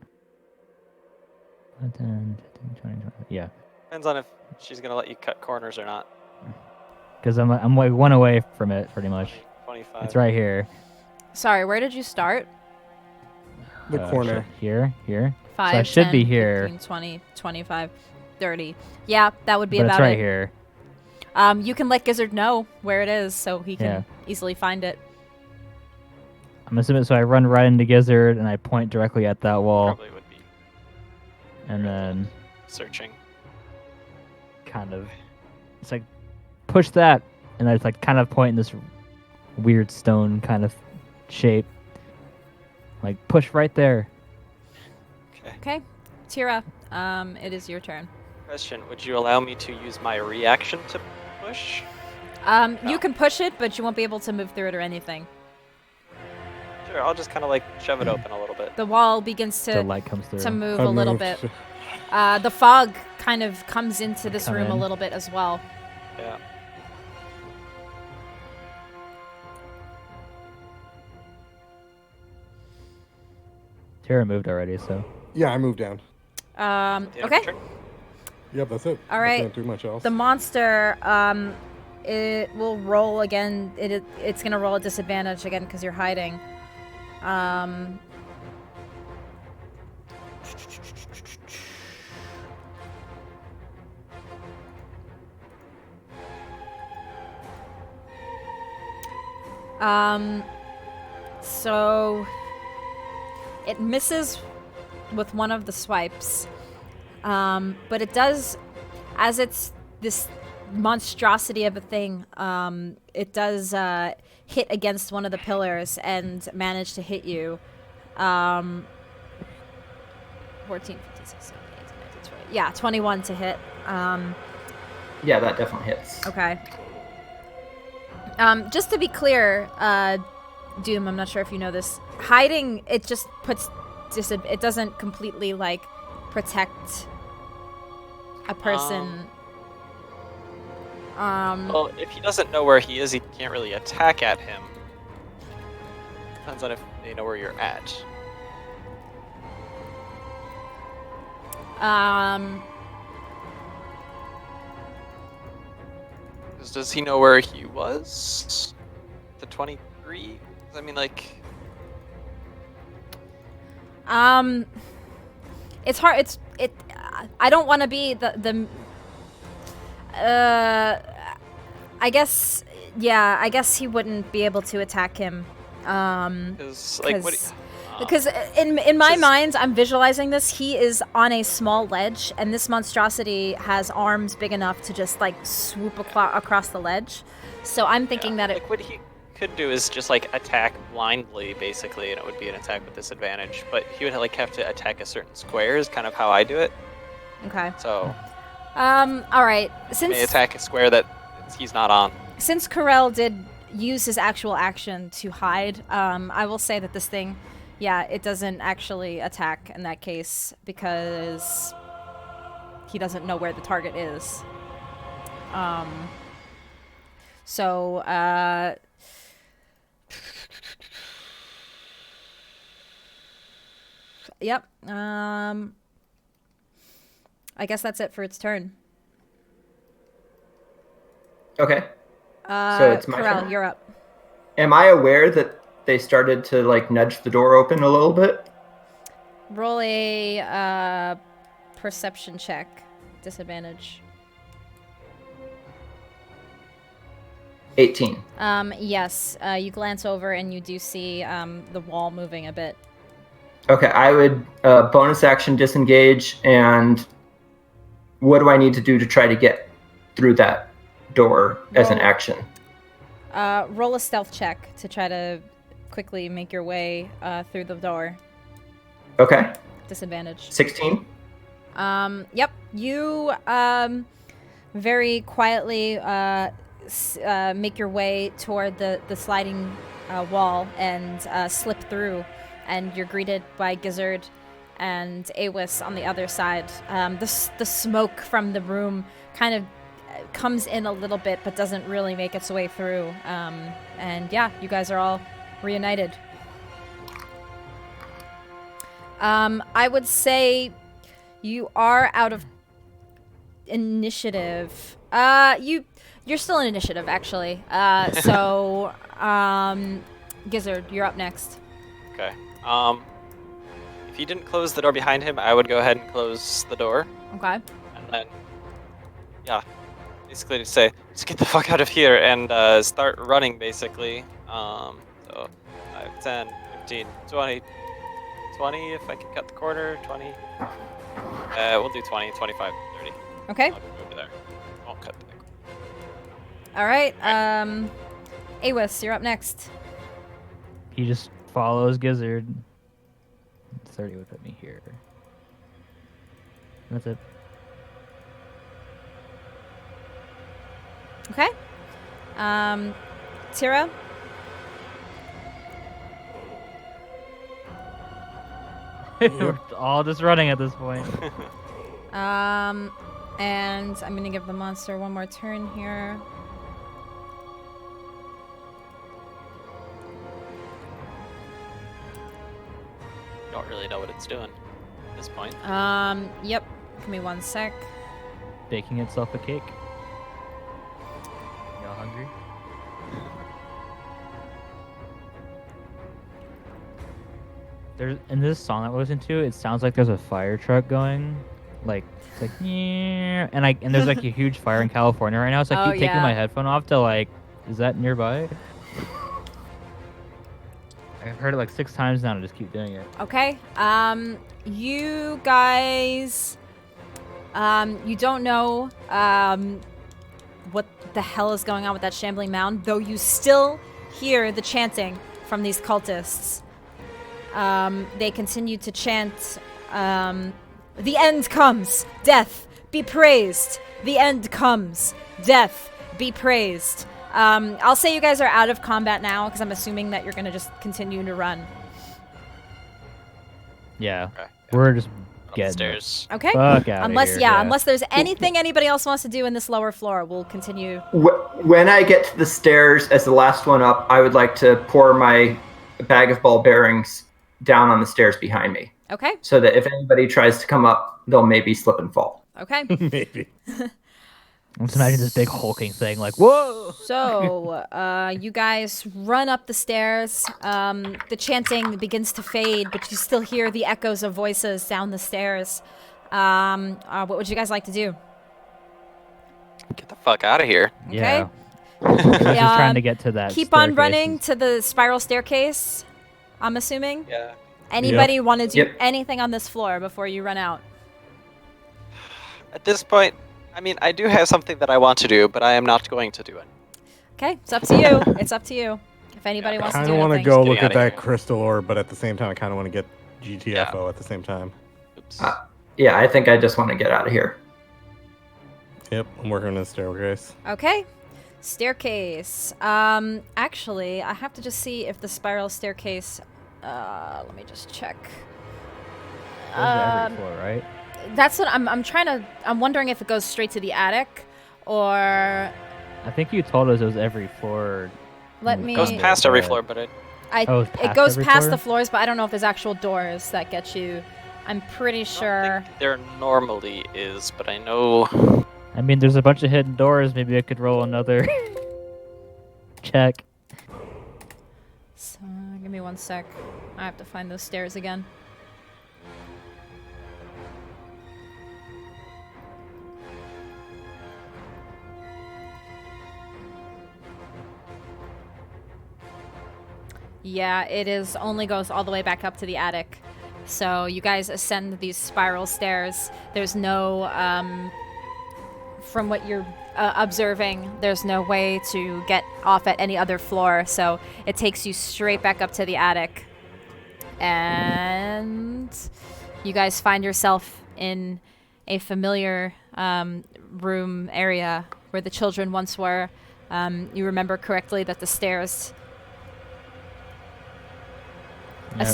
[SPEAKER 6] 5, 10, 15, 20, 20. Yeah.
[SPEAKER 2] Depends on if she's gonna let you cut corners or not.
[SPEAKER 6] Because I'm like 1 away from it, pretty much.
[SPEAKER 2] 25.
[SPEAKER 6] It's right here.
[SPEAKER 1] Sorry, where did you start?
[SPEAKER 5] The corner.
[SPEAKER 6] Here.
[SPEAKER 1] 5,
[SPEAKER 6] So I should
[SPEAKER 1] 10,
[SPEAKER 6] be here.
[SPEAKER 1] 15, 20, 25, 30. Yeah, that would be
[SPEAKER 6] But
[SPEAKER 1] about
[SPEAKER 6] it's right
[SPEAKER 1] it.
[SPEAKER 6] here.
[SPEAKER 1] You can let Gizzard know where it is, so he can
[SPEAKER 6] Yeah.
[SPEAKER 1] easily find it.
[SPEAKER 6] I'm assuming. So I run right into Gizzard and I point directly at that wall,
[SPEAKER 2] Probably would be
[SPEAKER 6] and then
[SPEAKER 2] searching.
[SPEAKER 6] kind of, it's like push that, and I just like kind of point in this weird stone kind of shape, like push right there.
[SPEAKER 1] Okay, Tira, it is your turn.
[SPEAKER 2] Question: would you allow me to use my reaction to push?
[SPEAKER 1] You can push it, but you won't be able to move through it or anything.
[SPEAKER 2] Sure, I'll just kind of like shove it open a little bit.
[SPEAKER 1] The wall begins
[SPEAKER 6] The
[SPEAKER 1] to
[SPEAKER 6] light comes through.
[SPEAKER 1] move
[SPEAKER 5] I
[SPEAKER 1] a little
[SPEAKER 5] moved.
[SPEAKER 1] bit. The fog kind of comes into this
[SPEAKER 6] Come
[SPEAKER 1] room a
[SPEAKER 6] in.
[SPEAKER 1] little bit as well.
[SPEAKER 2] Yeah.
[SPEAKER 6] Tara moved already, so
[SPEAKER 5] Yeah, I moved down.
[SPEAKER 2] Yeah,
[SPEAKER 1] Okay.
[SPEAKER 2] turn.
[SPEAKER 5] Yep, that's it.
[SPEAKER 1] All
[SPEAKER 5] I
[SPEAKER 1] right.
[SPEAKER 5] can't do much else.
[SPEAKER 1] The monster, it will roll again. It's gonna roll a disadvantage again because you're hiding. So It misses with one of the swipes, but it does, as it's this monstrosity of a thing, it does hit against one of the pillars and manage to hit you. 14, 15, 16, 17, 18, 19, 20. Yeah, 21 to hit.
[SPEAKER 4] Yeah, that definitely hits.
[SPEAKER 1] Okay. Just to be clear, Doom, I'm not sure if you know this. Hiding, it just puts it doesn't completely like protect a person.
[SPEAKER 2] Well, if he doesn't know where he is, he can't really attack at him. Depends on if they know where you're at. Does he know where he was? The 23? I mean, like...
[SPEAKER 1] It's hard. I don't want to be the. I guess. Yeah. I guess he wouldn't be able to attack him.
[SPEAKER 2] Because, like, what...
[SPEAKER 1] Because in my mind, I'm visualizing this. He is on a small ledge, and this monstrosity has arms big enough to just like swoop across the ledge. So I'm thinking that it.
[SPEAKER 2] Like, what he could do is just like attack blindly, basically, and it would be an attack with disadvantage. But he would like have to attack a certain square. Is kind of how I do it.
[SPEAKER 1] Okay.
[SPEAKER 2] So.
[SPEAKER 1] All right. Since
[SPEAKER 2] may attack a square that he's not on.
[SPEAKER 1] Since Corel did use his actual action to hide, I will say that this thing. Yeah, it doesn't actually attack in that case because he doesn't know where the target is. Yep. I guess that's it for its turn.
[SPEAKER 4] Okay. So it's my
[SPEAKER 1] Corel,
[SPEAKER 4] turn.
[SPEAKER 1] you're up.
[SPEAKER 4] Am I aware that they started to like nudge the door open a little bit?
[SPEAKER 1] Roll a perception check. Disadvantage.
[SPEAKER 4] 18.
[SPEAKER 1] Yes. You glance over and you do see the wall moving a bit.
[SPEAKER 4] Okay, I would bonus action disengage, and what do I need to do to try to get through that door as an action?
[SPEAKER 1] Roll a stealth check to try to quickly make your way through the door.
[SPEAKER 4] Okay.
[SPEAKER 1] Disadvantage.
[SPEAKER 4] 16.
[SPEAKER 1] Yep. You very quietly make your way toward the sliding wall and slip through, and you're greeted by Gizzard and Awis on the other side. The smoke from the room kind of comes in a little bit, but doesn't really make its way through. And yeah, you guys are all reunited. I would say you are out of initiative. You're still in initiative, actually. So, Gizzard, you're up next.
[SPEAKER 2] Okay. If he didn't close the door behind him, I would go ahead and close the door.
[SPEAKER 1] Okay.
[SPEAKER 2] And then, yeah, basically to say, just get the fuck out of here and start running, basically. So, 5, 10, 15, 20, 20 if I can cut the corner, 20. We'll do 20, 25, 30.
[SPEAKER 1] Okay.
[SPEAKER 2] I'll go over there. Won't cut the corner.
[SPEAKER 1] All right. Awis, you're up next.
[SPEAKER 6] He just follows Gizzard. 30 would put me here. That's it.
[SPEAKER 1] Okay. Tira.
[SPEAKER 6] We're all just running at this point.
[SPEAKER 1] And I'm gonna give the monster one more turn here.
[SPEAKER 2] Don't really know what it's doing at this point.
[SPEAKER 1] Yep. Give me 1 sec.
[SPEAKER 6] Baking itself a cake. Y'all hungry? There's in this song I listen to, it sounds like there's a fire truck going, like it's like yeah, and there's like a huge fire in California right now. So I keep taking my headphone off to like, is that nearby? I I've heard it like 6 times now and I just keep doing it.
[SPEAKER 1] Okay. You guys, you don't know what the hell is going on with that shambling mound, though you still hear the chanting from these cultists. They continue to chant, the end comes, death, be praised. The end comes, death, be praised. I'll say you guys are out of combat now, because I'm assuming that you're going to just continue to run.
[SPEAKER 6] Yeah.
[SPEAKER 2] Okay.
[SPEAKER 6] We're just
[SPEAKER 2] Up the
[SPEAKER 6] getting
[SPEAKER 2] stairs.
[SPEAKER 1] Okay?
[SPEAKER 6] fuck out
[SPEAKER 1] Unless,
[SPEAKER 6] here.
[SPEAKER 1] yeah, unless there's anything anybody else wants to do in this lower floor, we'll continue.
[SPEAKER 4] When I get to the stairs as the last one up, I would like to pour my bag of ball bearings down on the stairs behind me,
[SPEAKER 1] Okay?
[SPEAKER 4] so that if anybody tries to come up, they'll maybe slip and fall.
[SPEAKER 1] Okay.
[SPEAKER 5] Maybe.
[SPEAKER 6] Let's imagine this big hulking thing, like, whoa!
[SPEAKER 1] So, you guys run up the stairs. The chanting begins to fade, but you still hear the echoes of voices down the stairs. What would you guys like to do?
[SPEAKER 2] Get the fuck out of here.
[SPEAKER 6] Yeah.
[SPEAKER 1] Okay.
[SPEAKER 6] Just trying to get to that.
[SPEAKER 1] Keep on
[SPEAKER 6] staircase.
[SPEAKER 1] running to the spiral staircase, I'm assuming.
[SPEAKER 2] Yeah.
[SPEAKER 1] Anybody want to do
[SPEAKER 4] Yep.
[SPEAKER 1] anything on this floor before you run out?
[SPEAKER 2] At this point, I mean, I do have something that I want to do, but I am not going to do it.
[SPEAKER 1] Okay, it's up to you. It's up to you. If anybody wants to
[SPEAKER 5] I
[SPEAKER 1] do
[SPEAKER 5] kind of want to
[SPEAKER 1] anything.
[SPEAKER 5] go
[SPEAKER 2] Just
[SPEAKER 5] look
[SPEAKER 2] getting
[SPEAKER 5] at
[SPEAKER 2] outta
[SPEAKER 5] that
[SPEAKER 2] here.
[SPEAKER 5] crystal orb, but at the same time, I kind of want to get GTFO at the same time.
[SPEAKER 2] Oops.
[SPEAKER 4] Yeah, I think I just want to get out of here.
[SPEAKER 5] Yep, I'm working on the staircase.
[SPEAKER 1] Okay. Staircase. Actually, I have to just see if the spiral staircase. Let me just check.
[SPEAKER 6] Those are every floor, right?
[SPEAKER 1] That's what I'm trying to. I'm wondering if it goes straight to the attic, or
[SPEAKER 6] I think you told us it was every floor.
[SPEAKER 1] let
[SPEAKER 6] Mm.
[SPEAKER 1] me.
[SPEAKER 2] Goes past every floor, but it.
[SPEAKER 6] Oh, it's
[SPEAKER 1] It
[SPEAKER 6] past
[SPEAKER 1] goes
[SPEAKER 6] every
[SPEAKER 1] past
[SPEAKER 6] floor?
[SPEAKER 1] the floors, but I don't know if there's actual doors that get you. I'm pretty
[SPEAKER 2] I don't
[SPEAKER 1] sure.
[SPEAKER 2] think there normally is, but I know.
[SPEAKER 6] I mean, there's a bunch of hidden doors. Maybe I could roll another check.
[SPEAKER 1] So, give me one sec. I have to find those stairs again. Yeah, it is only goes all the way back up to the attic. So you guys ascend these spiral stairs. There's no, from what you're observing, there's no way to get off at any other floor. So it takes you straight back up to the attic. And you guys find yourself in a familiar room area where the children once were. You remember correctly that the stairs...
[SPEAKER 6] Yep.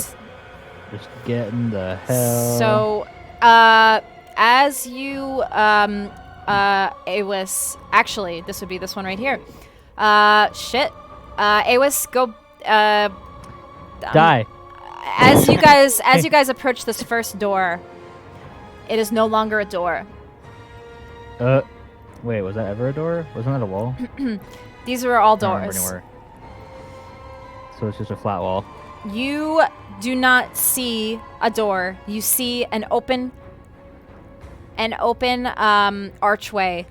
[SPEAKER 6] Just getting the hell.
[SPEAKER 1] So, as you, Awis, actually, this would be this one right here. Shit. Awis, go,
[SPEAKER 6] Die.
[SPEAKER 1] As you guys approach this first door, it is no longer a door.
[SPEAKER 6] Wait, was that ever a door? Wasn't that a wall?
[SPEAKER 1] These were all
[SPEAKER 6] I don't remember
[SPEAKER 1] doors.
[SPEAKER 6] anywhere. So it's just a flat wall.
[SPEAKER 1] You do not see a door. You see an open archway.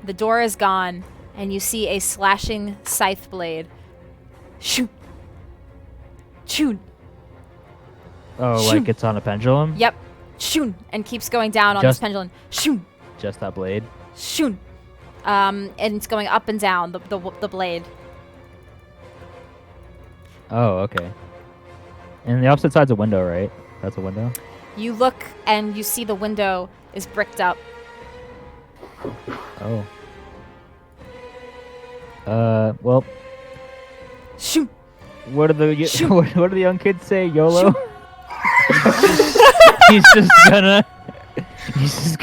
[SPEAKER 1] The door is gone, and you see a slashing scythe blade. Shoot. Shoot.
[SPEAKER 6] Oh,
[SPEAKER 1] Shoo.
[SPEAKER 6] like it's on a pendulum?
[SPEAKER 1] Yep. Shoot. And keeps going down on this
[SPEAKER 6] Just-
[SPEAKER 1] pendulum. Shoot.
[SPEAKER 6] Just that blade?
[SPEAKER 1] Shoot. And it's going up and down, the blade.
[SPEAKER 6] Oh, okay. And the opposite side's a window, right? That's a window?
[SPEAKER 1] You look, and you see the window is bricked up.
[SPEAKER 6] Oh. Well,
[SPEAKER 1] Shoot.
[SPEAKER 6] what do the
[SPEAKER 1] Shoot.
[SPEAKER 6] what do the young kids say? YOLO? he's just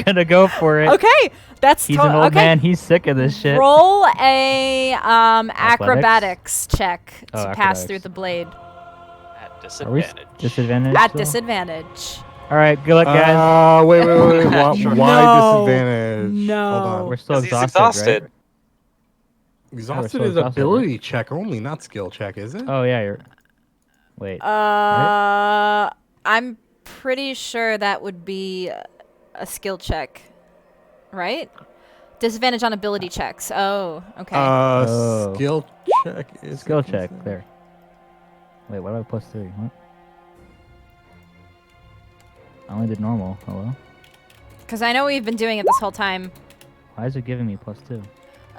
[SPEAKER 6] gonna go for it.
[SPEAKER 1] Okay. That's
[SPEAKER 6] He's an old
[SPEAKER 1] okay.
[SPEAKER 6] man. He's sick of this shit.
[SPEAKER 1] Roll a acrobatics check to
[SPEAKER 6] Oh,
[SPEAKER 1] pass
[SPEAKER 6] acrobatics.
[SPEAKER 1] through the blade
[SPEAKER 2] At
[SPEAKER 6] Are we
[SPEAKER 2] disadvantage.
[SPEAKER 6] disadvantaged?
[SPEAKER 1] at
[SPEAKER 6] still?
[SPEAKER 1] disadvantage.
[SPEAKER 6] All right, good luck, guys.
[SPEAKER 5] Wait. Why,
[SPEAKER 2] Sure.
[SPEAKER 5] why
[SPEAKER 1] No.
[SPEAKER 5] disadvantage?
[SPEAKER 1] No.
[SPEAKER 5] Hold on.
[SPEAKER 6] We're still
[SPEAKER 2] 'Cause he's
[SPEAKER 6] exhausted, right?
[SPEAKER 5] Exhausted
[SPEAKER 6] so
[SPEAKER 5] is
[SPEAKER 6] exhausted,
[SPEAKER 5] ability check only, not skill check, is it?
[SPEAKER 6] Oh yeah, you're. Wait.
[SPEAKER 1] I'm pretty sure that would be a skill check, right? Disadvantage on ability checks. Oh, okay.
[SPEAKER 6] Oh.
[SPEAKER 5] Skill check is
[SPEAKER 6] Skill check there. Wait, what do I have +3? What? I only did normal. Hello?
[SPEAKER 1] Because I know we've been doing it this whole time.
[SPEAKER 6] Why is it giving me +2?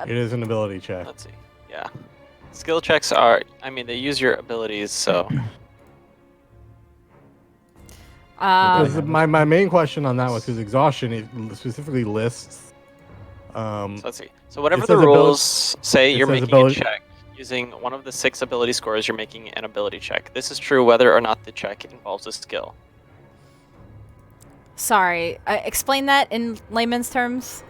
[SPEAKER 5] It is an ability check.
[SPEAKER 2] Let's see. Yeah. Skill checks are, I mean, they use your abilities, so.
[SPEAKER 5] Because
[SPEAKER 1] Um,
[SPEAKER 5] my main question on that was because exhaustion it specifically lists.
[SPEAKER 2] So let's see. So whatever
[SPEAKER 5] It
[SPEAKER 2] the
[SPEAKER 5] says ability-
[SPEAKER 2] rules say,
[SPEAKER 5] it
[SPEAKER 2] you're
[SPEAKER 5] says
[SPEAKER 2] making
[SPEAKER 5] ability-
[SPEAKER 2] a check. Using one of the 6 ability scores, you're making an ability check. This is true whether or not the check involves a skill.
[SPEAKER 1] sorry. Explain that in layman's terms.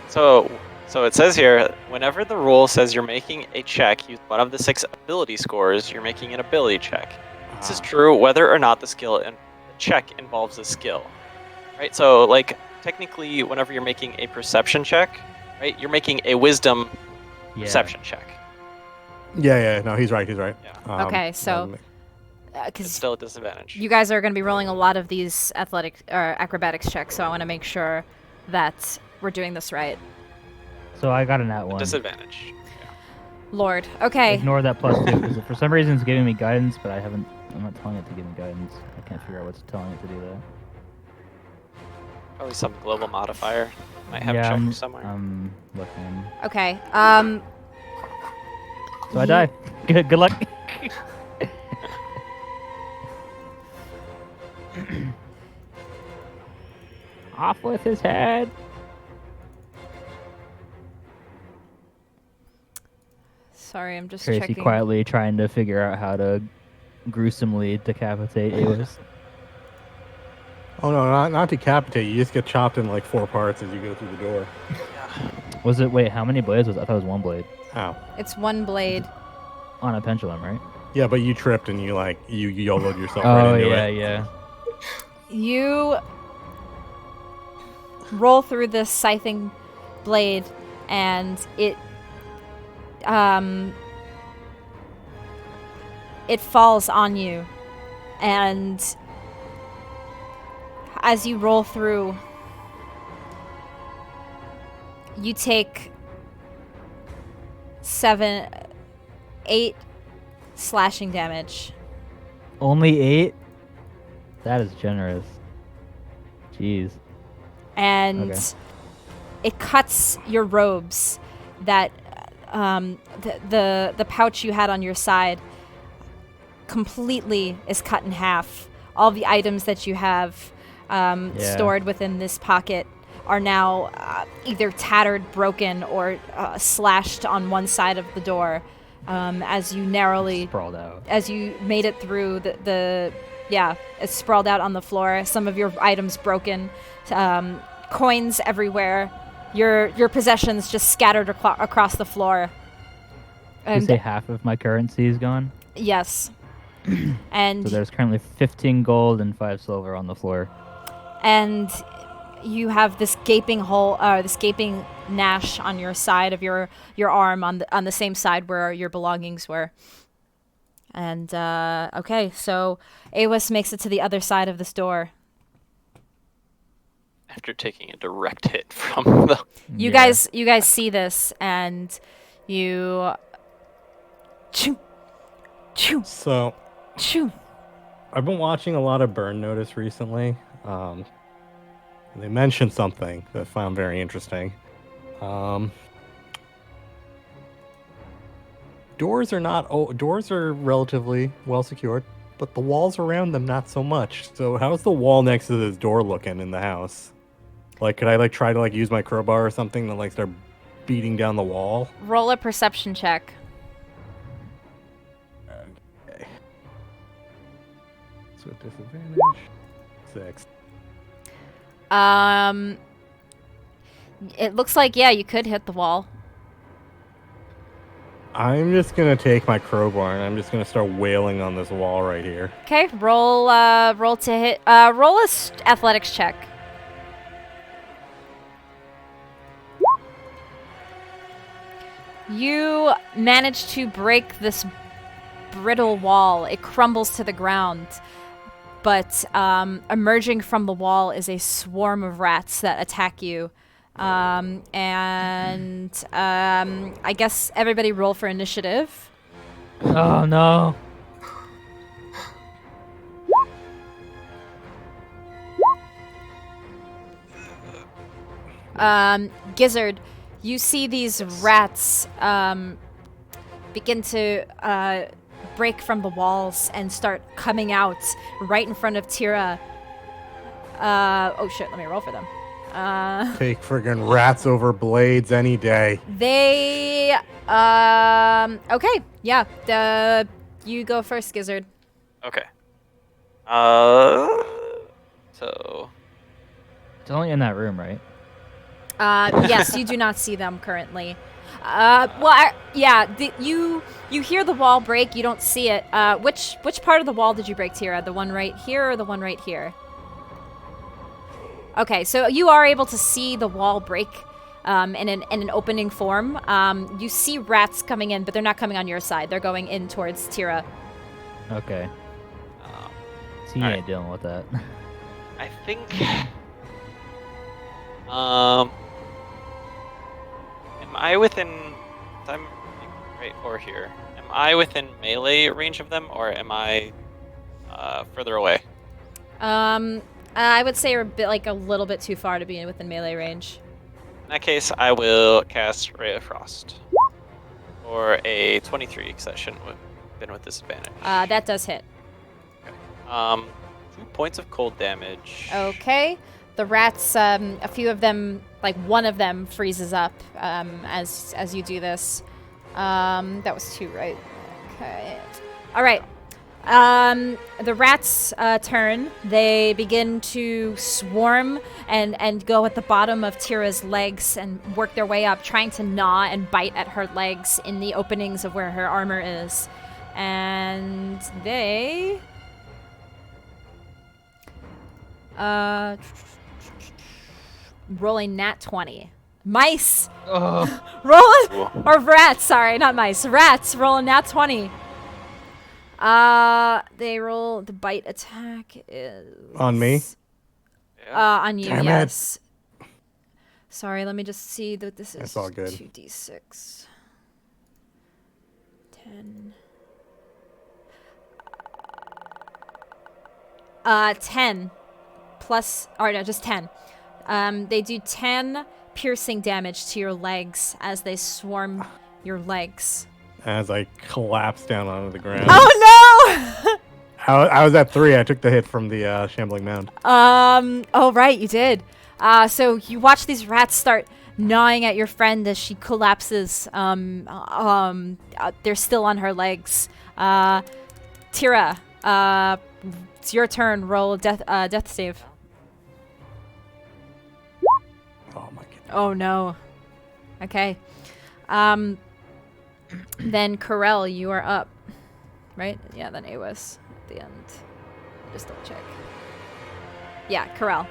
[SPEAKER 2] So it says here, whenever the rule says you're making a check, use one of the 6 ability scores, you're making an ability check. This is true whether or not the check involves a skill. Right? So like technically whenever you're making a perception check, right, you're making a wisdom perception check.
[SPEAKER 5] Yeah, no, he's right.
[SPEAKER 2] Yeah.
[SPEAKER 1] Okay, so-
[SPEAKER 2] It's
[SPEAKER 1] Because
[SPEAKER 2] still a disadvantage.
[SPEAKER 1] you guys are going to be rolling a lot of these athletic or acrobatics checks, so I want to make sure that we're doing this right.
[SPEAKER 6] So I got an at one.
[SPEAKER 2] Disadvantage.
[SPEAKER 1] Lord. Okay.
[SPEAKER 6] Ignore that +2 because for some reason it's giving me guidance, but I'm not telling it to give me guidance. I can't figure out what's telling it to do that.
[SPEAKER 2] Probably some global modifier. Might have
[SPEAKER 6] yeah,
[SPEAKER 2] a check
[SPEAKER 6] I'm,
[SPEAKER 2] somewhere.
[SPEAKER 6] I'm looking.
[SPEAKER 1] Okay.
[SPEAKER 6] So I die. Good luck. Off with his head.
[SPEAKER 1] Sorry, I'm just
[SPEAKER 6] Tracy
[SPEAKER 1] checking.
[SPEAKER 6] quietly trying to figure out how to gruesomely decapitate Awis.
[SPEAKER 5] Oh no, not decapitate. You just get chopped in like 4 parts as you go through the door.
[SPEAKER 6] Was it? Wait, how many blades was it? I thought it was 1 blade
[SPEAKER 5] Ow.
[SPEAKER 1] It's one blade.
[SPEAKER 6] on a pendulum, right?
[SPEAKER 5] Yeah, but you tripped and you YOLO'd yourself right into it.
[SPEAKER 6] yeah.
[SPEAKER 1] You roll through this scything blade, and it falls on you, and as you roll through, you take 8 slashing damage.
[SPEAKER 6] Only 8? That is generous. Jeez.
[SPEAKER 1] And
[SPEAKER 6] Okay.
[SPEAKER 1] it cuts your robes. That the pouch you had on your side completely is cut in half. All the items that you have stored within this pocket are now either tattered, broken, or slashed on one side of the door. As you narrowly
[SPEAKER 6] Sprawled out.
[SPEAKER 1] as you made it through it's sprawled out on the floor. Some of your items broken, coins everywhere. Your possessions just scattered across the floor.
[SPEAKER 6] Did you say half of my currency is gone?
[SPEAKER 1] Yes. And
[SPEAKER 6] So there's currently 15 gold and 5 silver on the floor.
[SPEAKER 1] and you have this gaping hole, this gaping nash on your side of your arm on the same side where your belongings were. And okay, so Awis makes it to the other side of this door.
[SPEAKER 2] After taking a direct hit from the.
[SPEAKER 1] You
[SPEAKER 6] Yeah.
[SPEAKER 1] guys see this, and you choo choo
[SPEAKER 5] So
[SPEAKER 1] choo.
[SPEAKER 5] I've been watching a lot of Burn Notice recently. They mentioned something that I found very interesting. Doors are relatively well secured, but the walls around them not so much. So how's the wall next to this door looking in the house? Like, could I try to use my crowbar or something to start beating down the wall?
[SPEAKER 1] Roll a perception check.
[SPEAKER 5] Okay. So disadvantage 6.
[SPEAKER 1] It looks like you could hit the wall.
[SPEAKER 5] I'm just gonna take my crowbar and I'm just gonna start wailing on this wall right here.
[SPEAKER 1] Okay, roll to hit. Roll a athletics check. You manage to break this brittle wall. It crumbles to the ground. But emerging from the wall is a swarm of rats that attack you. I guess everybody roll for initiative.
[SPEAKER 6] Oh no.
[SPEAKER 1] Gizzard, you see these rats begin to break from the walls and start coming out right in front of Tira. Oh shit, let me roll for them.
[SPEAKER 5] Take friggin' rats over blades any day.
[SPEAKER 1] They, okay, yeah, you go first, Gizzard.
[SPEAKER 2] Okay. So
[SPEAKER 6] It's only in that room, right?
[SPEAKER 1] Yes, you do not see them currently. You hear the wall break. You don't see it. Which part of the wall did you break, Tira? The one right here or the one right here? Okay, so you are able to see the wall break in an opening form. You see rats coming in, but they're not coming on your side. They're going in towards Tira.
[SPEAKER 6] Okay. So you
[SPEAKER 2] alright.
[SPEAKER 6] ain't dealing with that.
[SPEAKER 2] I think. Am I within? I'm right or here. Am I within melee range of them, or am I further away?
[SPEAKER 1] I would say you're a little bit too far to be within melee range.
[SPEAKER 2] In that case, I will cast Ray of Frost. Or a 23, because that shouldn't have been with disadvantage.
[SPEAKER 1] That does hit.
[SPEAKER 2] 2 points of cold damage.
[SPEAKER 1] Okay. The rats, a few of them, like one of them freezes up as you do this. That was 2, right? Okay. All right. The rats turn. They begin to swarm and go at the bottom of Tira's legs and work their way up, trying to gnaw and bite at her legs in the openings of where her armor is. And they... rolling nat 20. Mice! Rolling... Or rats, sorry, not mice. Rats rolling nat 20. They roll the bite attack is...
[SPEAKER 5] On me?
[SPEAKER 1] On you,
[SPEAKER 5] Damn it.
[SPEAKER 1] yes. Sorry, let me just see that this is
[SPEAKER 5] That's all good.
[SPEAKER 1] 2d6. 10. 10 plus, or no, just 10. They do 10 piercing damage to your legs as they swarm your legs.
[SPEAKER 5] As I collapse down onto the ground.
[SPEAKER 1] Oh no!
[SPEAKER 5] I was at 3. I took the hit from the shambling mound.
[SPEAKER 1] Oh right, you did. So you watch these rats start gnawing at your friend as she collapses. They're still on her legs. Tira, it's your turn. Roll a death save.
[SPEAKER 5] Oh my god.
[SPEAKER 1] Oh no. Okay. Then Corel, you are up. Right? Yeah, then Awis at the end. Just double check. Yeah, Corel.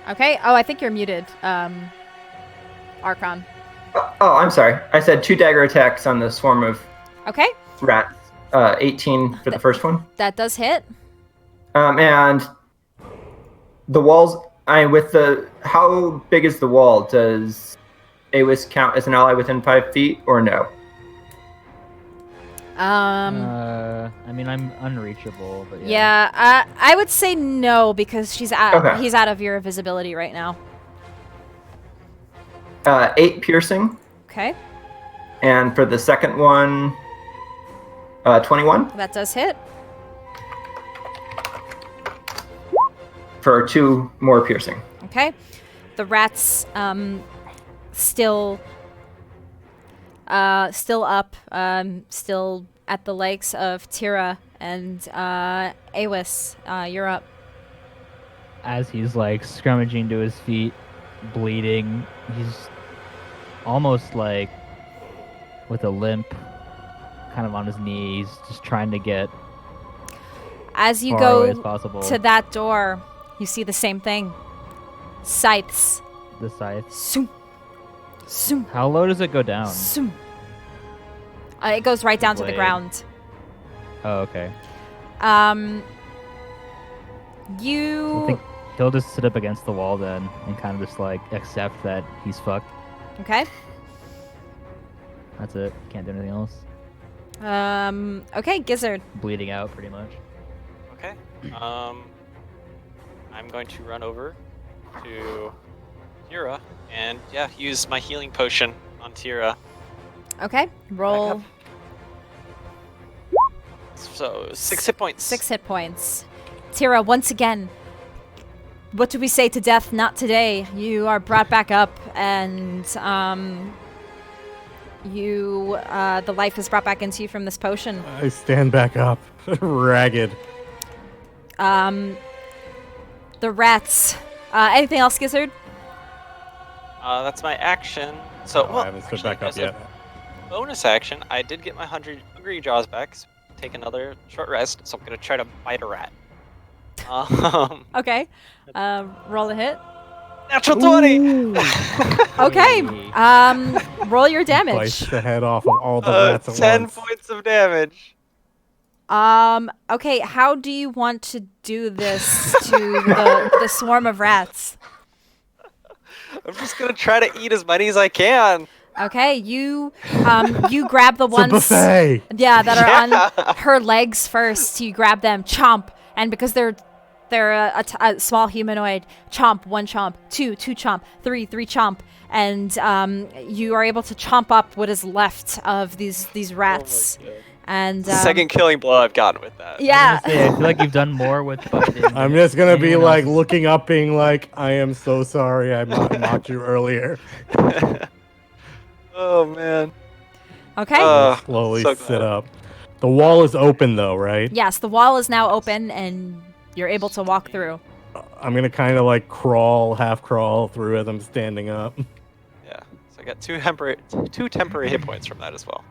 [SPEAKER 1] Okay. Oh, I think you're muted. Archon.
[SPEAKER 4] Oh, I'm sorry. I said 2 dagger attacks on the swarm of
[SPEAKER 1] Okay.
[SPEAKER 4] rats. 18 for the first one.
[SPEAKER 1] That does hit.
[SPEAKER 4] And the walls. How big is the wall? Does Awis count as an ally within 5 feet or no?
[SPEAKER 6] I mean, I'm unreachable, but yeah.
[SPEAKER 1] Yeah, I would say no because he's
[SPEAKER 4] Okay.
[SPEAKER 1] out of your visibility right now.
[SPEAKER 4] 8 piercing,
[SPEAKER 1] Okay.
[SPEAKER 4] and for the second one, 21
[SPEAKER 1] That does hit.
[SPEAKER 4] for 2 more piercing.
[SPEAKER 1] Okay. The rats still up, still at the legs of Tira and Awis. You're up.
[SPEAKER 6] As he's like scrummaging to his feet, bleeding, he's almost like with a limp, kind of on his knees, just trying to get
[SPEAKER 1] As you
[SPEAKER 6] far away as
[SPEAKER 1] go
[SPEAKER 6] possible.
[SPEAKER 1] to that door, you see the same thing. Scythes.
[SPEAKER 6] The scythe.
[SPEAKER 1] Zoom. Zoom.
[SPEAKER 6] How low does it go down?
[SPEAKER 1] Zoom. It goes right down to the
[SPEAKER 6] Blade.
[SPEAKER 1] ground.
[SPEAKER 6] Oh, okay.
[SPEAKER 1] Um.
[SPEAKER 6] I
[SPEAKER 1] You.
[SPEAKER 6] think he'll just sit up against the wall then and kind of just like accept that he's fucked.
[SPEAKER 1] Okay.
[SPEAKER 6] That's it. Can't do anything else.
[SPEAKER 1] Okay, Gizzard.
[SPEAKER 6] bleeding out pretty much.
[SPEAKER 2] Okay. I'm going to run over to Tira and use my healing potion on Tira.
[SPEAKER 1] Okay, roll
[SPEAKER 2] up. So 6 hit points.
[SPEAKER 1] 6 hit points. Tira, once again, what do we say to death? Not today. You are brought back up, and the life is brought back into you from this potion.
[SPEAKER 5] I stand back up, ragged.
[SPEAKER 1] The rats. Anything else, Gizzard?
[SPEAKER 2] That's my action. So
[SPEAKER 5] I haven't stood back up
[SPEAKER 2] as a
[SPEAKER 5] yet.
[SPEAKER 2] bonus action, I did get my hungry jaws back. So take another short rest. So I'm gonna try to bite a rat.
[SPEAKER 1] Okay. Roll a hit.
[SPEAKER 2] Natural 20.
[SPEAKER 1] Okay.
[SPEAKER 6] Hey.
[SPEAKER 1] Roll your
[SPEAKER 5] Bites
[SPEAKER 1] damage.
[SPEAKER 5] the head off of all the rats at
[SPEAKER 2] 10
[SPEAKER 5] once.
[SPEAKER 2] points of damage.
[SPEAKER 1] Okay, how do you want to do this to the swarm of rats?
[SPEAKER 2] I'm just gonna try to eat as many as I can.
[SPEAKER 1] Okay, you grab the
[SPEAKER 5] It's a
[SPEAKER 1] ones
[SPEAKER 5] buffet.
[SPEAKER 1] that are
[SPEAKER 2] Yeah.
[SPEAKER 1] on her legs first. You grab them, chomp, and because they're a small humanoid, chomp, one chomp, two chomp, three chomp, and you are able to chomp up what is left of these rats.
[SPEAKER 2] Oh my God.
[SPEAKER 1] And
[SPEAKER 2] Second killing blow I've gotten with that.
[SPEAKER 1] yeah.
[SPEAKER 6] I feel like you've done more with fighting.
[SPEAKER 5] I'm just gonna be
[SPEAKER 6] anyone
[SPEAKER 5] like
[SPEAKER 6] else.
[SPEAKER 5] looking up, being like, "I am so sorry, I mocked you earlier."
[SPEAKER 2] Oh man.
[SPEAKER 1] Okay.
[SPEAKER 5] Slowly
[SPEAKER 2] so
[SPEAKER 5] sit
[SPEAKER 2] glad.
[SPEAKER 5] up. The wall is open though, right?
[SPEAKER 1] Yes, the wall is now open, and you're able to walk through.
[SPEAKER 5] I'm gonna kind of like half crawl through as I'm standing up.
[SPEAKER 2] Yeah. So I got two temporary hit points from that as well.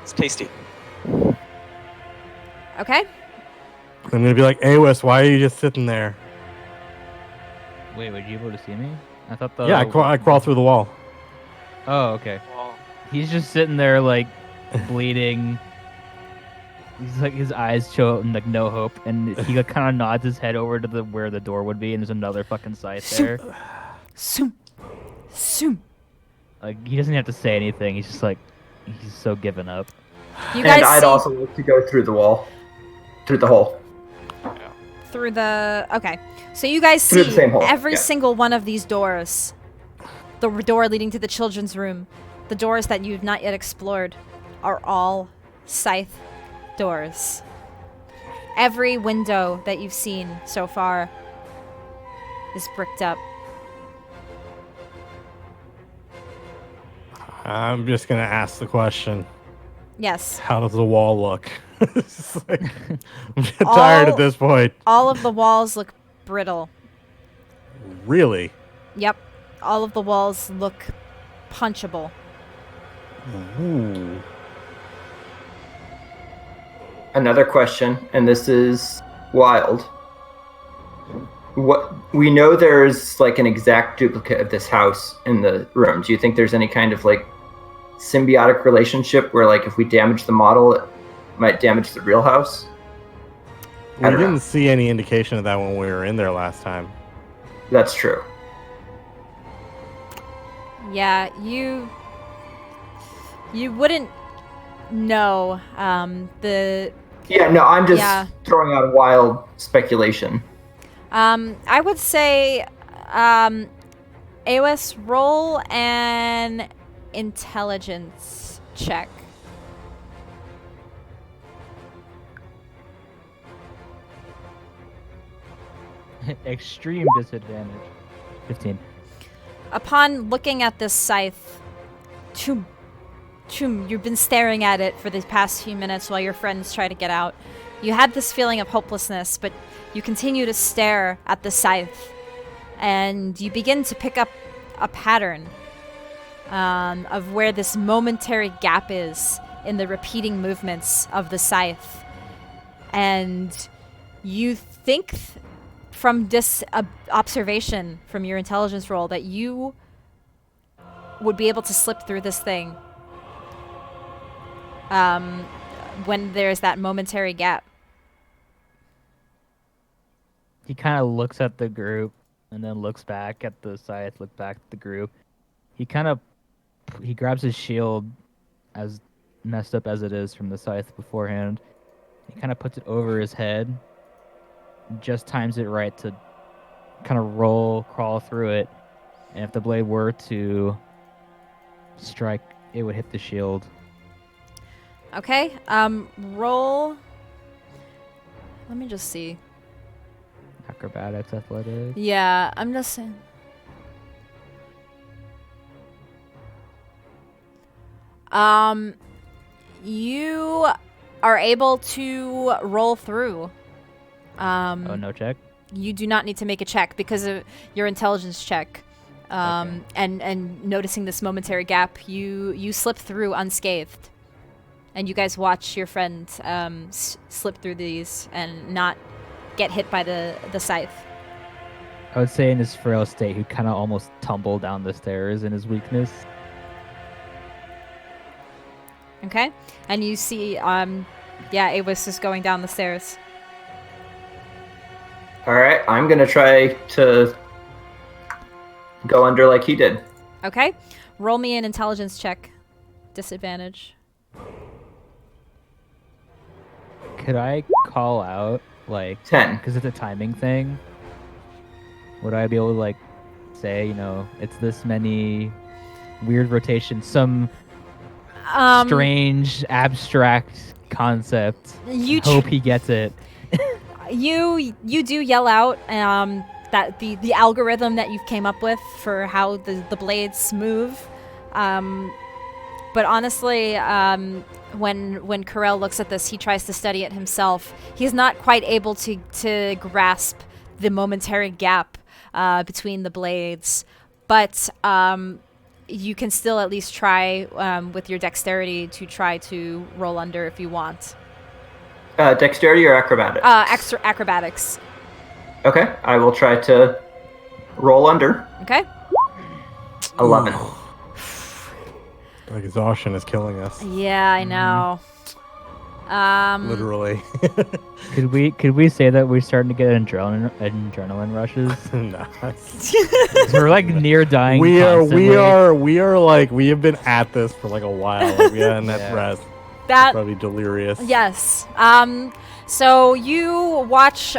[SPEAKER 2] It's tasty.
[SPEAKER 1] Okay.
[SPEAKER 5] I'm gonna be like, Awis, why are you just sitting there?
[SPEAKER 6] Wait, were you able to see me? I thought the.
[SPEAKER 5] Yeah, I crawl through the wall.
[SPEAKER 6] Oh, okay.
[SPEAKER 2] Well,
[SPEAKER 6] He's just sitting there, like, bleeding. He's like, his eyes show like no hope, and he kind of nods his head over to where the door would be, and there's another fucking scythe there.
[SPEAKER 1] Soom. Soom.
[SPEAKER 6] Like, he doesn't have to say anything. He's just like, he's so given up.
[SPEAKER 1] You guys
[SPEAKER 4] And I'd
[SPEAKER 1] see
[SPEAKER 4] also like to go through the wall, through the hole.
[SPEAKER 1] through the. Okay. So you guys
[SPEAKER 4] Through
[SPEAKER 1] see
[SPEAKER 4] the same hole,
[SPEAKER 1] every
[SPEAKER 4] yeah.
[SPEAKER 1] single one of these doors. The door leading to the children's room, the doors that you've not yet explored, are all scythe doors. Every window that you've seen so far is bricked up.
[SPEAKER 5] I'm just gonna ask the question:
[SPEAKER 1] Yes.
[SPEAKER 5] how does the wall look? It's like, I'm just tired
[SPEAKER 1] All-
[SPEAKER 5] at this point.
[SPEAKER 1] All of the walls look brittle.
[SPEAKER 5] Really?
[SPEAKER 1] Yep. All of the walls look punchable.
[SPEAKER 5] Ooh.
[SPEAKER 4] Another question, and this is wild. What we know there's like an exact duplicate of this house in the room. Do you think there's any kind of like symbiotic relationship where like if we damage the model, it might damage the real house?
[SPEAKER 5] We
[SPEAKER 4] I don't know.
[SPEAKER 5] didn't see any indication of that when we were in there last time.
[SPEAKER 4] That's true.
[SPEAKER 1] Yeah, you wouldn't know the
[SPEAKER 4] Yeah, no, I'm just
[SPEAKER 1] Yeah.
[SPEAKER 4] throwing out a wild speculation.
[SPEAKER 1] I would say AOS roll an intelligence check.
[SPEAKER 6] Extreme disadvantage. 15.
[SPEAKER 1] Upon looking at this scythe, choom, choom, you've been staring at it for the past few minutes while your friends try to get out. You had this feeling of hopelessness, but you continue to stare at the scythe, and you begin to pick up a pattern of where this momentary gap is in the repeating movements of the scythe. And you think from this observation from your intelligence roll that you would be able to slip through this thing when there's that momentary gap.
[SPEAKER 6] He kind of looks at the group and then looks back at the scythe, look back at the group. He grabs his shield as messed up as it is from the scythe beforehand. He kind of puts it over his head, just times it right to kind of crawl through it. And if the blade were to strike, it would hit the shield.
[SPEAKER 1] Okay. Roll. Let me just see.
[SPEAKER 6] Acrobatics, athletics.
[SPEAKER 1] Yeah, I'm just saying. You are able to roll through.
[SPEAKER 6] Oh, no check?
[SPEAKER 1] You do not need to make a check because of your intelligence check.
[SPEAKER 6] Okay.
[SPEAKER 1] And noticing this momentary gap, you slip through unscathed. And you guys watch your friend slip through these and not get hit by the scythe.
[SPEAKER 6] I would say in his frail state, he kind of almost tumbled down the stairs in his weakness.
[SPEAKER 1] Okay? And you see, Avis is going down the stairs.
[SPEAKER 4] All right, I'm gonna try to go under like he did.
[SPEAKER 1] Okay? Roll me an intelligence check. Disadvantage.
[SPEAKER 6] Could I call out, like,
[SPEAKER 4] 10.
[SPEAKER 6] because it's a timing thing? Would I be able to, like, say, it's this many weird rotations, some strange, abstract concept?
[SPEAKER 1] You
[SPEAKER 6] Hope he gets it.
[SPEAKER 1] You do yell out that the algorithm that you've came up with for how the blades move, but honestly, when Corel looks at this, he tries to study it himself. He's not quite able to grasp the momentary gap between the blades, but you can still at least try with your dexterity to try to roll under if you want.
[SPEAKER 4] Dexterity or acrobatics?
[SPEAKER 1] Extra acrobatics.
[SPEAKER 4] Okay, I will try to roll under.
[SPEAKER 1] Okay.
[SPEAKER 4] 11.
[SPEAKER 5] Like exhaustion is killing us.
[SPEAKER 1] Yeah, I know.
[SPEAKER 5] Literally.
[SPEAKER 6] Could we say that we're starting to get adrenaline rushes?
[SPEAKER 5] No.
[SPEAKER 6] We're like near dying.
[SPEAKER 5] We
[SPEAKER 6] constantly.
[SPEAKER 5] are like, we have been at this for like a while. Like, we haven't had
[SPEAKER 6] Yeah.
[SPEAKER 5] rest.
[SPEAKER 1] That
[SPEAKER 5] Probably delirious.
[SPEAKER 1] yes. So you watch.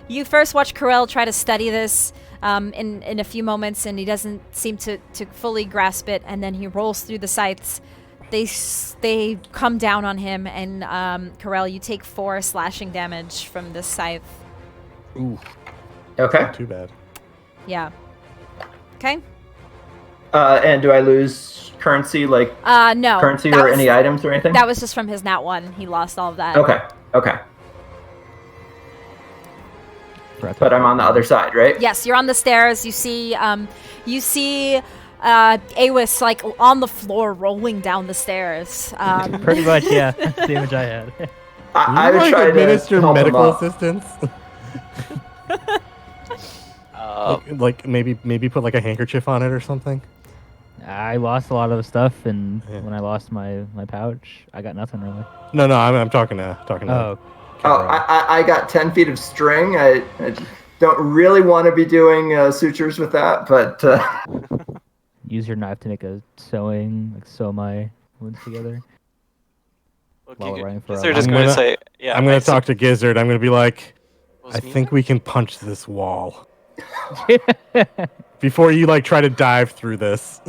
[SPEAKER 1] You first watch Corel try to study this in a few moments, and he doesn't seem to fully grasp it. And then he rolls through the scythes. They come down on him, and Corel, you take 4 slashing damage from this scythe.
[SPEAKER 5] Ooh,
[SPEAKER 4] Okay.
[SPEAKER 5] not too bad.
[SPEAKER 1] Yeah. Okay.
[SPEAKER 4] And do I lose currency, like
[SPEAKER 1] No.
[SPEAKER 4] currency
[SPEAKER 1] that
[SPEAKER 4] or
[SPEAKER 1] was-
[SPEAKER 4] any items or anything?
[SPEAKER 1] That was just from his nat 1. He lost all of that.
[SPEAKER 4] Okay. But I'm on the other side, right?
[SPEAKER 1] Yes, you're on the stairs. You see Awis like on the floor rolling down the stairs.
[SPEAKER 6] Pretty much, yeah. That's the image I had.
[SPEAKER 4] I
[SPEAKER 5] Can you,
[SPEAKER 4] would try to
[SPEAKER 5] administer
[SPEAKER 4] help him
[SPEAKER 5] medical
[SPEAKER 4] up.
[SPEAKER 5] assistance. like maybe put like a handkerchief on it or something.
[SPEAKER 6] I lost a lot of the stuff, and
[SPEAKER 5] Yeah.
[SPEAKER 6] when I lost my pouch, I got nothing really.
[SPEAKER 5] No, I'm talking to.
[SPEAKER 6] Oh,
[SPEAKER 4] I got 10 feet of string. I don't really want to be doing sutures with that, but
[SPEAKER 6] use your knife to make a sewing, like sew my wounds together. While we're running for
[SPEAKER 2] They're
[SPEAKER 6] a
[SPEAKER 2] just
[SPEAKER 5] I'm
[SPEAKER 2] going to
[SPEAKER 5] gonna-
[SPEAKER 2] say, yeah.
[SPEAKER 5] I'm gonna talk to Gizzard. I'm gonna be like,
[SPEAKER 2] Was
[SPEAKER 5] I
[SPEAKER 2] me
[SPEAKER 5] think
[SPEAKER 2] there?
[SPEAKER 5] we can punch this wall before you like try to dive through this.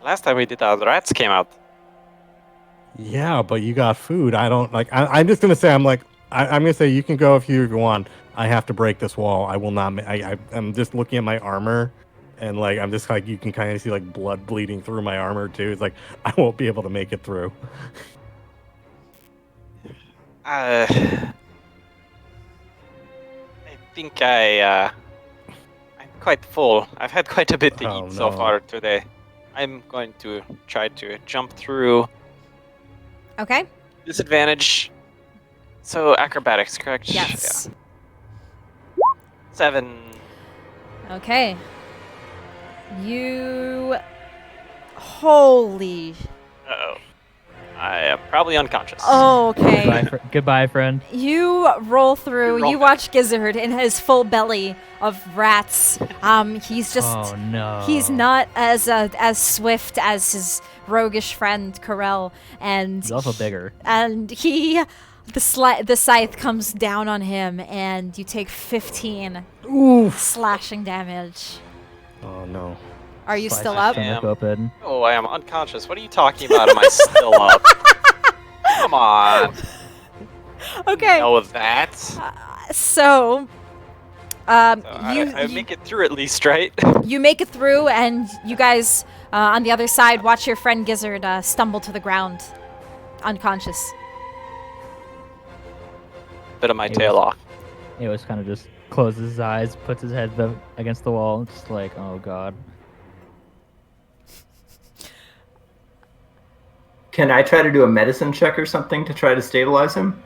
[SPEAKER 2] Last time we did that, the rats came out.
[SPEAKER 5] Yeah, but you got food. I don't like. I'm just gonna say. I'm gonna say you can go if you want. I have to break this wall. I will not. I'm just looking at my armor, and like I'm just like you can kind of see like blood bleeding through my armor too. It's like I won't be able to make it through.
[SPEAKER 2] I think I'm quite full. I've had quite a bit to
[SPEAKER 5] Oh,
[SPEAKER 2] eat so
[SPEAKER 5] no.
[SPEAKER 2] far today. I'm going to try to jump through.
[SPEAKER 1] Okay.
[SPEAKER 2] Disadvantage. So acrobatics, correct?
[SPEAKER 1] Yes.
[SPEAKER 2] Yeah. 7.
[SPEAKER 1] Okay. You. Holy.
[SPEAKER 2] Uh-oh. I am probably unconscious.
[SPEAKER 1] Okay.
[SPEAKER 6] Goodbye, friend.
[SPEAKER 1] You roll through.
[SPEAKER 2] Roll
[SPEAKER 1] You
[SPEAKER 2] back.
[SPEAKER 1] watch Gizzard in his full belly of rats. He's just.
[SPEAKER 6] Oh no.
[SPEAKER 1] He's not as swift as his roguish friend Corel, and
[SPEAKER 6] He's also bigger.
[SPEAKER 1] And the scythe comes down on him, and you take 15 slashing damage.
[SPEAKER 5] Oh no.
[SPEAKER 1] Are you
[SPEAKER 6] Slice
[SPEAKER 1] still
[SPEAKER 6] his
[SPEAKER 1] up?
[SPEAKER 6] stomach open.
[SPEAKER 2] Oh, I am unconscious. What are you talking about? Am I still up? Come on.
[SPEAKER 1] Okay.
[SPEAKER 2] Know that.
[SPEAKER 1] So,
[SPEAKER 2] I make it through at least, right?
[SPEAKER 1] you make it through, and you guys on the other side watch your friend Gizzard stumble to the ground, unconscious.
[SPEAKER 2] Bit of my tail off.
[SPEAKER 6] It was kind of just closes his eyes, puts his head against the wall, just like, oh god.
[SPEAKER 4] Can I try to do a medicine check or something to try to stabilize him?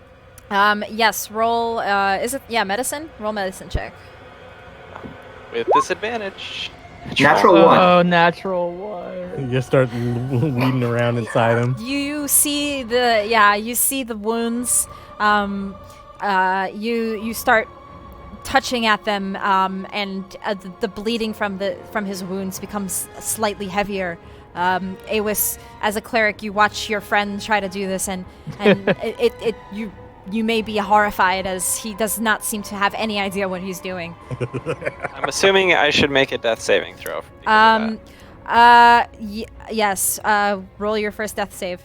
[SPEAKER 1] Yes. Roll. Is it? Yeah, medicine. Roll medicine check.
[SPEAKER 2] With disadvantage.
[SPEAKER 4] Natural one.
[SPEAKER 6] Oh, natural one.
[SPEAKER 5] You just start weeding around inside him.
[SPEAKER 1] You see the wounds. You start touching at them, and the bleeding from his wounds becomes slightly heavier. Awis, as a cleric, you watch your friend try to do this, and you may be horrified as he does not seem to have any idea what he's doing.
[SPEAKER 2] I'm assuming I should make a death saving throw.
[SPEAKER 1] Yes. Roll your first death save.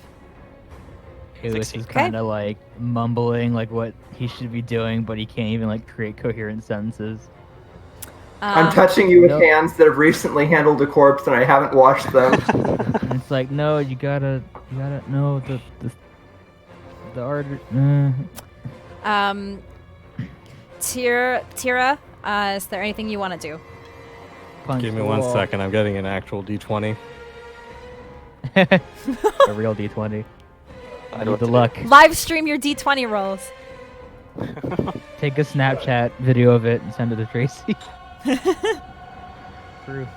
[SPEAKER 6] Awis
[SPEAKER 2] 16.
[SPEAKER 6] is kind of like mumbling like what he should be doing, but he can't even like create coherent sentences.
[SPEAKER 4] I'm touching you with
[SPEAKER 6] Nope.
[SPEAKER 4] hands that have recently handled a corpse and I haven't washed them.
[SPEAKER 6] And it's like, no, you gotta know the art.
[SPEAKER 1] Tira, is there anything you want to do?
[SPEAKER 6] Punch
[SPEAKER 5] Give me
[SPEAKER 6] the
[SPEAKER 5] 1
[SPEAKER 6] wall.
[SPEAKER 5] second. I'm getting an actual D20.
[SPEAKER 6] A real D20. I need the luck.
[SPEAKER 1] Live stream your D20 rolls.
[SPEAKER 6] Take a Snapchat video of it and send it to Tracy. Proof.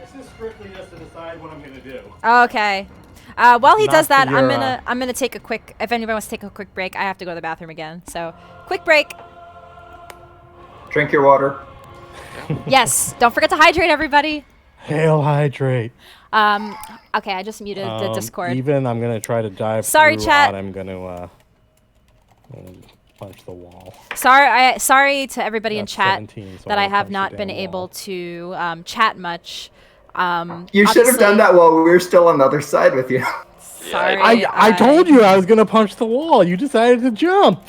[SPEAKER 5] This is strictly just to decide what I'm gonna do.
[SPEAKER 1] Okay. While he
[SPEAKER 5] Not
[SPEAKER 1] does that,
[SPEAKER 5] for
[SPEAKER 1] I'm
[SPEAKER 5] your,
[SPEAKER 1] gonna take a quick. If anybody wants to take a quick break, I have to go to the bathroom again. So, quick break.
[SPEAKER 4] Drink your water.
[SPEAKER 1] Yes. Don't forget to hydrate, everybody.
[SPEAKER 5] Hail hydrate.
[SPEAKER 1] Okay, I just muted the Discord.
[SPEAKER 5] Even I'm gonna try to dive
[SPEAKER 1] Sorry,
[SPEAKER 5] through
[SPEAKER 1] chat.
[SPEAKER 5] I'm gonna punch the wall.
[SPEAKER 1] Sorry to everybody in
[SPEAKER 5] That's
[SPEAKER 1] chat
[SPEAKER 5] 17, so
[SPEAKER 1] that
[SPEAKER 5] I'm
[SPEAKER 1] I
[SPEAKER 5] gonna
[SPEAKER 1] have
[SPEAKER 5] punch
[SPEAKER 1] not
[SPEAKER 5] the
[SPEAKER 1] been
[SPEAKER 5] damn
[SPEAKER 1] able
[SPEAKER 5] wall.
[SPEAKER 1] to chat much.
[SPEAKER 4] You should have done
[SPEAKER 1] obviously-
[SPEAKER 4] that while we were still on the other side with you.
[SPEAKER 1] Sorry.
[SPEAKER 5] I told you I was gonna punch the wall. You decided to jump.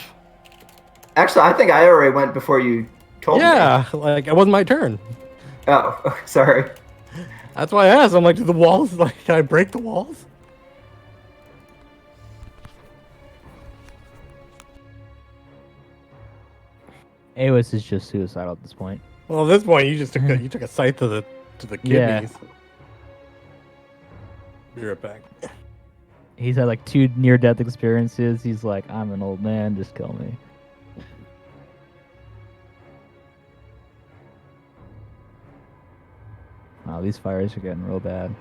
[SPEAKER 4] Actually, I think I already went before you told me.
[SPEAKER 5] Yeah, like it wasn't my turn.
[SPEAKER 4] Oh, sorry.
[SPEAKER 5] That's why I asked. I'm like, do the walls can I break the walls?
[SPEAKER 6] Awis is just suicidal at this point.
[SPEAKER 5] Well, at this point, you just took a scythe to the
[SPEAKER 6] Yeah.
[SPEAKER 5] kidneys. Be right back.
[SPEAKER 6] He's had like 2 near-death experiences. He's like, I'm an old man, just kill me. Wow, these fires are getting real bad.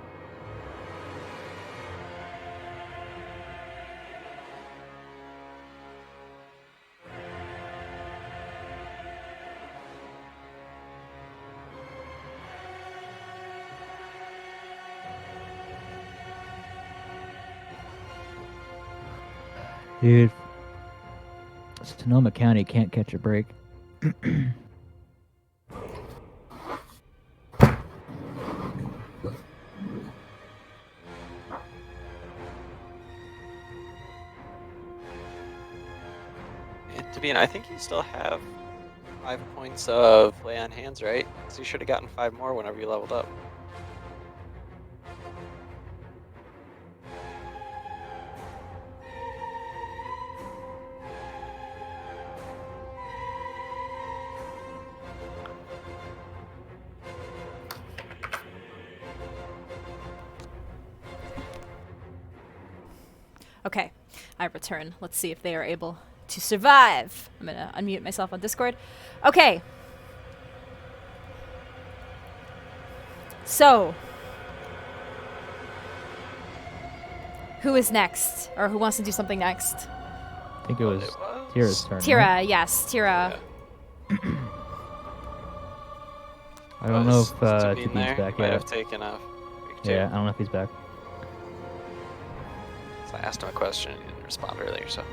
[SPEAKER 6] Dude, Sonoma County can't catch a break.
[SPEAKER 2] I think you still have 5 points of lay on hands, right? So you should have gotten 5 more whenever you leveled up.
[SPEAKER 1] Okay, I return. Let's see if they are able to survive. I'm gonna unmute myself on Discord. Okay. So, who is next? Or who wants to do something next?
[SPEAKER 6] I think it was
[SPEAKER 2] It was-
[SPEAKER 6] Tira's turn. right?
[SPEAKER 1] Tira, yes, Tira.
[SPEAKER 6] I don't know if
[SPEAKER 2] Devine
[SPEAKER 6] Tabine's
[SPEAKER 2] there
[SPEAKER 6] back
[SPEAKER 2] might
[SPEAKER 6] yet.
[SPEAKER 2] have taken a back too.
[SPEAKER 6] Yeah, I don't know if he's back.
[SPEAKER 2] So I asked him a question and he didn't respond earlier, so.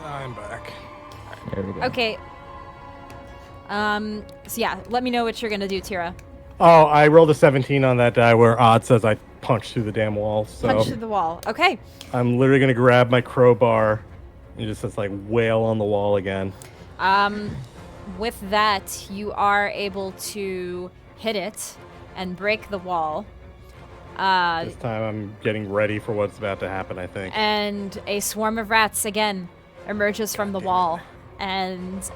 [SPEAKER 5] I'm back.
[SPEAKER 6] There we go.
[SPEAKER 1] Okay. So yeah, let me know what you're gonna do, Tira.
[SPEAKER 5] Oh, I rolled a 17 on that die where odd says I punched through the damn wall. So
[SPEAKER 1] Punch through the wall. Okay.
[SPEAKER 5] I'm literally gonna grab my crowbar and just like wail on the wall again.
[SPEAKER 1] With that, you are able to hit it and break the wall.
[SPEAKER 5] This time I'm getting ready for what's about to happen, I think.
[SPEAKER 1] And a swarm of rats again emerges from the wall. And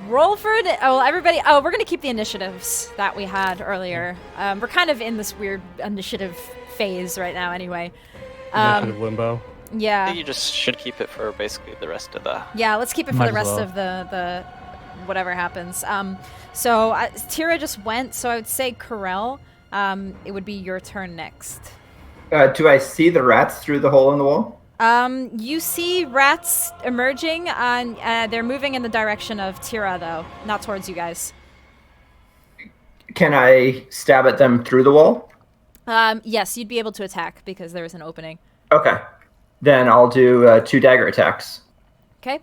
[SPEAKER 1] roll for it. Oh, everybody. Oh, we're gonna keep the initiatives that we had earlier. We're kind of in this weird initiative phase right now, anyway.
[SPEAKER 5] Initiative limbo.
[SPEAKER 2] I think
[SPEAKER 1] Yeah.
[SPEAKER 2] you just should keep it for basically the rest of the.
[SPEAKER 1] Yeah. Let's keep it for
[SPEAKER 6] Might
[SPEAKER 1] the
[SPEAKER 6] as
[SPEAKER 1] rest
[SPEAKER 6] well.
[SPEAKER 1] of the whatever happens. So Tira just went. So I would say Corel. It would be your turn next.
[SPEAKER 4] Do I see the rats through the hole in the wall?
[SPEAKER 1] You see rats emerging, and they're moving in the direction of Tira, though, not towards you guys.
[SPEAKER 4] Can I stab at them through the wall?
[SPEAKER 1] Yes, you'd be able to attack because there is an opening.
[SPEAKER 4] Okay. Then I'll do 2 dagger attacks.
[SPEAKER 1] Okay.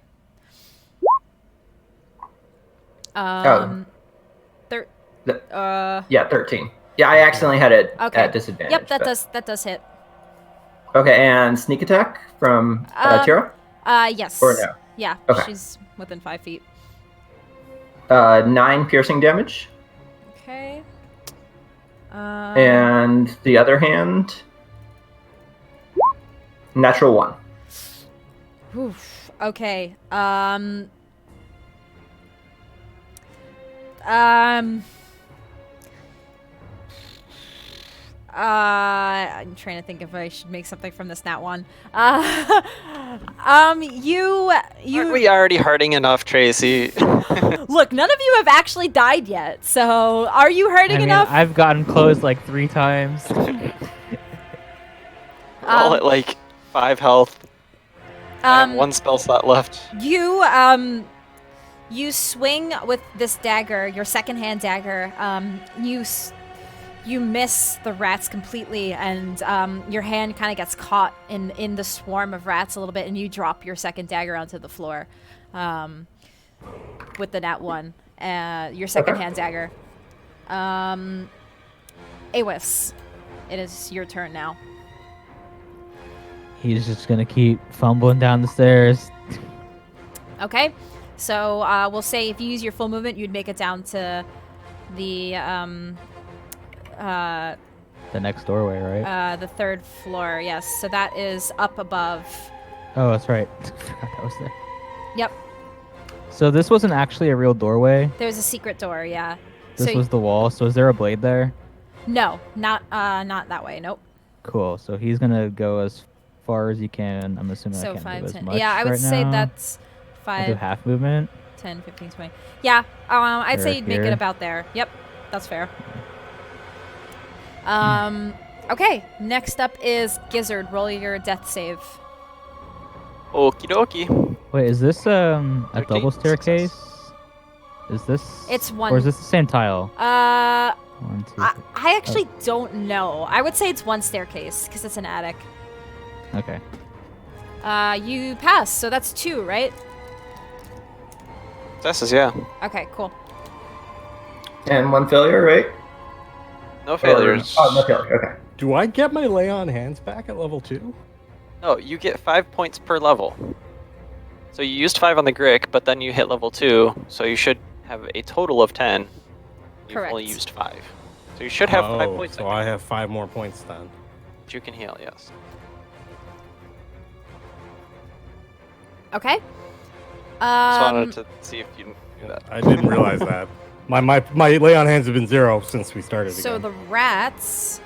[SPEAKER 4] Oh.
[SPEAKER 1] Thir-
[SPEAKER 4] Yeah, 13. Yeah, I accidentally had it
[SPEAKER 1] okay.
[SPEAKER 4] at disadvantage.
[SPEAKER 1] Yep, that
[SPEAKER 4] but-
[SPEAKER 1] does hit.
[SPEAKER 4] Okay, and sneak attack from Tira?
[SPEAKER 1] Yes.
[SPEAKER 4] Or no?
[SPEAKER 1] Yeah,
[SPEAKER 4] Okay.
[SPEAKER 1] she's within 5 feet.
[SPEAKER 4] 9 piercing damage.
[SPEAKER 1] Okay.
[SPEAKER 4] And the other hand, natural 1.
[SPEAKER 1] Oof. Okay. I'm trying to think if I should make something from this nat one. You
[SPEAKER 2] Aren't we already hurting enough, Tracy?
[SPEAKER 1] look. None of you have actually died yet. So, are you hurting
[SPEAKER 6] I mean,
[SPEAKER 1] enough?
[SPEAKER 6] I've gotten closed like 3 times.
[SPEAKER 2] We're all at like 5 health. I have 1 spell slot left.
[SPEAKER 1] You swing with this dagger, your second-hand dagger. You miss the rats completely, and your hand kind of gets caught in the swarm of rats a little bit, and you drop your second dagger onto the floor with the nat 1. Your second-hand dagger. Awis, it is your turn now.
[SPEAKER 6] He's just gonna keep fumbling down the stairs.
[SPEAKER 1] Okay, so we'll say if you use your full movement, you'd make it down to the
[SPEAKER 6] next doorway, right?
[SPEAKER 1] the 3rd floor. Yes, so that is up above.
[SPEAKER 6] Oh, that's right. Forgot that was there.
[SPEAKER 1] Yep,
[SPEAKER 6] So this wasn't actually a real doorway.
[SPEAKER 1] there's a secret door. Yeah.
[SPEAKER 6] This
[SPEAKER 1] so
[SPEAKER 6] was the wall. So is there a blade there?
[SPEAKER 1] no, not that way. Nope.
[SPEAKER 6] Cool. So he's gonna go as far as he can. I'm assuming I
[SPEAKER 1] So
[SPEAKER 6] can't
[SPEAKER 1] 5,
[SPEAKER 6] do as
[SPEAKER 1] 10.
[SPEAKER 6] much
[SPEAKER 1] Yeah, I would
[SPEAKER 6] right
[SPEAKER 1] say
[SPEAKER 6] now.
[SPEAKER 1] that's
[SPEAKER 6] I'll do
[SPEAKER 1] 5,
[SPEAKER 6] half movement.
[SPEAKER 1] 10, 15, 20. Yeah, I'd say
[SPEAKER 6] Here,
[SPEAKER 1] you'd make it
[SPEAKER 6] here.
[SPEAKER 1] about there. Yep, that's fair. Okay, next up is Gizzard. Roll your death save.
[SPEAKER 2] Okie dokie.
[SPEAKER 6] Wait, is this a
[SPEAKER 2] 13
[SPEAKER 6] double staircase?
[SPEAKER 2] success.
[SPEAKER 6] Is this?
[SPEAKER 1] It's
[SPEAKER 6] Or
[SPEAKER 1] one.
[SPEAKER 6] is this the same tile? 1, 2.
[SPEAKER 1] I actually don't know. I would say it's one staircase because it's an attic.
[SPEAKER 6] Okay.
[SPEAKER 1] You pass, so that's 2, right?
[SPEAKER 2] Successes, yeah.
[SPEAKER 1] Okay, cool.
[SPEAKER 4] And 1 failure, right?
[SPEAKER 2] No failures.
[SPEAKER 4] Oh, no failure. Okay.
[SPEAKER 5] Do I get my lay on hands back at level 2?
[SPEAKER 2] No, you get 5 points per level. So you used 5 on the Grick, but then you hit level 2, so you should have a total of 10. You've only
[SPEAKER 1] Correct.
[SPEAKER 2] used 5. So you should have 5 points.
[SPEAKER 5] So I have 5 more points then.
[SPEAKER 2] You can heal, yes.
[SPEAKER 1] Okay.
[SPEAKER 2] Just wanted to see if you knew that.
[SPEAKER 5] I didn't realize that. My lay on hands have been 0 since we started
[SPEAKER 1] So
[SPEAKER 5] again.
[SPEAKER 1] the rats,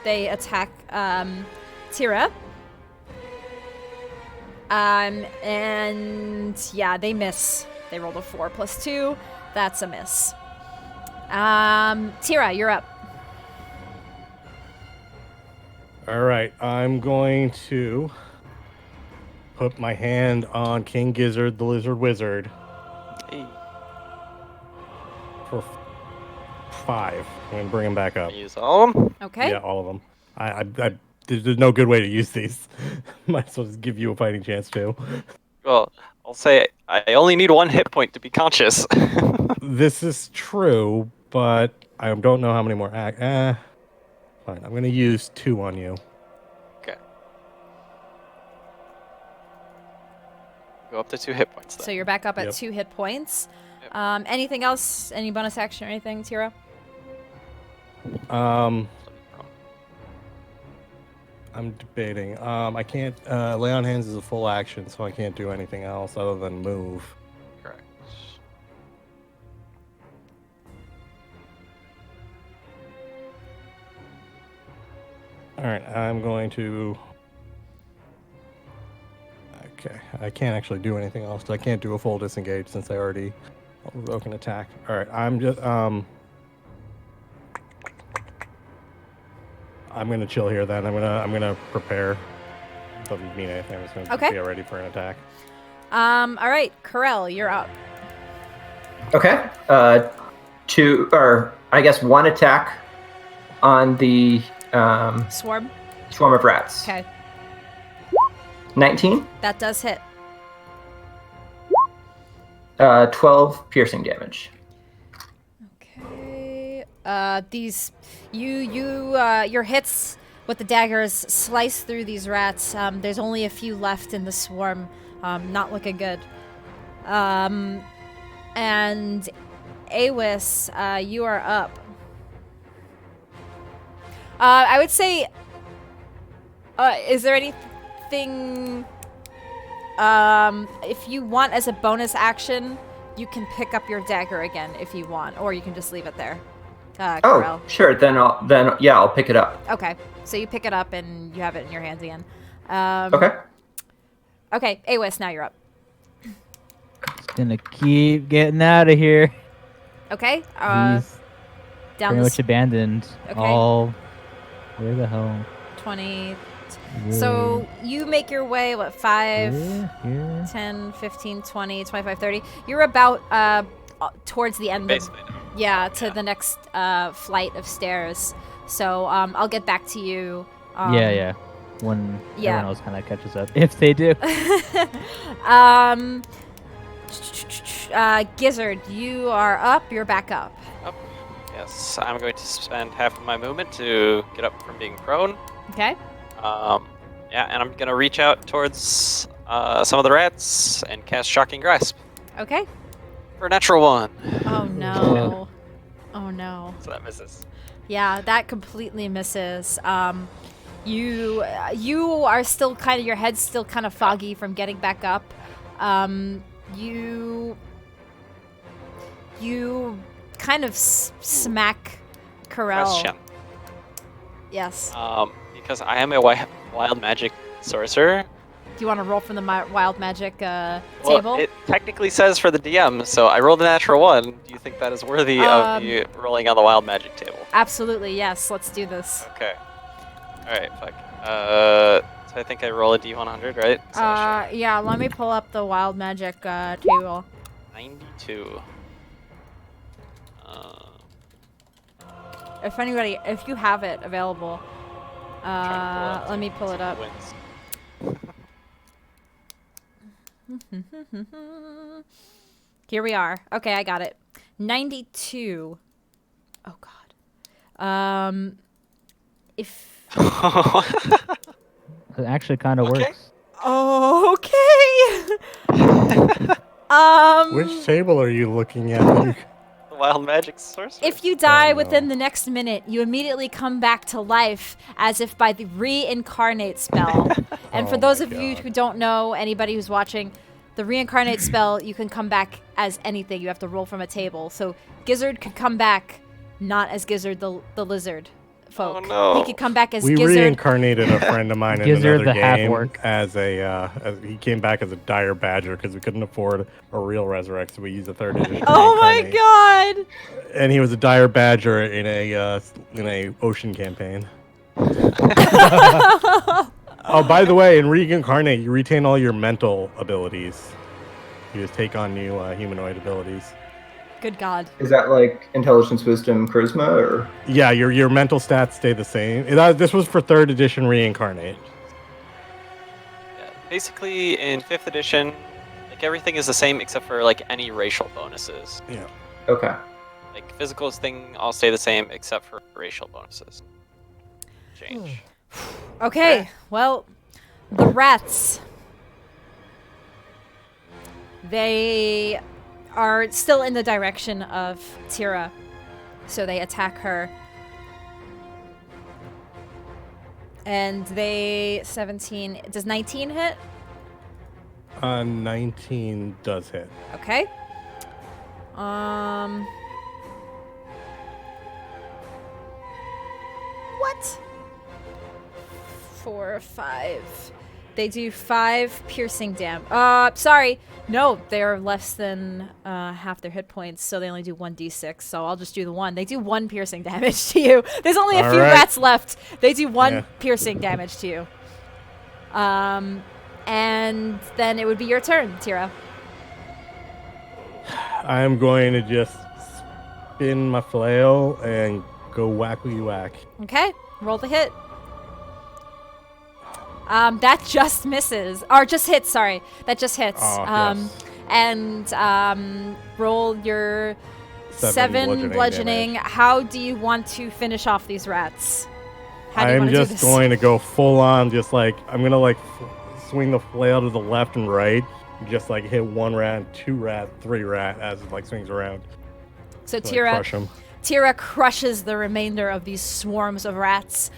[SPEAKER 1] they attack Tira. And yeah, they miss. They rolled a 4 plus 2. That's a miss. Tira, you're up.
[SPEAKER 5] All right, I'm going to put my hand on King Gizzard, the Lizard Wizard,
[SPEAKER 2] Hey,
[SPEAKER 5] for 5. I'm gonna bring him back up.
[SPEAKER 2] use all of them.
[SPEAKER 1] Okay.
[SPEAKER 5] Yeah, all of them. There's no good way to use these. Might as well just give you a fighting chance too.
[SPEAKER 2] Well, I'll say I only need 1 hit point to be conscious.
[SPEAKER 5] This is true, but I don't know how many more. Fine, I'm gonna use 2 on you.
[SPEAKER 2] Okay. Go up to 2 hit points then.
[SPEAKER 1] So you're back up at
[SPEAKER 5] Yep.
[SPEAKER 1] 2 hit points.
[SPEAKER 2] Yep.
[SPEAKER 1] Anything else? Any bonus action or anything, Tira?
[SPEAKER 5] I'm debating. I can't. Lay on hands is a full action, so I can't do anything else other than move.
[SPEAKER 2] Correct.
[SPEAKER 5] All right, I'm going to. Okay, I can't actually do anything else. I can't do a full disengage since I already broke an attack. All right, I'm just. I'm gonna chill here then. I'm gonna prepare. Doesn't mean anything. I'm just gonna
[SPEAKER 1] Okay.
[SPEAKER 5] get ready for an attack.
[SPEAKER 1] All right, Corel, you're up.
[SPEAKER 4] Okay. 2, or I guess 1 attack on the
[SPEAKER 1] Swarm.
[SPEAKER 4] swarm of rats.
[SPEAKER 1] Okay,
[SPEAKER 4] 19.
[SPEAKER 1] that does hit.
[SPEAKER 4] 12 piercing damage.
[SPEAKER 1] Okay. Your hits with the daggers slice through these rats. There's only a few left in the swarm. Not looking good. And Awis, you are up. I would say, is there anything, if you want as a bonus action, you can pick up your dagger again if you want, or you can just leave it there. Corel.
[SPEAKER 4] Oh, sure. Then I'll pick it up.
[SPEAKER 1] Okay, so you pick it up and you have it in your hands again.
[SPEAKER 4] Okay.
[SPEAKER 1] Okay, Awis, now you're up.
[SPEAKER 6] Just gonna keep getting out of here.
[SPEAKER 1] Okay,
[SPEAKER 6] He's
[SPEAKER 1] down
[SPEAKER 6] pretty
[SPEAKER 1] the
[SPEAKER 6] much abandoned.
[SPEAKER 1] Okay.
[SPEAKER 6] All. Where the hell?
[SPEAKER 1] 20. So you make your way, what, 5,
[SPEAKER 6] Here.
[SPEAKER 1] 10, 15, 20, 25, 30. You're about towards the end of,
[SPEAKER 2] Basically.
[SPEAKER 1] yeah, to the next flight of stairs. So I'll get back to you.
[SPEAKER 6] Yeah. When
[SPEAKER 1] yeah.
[SPEAKER 6] everyone else kind of catches up, if they do.
[SPEAKER 1] Gizzard, you are up. You're back up.
[SPEAKER 2] Up. Yes, I'm going to spend half of my movement to get up from being prone.
[SPEAKER 1] Okay.
[SPEAKER 2] Yeah, and I'm going to reach out towards some of the rats and cast Shocking Grasp
[SPEAKER 1] Okay.
[SPEAKER 2] for a natural 1.
[SPEAKER 1] Oh no. Oh no.
[SPEAKER 2] So that misses.
[SPEAKER 1] Yeah, that completely misses. You are still kind of, your head's still kind of foggy from getting back up. You kind of smack Corel.
[SPEAKER 2] Question.
[SPEAKER 1] Yes.
[SPEAKER 2] Because I am a wild magic sorcerer.
[SPEAKER 1] Do you want to roll from the wild magic
[SPEAKER 2] Well,
[SPEAKER 1] table?
[SPEAKER 2] it technically says for the DM, so I rolled a natural 1. Do you think that is worthy of me rolling on the wild magic table?
[SPEAKER 1] Absolutely, yes. Let's do this.
[SPEAKER 2] Okay. Alright, fuck. So I think I roll a D100, right? So
[SPEAKER 1] Yeah, let me pull up the wild magic table.
[SPEAKER 2] 92.
[SPEAKER 1] If you have it available, let me pull it up.
[SPEAKER 2] Wins.
[SPEAKER 1] Here we are. Okay, I got it. 92. Oh God. If.
[SPEAKER 6] It actually kind of
[SPEAKER 2] Okay.
[SPEAKER 6] works.
[SPEAKER 1] Okay.
[SPEAKER 5] Which table are you looking at?
[SPEAKER 2] The wild magic sorcerer.
[SPEAKER 1] If you die
[SPEAKER 5] Oh, no.
[SPEAKER 1] within the next minute, you immediately come back to life as if by the reincarnate spell. And for
[SPEAKER 5] Oh
[SPEAKER 1] those
[SPEAKER 5] my
[SPEAKER 1] of you
[SPEAKER 5] God.
[SPEAKER 1] who don't know, anybody who's watching, the reincarnate spell, you can come back as anything. You have to roll from a table. So Gizzard could come back not as Gizzard the lizard folk.
[SPEAKER 2] Oh, no.
[SPEAKER 1] He could come back as
[SPEAKER 5] We
[SPEAKER 1] Gizzard.
[SPEAKER 5] reincarnated a friend of mine in
[SPEAKER 6] Gizzard
[SPEAKER 5] another
[SPEAKER 6] the half
[SPEAKER 5] game
[SPEAKER 6] orc.
[SPEAKER 5] as he came back as a dire badger because we couldn't afford a real resurrect, so we used a 3rd edition.
[SPEAKER 1] Oh my
[SPEAKER 5] reincarnate.
[SPEAKER 1] God!
[SPEAKER 5] And he was a dire badger in a ocean campaign. Oh, by the way, in reincarnate, you retain all your mental abilities. You just take on new humanoid abilities.
[SPEAKER 1] Good God.
[SPEAKER 4] Is that like intelligence, wisdom, charisma, or?
[SPEAKER 5] Yeah, your mental stats stay the same. This was for 3rd edition reincarnate.
[SPEAKER 2] Yeah, basically, in 5th edition, like everything is the same except for like any racial bonuses.
[SPEAKER 5] Yeah.
[SPEAKER 4] Okay.
[SPEAKER 2] Like physical thing all stay the same except for racial bonuses. Change.
[SPEAKER 1] Okay, well, the rats. They are still in the direction of Tira, so they attack her. And they 17. Does 19 hit?
[SPEAKER 5] 19 does hit.
[SPEAKER 1] Okay. What? 4, 5. They do 5 piercing damage. Sorry. No, they are less than half their hit points, so they only do 1d6. So I'll just do the 1. They do 1 piercing damage to you. There's only a few
[SPEAKER 5] Alright.
[SPEAKER 1] rats left. They do 1
[SPEAKER 5] Yeah.
[SPEAKER 1] piercing damage to you. And then it would be your turn, Tira.
[SPEAKER 5] I'm going to just spin my flail and go whackly whack.
[SPEAKER 1] Okay, roll the hit. That just misses. Or just hits, sorry. That just hits.
[SPEAKER 5] Oh, yes.
[SPEAKER 1] And roll your 7 bludgeoning.
[SPEAKER 5] damage.
[SPEAKER 1] How do you want to finish off these rats? How do you
[SPEAKER 5] I'm
[SPEAKER 1] want to do
[SPEAKER 5] just
[SPEAKER 1] this?
[SPEAKER 5] going to go full on, just like, I'm going to like swing the flail to the left and right. Just like hit 1 rat, 2 rat, 3 rat as it like swings around.
[SPEAKER 1] So
[SPEAKER 5] To,
[SPEAKER 1] Tira,
[SPEAKER 5] like, crush 'em.
[SPEAKER 1] Tira crushes the remainder of these swarms of rats,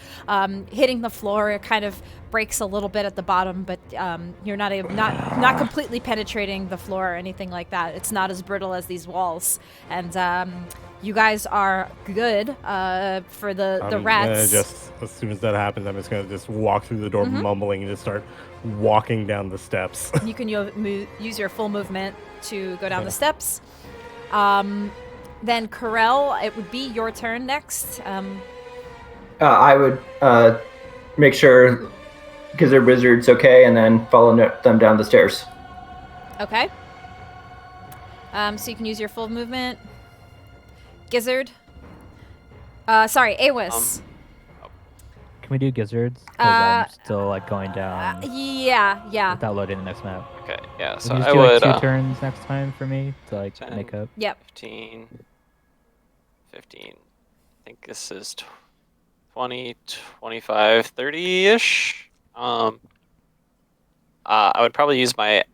[SPEAKER 1] hitting the floor. It kind of breaks a little bit at the bottom, but you're not completely penetrating the floor or anything like that. It's not as brittle as these walls, and you guys are good for the rats.
[SPEAKER 5] Just as soon as that happens, I'm just gonna just walk through the door,
[SPEAKER 1] Mm-hmm.
[SPEAKER 5] mumbling, and just start walking down the steps.
[SPEAKER 1] You can use your full movement to go down
[SPEAKER 5] Yeah.
[SPEAKER 1] the steps. Then Corel, it would be your turn next.
[SPEAKER 4] I would make sure because they're wizards, okay, and then follow them down the stairs.
[SPEAKER 1] Okay. So you can use your full movement. Gizzard. Sorry, Awis.
[SPEAKER 6] Can we do gizzards? 'Cause I'm still like going down
[SPEAKER 1] Yeah.
[SPEAKER 6] without loading the next map.
[SPEAKER 2] Okay, yeah,
[SPEAKER 6] Can
[SPEAKER 2] so
[SPEAKER 6] you just
[SPEAKER 2] I
[SPEAKER 6] do
[SPEAKER 2] would
[SPEAKER 6] like 2 turns next time for me to like
[SPEAKER 2] 10.
[SPEAKER 6] make up?
[SPEAKER 1] Yep.
[SPEAKER 2] 15, 15. I think this is 20, 25, 30-ish. I would probably use my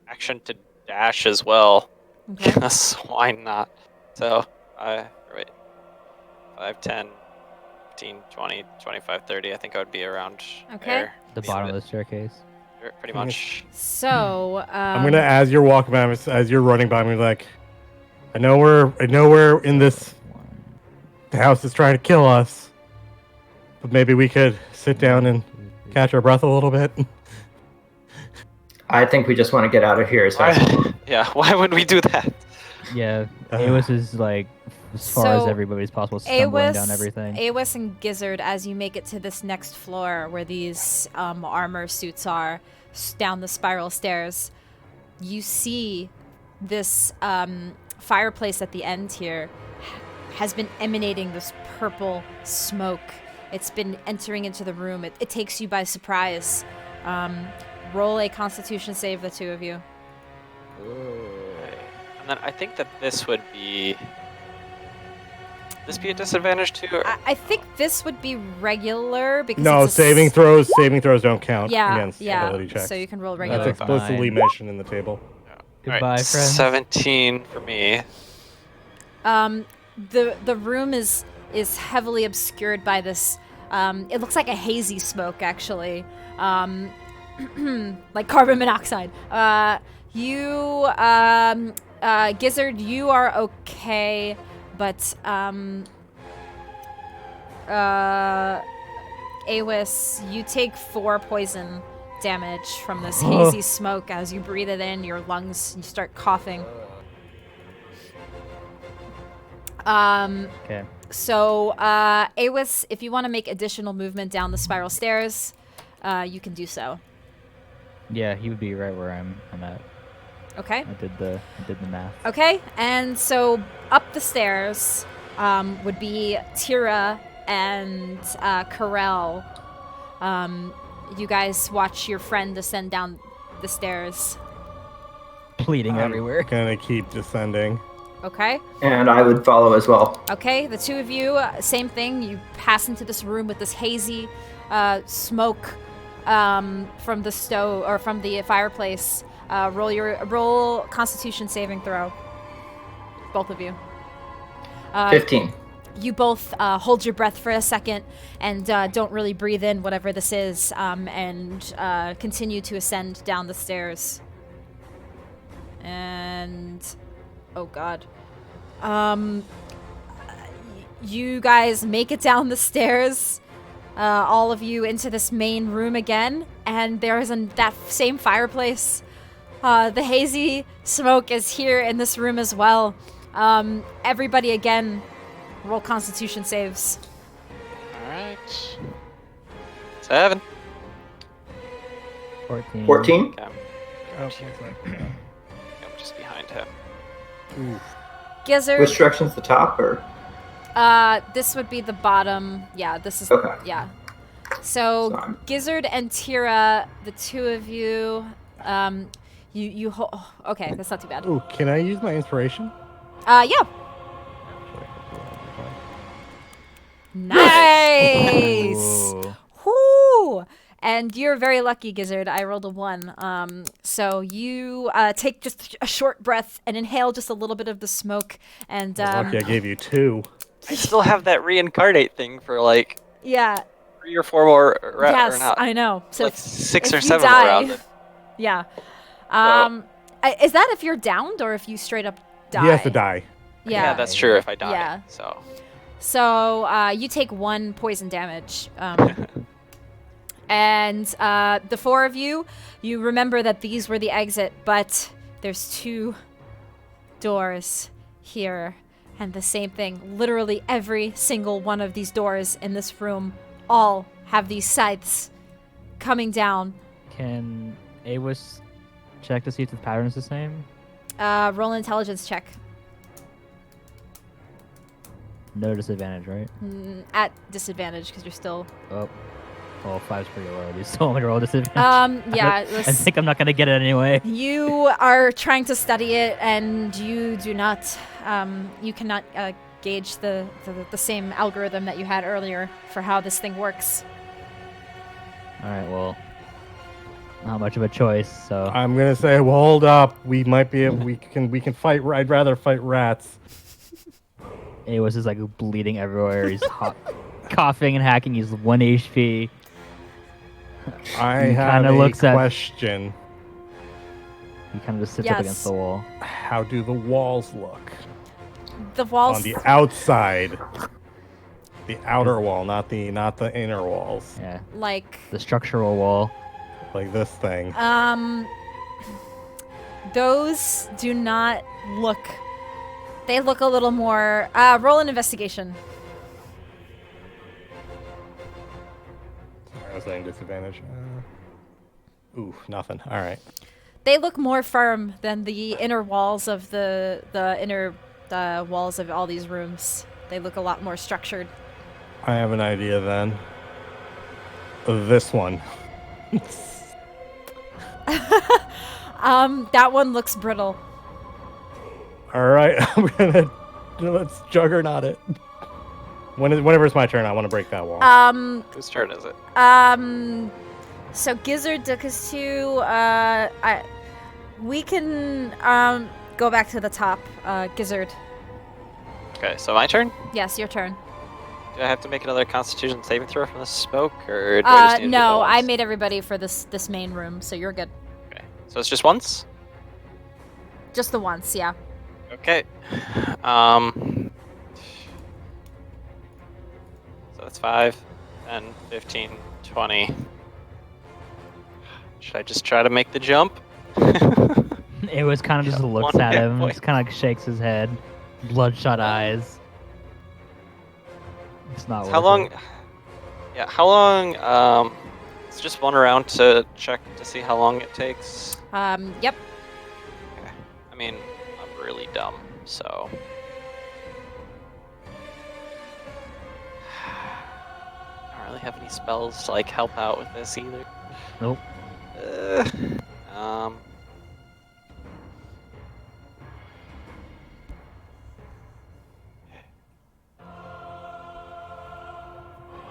[SPEAKER 2] action to dash as well.
[SPEAKER 1] Okay.
[SPEAKER 2] Because why not? So, wait. 5, 10, 15, 20, 25, 30. I think I would be around
[SPEAKER 1] Okay.
[SPEAKER 2] there.
[SPEAKER 6] The bottom of the staircase.
[SPEAKER 2] Pretty much.
[SPEAKER 1] So
[SPEAKER 5] I'm gonna, as you're walking by, as you're running by me, like, I know we're in this house that's trying to kill us, but maybe we could sit down and catch our breath a little bit.
[SPEAKER 4] I think we just want to get out of here as fast as possible.
[SPEAKER 2] Yeah, why would we do that?
[SPEAKER 6] Yeah, Awis is like as far as
[SPEAKER 1] So,
[SPEAKER 6] everybody's possible, stumbling down everything.
[SPEAKER 1] Awis and Gizzard, as you make it to this next floor where these armor suits are, down the spiral stairs, you see this fireplace at the end here has been emanating this purple smoke. It's been entering into the room. It takes you by surprise. Roll a Constitution save, the two of you.
[SPEAKER 2] And then I think that this would be a disadvantage too? Or?
[SPEAKER 1] I think this would be regular because
[SPEAKER 5] No,
[SPEAKER 1] it's a
[SPEAKER 5] saving throws don't count
[SPEAKER 1] Yeah,
[SPEAKER 5] against
[SPEAKER 1] yeah.
[SPEAKER 5] ability checks.
[SPEAKER 1] So you can roll
[SPEAKER 5] That's
[SPEAKER 1] regular.
[SPEAKER 5] explicitly
[SPEAKER 6] Fine.
[SPEAKER 5] mentioned in the table.
[SPEAKER 6] Goodbye,
[SPEAKER 2] Alright,
[SPEAKER 6] friends.
[SPEAKER 2] 17 for me.
[SPEAKER 1] The room is heavily obscured by this. It looks like a hazy smoke, actually, like carbon monoxide. Gizzard, you are okay, but Awis, you take 4 poison damage from this hazy smoke as you breathe it in. Your lungs, you start coughing.
[SPEAKER 6] Okay.
[SPEAKER 1] So, Awis, if you want to make additional movement down the spiral stairs, you can do so.
[SPEAKER 6] Yeah, he would be right where I'm at.
[SPEAKER 1] Okay.
[SPEAKER 6] I did the math.
[SPEAKER 1] Okay, and so up the stairs would be Tira and Karel. You guys watch your friend descend down the stairs.
[SPEAKER 6] Bleeding everywhere.
[SPEAKER 5] Gonna keep descending.
[SPEAKER 1] Okay.
[SPEAKER 4] And I would follow as well.
[SPEAKER 1] Okay, the two of you, same thing. You pass into this room with this hazy smoke from the stove or from the fireplace. Roll Constitution saving throw. Both of you.
[SPEAKER 4] 15.
[SPEAKER 1] You both hold your breath for a second and don't really breathe in whatever this is, and continue to ascend down the stairs. And oh god, you guys make it down the stairs, all of you into this main room again, and there is that same fireplace. The hazy smoke is here in this room as well. Everybody again, roll Constitution saves.
[SPEAKER 2] Alright. 7.
[SPEAKER 6] 14.
[SPEAKER 4] 14.
[SPEAKER 2] Okay.
[SPEAKER 5] Oh,
[SPEAKER 2] I'm just behind him.
[SPEAKER 5] oof.
[SPEAKER 1] Gizzard.
[SPEAKER 4] Which direction's the top, or?
[SPEAKER 1] This would be the bottom. Yeah, this is
[SPEAKER 4] Okay.
[SPEAKER 1] yeah. So
[SPEAKER 4] So I'm-
[SPEAKER 1] Gizzard and Tira, the two of you, okay, that's not too bad.
[SPEAKER 5] Ooh, can I use my inspiration?
[SPEAKER 1] Yeah. Nice.
[SPEAKER 6] Ooh.
[SPEAKER 1] Whoo! And you're very lucky, Gizzard. I rolled a 1. So you take just a short breath and inhale just a little bit of the smoke, and
[SPEAKER 5] Lucky I gave you 2.
[SPEAKER 2] I still have that reincarnate thing for like
[SPEAKER 1] yeah.
[SPEAKER 2] 3 or 4 more or
[SPEAKER 1] Yes,
[SPEAKER 2] not.
[SPEAKER 1] I know. So
[SPEAKER 2] like 6
[SPEAKER 1] if
[SPEAKER 2] or
[SPEAKER 1] you
[SPEAKER 2] 7
[SPEAKER 1] die-
[SPEAKER 2] around it.
[SPEAKER 1] yeah. Is that if you're downed or if you straight up die?
[SPEAKER 5] He has to die.
[SPEAKER 1] Yeah.
[SPEAKER 2] Yeah, that's true if I die.
[SPEAKER 1] Yeah.
[SPEAKER 2] So
[SPEAKER 1] So you take 1 poison damage. And the 4 of you, you remember that these were the exit, but there's 2 doors here. And the same thing. Literally every single one of these doors in this room all have these scythes coming down.
[SPEAKER 6] Can Awis check to see if the pattern is the same?
[SPEAKER 1] Roll an intelligence check.
[SPEAKER 6] No disadvantage, right?
[SPEAKER 1] At disadvantage because you're still...
[SPEAKER 6] Oh. Well, 5's pretty low. So I'm gonna roll disadvantage.
[SPEAKER 1] Yeah.
[SPEAKER 6] I think I'm not gonna get it anyway.
[SPEAKER 1] You are trying to study it, and you do not. You cannot gauge the same algorithm that you had earlier for how this thing works.
[SPEAKER 6] All right. Well, not much of a choice. So
[SPEAKER 5] I'm gonna say, well, hold up. We might be. We can fight. I'd rather fight rats.
[SPEAKER 6] Awis is like bleeding everywhere. He's coughing and hacking. He's 1 HP.
[SPEAKER 5] I
[SPEAKER 6] He
[SPEAKER 5] have
[SPEAKER 6] kinda
[SPEAKER 5] a
[SPEAKER 6] looks at-
[SPEAKER 5] question.
[SPEAKER 6] He kind of just sits up
[SPEAKER 1] Yes.
[SPEAKER 6] against the wall.
[SPEAKER 5] How do the walls look
[SPEAKER 1] The walls.
[SPEAKER 5] on the outside? The outer wall, not the inner walls.
[SPEAKER 6] Yeah,
[SPEAKER 1] Like,
[SPEAKER 6] the structural wall.
[SPEAKER 5] Like this thing.
[SPEAKER 1] those do not look. They look a little more. Roll an investigation.
[SPEAKER 5] I was saying disadvantage. Ooh, nothing. All right.
[SPEAKER 1] They look more firm than the inner walls of the inner walls of all these rooms. They look a lot more structured.
[SPEAKER 5] I have an idea then. This one.
[SPEAKER 1] That one looks brittle.
[SPEAKER 5] All right, let's juggernaut it. Whenever it's my turn, I want to break that wall.
[SPEAKER 2] whose turn is it?
[SPEAKER 1] So Gizzard took us to, we can, go back to the top, Gizzard.
[SPEAKER 2] Okay, so my turn.
[SPEAKER 1] Yes, your turn.
[SPEAKER 2] Do I have to make another Constitution saving throw from the smoke, or do I just need to do
[SPEAKER 1] No,
[SPEAKER 2] that
[SPEAKER 1] I
[SPEAKER 2] once?
[SPEAKER 1] made everybody for this main room, so you're good.
[SPEAKER 2] Okay, so it's just once.
[SPEAKER 1] Just the once, yeah.
[SPEAKER 2] Okay. So that's 5, 10, 15, 20. Should I just try to make the jump?
[SPEAKER 6] Awis kind of just
[SPEAKER 2] Yeah,
[SPEAKER 6] looks
[SPEAKER 2] one
[SPEAKER 6] at
[SPEAKER 2] hit
[SPEAKER 6] him,
[SPEAKER 2] point.
[SPEAKER 6] just kind of like shakes his head, bloodshot eyes. It's not.
[SPEAKER 2] How
[SPEAKER 6] worth
[SPEAKER 2] long?
[SPEAKER 6] it.
[SPEAKER 2] Yeah, how long? It's just one around to check to see how long it takes.
[SPEAKER 1] Yep.
[SPEAKER 2] Okay. I mean, I'm really dumb, so. I don't really have any spells to like help out with this either.
[SPEAKER 6] Nope.
[SPEAKER 2] Um.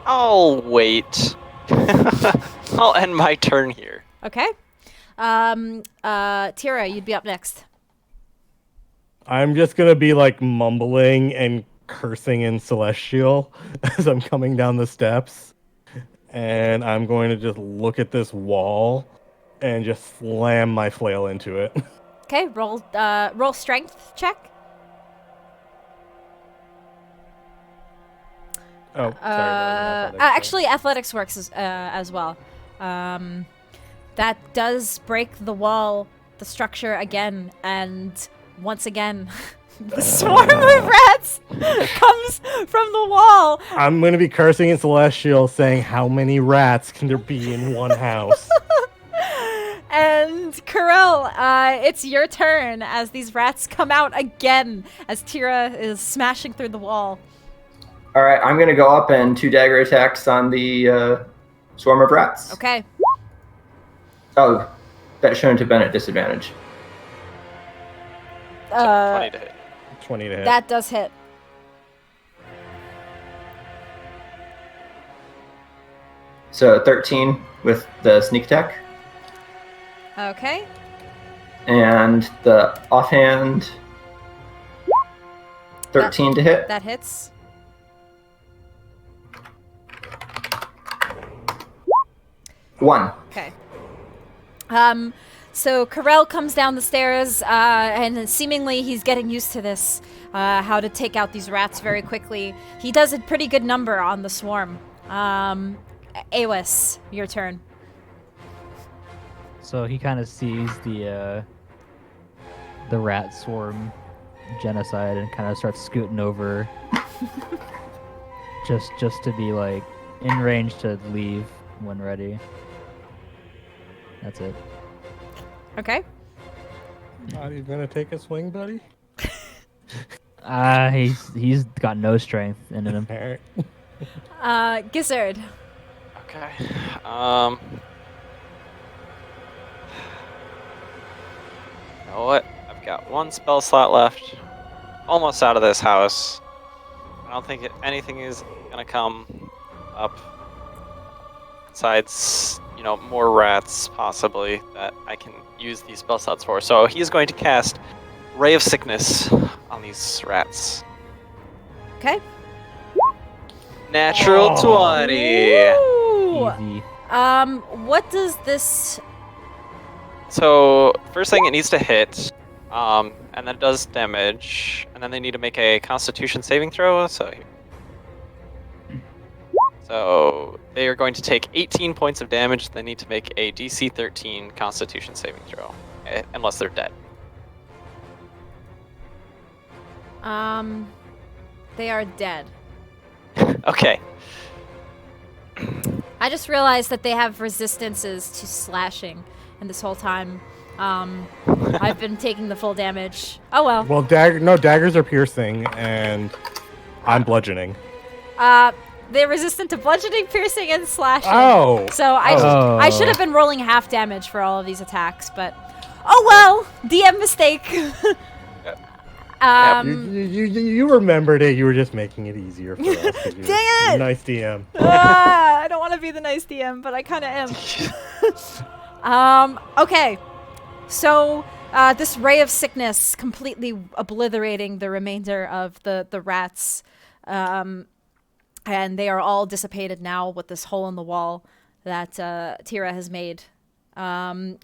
[SPEAKER 2] I'll wait. I'll end my turn here.
[SPEAKER 1] Okay. Tira, you'd be up next.
[SPEAKER 5] I'm just gonna be like mumbling and cursing in Celestial as I'm coming down the steps, and I'm going to just look at this wall and just slam my flail into it.
[SPEAKER 1] Okay, roll strength check.
[SPEAKER 5] Oh, sorry.
[SPEAKER 1] Actually, athletics works as well. That does break the wall, the structure again, and once again, the swarm of rats comes from the wall.
[SPEAKER 5] I'm gonna be cursing in Celestial, saying how many rats can there be in one house?
[SPEAKER 1] And Karel, it's your turn as these rats come out again as Tira is smashing through the wall.
[SPEAKER 4] All right, I'm going to go up and 2 dagger attacks on the swarm of rats.
[SPEAKER 1] Okay.
[SPEAKER 4] Oh, that shouldn't have been at disadvantage.
[SPEAKER 2] 20 to hit.
[SPEAKER 5] 20 to hit.
[SPEAKER 1] That does hit.
[SPEAKER 4] So 13 with the sneak attack.
[SPEAKER 1] Okay.
[SPEAKER 4] And the offhand, 13 to hit.
[SPEAKER 1] That hits.
[SPEAKER 4] One.
[SPEAKER 1] Okay. So Karel comes down the stairs, and seemingly he's getting used to this, how to take out these rats very quickly. He does a pretty good number on the swarm. Awis, your turn.
[SPEAKER 6] So he kind of sees the rat swarm genocide and kind of starts scooting over, just to be like in range to leave when ready. That's it.
[SPEAKER 1] Okay.
[SPEAKER 5] Are you gonna take a swing, buddy?
[SPEAKER 6] He's got no strength in him.
[SPEAKER 5] Alright.
[SPEAKER 1] Gizzard.
[SPEAKER 2] Okay. You know what? I've got one spell slot left. Almost out of this house. I don't think anything is gonna come up. Besides, you know, more rats possibly that I can use these spell slots for. So he's going to cast Ray of Sickness on these rats.
[SPEAKER 1] Okay.
[SPEAKER 2] Natural 20.
[SPEAKER 1] Ooh.
[SPEAKER 6] Easy.
[SPEAKER 1] What does this...
[SPEAKER 2] So first thing, it needs to hit, and then it does damage, and then they need to make a Constitution saving throw. So they are going to take 18 points of damage. They need to make a DC 13 Constitution saving throw, unless they're dead.
[SPEAKER 1] They are dead.
[SPEAKER 2] Okay.
[SPEAKER 1] I just realized that they have resistances to slashing, and this whole time, I've been taking the full damage. Oh well.
[SPEAKER 5] Well, daggers are piercing, and I'm bludgeoning.
[SPEAKER 1] They're resistant to bludgeoning, piercing, and slashing.
[SPEAKER 5] Oh!
[SPEAKER 1] So
[SPEAKER 6] Oh.
[SPEAKER 1] I should have been rolling half damage for all of these attacks, but oh well, DM mistake.
[SPEAKER 5] You remembered it. You were just making it easier for us. 'cause you're
[SPEAKER 1] Dang it!
[SPEAKER 5] a nice DM.
[SPEAKER 1] I don't want to be the nice DM, but I kind of am. Okay. So this ray of sickness completely obliterating the remainder of the rats. And they are all dissipated now with this hole in the wall that Tira has made.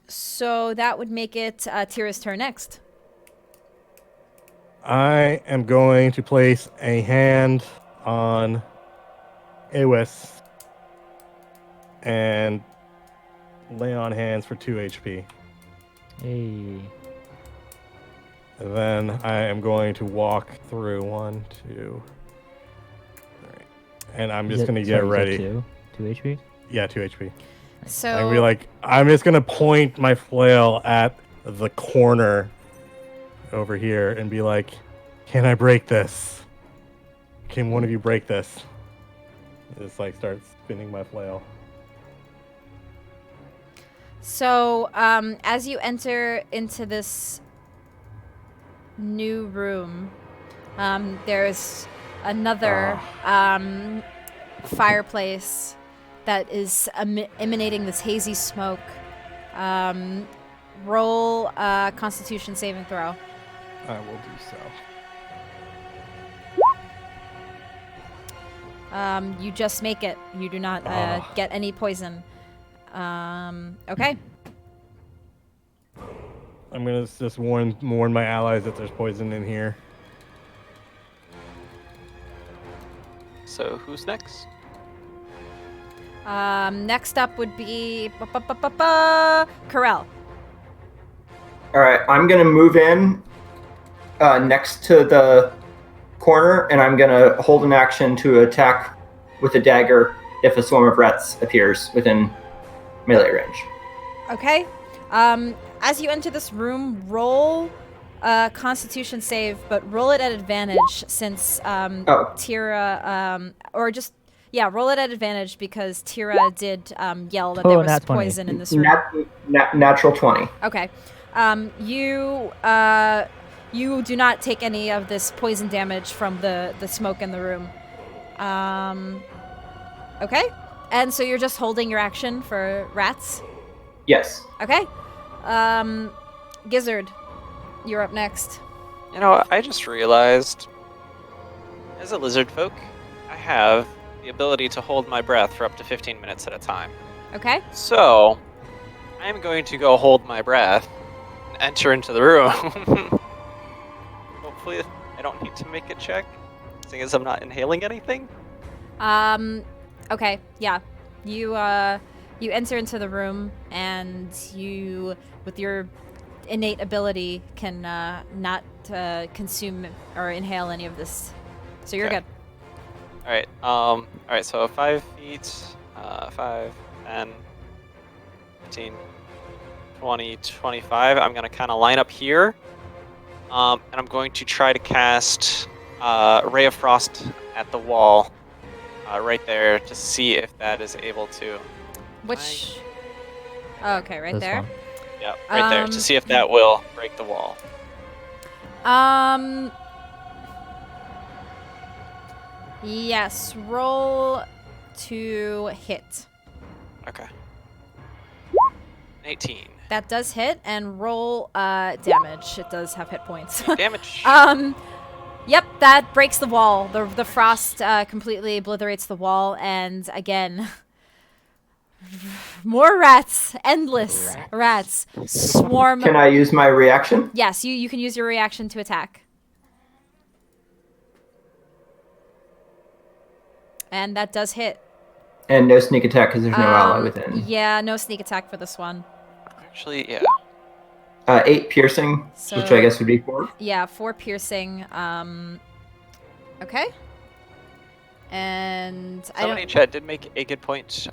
[SPEAKER 1] So that would make it Tira's turn next.
[SPEAKER 5] I am going to place a hand on Awis and lay on hands for 2 HP.
[SPEAKER 6] Hey.
[SPEAKER 5] And then I am going to walk through 1, 2, 3. And I'm just going to get ready.
[SPEAKER 6] 2 HP?
[SPEAKER 5] Yeah, 2 HP.
[SPEAKER 1] So
[SPEAKER 5] I'd be like, I'm just gonna point my flail at the corner over here and be like, can I break this? Can one of you break this? Just like start spinning my flail.
[SPEAKER 1] So, as you enter into this new room, there's another fireplace that is emanating this hazy smoke. Roll a Constitution saving throw.
[SPEAKER 5] I will do so.
[SPEAKER 1] You just make it. You do not get any poison. Okay.
[SPEAKER 5] I'm gonna just warn my allies that there's poison in here.
[SPEAKER 2] So who's next?
[SPEAKER 1] Next up would be Corel.
[SPEAKER 4] All right, I'm gonna move in next to the corner, and I'm gonna hold an action to attack with a dagger if a swarm of rats appears within melee range.
[SPEAKER 1] Okay. As you enter this room, roll a Constitution save, but roll it at advantage since Tira, roll it at advantage because Tira did yell that there was
[SPEAKER 3] nat 20.
[SPEAKER 1] poison in this room.
[SPEAKER 4] Natural 20.
[SPEAKER 1] Okay. You do not take any of this poison damage from the smoke in the room. Okay. And so you're just holding your action for rats?
[SPEAKER 4] Yes.
[SPEAKER 1] Okay. Gizzard, you're up next.
[SPEAKER 2] You know, I just realized, as a lizard folk, I have the ability to hold my breath for up to 15 minutes at a time.
[SPEAKER 1] Okay.
[SPEAKER 2] So, I'm going to go hold my breath and enter into the room. Hopefully, I don't need to make a check, seeing as I'm not inhaling anything.
[SPEAKER 1] Okay. Yeah. You enter into the room, and you, with your innate ability, can not consume or inhale any of this. So you're good.
[SPEAKER 2] Alright, alright, so 5 feet, 5, 10, 15, 20, 25. I'm going to kind of line up here, and I'm going to try to cast Ray of Frost at the wall right there to see if that is able to...
[SPEAKER 1] Which... Oh, okay, right
[SPEAKER 3] This
[SPEAKER 1] there.
[SPEAKER 3] one.
[SPEAKER 2] Yeah, right there, to see if that will break the wall.
[SPEAKER 1] Yes, roll to hit.
[SPEAKER 2] Okay. 18.
[SPEAKER 1] That does hit, and roll damage. It does have hit points.
[SPEAKER 2] Damage.
[SPEAKER 1] Yep, that breaks the wall. The frost completely obliterates the wall, and again, more rats. Endless rats swarm.
[SPEAKER 4] Can I use my reaction?
[SPEAKER 1] Yes, you can use your reaction to attack. And that does hit.
[SPEAKER 4] And no sneak attack because there's no ally within.
[SPEAKER 1] Yeah, no sneak attack for this one.
[SPEAKER 2] Actually, yeah.
[SPEAKER 4] 8 piercing,
[SPEAKER 1] So-
[SPEAKER 4] which I guess would be 4.
[SPEAKER 1] Yeah, 4 piercing. Okay. And I
[SPEAKER 2] Somebody in
[SPEAKER 1] don't.
[SPEAKER 2] chat did make a good point.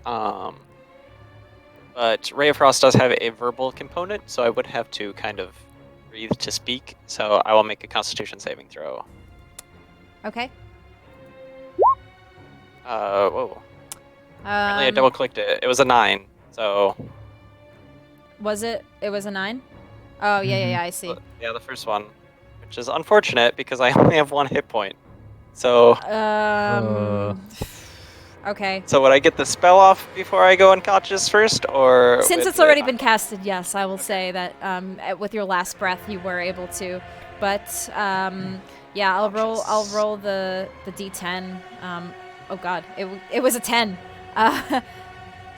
[SPEAKER 2] But Ray of Frost does have a verbal component, so I would have to kind of breathe to speak. So I will make a Constitution saving throw.
[SPEAKER 1] Okay.
[SPEAKER 2] Whoa. Apparently I double clicked it. It was a 9. So
[SPEAKER 1] Was it? It was a 9. Oh yeah. I see.
[SPEAKER 2] yeah, the first one, which is unfortunate because I only have 1 hit point. So
[SPEAKER 1] Okay.
[SPEAKER 2] so would I get the spell off before I go unconscious first, or
[SPEAKER 1] Since
[SPEAKER 2] with
[SPEAKER 1] it's already
[SPEAKER 2] the-
[SPEAKER 1] been casted, yes, I will say that with your last breath you were able to. But yeah, I'll roll the d10. Oh god, it was a 10.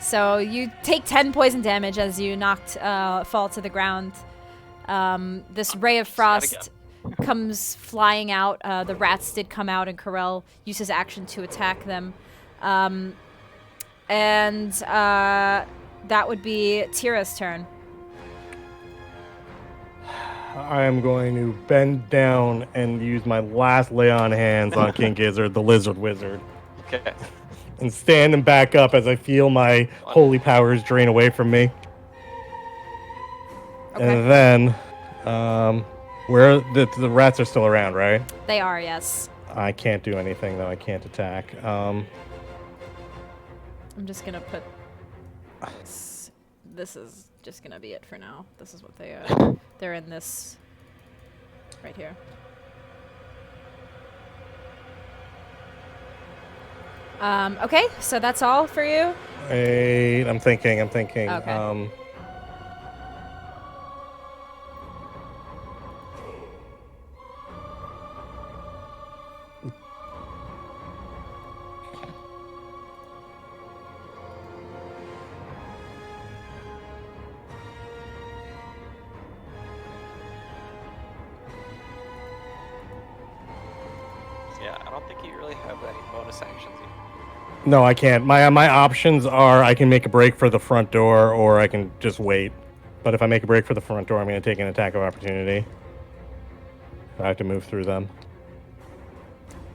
[SPEAKER 1] So you take 10 poison damage as you fall to the ground. This ray of frost comes flying out. The rats did come out, and Corel uses action to attack them. And that would be Tira's turn.
[SPEAKER 5] I am going to bend down and use my lay on hands on King Gizzard, the lizard wizard.
[SPEAKER 2] Okay.
[SPEAKER 5] and stand and back up as I feel my holy powers drain away from me.
[SPEAKER 1] Okay.
[SPEAKER 5] And then, where the rats are still around, right?
[SPEAKER 1] They are, yes.
[SPEAKER 5] I can't do anything though. I can't attack.
[SPEAKER 1] I'm just gonna put. This is just gonna be it for now. This is what they're in this right here. Okay, so that's all for you.
[SPEAKER 5] Wait, I'm thinking.
[SPEAKER 1] Okay.
[SPEAKER 2] Yeah, I don't think you really have any bonus actions.
[SPEAKER 5] No, I can't. My options are I can make a break for the front door, or I can just wait. But if I make a break for the front door, I'm going to take an attack of opportunity. I have to move through them.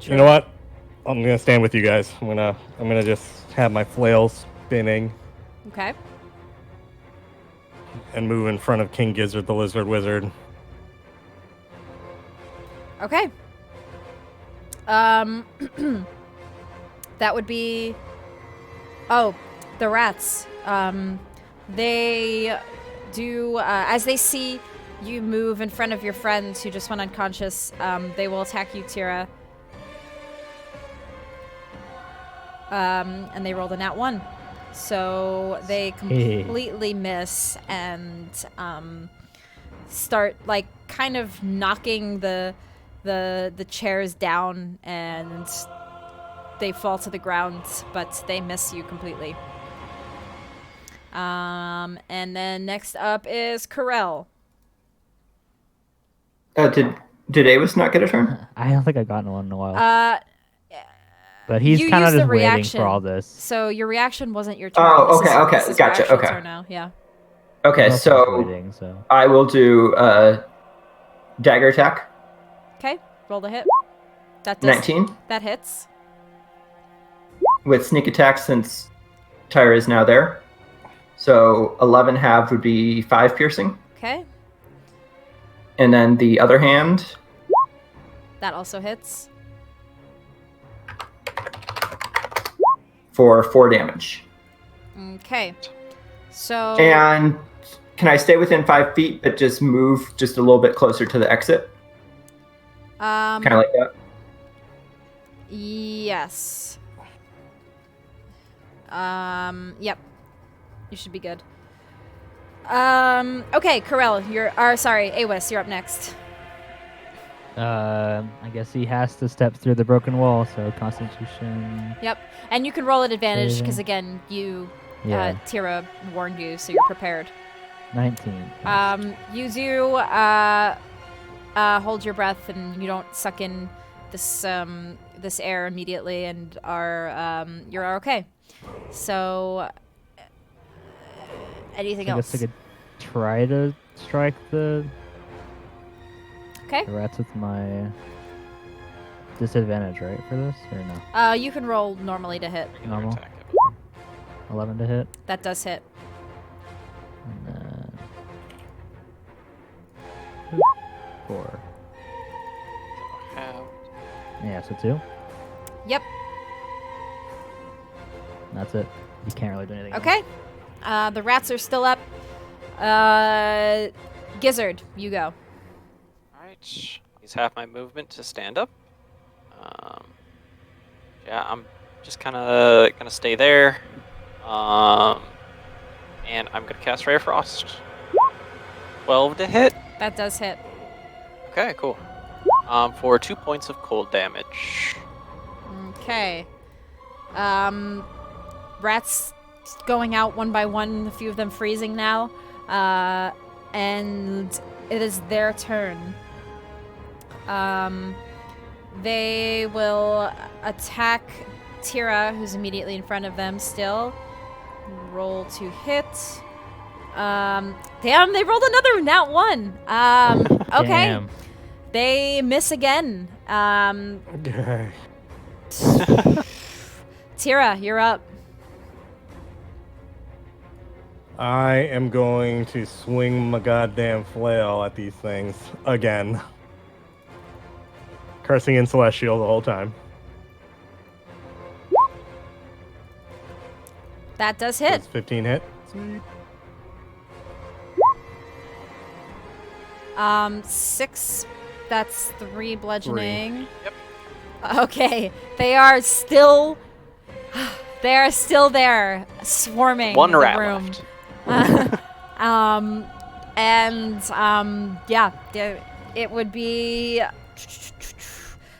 [SPEAKER 5] You know what? I'm going to stand with you guys. I'm gonna just have my flails spinning
[SPEAKER 1] Okay.
[SPEAKER 5] and move in front of King Gizzard, the Lizard Wizard.
[SPEAKER 1] Okay. That would be. Oh, the rats. They do as they see you move in front of your friends who just went unconscious. They will attack you, Tira. And they rolled a nat 1, so they completely miss and start like kind of knocking the chairs down, and they fall to the ground, but they miss you completely. And then next up is Corel.
[SPEAKER 4] Did Avis not get a turn?
[SPEAKER 6] I don't think I've gotten one in a while. But he's
[SPEAKER 1] You
[SPEAKER 6] kind of
[SPEAKER 1] used the
[SPEAKER 6] just waiting
[SPEAKER 1] reaction.
[SPEAKER 6] for all this.
[SPEAKER 1] So your reaction wasn't your turn.
[SPEAKER 4] Oh,
[SPEAKER 1] This
[SPEAKER 4] okay,
[SPEAKER 1] is your
[SPEAKER 4] gotcha,
[SPEAKER 1] actual
[SPEAKER 4] okay.
[SPEAKER 1] turn now. Yeah.
[SPEAKER 4] Okay,
[SPEAKER 6] I'm also
[SPEAKER 4] so
[SPEAKER 6] waiting, so
[SPEAKER 4] I will do dagger attack.
[SPEAKER 1] Okay. Roll the hit. That does,
[SPEAKER 4] 19
[SPEAKER 1] That hits.
[SPEAKER 4] with sneak attack since Tyra is now there. So 11 halved would be 5 piercing.
[SPEAKER 1] Okay.
[SPEAKER 4] And then the other hand,
[SPEAKER 1] That also hits.
[SPEAKER 4] for 4 damage.
[SPEAKER 1] Okay. So.
[SPEAKER 4] And can I stay within 5 feet, but just move just a little bit closer to the exit? Kind of like that.
[SPEAKER 1] Yes. Yep. You should be good. Okay, Corel, sorry, Awis, you're up next.
[SPEAKER 6] I guess he has to step through the broken wall, so Constitution.
[SPEAKER 1] Yep. And you can roll at advantage
[SPEAKER 6] Saving.
[SPEAKER 1] because again,
[SPEAKER 6] Yeah.
[SPEAKER 1] Tira warned you, so you're prepared.
[SPEAKER 6] 19.
[SPEAKER 1] You do hold your breath and you don't suck in this this air immediately, and you're okay. So anything
[SPEAKER 6] I
[SPEAKER 1] else?
[SPEAKER 6] guess I could try to strike the
[SPEAKER 1] Okay.
[SPEAKER 6] rats with my disadvantage, right, for this, or no?
[SPEAKER 1] You can roll normally to hit.
[SPEAKER 2] Regular
[SPEAKER 6] Normal.
[SPEAKER 2] attack.
[SPEAKER 6] 11 to hit.
[SPEAKER 1] That does hit.
[SPEAKER 6] And then 4.
[SPEAKER 2] Have
[SPEAKER 6] Yeah, so 2.
[SPEAKER 1] Yep.
[SPEAKER 6] That's it. You can't really do anything else.
[SPEAKER 1] Okay. The rats are still up. Gizzard, you go.
[SPEAKER 2] Alright. Use half my movement to stand up. Yeah, I'm just kind of gonna stay there. And I'm gonna cast Ray of Frost. 12 to hit.
[SPEAKER 1] That does hit.
[SPEAKER 2] Okay, cool. For 2 points of cold damage.
[SPEAKER 1] Okay. Rats going out one by one, a few of them freezing now. And it is their turn. They will attack Tira, who's immediately in front of them still. Roll to hit. Damn, they rolled another nat 1. Okay.
[SPEAKER 6] Damn.
[SPEAKER 1] They miss again.
[SPEAKER 5] Okay.
[SPEAKER 1] Tira, you're up.
[SPEAKER 5] I am going to swing my goddamn flail at these things again. Cursing in Celestial the whole time.
[SPEAKER 1] That does hit.
[SPEAKER 5] Does 15 hit? Sweet.
[SPEAKER 1] 6. That's 3 bludgeoning.
[SPEAKER 2] Yep.
[SPEAKER 1] Okay, they are still there, swarming
[SPEAKER 2] One
[SPEAKER 1] the
[SPEAKER 2] rat
[SPEAKER 1] room.
[SPEAKER 2] left.
[SPEAKER 1] Yeah, it would be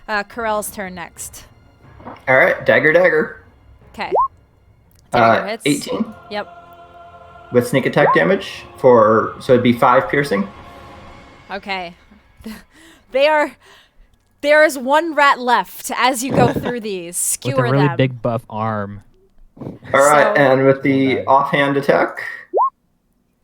[SPEAKER 1] Corell's turn next.
[SPEAKER 4] All right, dagger.
[SPEAKER 1] Okay. Dagger hits.
[SPEAKER 4] 18
[SPEAKER 1] Yep.
[SPEAKER 4] with sneak attack damage so it'd be 5 piercing.
[SPEAKER 1] Okay. There is one rat left as you go through these. Skewer
[SPEAKER 6] With a really
[SPEAKER 1] them.
[SPEAKER 6] big buff arm.
[SPEAKER 4] All right,
[SPEAKER 1] So-
[SPEAKER 4] and with the offhand attack,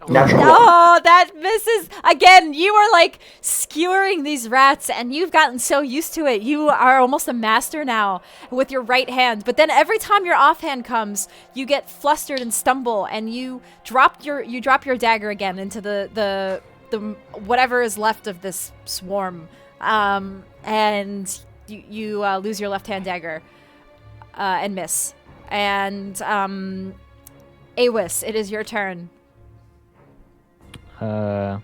[SPEAKER 4] natural one.
[SPEAKER 1] Oh, that misses. Again, you are like skewering these rats and you've gotten so used to it. You are almost a master now with your right hand. But then every time your offhand comes, you get flustered and stumble and you drop your dagger again into the whatever is left of this swarm. And you lose your left hand dagger and miss. And Awis, it is your turn.
[SPEAKER 6] I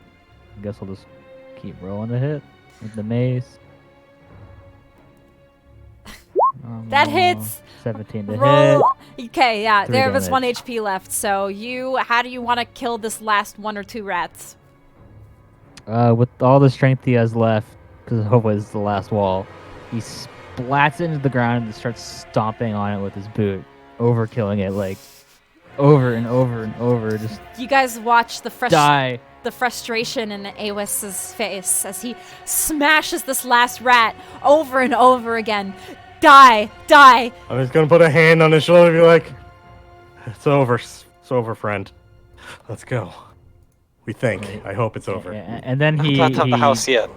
[SPEAKER 6] guess I'll just keep rolling to hit with the mace.
[SPEAKER 1] That hits.
[SPEAKER 6] 17 to
[SPEAKER 1] Roll.
[SPEAKER 6] hit.
[SPEAKER 1] Okay, yeah,
[SPEAKER 6] 3
[SPEAKER 1] there was 1
[SPEAKER 6] damage.
[SPEAKER 1] HP left. So how do you want to kill this last 1 or 2 rats?
[SPEAKER 6] With all the strength he has left, because hopefully this is the last wall, he splats it into the ground and starts stomping on it with his boot, overkilling it like over and over and over. Just
[SPEAKER 1] You guys watch the
[SPEAKER 6] die.
[SPEAKER 1] frustration in Awis's face as he smashes this last rat over and over again. Die!
[SPEAKER 5] I'm just gonna put a hand on his shoulder and be like, it's over, friend. Let's go. We think. I hope it's over.
[SPEAKER 6] And then he,
[SPEAKER 2] Not out the house
[SPEAKER 6] he
[SPEAKER 2] yet.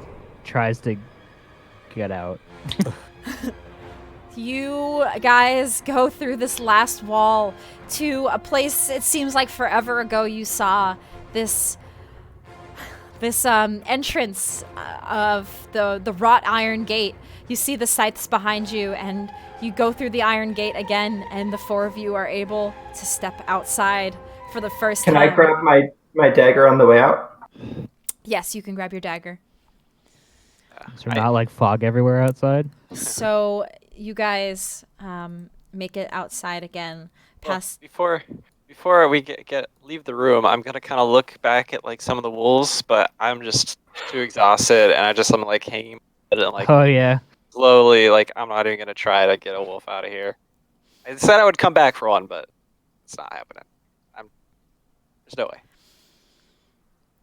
[SPEAKER 6] tries to get out.
[SPEAKER 1] You guys go through this last wall to a place it seems like forever ago you saw this entrance of the wrought iron gate. You see the scythes behind you and you go through the iron gate again and the 4 of you are able to step outside for the first
[SPEAKER 4] Can
[SPEAKER 1] time.
[SPEAKER 4] I grab my dagger on the way out?
[SPEAKER 1] Yes, you can grab your dagger.
[SPEAKER 6] Is there not like fog everywhere outside?
[SPEAKER 1] So you guys make it outside again.
[SPEAKER 2] Well,
[SPEAKER 1] Past
[SPEAKER 2] before we leave the room, I'm gonna kind of look back at like some of the wolves, but I'm just too exhausted, and I'm like hanging my head and like
[SPEAKER 6] Oh yeah.
[SPEAKER 2] slowly, like I'm not even gonna try to get a wolf out of here. I said I would come back for one, but it's not happening. There's no way.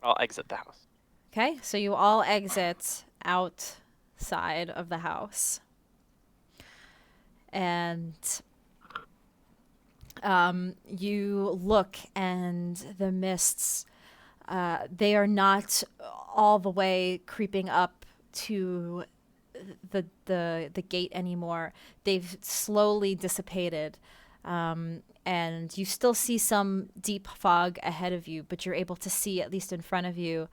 [SPEAKER 2] I'll exit the house.
[SPEAKER 1] Okay, so you all exit outside of the house. And you look and the mists, they are not all the way creeping up to the gate anymore. They've slowly dissipated. And you still see some deep fog ahead of you, but you're able to see, at least in front of you,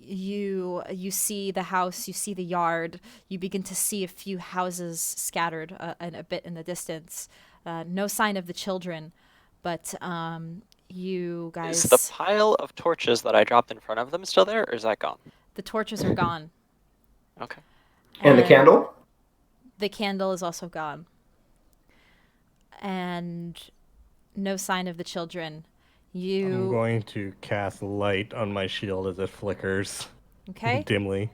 [SPEAKER 1] you see the house, you see the yard, you begin to see a few houses scattered a bit in the distance. No sign of the children, but you guys...
[SPEAKER 2] Is the pile of torches that I dropped in front of them still there, or is that gone?
[SPEAKER 1] The torches are gone.
[SPEAKER 2] Okay.
[SPEAKER 4] And the candle?
[SPEAKER 1] The candle is also gone. And no sign of the children.
[SPEAKER 5] I'm going to cast light on my shield as it flickers
[SPEAKER 1] Okay.
[SPEAKER 5] dimly.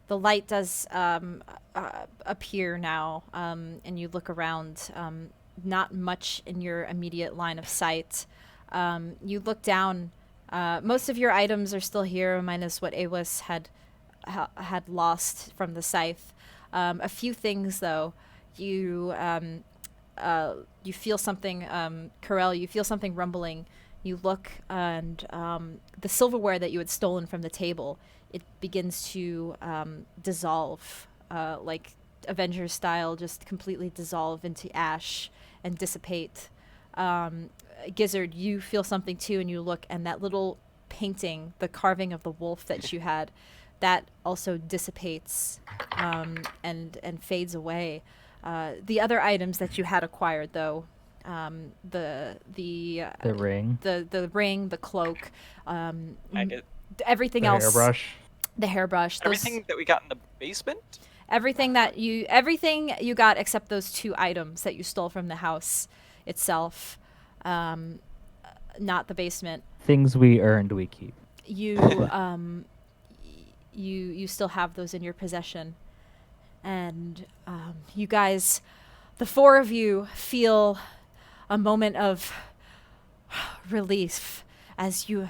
[SPEAKER 1] The light does appear now, and you look around. Not much in your immediate line of sight. You look down. Most of your items are still here, minus what Awis had lost from the scythe. A few things, though. You feel something, Corell, you feel something rumbling. You look, and the silverware that you had stolen from the table, it begins to dissolve, like Avengers style, just completely dissolve into ash and dissipate. Gizzard, you feel something too, and you look, and that little painting, the carving of the wolf that you had, that also dissipates and fades away. The other items that you had acquired, though, the
[SPEAKER 3] ring.
[SPEAKER 1] the ring, the cloak,
[SPEAKER 2] Maggot.
[SPEAKER 1] everything
[SPEAKER 5] The
[SPEAKER 1] else,
[SPEAKER 5] hairbrush.
[SPEAKER 1] the hairbrush, those,
[SPEAKER 2] Everything that we got in the basement?
[SPEAKER 1] everything you got except those 2 items that you stole from the house itself, not the basement.
[SPEAKER 3] Things we earned, we keep.
[SPEAKER 1] You you still have those in your possession, and you guys, the 4 of you, feel a moment of relief as you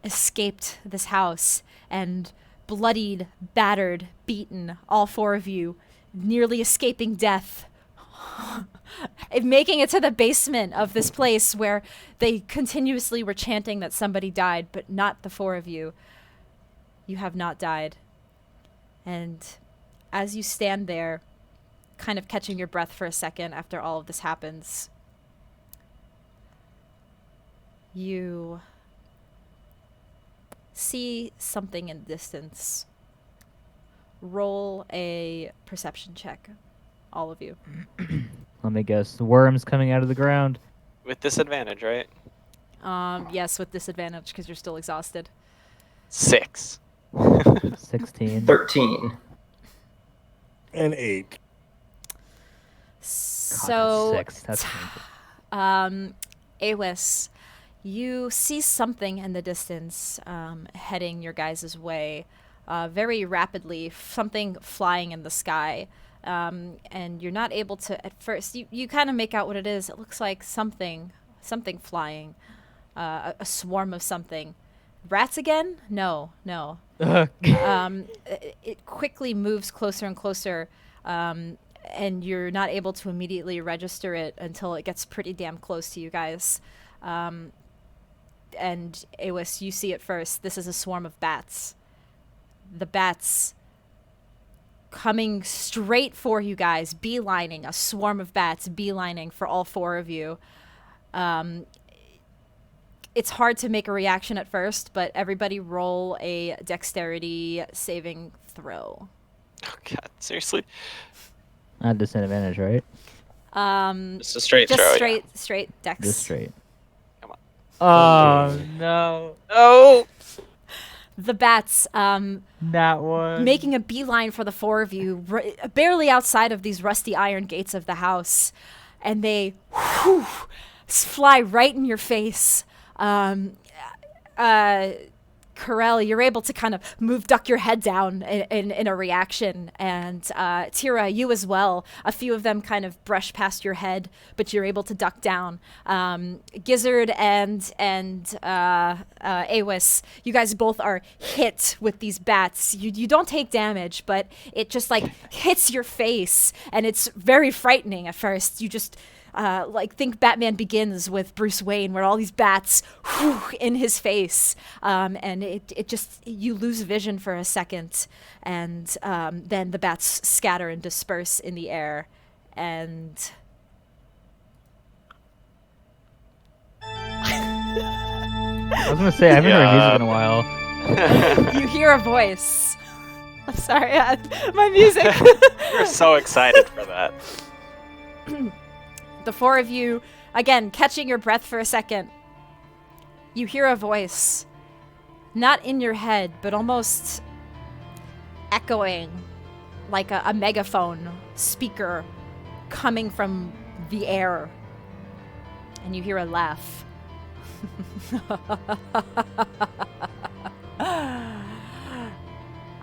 [SPEAKER 1] escaped this house, and bloodied, battered, beaten, all 4 of you, nearly escaping death, making it to the basement of this place where they continuously were chanting that somebody died, but not the 4 of you. You have not died. And as you stand there, kind of catching your breath for a second after all of this happens, you see something in the distance. Roll a perception check, all of you.
[SPEAKER 3] Let me guess. Worms coming out of the ground.
[SPEAKER 2] With disadvantage, right?
[SPEAKER 1] Yes, with disadvantage because you're still exhausted.
[SPEAKER 2] 6.
[SPEAKER 3] 16.
[SPEAKER 4] 13.
[SPEAKER 5] And 8.
[SPEAKER 1] So,
[SPEAKER 3] 6. That's painful.
[SPEAKER 1] Awis, you see something in the distance heading your guys' way very rapidly, something flying in the sky. And you're not able to, at first, you kind of make out what it is. It looks like something flying, a swarm of something. Rats again? No. It quickly moves closer and closer, and you're not able to immediately register it until it gets pretty damn close to you guys. And Awis, you see it first. This is a swarm of bats. The bats coming straight for you guys, beelining, a swarm of bats beelining for all 4 of you. It's hard to make a reaction at first, but everybody roll a dexterity saving throw.
[SPEAKER 2] Oh god, seriously?
[SPEAKER 3] Not disadvantage, right?
[SPEAKER 2] Just a straight
[SPEAKER 1] Just
[SPEAKER 2] throw.
[SPEAKER 1] straight dex.
[SPEAKER 3] Just straight.
[SPEAKER 2] Come on.
[SPEAKER 3] Oh, no.
[SPEAKER 2] Oh!
[SPEAKER 1] The bats,
[SPEAKER 3] That one.
[SPEAKER 1] making a beeline for the 4 of you, barely outside of these rusty iron gates of the house, and they fly right in your face. Corell, you're able to kind of duck your head down in a reaction, and Tira, you as well. A few of them kind of brush past your head, but you're able to duck down. Gizzard and Awis, you guys both are hit with these bats. You don't take damage, but it just like hits your face, and it's very frightening at first. You just think Batman Begins with Bruce Wayne, where all these bats in his face, and it just, you lose vision for a second, and then the bats scatter and disperse in the air, and
[SPEAKER 3] I was going to say, I haven't heard music in a while.
[SPEAKER 1] you hear a voice. I'm sorry, my music.
[SPEAKER 2] We're so excited for that.
[SPEAKER 1] The 4 of you, again, catching your breath for a second, you hear a voice, not in your head, but almost echoing like a megaphone speaker coming from the air. And you hear a laugh.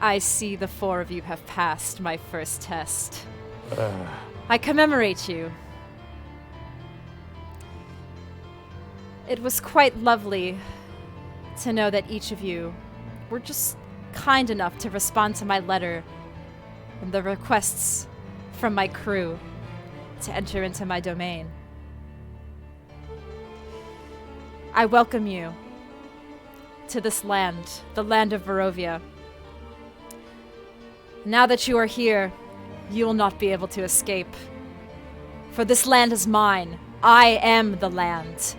[SPEAKER 1] I see the 4 of you have passed my first test. I commemorate you. It was quite lovely to know that each of you were just kind enough to respond to my letter and the requests from my crew to enter into my domain. I welcome you to this land, the land of Barovia. Now that you are here, you will not be able to escape. For this land is mine. I am the land.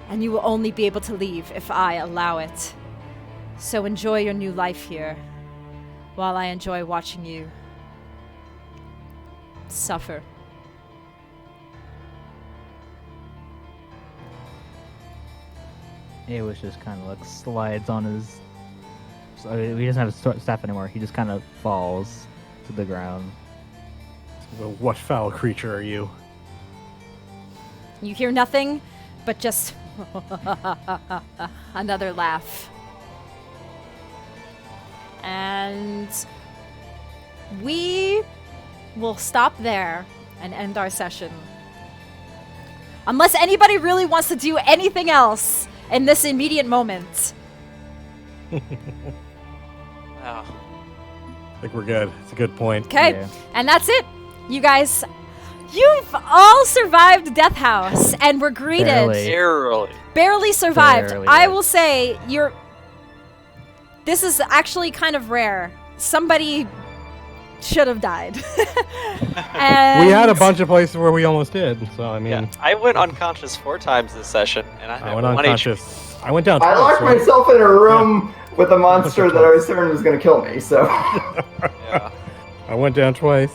[SPEAKER 1] And you will only be able to leave if I allow it. So enjoy your new life here, while I enjoy watching you suffer.
[SPEAKER 6] Awas just kind of like slides on his. So he doesn't have his staff anymore. He just kind of falls to the ground.
[SPEAKER 5] Well, what foul creature are you?
[SPEAKER 1] You hear nothing but just another laugh. And we will stop there and end our session. Unless anybody really wants to do anything else in this immediate moment.
[SPEAKER 2] Oh.
[SPEAKER 5] I think we're good. It's a good point.
[SPEAKER 1] Okay,
[SPEAKER 6] Yeah.
[SPEAKER 1] and that's it. You guys, you've all survived Death House and were greeted.
[SPEAKER 6] Barely.
[SPEAKER 1] Barely survived.
[SPEAKER 6] Barely,
[SPEAKER 1] I
[SPEAKER 6] yeah.
[SPEAKER 1] will say, this is actually kind of rare. Somebody should have died. And
[SPEAKER 5] We had a bunch of places where we almost did, so I mean,
[SPEAKER 2] Yeah, I went unconscious 4 times this session, and I
[SPEAKER 5] I
[SPEAKER 2] have
[SPEAKER 5] went
[SPEAKER 2] 1 HP.
[SPEAKER 5] unconscious. I went down
[SPEAKER 4] I
[SPEAKER 5] twice,
[SPEAKER 4] locked
[SPEAKER 5] right?
[SPEAKER 4] myself in a room with a monster that I was certain was going to kill me, so.
[SPEAKER 2] Yeah.
[SPEAKER 5] I went down twice.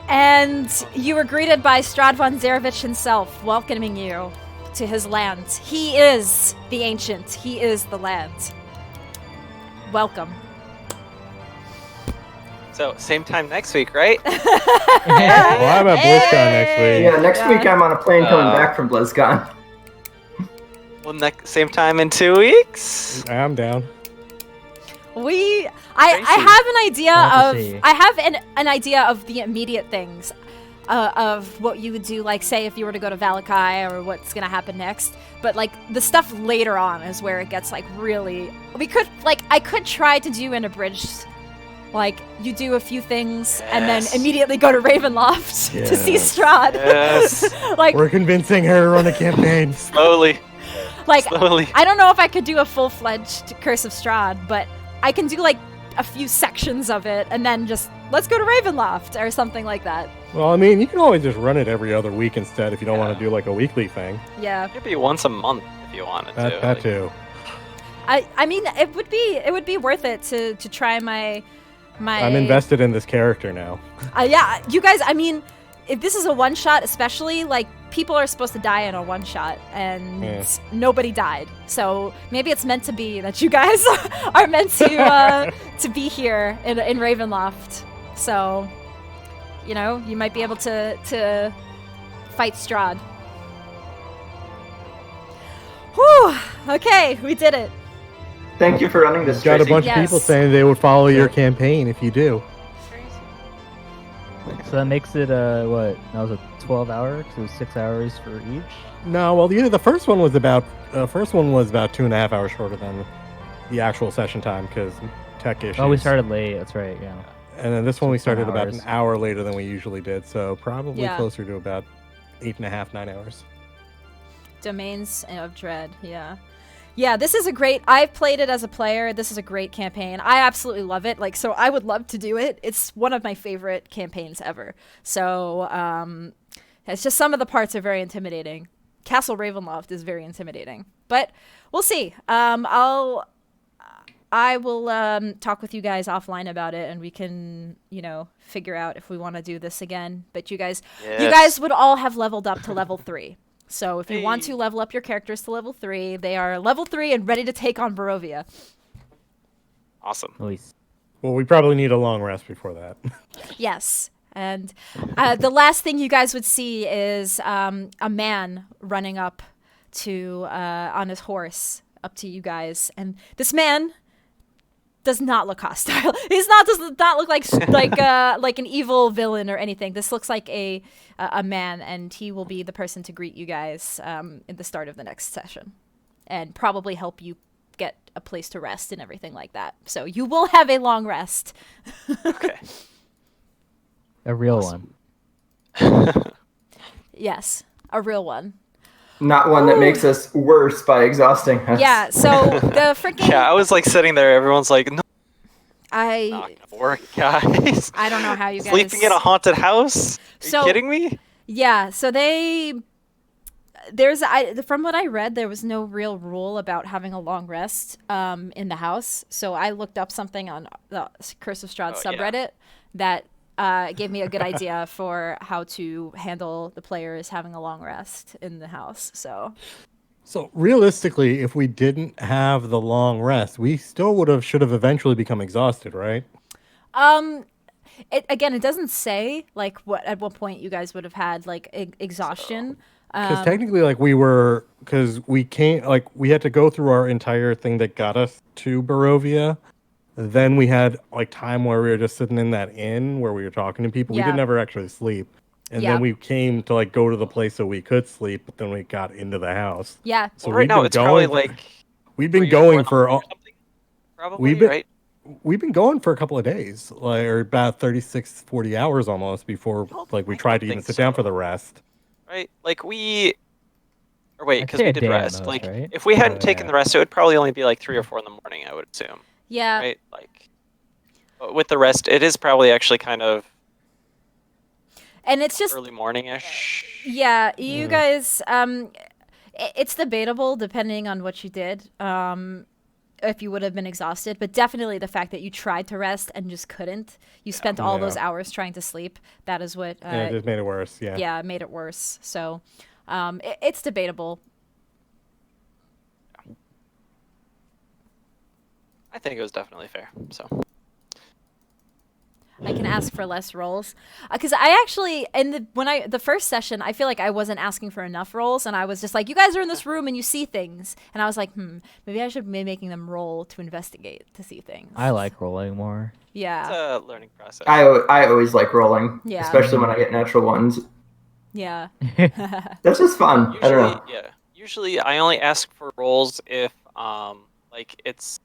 [SPEAKER 1] And you were greeted by Strahd von Zarevich himself, welcoming you to his land. He is the ancient. He is the land. Welcome.
[SPEAKER 2] So, same time next week, right?
[SPEAKER 5] Well, I'm at BlizzCon next week.
[SPEAKER 4] Yeah, next
[SPEAKER 1] Yeah.
[SPEAKER 4] week I'm on a plane coming
[SPEAKER 2] Uh,
[SPEAKER 4] back from BlizzCon.
[SPEAKER 2] Well, same time in 2 weeks?
[SPEAKER 5] I'm down.
[SPEAKER 1] I
[SPEAKER 2] Tracy.
[SPEAKER 1] have an idea
[SPEAKER 6] We'll have
[SPEAKER 1] of
[SPEAKER 6] to see.
[SPEAKER 1] I have an idea of the immediate things of what you would do, like say if you were to go to Valakai or what's gonna happen next. But like the stuff later on is where it gets like really. I could try to do an abridged. Like, you do a few things and then
[SPEAKER 2] Yes.
[SPEAKER 1] immediately go to Ravenloft to see
[SPEAKER 5] Yes.
[SPEAKER 1] Strahd.
[SPEAKER 2] Yes.
[SPEAKER 1] like,
[SPEAKER 5] We're convincing her to run a campaign.
[SPEAKER 2] Slowly. Slowly.
[SPEAKER 1] I don't know if I could do a full-fledged Curse of Strahd, but I can do, like, a few sections of it and then just, let's go to Ravenloft or something like that.
[SPEAKER 5] Well, I mean, you can always just run it every other week instead if you don't want
[SPEAKER 2] Yeah.
[SPEAKER 5] to do like a weekly thing.
[SPEAKER 1] Yeah.
[SPEAKER 2] Maybe once a month if you wanted to.
[SPEAKER 5] That
[SPEAKER 2] like-
[SPEAKER 5] too.
[SPEAKER 1] I mean, it would be worth it to try my...
[SPEAKER 5] I'm invested in this character now.
[SPEAKER 1] Yeah, you guys, I mean, if this is a one-shot especially, like, people are supposed to die in a one-shot, and
[SPEAKER 5] Yeah.
[SPEAKER 1] nobody died. So maybe it's meant to be that you guys are meant to be here in Ravenloft. So, you know, you might be able to fight Strahd. Whew! Okay, we did it.
[SPEAKER 4] Thank you for running this,
[SPEAKER 5] Got a
[SPEAKER 4] Tracy.
[SPEAKER 5] bunch
[SPEAKER 1] Yes.
[SPEAKER 5] of people saying they would follow your campaign if you do.
[SPEAKER 6] So that makes it what? That was a 12-hour. So it was 6 hours for each.
[SPEAKER 5] No, well, the first one was about 2.5 hours shorter than the actual session time because tech issues.
[SPEAKER 6] Oh, we started late. That's right. Yeah.
[SPEAKER 5] and then this one we
[SPEAKER 6] 10
[SPEAKER 5] started about an
[SPEAKER 6] hours.
[SPEAKER 5] hour later than we usually did, so probably
[SPEAKER 1] Yeah.
[SPEAKER 5] closer to about 8.5, 9 hours.
[SPEAKER 1] Domains of Dread, yeah. Yeah, this is a great... I've played it as a player. This is a great campaign. I absolutely love it. Like, so I would love to do it. It's one of my favorite campaigns ever. So, it's just some of the parts are very intimidating. Castle Ravenloft is very intimidating. But we'll see. I will talk with you guys offline about it, and we can, you know, figure out if we want to do this again. But you guys would all have leveled up to level 3. So if you want to level up your characters to level 3, they are level 3 and ready to take on Barovia.
[SPEAKER 2] Awesome.
[SPEAKER 6] At least.
[SPEAKER 5] Well, we probably need a long rest before that.
[SPEAKER 1] Yes. And the last thing you guys would see is a man running up to on his horse up to you guys, and this man does not look hostile. Does not look like like an evil villain or anything. This looks like a man, and he will be the person to greet you guys in the start of the next session, and probably help you get a place to rest and everything like that. So you will have a long rest.
[SPEAKER 2] Okay.
[SPEAKER 6] A real one.
[SPEAKER 1] Yes, a real one.
[SPEAKER 4] Not one that makes us worse by exhausting us.
[SPEAKER 1] Yeah, so the freaking...
[SPEAKER 2] Yeah, I was like sitting there. Everyone's like, no. Not gonna work, guys.
[SPEAKER 1] I don't know how you guys
[SPEAKER 2] Sleeping in a haunted house? Are
[SPEAKER 1] So-
[SPEAKER 2] you kidding me?
[SPEAKER 1] Yeah, so from what I read, there was no real rule about having a long rest in the house. So I looked up something on the Curse of Strahd subreddit that gave me a good idea for how to handle the players having a long rest in the house.
[SPEAKER 5] So realistically, if we didn't have the long rest, we still should have eventually become exhausted, right?
[SPEAKER 1] It doesn't say like at what point you guys would have had like exhaustion.
[SPEAKER 5] Because technically, like we had to go through our entire thing that got us to Barovia. Then we had like time where we were just sitting in that inn where we were talking to people. We
[SPEAKER 1] Yeah.
[SPEAKER 5] didn't ever actually sleep. And
[SPEAKER 1] Yeah.
[SPEAKER 5] then we came to like go to the place so we could sleep, but then we got into the house.
[SPEAKER 1] Yeah.
[SPEAKER 5] So
[SPEAKER 2] Well, right
[SPEAKER 5] we've
[SPEAKER 2] now
[SPEAKER 5] been
[SPEAKER 2] it's probably
[SPEAKER 5] going-
[SPEAKER 2] like
[SPEAKER 5] we've
[SPEAKER 2] 3
[SPEAKER 5] been
[SPEAKER 2] or 4
[SPEAKER 5] going
[SPEAKER 2] in the
[SPEAKER 5] for
[SPEAKER 2] morning or something, probably,
[SPEAKER 5] we've been-
[SPEAKER 2] right?
[SPEAKER 5] we've been going for a couple of days, like or about 36, 40 hours almost before like we
[SPEAKER 2] I
[SPEAKER 5] tried
[SPEAKER 2] don't
[SPEAKER 5] to even
[SPEAKER 2] think
[SPEAKER 5] sit down
[SPEAKER 2] so.
[SPEAKER 5] for the rest.
[SPEAKER 2] Right? Like or wait,
[SPEAKER 6] I'd
[SPEAKER 2] because
[SPEAKER 6] say
[SPEAKER 2] we
[SPEAKER 6] a
[SPEAKER 2] did
[SPEAKER 6] day at
[SPEAKER 2] rest.
[SPEAKER 6] most,
[SPEAKER 2] Like
[SPEAKER 6] right?
[SPEAKER 2] if we hadn't
[SPEAKER 5] Oh,
[SPEAKER 2] taken
[SPEAKER 5] yeah.
[SPEAKER 2] the rest, it would probably only be like 3 or 4 in the morning, I would assume.
[SPEAKER 1] Yeah.
[SPEAKER 2] Right? Like but with the rest, it is probably actually kind of
[SPEAKER 1] And it's just
[SPEAKER 2] early morning-ish.
[SPEAKER 1] yeah, you guys it's debatable depending on what you did. If you would have been exhausted, but definitely the fact that you tried to rest and just couldn't. You spent all those
[SPEAKER 5] Yeah.
[SPEAKER 1] hours trying to sleep. That is what
[SPEAKER 5] Yeah, it just made it worse. Yeah.
[SPEAKER 1] yeah, made it worse. So it's debatable.
[SPEAKER 2] I think it was definitely fair. So
[SPEAKER 1] I can ask for less rolls because I actually the first session I feel like I wasn't asking for enough rolls and I was just like, you guys are in this room and you see things, and I was like, maybe I should be making them roll to investigate to see things.
[SPEAKER 6] I like rolling more.
[SPEAKER 2] it's
[SPEAKER 1] Yeah.
[SPEAKER 2] a learning process.
[SPEAKER 4] I always like rolling,
[SPEAKER 1] Yeah.
[SPEAKER 4] especially when I get natural ones.
[SPEAKER 1] Yeah.
[SPEAKER 4] That's just fun. I don't know.
[SPEAKER 2] Usually I only ask for rolls if like it's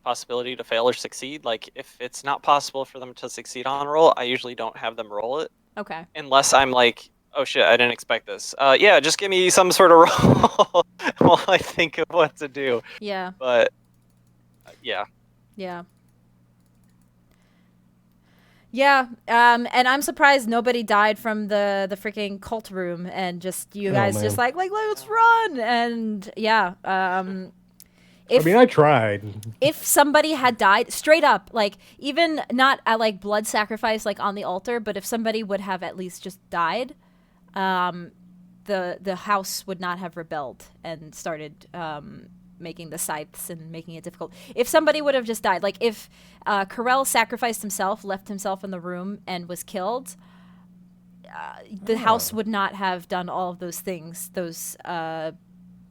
[SPEAKER 2] possibility to fail or succeed. Like if it's not possible for them to succeed on a roll, I usually don't have them roll it
[SPEAKER 1] Okay.
[SPEAKER 2] unless I'm like, oh shit, I didn't expect this. Yeah, just give me some sort of roll while I think of what to do.
[SPEAKER 1] Yeah.
[SPEAKER 2] But yeah,
[SPEAKER 1] Yeah. Yeah, and I'm surprised nobody died from the freaking cult room, and just you
[SPEAKER 5] Oh,
[SPEAKER 1] guys
[SPEAKER 5] man.
[SPEAKER 1] just like let's run, and yeah.
[SPEAKER 5] I mean, I tried.
[SPEAKER 1] If somebody had died straight up, like even not at like blood sacrifice like on the altar, but if somebody would have at least just died, the house would not have rebelled and started making the scythes and making it difficult. If somebody would have just died, like if Corell sacrificed himself, left himself in the room, and was killed, the house would not have done all of those things.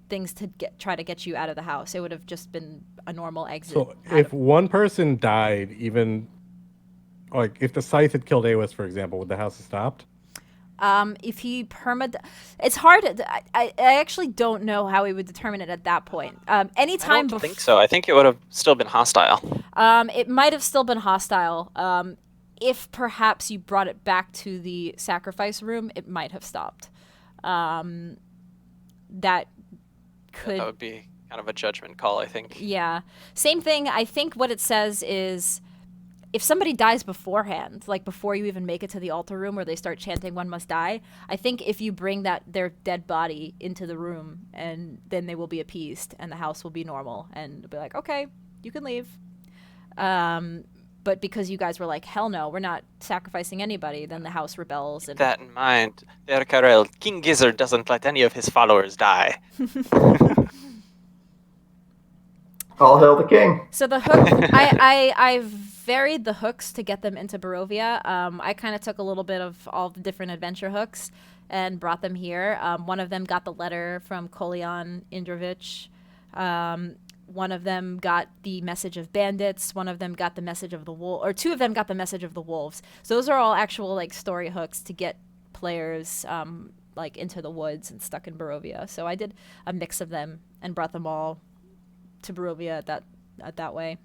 [SPEAKER 1] Things to try to get you out of the house. It would have just been a normal exit.
[SPEAKER 5] So if one person died, even like if the scythe had killed Awis, for example, would the house have stopped?
[SPEAKER 1] If he it's hard. I actually don't know how he would determine it at that point. Anytime
[SPEAKER 2] I don't think so. I think it would have still been hostile.
[SPEAKER 1] It might have still been hostile. If perhaps you brought it back to the sacrifice room, it might have stopped. That could.
[SPEAKER 2] That would be kind of a judgment call, I think.
[SPEAKER 1] Yeah. Same thing. I think what it says is if somebody dies beforehand, like before you even make it to the altar room where they start chanting "One must die," I think if you bring their dead body into the room, and then they will be appeased, and the house will be normal, and it'll be like, okay, you can leave. But because you guys were like, hell no, we're not sacrificing anybody, then the house rebels. And
[SPEAKER 2] Keep that in mind. Derkarel, King Gizzard doesn't let any of his followers die.
[SPEAKER 4] All hail the king.
[SPEAKER 1] So the hook, I varied the hooks to get them into Barovia. I kind of took a little bit of all the different adventure hooks and brought them here. One of them got the letter from Kolian Indrovich. One of them got the message of bandits. One of them got the message of the wolf, or two of them got the message of the wolves. So those are all actual like story hooks to get players like into the woods and stuck in Barovia. So I did a mix of them and brought them all to Barovia that way.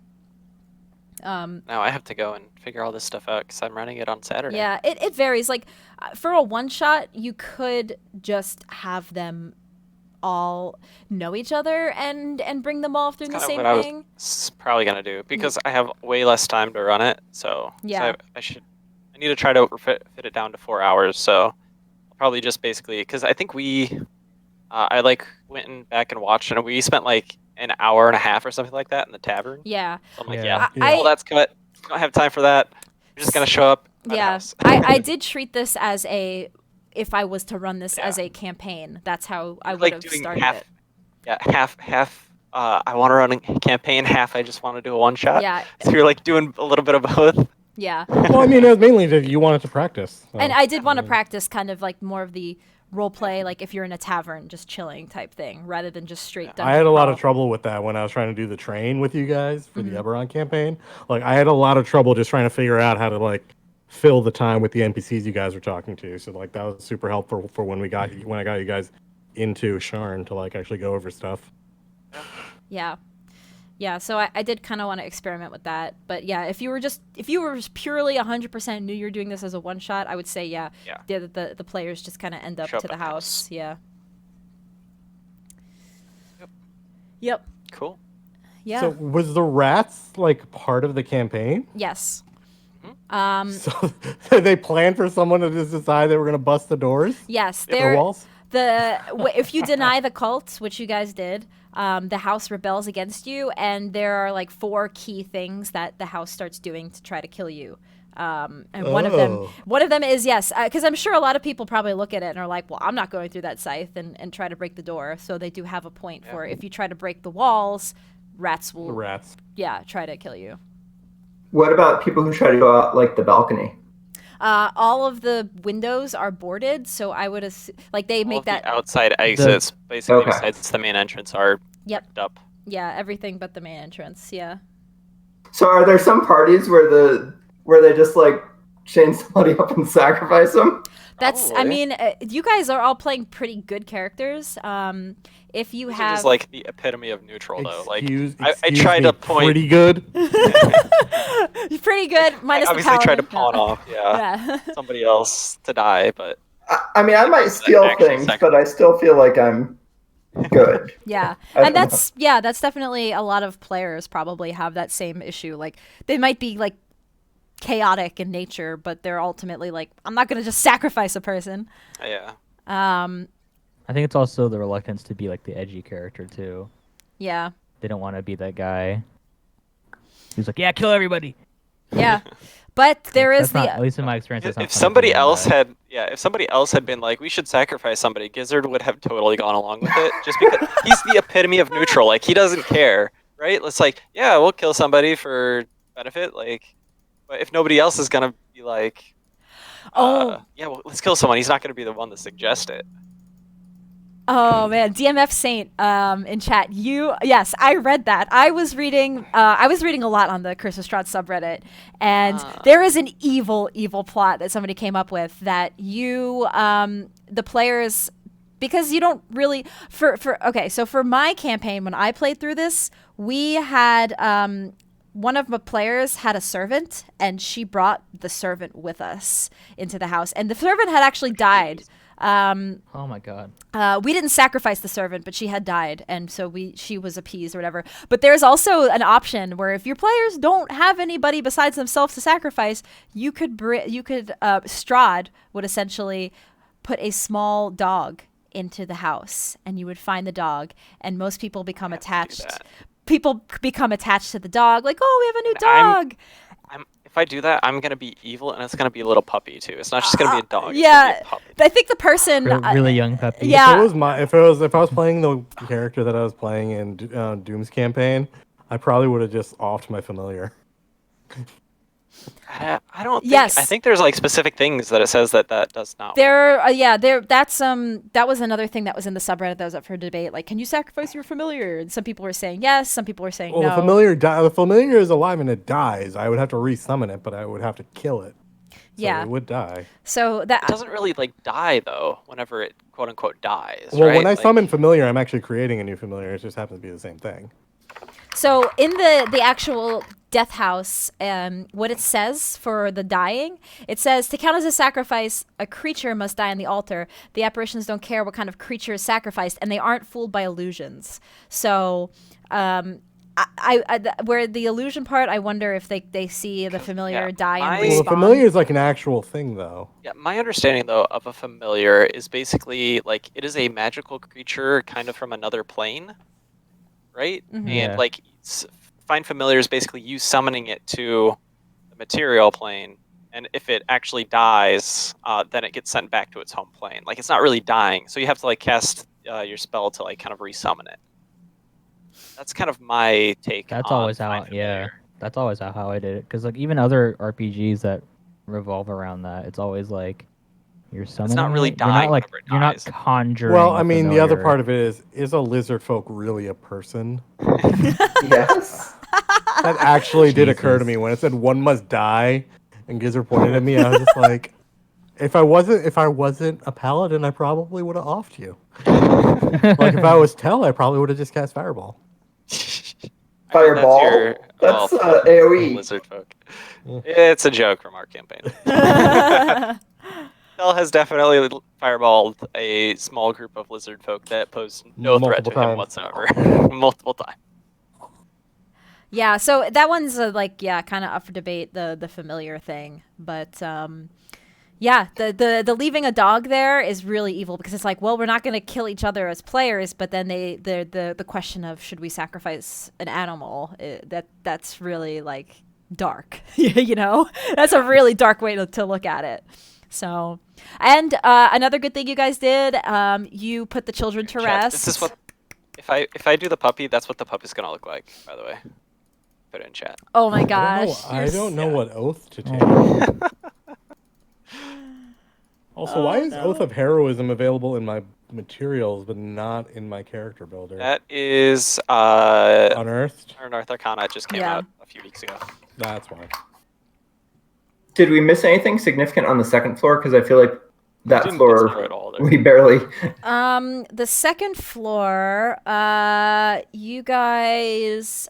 [SPEAKER 2] Now I have to go and figure all this stuff out because I'm running it on Saturday.
[SPEAKER 1] Yeah, it varies. Like for a one shot, you could just have them all know each other and bring them all through the
[SPEAKER 2] Kind of
[SPEAKER 1] same
[SPEAKER 2] what I
[SPEAKER 1] thing.
[SPEAKER 2] was probably gonna do because I have way less time to run it. So
[SPEAKER 1] Yeah.
[SPEAKER 2] I need to try to fit it down to 4 hours. So I'll probably just basically because I think I like went back and watched and we spent like an hour and a half or something like that in the tavern.
[SPEAKER 1] Yeah.
[SPEAKER 2] So I'm like,
[SPEAKER 5] Yeah.
[SPEAKER 2] all that's cut. We don't have time for that. We're just gonna show up at the
[SPEAKER 1] Yeah,
[SPEAKER 2] house.
[SPEAKER 1] I did treat this as if I was to run this
[SPEAKER 2] Yeah.
[SPEAKER 1] as a campaign, that's how I would
[SPEAKER 2] like
[SPEAKER 1] have
[SPEAKER 2] doing
[SPEAKER 1] started
[SPEAKER 2] half,
[SPEAKER 1] it.
[SPEAKER 2] Yeah, half. I want to run a campaign. Half, I just want to do a one shot.
[SPEAKER 1] Yeah.
[SPEAKER 2] So you're like doing a little bit of both.
[SPEAKER 1] Yeah.
[SPEAKER 5] Well, I mean, it was mainly that you wanted to practice. So.
[SPEAKER 1] And I did want to practice kind of like more of the role play, like if you're in a tavern, just chilling type thing, rather than just straight dungeon
[SPEAKER 5] I had a lot
[SPEAKER 1] crawl.
[SPEAKER 5] of trouble with that when I was trying to do the train with you guys for the Eberron campaign. Like, I had a lot of trouble just trying to figure out how to like fill the time with the NPCs you guys were talking to. So like that was super helpful for when I got you guys into Sharn to like actually go over stuff.
[SPEAKER 1] Yeah. Yeah, so I did kind of want to experiment with that. But yeah, if you were just purely 100% knew you're doing this as a one shot, I would say the players just kind of end up
[SPEAKER 2] Show up
[SPEAKER 1] to the
[SPEAKER 2] at the
[SPEAKER 1] house.
[SPEAKER 2] house.
[SPEAKER 1] Yeah.
[SPEAKER 2] Yep.
[SPEAKER 1] Yep.
[SPEAKER 2] Cool.
[SPEAKER 1] Yeah.
[SPEAKER 5] So was the rats like part of the campaign?
[SPEAKER 1] Yes.
[SPEAKER 5] So they planned for someone to just decide they were going to bust the doors?
[SPEAKER 1] Yes,
[SPEAKER 5] The
[SPEAKER 1] they're
[SPEAKER 5] walls?
[SPEAKER 1] if you deny the cult, which you guys did, the house rebels against you, and there are like 4 key things that the house starts doing to try to kill you. And one of them is because I'm sure a lot of people probably look at it and are like, well, I'm not going through that scythe and try to break the door. So they do have a point for if you try to break the walls, rats will try to kill you.
[SPEAKER 4] What about people who try to go out like the balcony?
[SPEAKER 1] All of the windows are boarded, so I would like they
[SPEAKER 2] All
[SPEAKER 1] make
[SPEAKER 2] of
[SPEAKER 1] that
[SPEAKER 2] the outside exits, basically
[SPEAKER 4] Okay.
[SPEAKER 2] besides the main entrance, are blocked up.
[SPEAKER 1] Yeah, everything but the main entrance. Yeah.
[SPEAKER 4] So are there some parties where they just like chain somebody up and sacrifice them?
[SPEAKER 1] That's. I
[SPEAKER 2] Probably.
[SPEAKER 1] mean, you guys are all playing pretty good characters. If you
[SPEAKER 2] These are
[SPEAKER 1] have
[SPEAKER 2] just like the epitome of neutral, though. Like I
[SPEAKER 5] Excuse
[SPEAKER 2] tried
[SPEAKER 5] me,
[SPEAKER 2] to point.
[SPEAKER 5] pretty good.
[SPEAKER 1] pretty good,
[SPEAKER 2] I
[SPEAKER 1] minus the
[SPEAKER 2] obviously tried to
[SPEAKER 1] paladin.
[SPEAKER 2] pawn off,
[SPEAKER 1] Yeah.
[SPEAKER 2] somebody else to die, but
[SPEAKER 4] I mean, I might steal
[SPEAKER 2] actual
[SPEAKER 4] things, but
[SPEAKER 2] sacrifice.
[SPEAKER 4] I still feel like I'm good.
[SPEAKER 1] Yeah,
[SPEAKER 4] I
[SPEAKER 1] and
[SPEAKER 4] don't
[SPEAKER 1] that's definitely a lot of players probably have that same issue. Like they might be like chaotic in nature, but they're ultimately like, I'm not gonna just sacrifice a person.
[SPEAKER 2] yeah.
[SPEAKER 6] I think it's also the reluctance to be like the edgy character too.
[SPEAKER 1] Yeah,
[SPEAKER 6] They don't want to be that guy who's like, yeah, kill everybody.
[SPEAKER 1] yeah, but there is
[SPEAKER 6] That's not,
[SPEAKER 1] the
[SPEAKER 6] at least in my experience, that's not
[SPEAKER 2] If
[SPEAKER 6] fun
[SPEAKER 2] somebody
[SPEAKER 6] for them,
[SPEAKER 2] else
[SPEAKER 6] but-
[SPEAKER 2] if somebody else had been like, we should sacrifice somebody, Gizzard would have totally gone along with it, just because he's the epitome of neutral. Like he doesn't care, right? It's like, yeah, we'll kill somebody for benefit, like, but if nobody else is gonna be like,
[SPEAKER 1] Oh.
[SPEAKER 2] yeah, well, let's kill someone. He's not gonna be the one to suggest it.
[SPEAKER 1] Oh man, DMF Saint in chat. Yes, I read that. I was reading a lot on the Curse of Strahd subreddit, and there is an evil plot that somebody came up with that the players, because you don't really so for my campaign when I played through this, we had one of my players had a servant, and she brought the servant with us into the house, and the servant had actually died.
[SPEAKER 6] Oh my god.
[SPEAKER 1] We didn't sacrifice the servant, but she had died, and so she was appeased or whatever. But there's also an option where if your players don't have anybody besides themselves to sacrifice, Strahd would essentially put a small dog into the house, and you would find the dog, and most people become attached. People become attached to the dog, like, oh, we have a new dog.
[SPEAKER 2] If I do that, I'm gonna be evil, and it's gonna be a little puppy too. It's not just gonna be a dog. It's
[SPEAKER 1] yeah.
[SPEAKER 2] gonna be a puppy.
[SPEAKER 1] I think the person
[SPEAKER 6] Really young puppy.
[SPEAKER 1] Yeah.
[SPEAKER 5] If I was playing the character that I was playing in Doom's campaign, I probably would have just offed my familiar.
[SPEAKER 2] I don't think.
[SPEAKER 1] Yes.
[SPEAKER 2] I think there's like specific things that it says that does not.
[SPEAKER 1] That was another thing that was in the subreddit that was up for debate. Like, can you sacrifice your familiar? And some people were saying yes, some people were saying
[SPEAKER 5] Well,
[SPEAKER 1] no.
[SPEAKER 5] the familiar is alive and it dies. I would have to resummon it, but I would have to kill it. So
[SPEAKER 1] Yeah.
[SPEAKER 5] it would die.
[SPEAKER 1] So that
[SPEAKER 2] It doesn't really like die though. Whenever it quote unquote dies.
[SPEAKER 5] Well,
[SPEAKER 2] right?
[SPEAKER 5] when I
[SPEAKER 2] Like,
[SPEAKER 5] summon familiar, I'm actually creating a new familiar. It just happens to be the same thing.
[SPEAKER 1] So in the actual Death House, what it says for the dying, it says to count as a sacrifice, a creature must die on the altar. The apparitions don't care what kind of creature is sacrificed, and they aren't fooled by illusions. So, where the illusion part, I wonder if they see the familiar die and
[SPEAKER 2] Well,
[SPEAKER 5] Well,
[SPEAKER 1] respawn.
[SPEAKER 5] the familiar is like an actual thing, though.
[SPEAKER 2] Yeah, my understanding though of a familiar is basically like it is a magical creature, kind of from another plane, right?
[SPEAKER 1] Mhm.
[SPEAKER 3] Yeah.
[SPEAKER 2] And like find familiar is basically you summoning it to the material plane, and if it actually dies, then it gets sent back to its home plane. Like it's not really dying, so you have to like cast your spell to like kind of resummon it. That's kind of my take.
[SPEAKER 3] That's
[SPEAKER 2] on
[SPEAKER 3] always how.
[SPEAKER 2] Find
[SPEAKER 3] Yeah,
[SPEAKER 2] Familiar.
[SPEAKER 3] that's always how I did it. Because like even other RPGs that revolve around that, it's always like you're summoning.
[SPEAKER 2] really
[SPEAKER 3] it. You're not
[SPEAKER 2] dying
[SPEAKER 3] like
[SPEAKER 2] whenever it
[SPEAKER 3] you're not
[SPEAKER 2] dies.
[SPEAKER 3] conjuring.
[SPEAKER 5] Well,
[SPEAKER 3] a
[SPEAKER 5] I mean, the other
[SPEAKER 3] familiar.
[SPEAKER 5] part of it is a lizard folk really a person?
[SPEAKER 4] Yes.
[SPEAKER 5] That actually did occur to
[SPEAKER 3] Jesus.
[SPEAKER 5] me when it said one must die, and Gizzard pointed at me. I was just like, if I wasn't a paladin, I probably would have offed you. Like if I was Tell, I probably would have just cast Fireball.
[SPEAKER 2] I mean,
[SPEAKER 4] Fireball? That's AoE.
[SPEAKER 2] Lizard folk.
[SPEAKER 5] Yeah.
[SPEAKER 2] It's a joke from our campaign. Tell has definitely fireballed a small group of lizard folk that pose no threat to
[SPEAKER 5] Multiple
[SPEAKER 2] him
[SPEAKER 5] times.
[SPEAKER 2] whatsoever. Multiple times.
[SPEAKER 1] Yeah, so that one's kind of up for debate, the familiar thing, but yeah, the leaving a dog there is really evil because it's like, well, we're not going to kill each other as players, but then the question of should we sacrifice an animal, that's really like dark. You know, that's a really dark way to look at it. So, and another good thing you guys did, you put the children to
[SPEAKER 2] Chat,
[SPEAKER 1] rest.
[SPEAKER 2] This is what if I do the puppy, that's what the puppy's gonna look like. By the way, put it in chat.
[SPEAKER 1] Oh my
[SPEAKER 5] I
[SPEAKER 1] gosh,
[SPEAKER 5] don't know
[SPEAKER 2] Yeah.
[SPEAKER 5] what oath to take.
[SPEAKER 3] Oh.
[SPEAKER 5] Also, why is Oath of Heroism available in my materials but not in my character builder?
[SPEAKER 2] That is
[SPEAKER 5] Unearthed?
[SPEAKER 2] Unearthed Arcana. It just came
[SPEAKER 1] Yeah.
[SPEAKER 2] out a few weeks ago.
[SPEAKER 5] That's why.
[SPEAKER 4] Did we miss anything significant on the second floor? Because I feel like that
[SPEAKER 2] Didn't
[SPEAKER 4] floor
[SPEAKER 2] explore it all there.
[SPEAKER 4] we barely.
[SPEAKER 1] The second floor, you guys,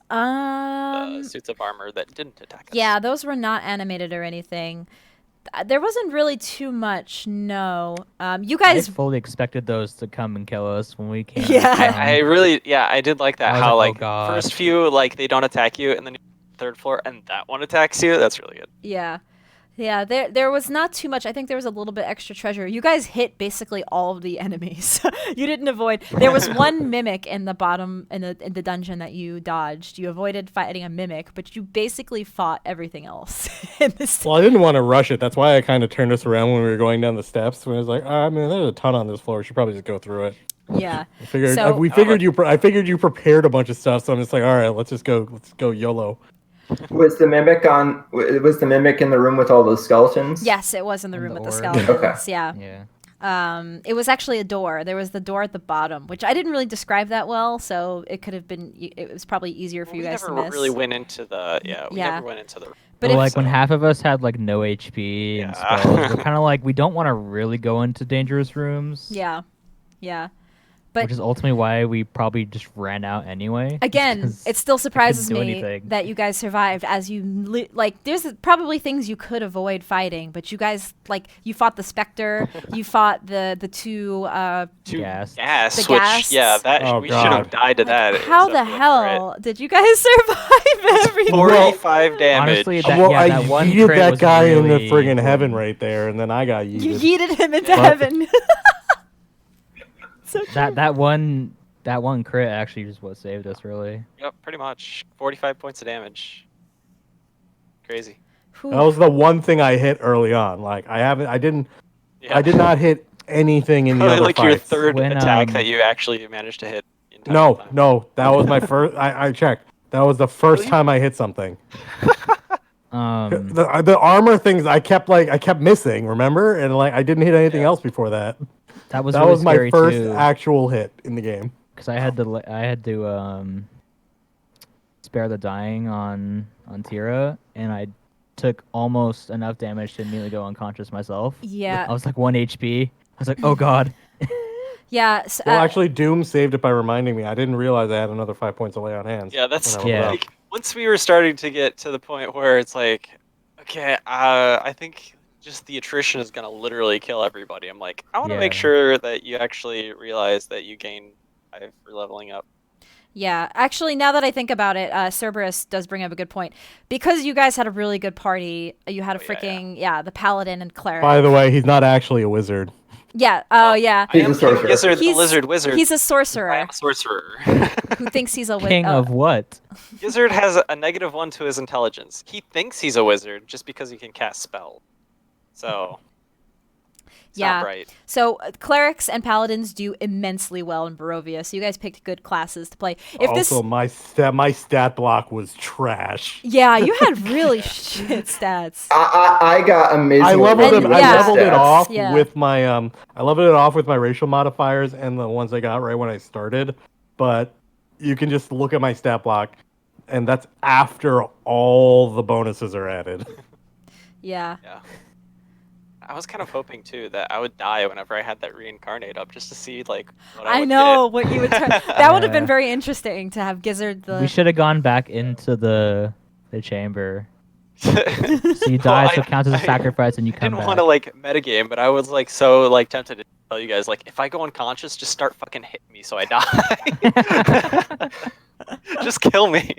[SPEAKER 2] Suits of armor that didn't attack us.
[SPEAKER 1] yeah, those were not animated or anything. There wasn't really too much, no. You
[SPEAKER 3] I
[SPEAKER 1] guys,
[SPEAKER 3] fully expected those to come and kill us when we came.
[SPEAKER 1] Yeah.
[SPEAKER 3] down.
[SPEAKER 2] I really, I did like that.
[SPEAKER 3] I was
[SPEAKER 2] How
[SPEAKER 3] like,
[SPEAKER 2] like
[SPEAKER 3] oh, God.
[SPEAKER 2] first few like they don't attack you, and then third floor and that one attacks you. That's really good.
[SPEAKER 1] yeah. Yeah, there was not too much. I think there was a little bit extra treasure. You guys hit basically all of the enemies. You didn't avoid. There was one mimic in the bottom in the dungeon that you dodged. You avoided fighting a mimic, but you basically fought everything else in this.
[SPEAKER 5] Well, I didn't want to rush it. That's why I kind of turned us around when we were going down the steps. When I was like, I mean, there's a ton on this floor. We should probably just go through it.
[SPEAKER 1] Yeah.
[SPEAKER 5] I figured
[SPEAKER 1] So-
[SPEAKER 5] we figured you. I figured you prepared a bunch of stuff. So I'm just like, all right, let's go YOLO.
[SPEAKER 4] Was the mimic in the room with all those skeletons?
[SPEAKER 1] Yes, it was in the
[SPEAKER 3] And
[SPEAKER 1] room
[SPEAKER 3] the
[SPEAKER 1] with the
[SPEAKER 3] orb.
[SPEAKER 1] skeletons. Yeah.
[SPEAKER 3] Yeah.
[SPEAKER 1] It was actually a door. There was the door at the bottom, which I didn't really describe that well, so it could have been. It was probably easier for
[SPEAKER 2] We
[SPEAKER 1] you guys
[SPEAKER 2] never
[SPEAKER 1] to miss.
[SPEAKER 2] really went into the we
[SPEAKER 1] Yeah.
[SPEAKER 2] never went into the.
[SPEAKER 1] But
[SPEAKER 3] But
[SPEAKER 1] if-
[SPEAKER 3] like when half of us had like no HP and
[SPEAKER 2] Yeah.
[SPEAKER 3] spells, we're kind of like we don't want to really go into dangerous rooms.
[SPEAKER 1] Yeah, yeah. But
[SPEAKER 3] Which is ultimately why we probably just ran out anyway.
[SPEAKER 1] again,
[SPEAKER 3] because
[SPEAKER 1] it still surprises
[SPEAKER 3] do
[SPEAKER 1] me
[SPEAKER 3] anything.
[SPEAKER 1] that you guys survived. As you like, there's probably things you could avoid fighting, but you guys you fought the specter, you fought the two.
[SPEAKER 3] Gas.
[SPEAKER 2] Gas,
[SPEAKER 1] The
[SPEAKER 2] which
[SPEAKER 1] gas.
[SPEAKER 2] that
[SPEAKER 5] Oh,
[SPEAKER 2] we should have
[SPEAKER 5] God.
[SPEAKER 2] died to that.
[SPEAKER 1] How the
[SPEAKER 2] except for
[SPEAKER 1] hell did you guys survive everything?
[SPEAKER 2] 45 damage.
[SPEAKER 3] Honestly,
[SPEAKER 5] I
[SPEAKER 3] that one
[SPEAKER 5] yeeted
[SPEAKER 3] crit
[SPEAKER 5] that
[SPEAKER 3] was
[SPEAKER 5] guy in the
[SPEAKER 3] really
[SPEAKER 5] friggin' heaven
[SPEAKER 3] important.
[SPEAKER 5] right there, and then I got
[SPEAKER 1] You
[SPEAKER 5] yeeted.
[SPEAKER 1] yeeted him into
[SPEAKER 3] But-
[SPEAKER 1] heaven. So
[SPEAKER 3] That one crit actually is what saved us, really.
[SPEAKER 2] Yep, pretty much 45 points of damage. Crazy.
[SPEAKER 1] Whew.
[SPEAKER 5] That was the one thing I hit early on. Like I did not hit anything in the
[SPEAKER 2] Probably
[SPEAKER 5] other
[SPEAKER 2] like your
[SPEAKER 5] fights.
[SPEAKER 2] third
[SPEAKER 3] When,
[SPEAKER 2] attack that you actually managed to hit. the entire
[SPEAKER 5] No,
[SPEAKER 2] time.
[SPEAKER 5] no, that was my first. I checked. That was the first
[SPEAKER 2] Really?
[SPEAKER 5] time I hit something.
[SPEAKER 3] Um,
[SPEAKER 5] The armor things I kept missing. Remember, and like I didn't hit anything else before that.
[SPEAKER 3] that was
[SPEAKER 5] That
[SPEAKER 3] really
[SPEAKER 5] was my
[SPEAKER 3] scary
[SPEAKER 5] first
[SPEAKER 3] too,
[SPEAKER 5] actual hit in the game.
[SPEAKER 3] because I had to spare the dying on Tira, and I took almost enough damage to immediately go unconscious myself.
[SPEAKER 1] Yeah.
[SPEAKER 3] I was like 1 HP. I was like, oh god.
[SPEAKER 1] Yeah. So,
[SPEAKER 5] Well, actually, Doom saved it by reminding me. I didn't realize I had another 5 points away on hands.
[SPEAKER 2] Yeah, that's
[SPEAKER 5] when I
[SPEAKER 3] Yeah.
[SPEAKER 2] like once we were starting to get to the point where it's like, okay, I think just the attrition is gonna literally kill everybody. I'm like, I want to make
[SPEAKER 6] Yeah.
[SPEAKER 2] sure that you actually realize that you gain 5 for leveling up.
[SPEAKER 1] Yeah, actually, now that I think about it, Cerberus does bring up a good point. Because you guys had a really good party, you had a
[SPEAKER 2] Oh, yeah,
[SPEAKER 1] freaking, the paladin and cleric.
[SPEAKER 5] By the way, he's not actually a wizard.
[SPEAKER 1] Yeah, oh, yeah.
[SPEAKER 2] I
[SPEAKER 4] He's
[SPEAKER 2] am
[SPEAKER 4] a sorcerer.
[SPEAKER 2] King Gizzard, the
[SPEAKER 1] He's-
[SPEAKER 2] lizard wizard.
[SPEAKER 1] He's a
[SPEAKER 2] I
[SPEAKER 1] sorcerer
[SPEAKER 2] am a sorcerer.
[SPEAKER 1] who thinks he's a
[SPEAKER 6] King of what?
[SPEAKER 2] Gizzard has a -1 to his intelligence. He thinks he's a wizard just because he can cast spell. So, it's
[SPEAKER 1] Yeah.
[SPEAKER 2] not right.
[SPEAKER 1] So clerics and paladins do immensely well in Barovia. So you guys picked good classes to play. If
[SPEAKER 5] Also, my stat block was trash.
[SPEAKER 1] you had really shit stats.
[SPEAKER 4] I got amazing.
[SPEAKER 5] I leveled
[SPEAKER 1] And-
[SPEAKER 5] it. I
[SPEAKER 1] yeah.
[SPEAKER 5] leveled it off
[SPEAKER 1] Yeah.
[SPEAKER 5] with my I leveled it off with my racial modifiers and the ones I got right when I started. But you can just look at my stat block, and that's after all the bonuses are added.
[SPEAKER 1] Yeah.
[SPEAKER 2] Yeah. I was kind of hoping too that I would die whenever I had that reincarnate up, just to see like what I
[SPEAKER 1] I
[SPEAKER 2] would
[SPEAKER 1] know what you would turn. That would have been
[SPEAKER 6] Yeah.
[SPEAKER 1] very interesting to have Gizzard the.
[SPEAKER 6] We should have gone back into the chamber.
[SPEAKER 2] get.
[SPEAKER 6] So you die,
[SPEAKER 2] Well,
[SPEAKER 6] so it counts as a sacrifice, and you
[SPEAKER 2] I
[SPEAKER 6] come
[SPEAKER 2] didn't
[SPEAKER 6] back.
[SPEAKER 2] want to like metagame, but I was like so like tempted to tell you guys like if I go unconscious, just start fucking hitting me so I die. Just kill me.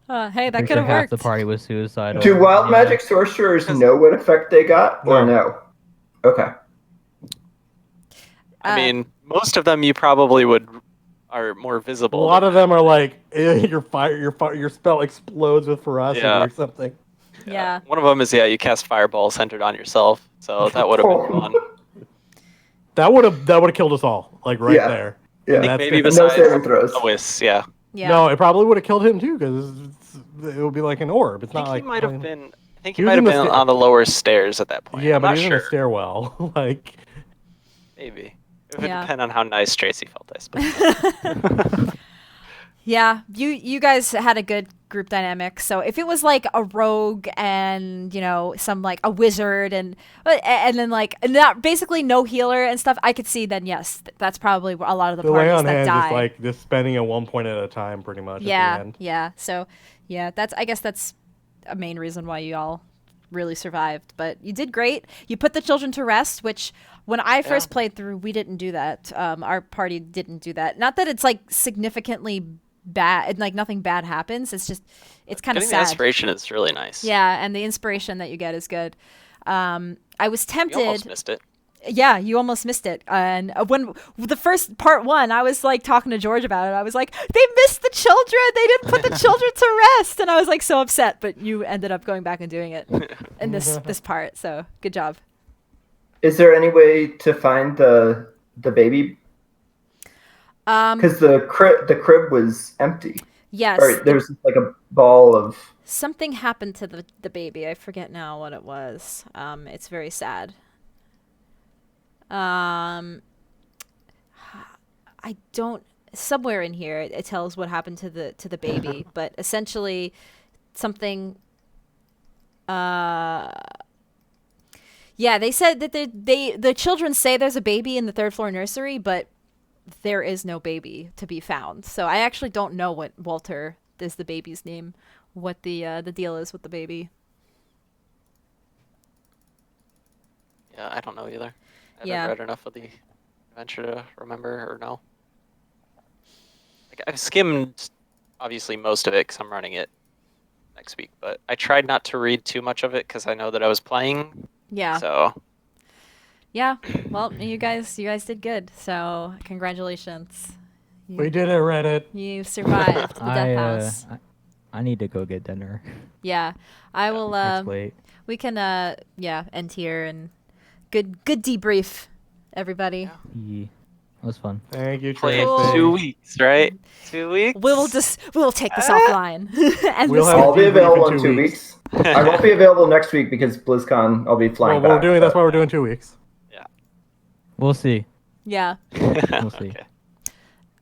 [SPEAKER 1] Hey, that
[SPEAKER 6] Pretty
[SPEAKER 1] could
[SPEAKER 6] sure
[SPEAKER 1] have
[SPEAKER 6] half
[SPEAKER 1] worked.
[SPEAKER 6] the party was suicidal.
[SPEAKER 4] Do wild
[SPEAKER 6] Yeah.
[SPEAKER 4] magic sorcerers know what effect they got, or no? Okay.
[SPEAKER 2] I mean, most of them you probably are more
[SPEAKER 5] A
[SPEAKER 2] visible.
[SPEAKER 5] lot of them are like your spell explodes with ferocity
[SPEAKER 2] Yeah.
[SPEAKER 5] or something.
[SPEAKER 1] Yeah.
[SPEAKER 2] One of them is you cast fireball centered on yourself, so that would have been fun.
[SPEAKER 5] That would have killed us all, like right
[SPEAKER 4] Yeah.
[SPEAKER 5] there.
[SPEAKER 4] Yeah.
[SPEAKER 5] That's
[SPEAKER 2] Maybe
[SPEAKER 5] good.
[SPEAKER 4] No
[SPEAKER 2] besides
[SPEAKER 4] saving throws.
[SPEAKER 2] Lois, yeah.
[SPEAKER 1] Yeah.
[SPEAKER 5] No, it probably would have killed him too, because it would be like an orb. It's
[SPEAKER 2] I
[SPEAKER 5] not
[SPEAKER 2] think
[SPEAKER 5] like
[SPEAKER 2] he might have been. I think
[SPEAKER 5] He
[SPEAKER 2] he
[SPEAKER 5] was
[SPEAKER 2] might have
[SPEAKER 5] in the
[SPEAKER 2] been
[SPEAKER 5] sta-
[SPEAKER 2] on the lower stairs at that point.
[SPEAKER 5] Yeah,
[SPEAKER 2] I'm
[SPEAKER 5] but
[SPEAKER 2] not
[SPEAKER 5] he's in
[SPEAKER 2] sure.
[SPEAKER 5] a stairwell. Like,
[SPEAKER 2] Maybe. It would
[SPEAKER 1] Yeah.
[SPEAKER 2] depend on how nice Tracy felt, I suppose.
[SPEAKER 1] Yeah, you guys had a good group dynamic. So if it was like a rogue and some like a wizard and then like not basically no healer and stuff, I could see then yes, that's probably a lot of the
[SPEAKER 5] the lay
[SPEAKER 1] parties
[SPEAKER 5] on
[SPEAKER 1] that
[SPEAKER 5] hands
[SPEAKER 1] die.
[SPEAKER 5] is like just spending at one point at a time, pretty much. At the
[SPEAKER 1] yeah,
[SPEAKER 5] end.
[SPEAKER 1] yeah. So yeah, I guess that's a main reason why you all really survived. But you did great. You put the children to rest, which when I first played through, we didn't do that. Our party didn't do that. Not that it's like significantly bad, like nothing bad happens. It's just it's kind of
[SPEAKER 2] Getting the
[SPEAKER 1] sad.
[SPEAKER 2] inspiration is really nice.
[SPEAKER 1] Yeah, and the inspiration that you get is good. I was
[SPEAKER 2] You
[SPEAKER 1] tempted.
[SPEAKER 2] almost missed it.
[SPEAKER 1] Yeah, you almost missed it. And when the first part one, I was like talking to George about it. I was like, they missed the children. They didn't put the children to rest, and I was like so upset. But you ended up going back and doing it in this part. So good job.
[SPEAKER 4] Is there any way to find the baby? Because the crib was empty.
[SPEAKER 1] Yes,
[SPEAKER 4] Or there was like a ball of.
[SPEAKER 1] something happened to the baby. I forget now what it was. It's very sad. I don't. Somewhere in here, it tells what happened to the baby, but essentially, something. Yeah, they said that the children say there's a baby in the third floor nursery, but there is no baby to be found. So I actually don't know what Walter is the baby's name, what the deal is with the baby.
[SPEAKER 2] Yeah, I don't know either. I haven't
[SPEAKER 1] Yeah.
[SPEAKER 2] read enough of the adventure to remember or know. Like, I've skimmed, obviously, most of it because I'm running it next week, but I tried not to read too much of it because I know that I was playing.
[SPEAKER 1] Yeah.
[SPEAKER 2] So,
[SPEAKER 1] Yeah. Well, you guys did good. So congratulations.
[SPEAKER 5] We did it, Reddit.
[SPEAKER 1] You survived the death house.
[SPEAKER 6] I need to go get dinner.
[SPEAKER 1] Yeah. I will.
[SPEAKER 6] It's late.
[SPEAKER 1] We can. End here and good debrief, everybody.
[SPEAKER 6] Yeah. That was fun.
[SPEAKER 5] Thank you,
[SPEAKER 2] play
[SPEAKER 5] Tracy.
[SPEAKER 2] in
[SPEAKER 1] Cool.
[SPEAKER 2] 2 weeks, right? 2 weeks?
[SPEAKER 1] We'll take this offline. And
[SPEAKER 5] We'll
[SPEAKER 1] this
[SPEAKER 5] have-
[SPEAKER 4] I'll be
[SPEAKER 5] debrief in
[SPEAKER 4] available in
[SPEAKER 5] 2
[SPEAKER 4] 2
[SPEAKER 5] weeks.
[SPEAKER 4] weeks. I won't be available next week because BlizzCon. I'll be flying
[SPEAKER 5] Well,
[SPEAKER 4] back.
[SPEAKER 5] that's
[SPEAKER 4] but-
[SPEAKER 5] why we're doing 2 weeks.
[SPEAKER 6] We'll see.
[SPEAKER 1] yeah.
[SPEAKER 6] We'll see.
[SPEAKER 2] Okay.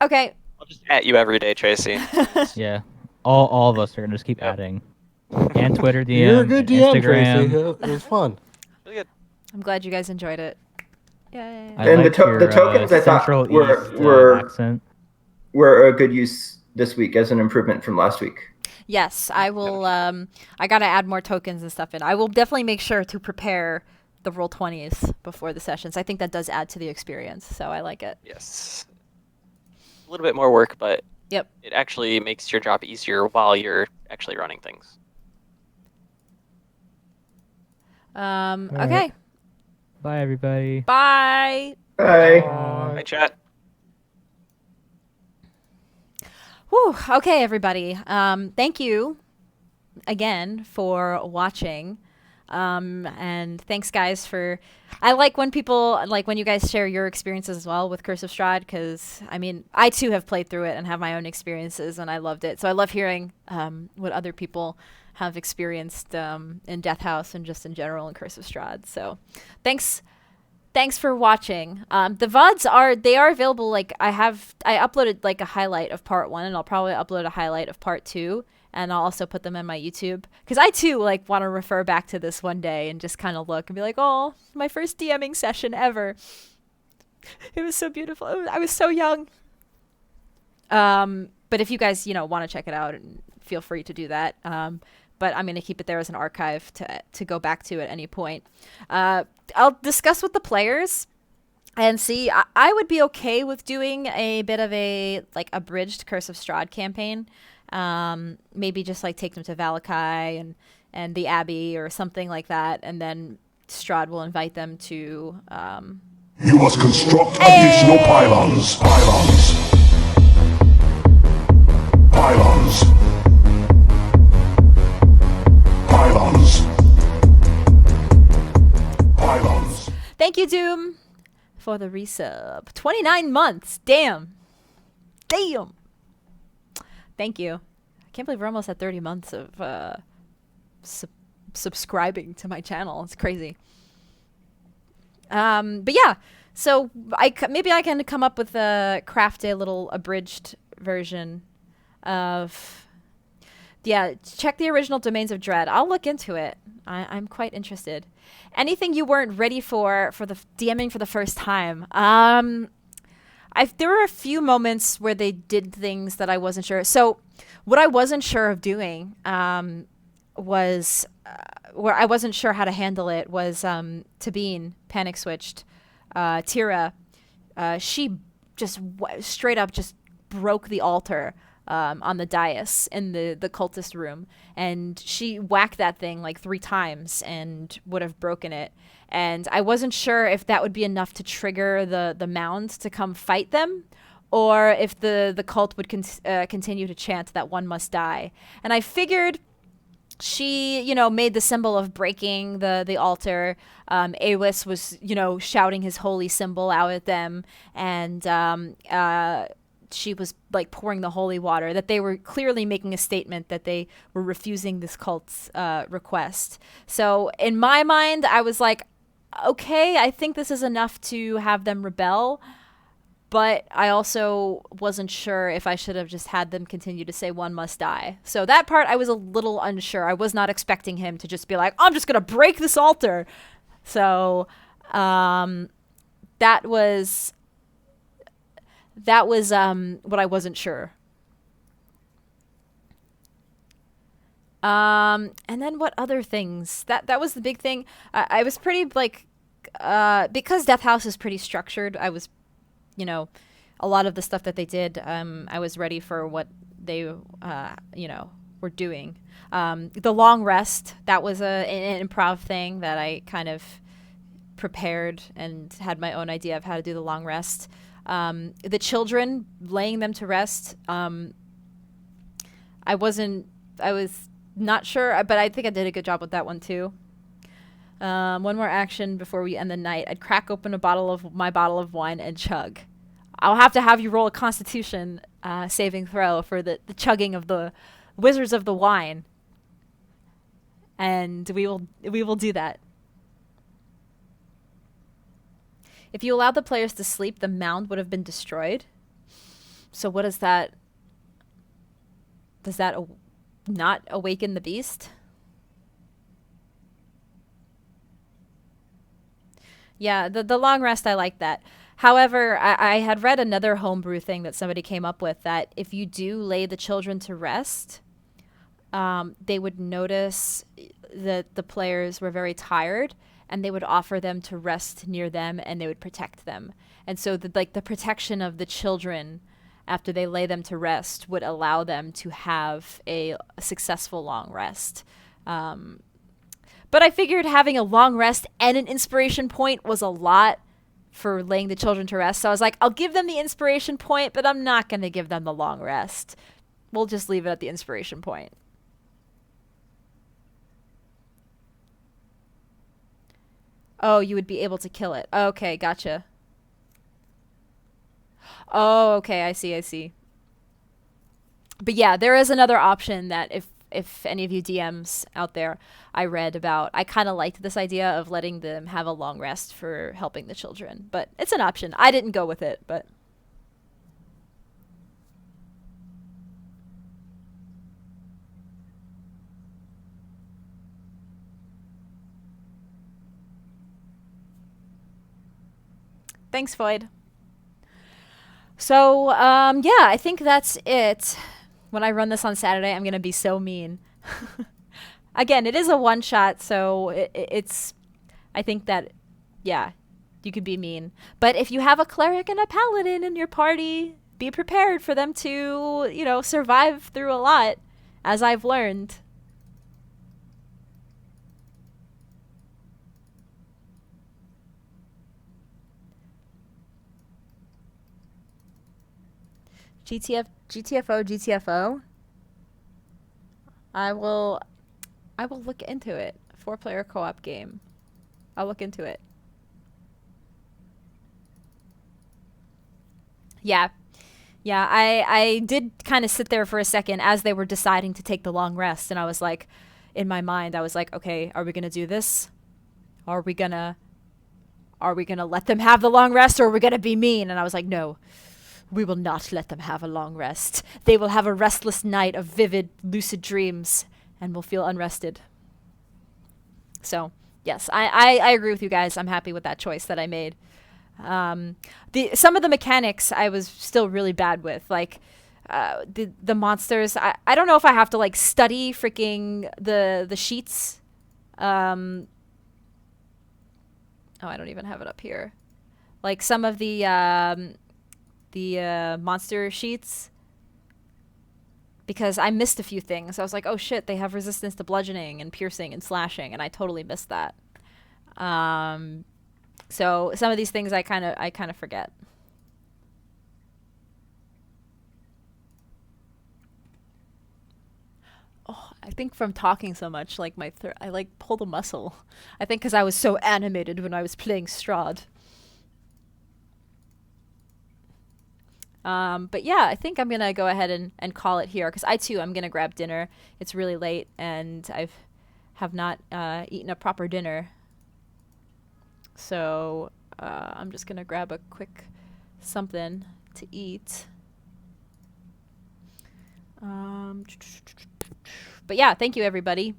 [SPEAKER 1] Okay.
[SPEAKER 2] I'll just at you every day, Tracy.
[SPEAKER 6] Yeah. All of us are gonna just keep
[SPEAKER 2] Yep.
[SPEAKER 6] adding. And Twitter DM.
[SPEAKER 5] You're a good
[SPEAKER 6] and
[SPEAKER 5] DM,
[SPEAKER 6] Instagram.
[SPEAKER 5] Tracy. It was fun.
[SPEAKER 2] Really good.
[SPEAKER 1] I'm glad you guys enjoyed it. Yay.
[SPEAKER 6] I
[SPEAKER 4] And
[SPEAKER 6] like
[SPEAKER 4] the
[SPEAKER 6] your,
[SPEAKER 4] tokens I thought
[SPEAKER 6] Central
[SPEAKER 4] were-
[SPEAKER 6] East
[SPEAKER 4] were-
[SPEAKER 6] accent.
[SPEAKER 4] Were a good use this week as an improvement from last week.
[SPEAKER 1] Yes, I will. I gotta add more tokens and stuff in. I will definitely make sure to prepare the Roll20s before the sessions. I think that does add to the experience, so I like it.
[SPEAKER 2] Yes. A little bit more work, but
[SPEAKER 1] Yep.
[SPEAKER 2] it actually makes your job easier while you're actually running things.
[SPEAKER 1] Okay.
[SPEAKER 6] Bye, everybody.
[SPEAKER 1] Bye.
[SPEAKER 4] Bye.
[SPEAKER 2] Hi, chat.
[SPEAKER 1] Whew. Okay, everybody. Thank you again for watching. And thanks, guys, for. I like when people when you guys share your experiences as well with Curse of Strahd, because I mean, I too have played through it and have my own experiences, and I loved it. So I love hearing what other people have experienced in Death House and just in general in Curse of Strahd. So, thanks for watching. The VODs are available. Like I uploaded like a highlight of part 1, and I'll probably upload a highlight of part 2. And I'll also put them in my YouTube, because I too like want to refer back to this one day and just kind of look and be like, oh, my first DMing session ever. It was so beautiful. I was so young. But if you guys, want to check it out, and feel free to do that. But I'm going to keep it there as an archive to go back to at any point. I'll discuss with the players and see. I would be okay with doing a bit of a abridged Curse of Strahd campaign. Maybe just take them to Valakai and the Abbey or something like that, and then Strahd will invite them to.
[SPEAKER 7] You must construct additional pylons. Pylons.
[SPEAKER 1] Thank you, Doom, for the resub. 29 months. Damn. Thank you. I can't believe we're almost at 30 months of subscribing to my channel. It's crazy. But yeah, so maybe I can come up with craft a little abridged version of. Yeah, check the original Domains of Dread. I'll look into it. I'm quite interested. Anything you weren't ready for the DMing for the first time? There were a few moments where they did things that I wasn't sure. So what I wasn't sure of doing was where I wasn't sure how to handle it was Tabine panic switched. Tira, she just straight up just broke the altar on the dais in the cultist room, and she whacked that thing 3 times and would have broken it. And I wasn't sure if that would be enough to trigger the mound to come fight them, or if the cult would continue to chant that one must die. And I figured she, made the symbol of breaking the altar. Awis was, shouting his holy symbol out at them, and she was pouring the holy water, that they were clearly making a statement that they were refusing this cult's request. So in my mind, I was like, okay, I think this is enough to have them rebel, but I also wasn't sure if I should have just had them continue to say one must die. So that part I was a little unsure. I was not expecting him to just be like, I'm just gonna break this altar. So that was what I wasn't sure. And then what other things? That was the big thing. I was pretty because Death House is pretty structured. I was, a lot of the stuff that they did. I was ready for what they, were doing. The long rest, that was an improv thing that I kind of prepared and had my own idea of how to do the long rest. The children, laying them to rest. I was not sure, but I think I did a good job with that one too. One more action before we end the night. I'd crack open my bottle of wine and chug. I'll have to have you roll a Constitution saving throw for the chugging of the Wizards of the Wine, and we will do that. If you allowed the players to sleep, the mound would have been destroyed. So what is that? Does that not awaken the beast? Yeah, the long rest, I like that. However, I had read another homebrew thing that somebody came up with, that if you do lay the children to rest, they would notice that the players were very tired, and they would offer them to rest near them, and they would protect them. And so the protection of the children after they lay them to rest would allow them to have a successful long rest. But I figured having a long rest and an inspiration point was a lot for laying the children to rest. So I was like, I'll give them the inspiration point, but I'm not going to give them the long rest. We'll just leave it at the inspiration point. Oh, you would be able to kill it. Okay, gotcha. Oh, okay, I see. But yeah, there is another option that if any of you DMs out there, I read about. I kind of liked this idea of letting them have a long rest for helping the children. But it's an option. I didn't go with it, but... Thanks, Void. So, yeah, I think that's it. When I run this on Saturday, I'm going to be so mean. Again, it is a one-shot, so it's... I think that, yeah, you could be mean. But if you have a cleric and a paladin in your party, be prepared for them to, you know, survive through a lot, as I've learned. GTFO. I will look into it. 4-player co-op game. I'll look into it. Yeah. Yeah, I did kind of sit there for a second as they were deciding to take the long rest, and I was like, in my mind, I was like, okay, are we going to do this? Are we going to let them have the long rest, or are we going to be mean? And I was like, no. We will not let them have a long rest. They will have a restless night of vivid, lucid dreams and will feel unrested. So, yes, I agree with you guys. I'm happy with that choice that I made. Some of the mechanics I was still really bad with. Like, the monsters, I don't know if I have to, like, study freaking the sheets. Oh, I don't even have it up here. Like, some of the monster sheets, because I missed a few things. I was like, oh shit, they have resistance to bludgeoning and piercing and slashing, and I totally missed that. So some of these things I kind of forget. Oh, I think from talking so much, like I like pulled a muscle. I think because I was so animated when I was playing Strahd. But yeah, I think I'm going to go ahead and call it here, because I'm going to grab dinner. It's really late, and have not eaten a proper dinner. So I'm just going to grab a quick something to eat. But yeah, thank you, everybody.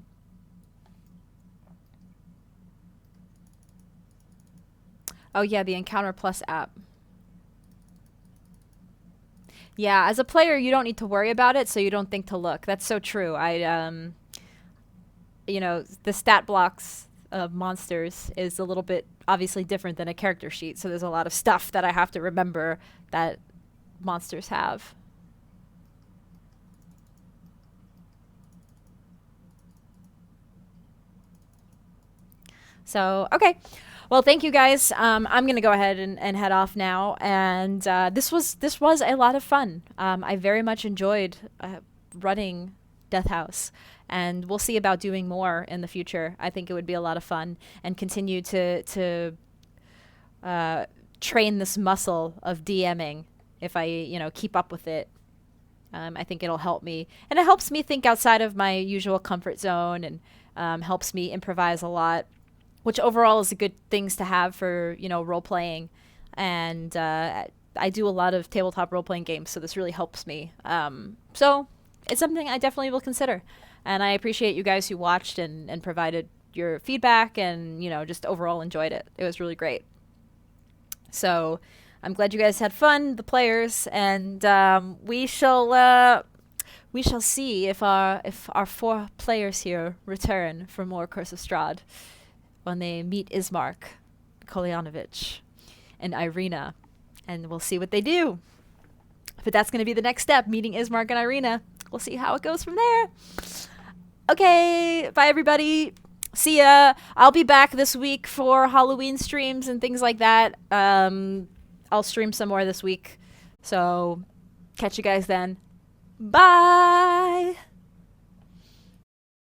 [SPEAKER 1] Oh yeah, the Encounter Plus app. Yeah, as a player, you don't need to worry about it, so you don't think to look. That's so true. You know, the stat blocks of monsters is a little bit obviously different than a character sheet, so there's a lot of stuff that I have to remember that monsters have. So, okay. Well, thank you guys. I'm going to go ahead and head off now. And this was a lot of fun. I very much enjoyed running Death House. And we'll see about doing more in the future. I think it would be a lot of fun, and continue to train this muscle of DMing if I, you know, keep up with it. I think it'll help me. And it helps me think outside of my usual comfort zone, and helps me improvise a lot, which overall is a good things to have for, you know, role-playing. And I do a lot of tabletop role-playing games, so this really helps me. So it's something I definitely will consider. And I appreciate you guys who watched and provided your feedback, and, you know, just overall enjoyed it. It was really great. So I'm glad you guys had fun, the players, and we shall see if our 4 players here return for more Curse of Strahd when they meet Ismark, Kolyanovich, and Irina, and we'll see what they do. But that's going to be the next step, meeting Ismark and Irina. We'll see how it goes from there. Okay, bye everybody. See ya. I'll be back this week for Halloween streams and things like that. I'll stream some more this week. So, catch you guys then. Bye!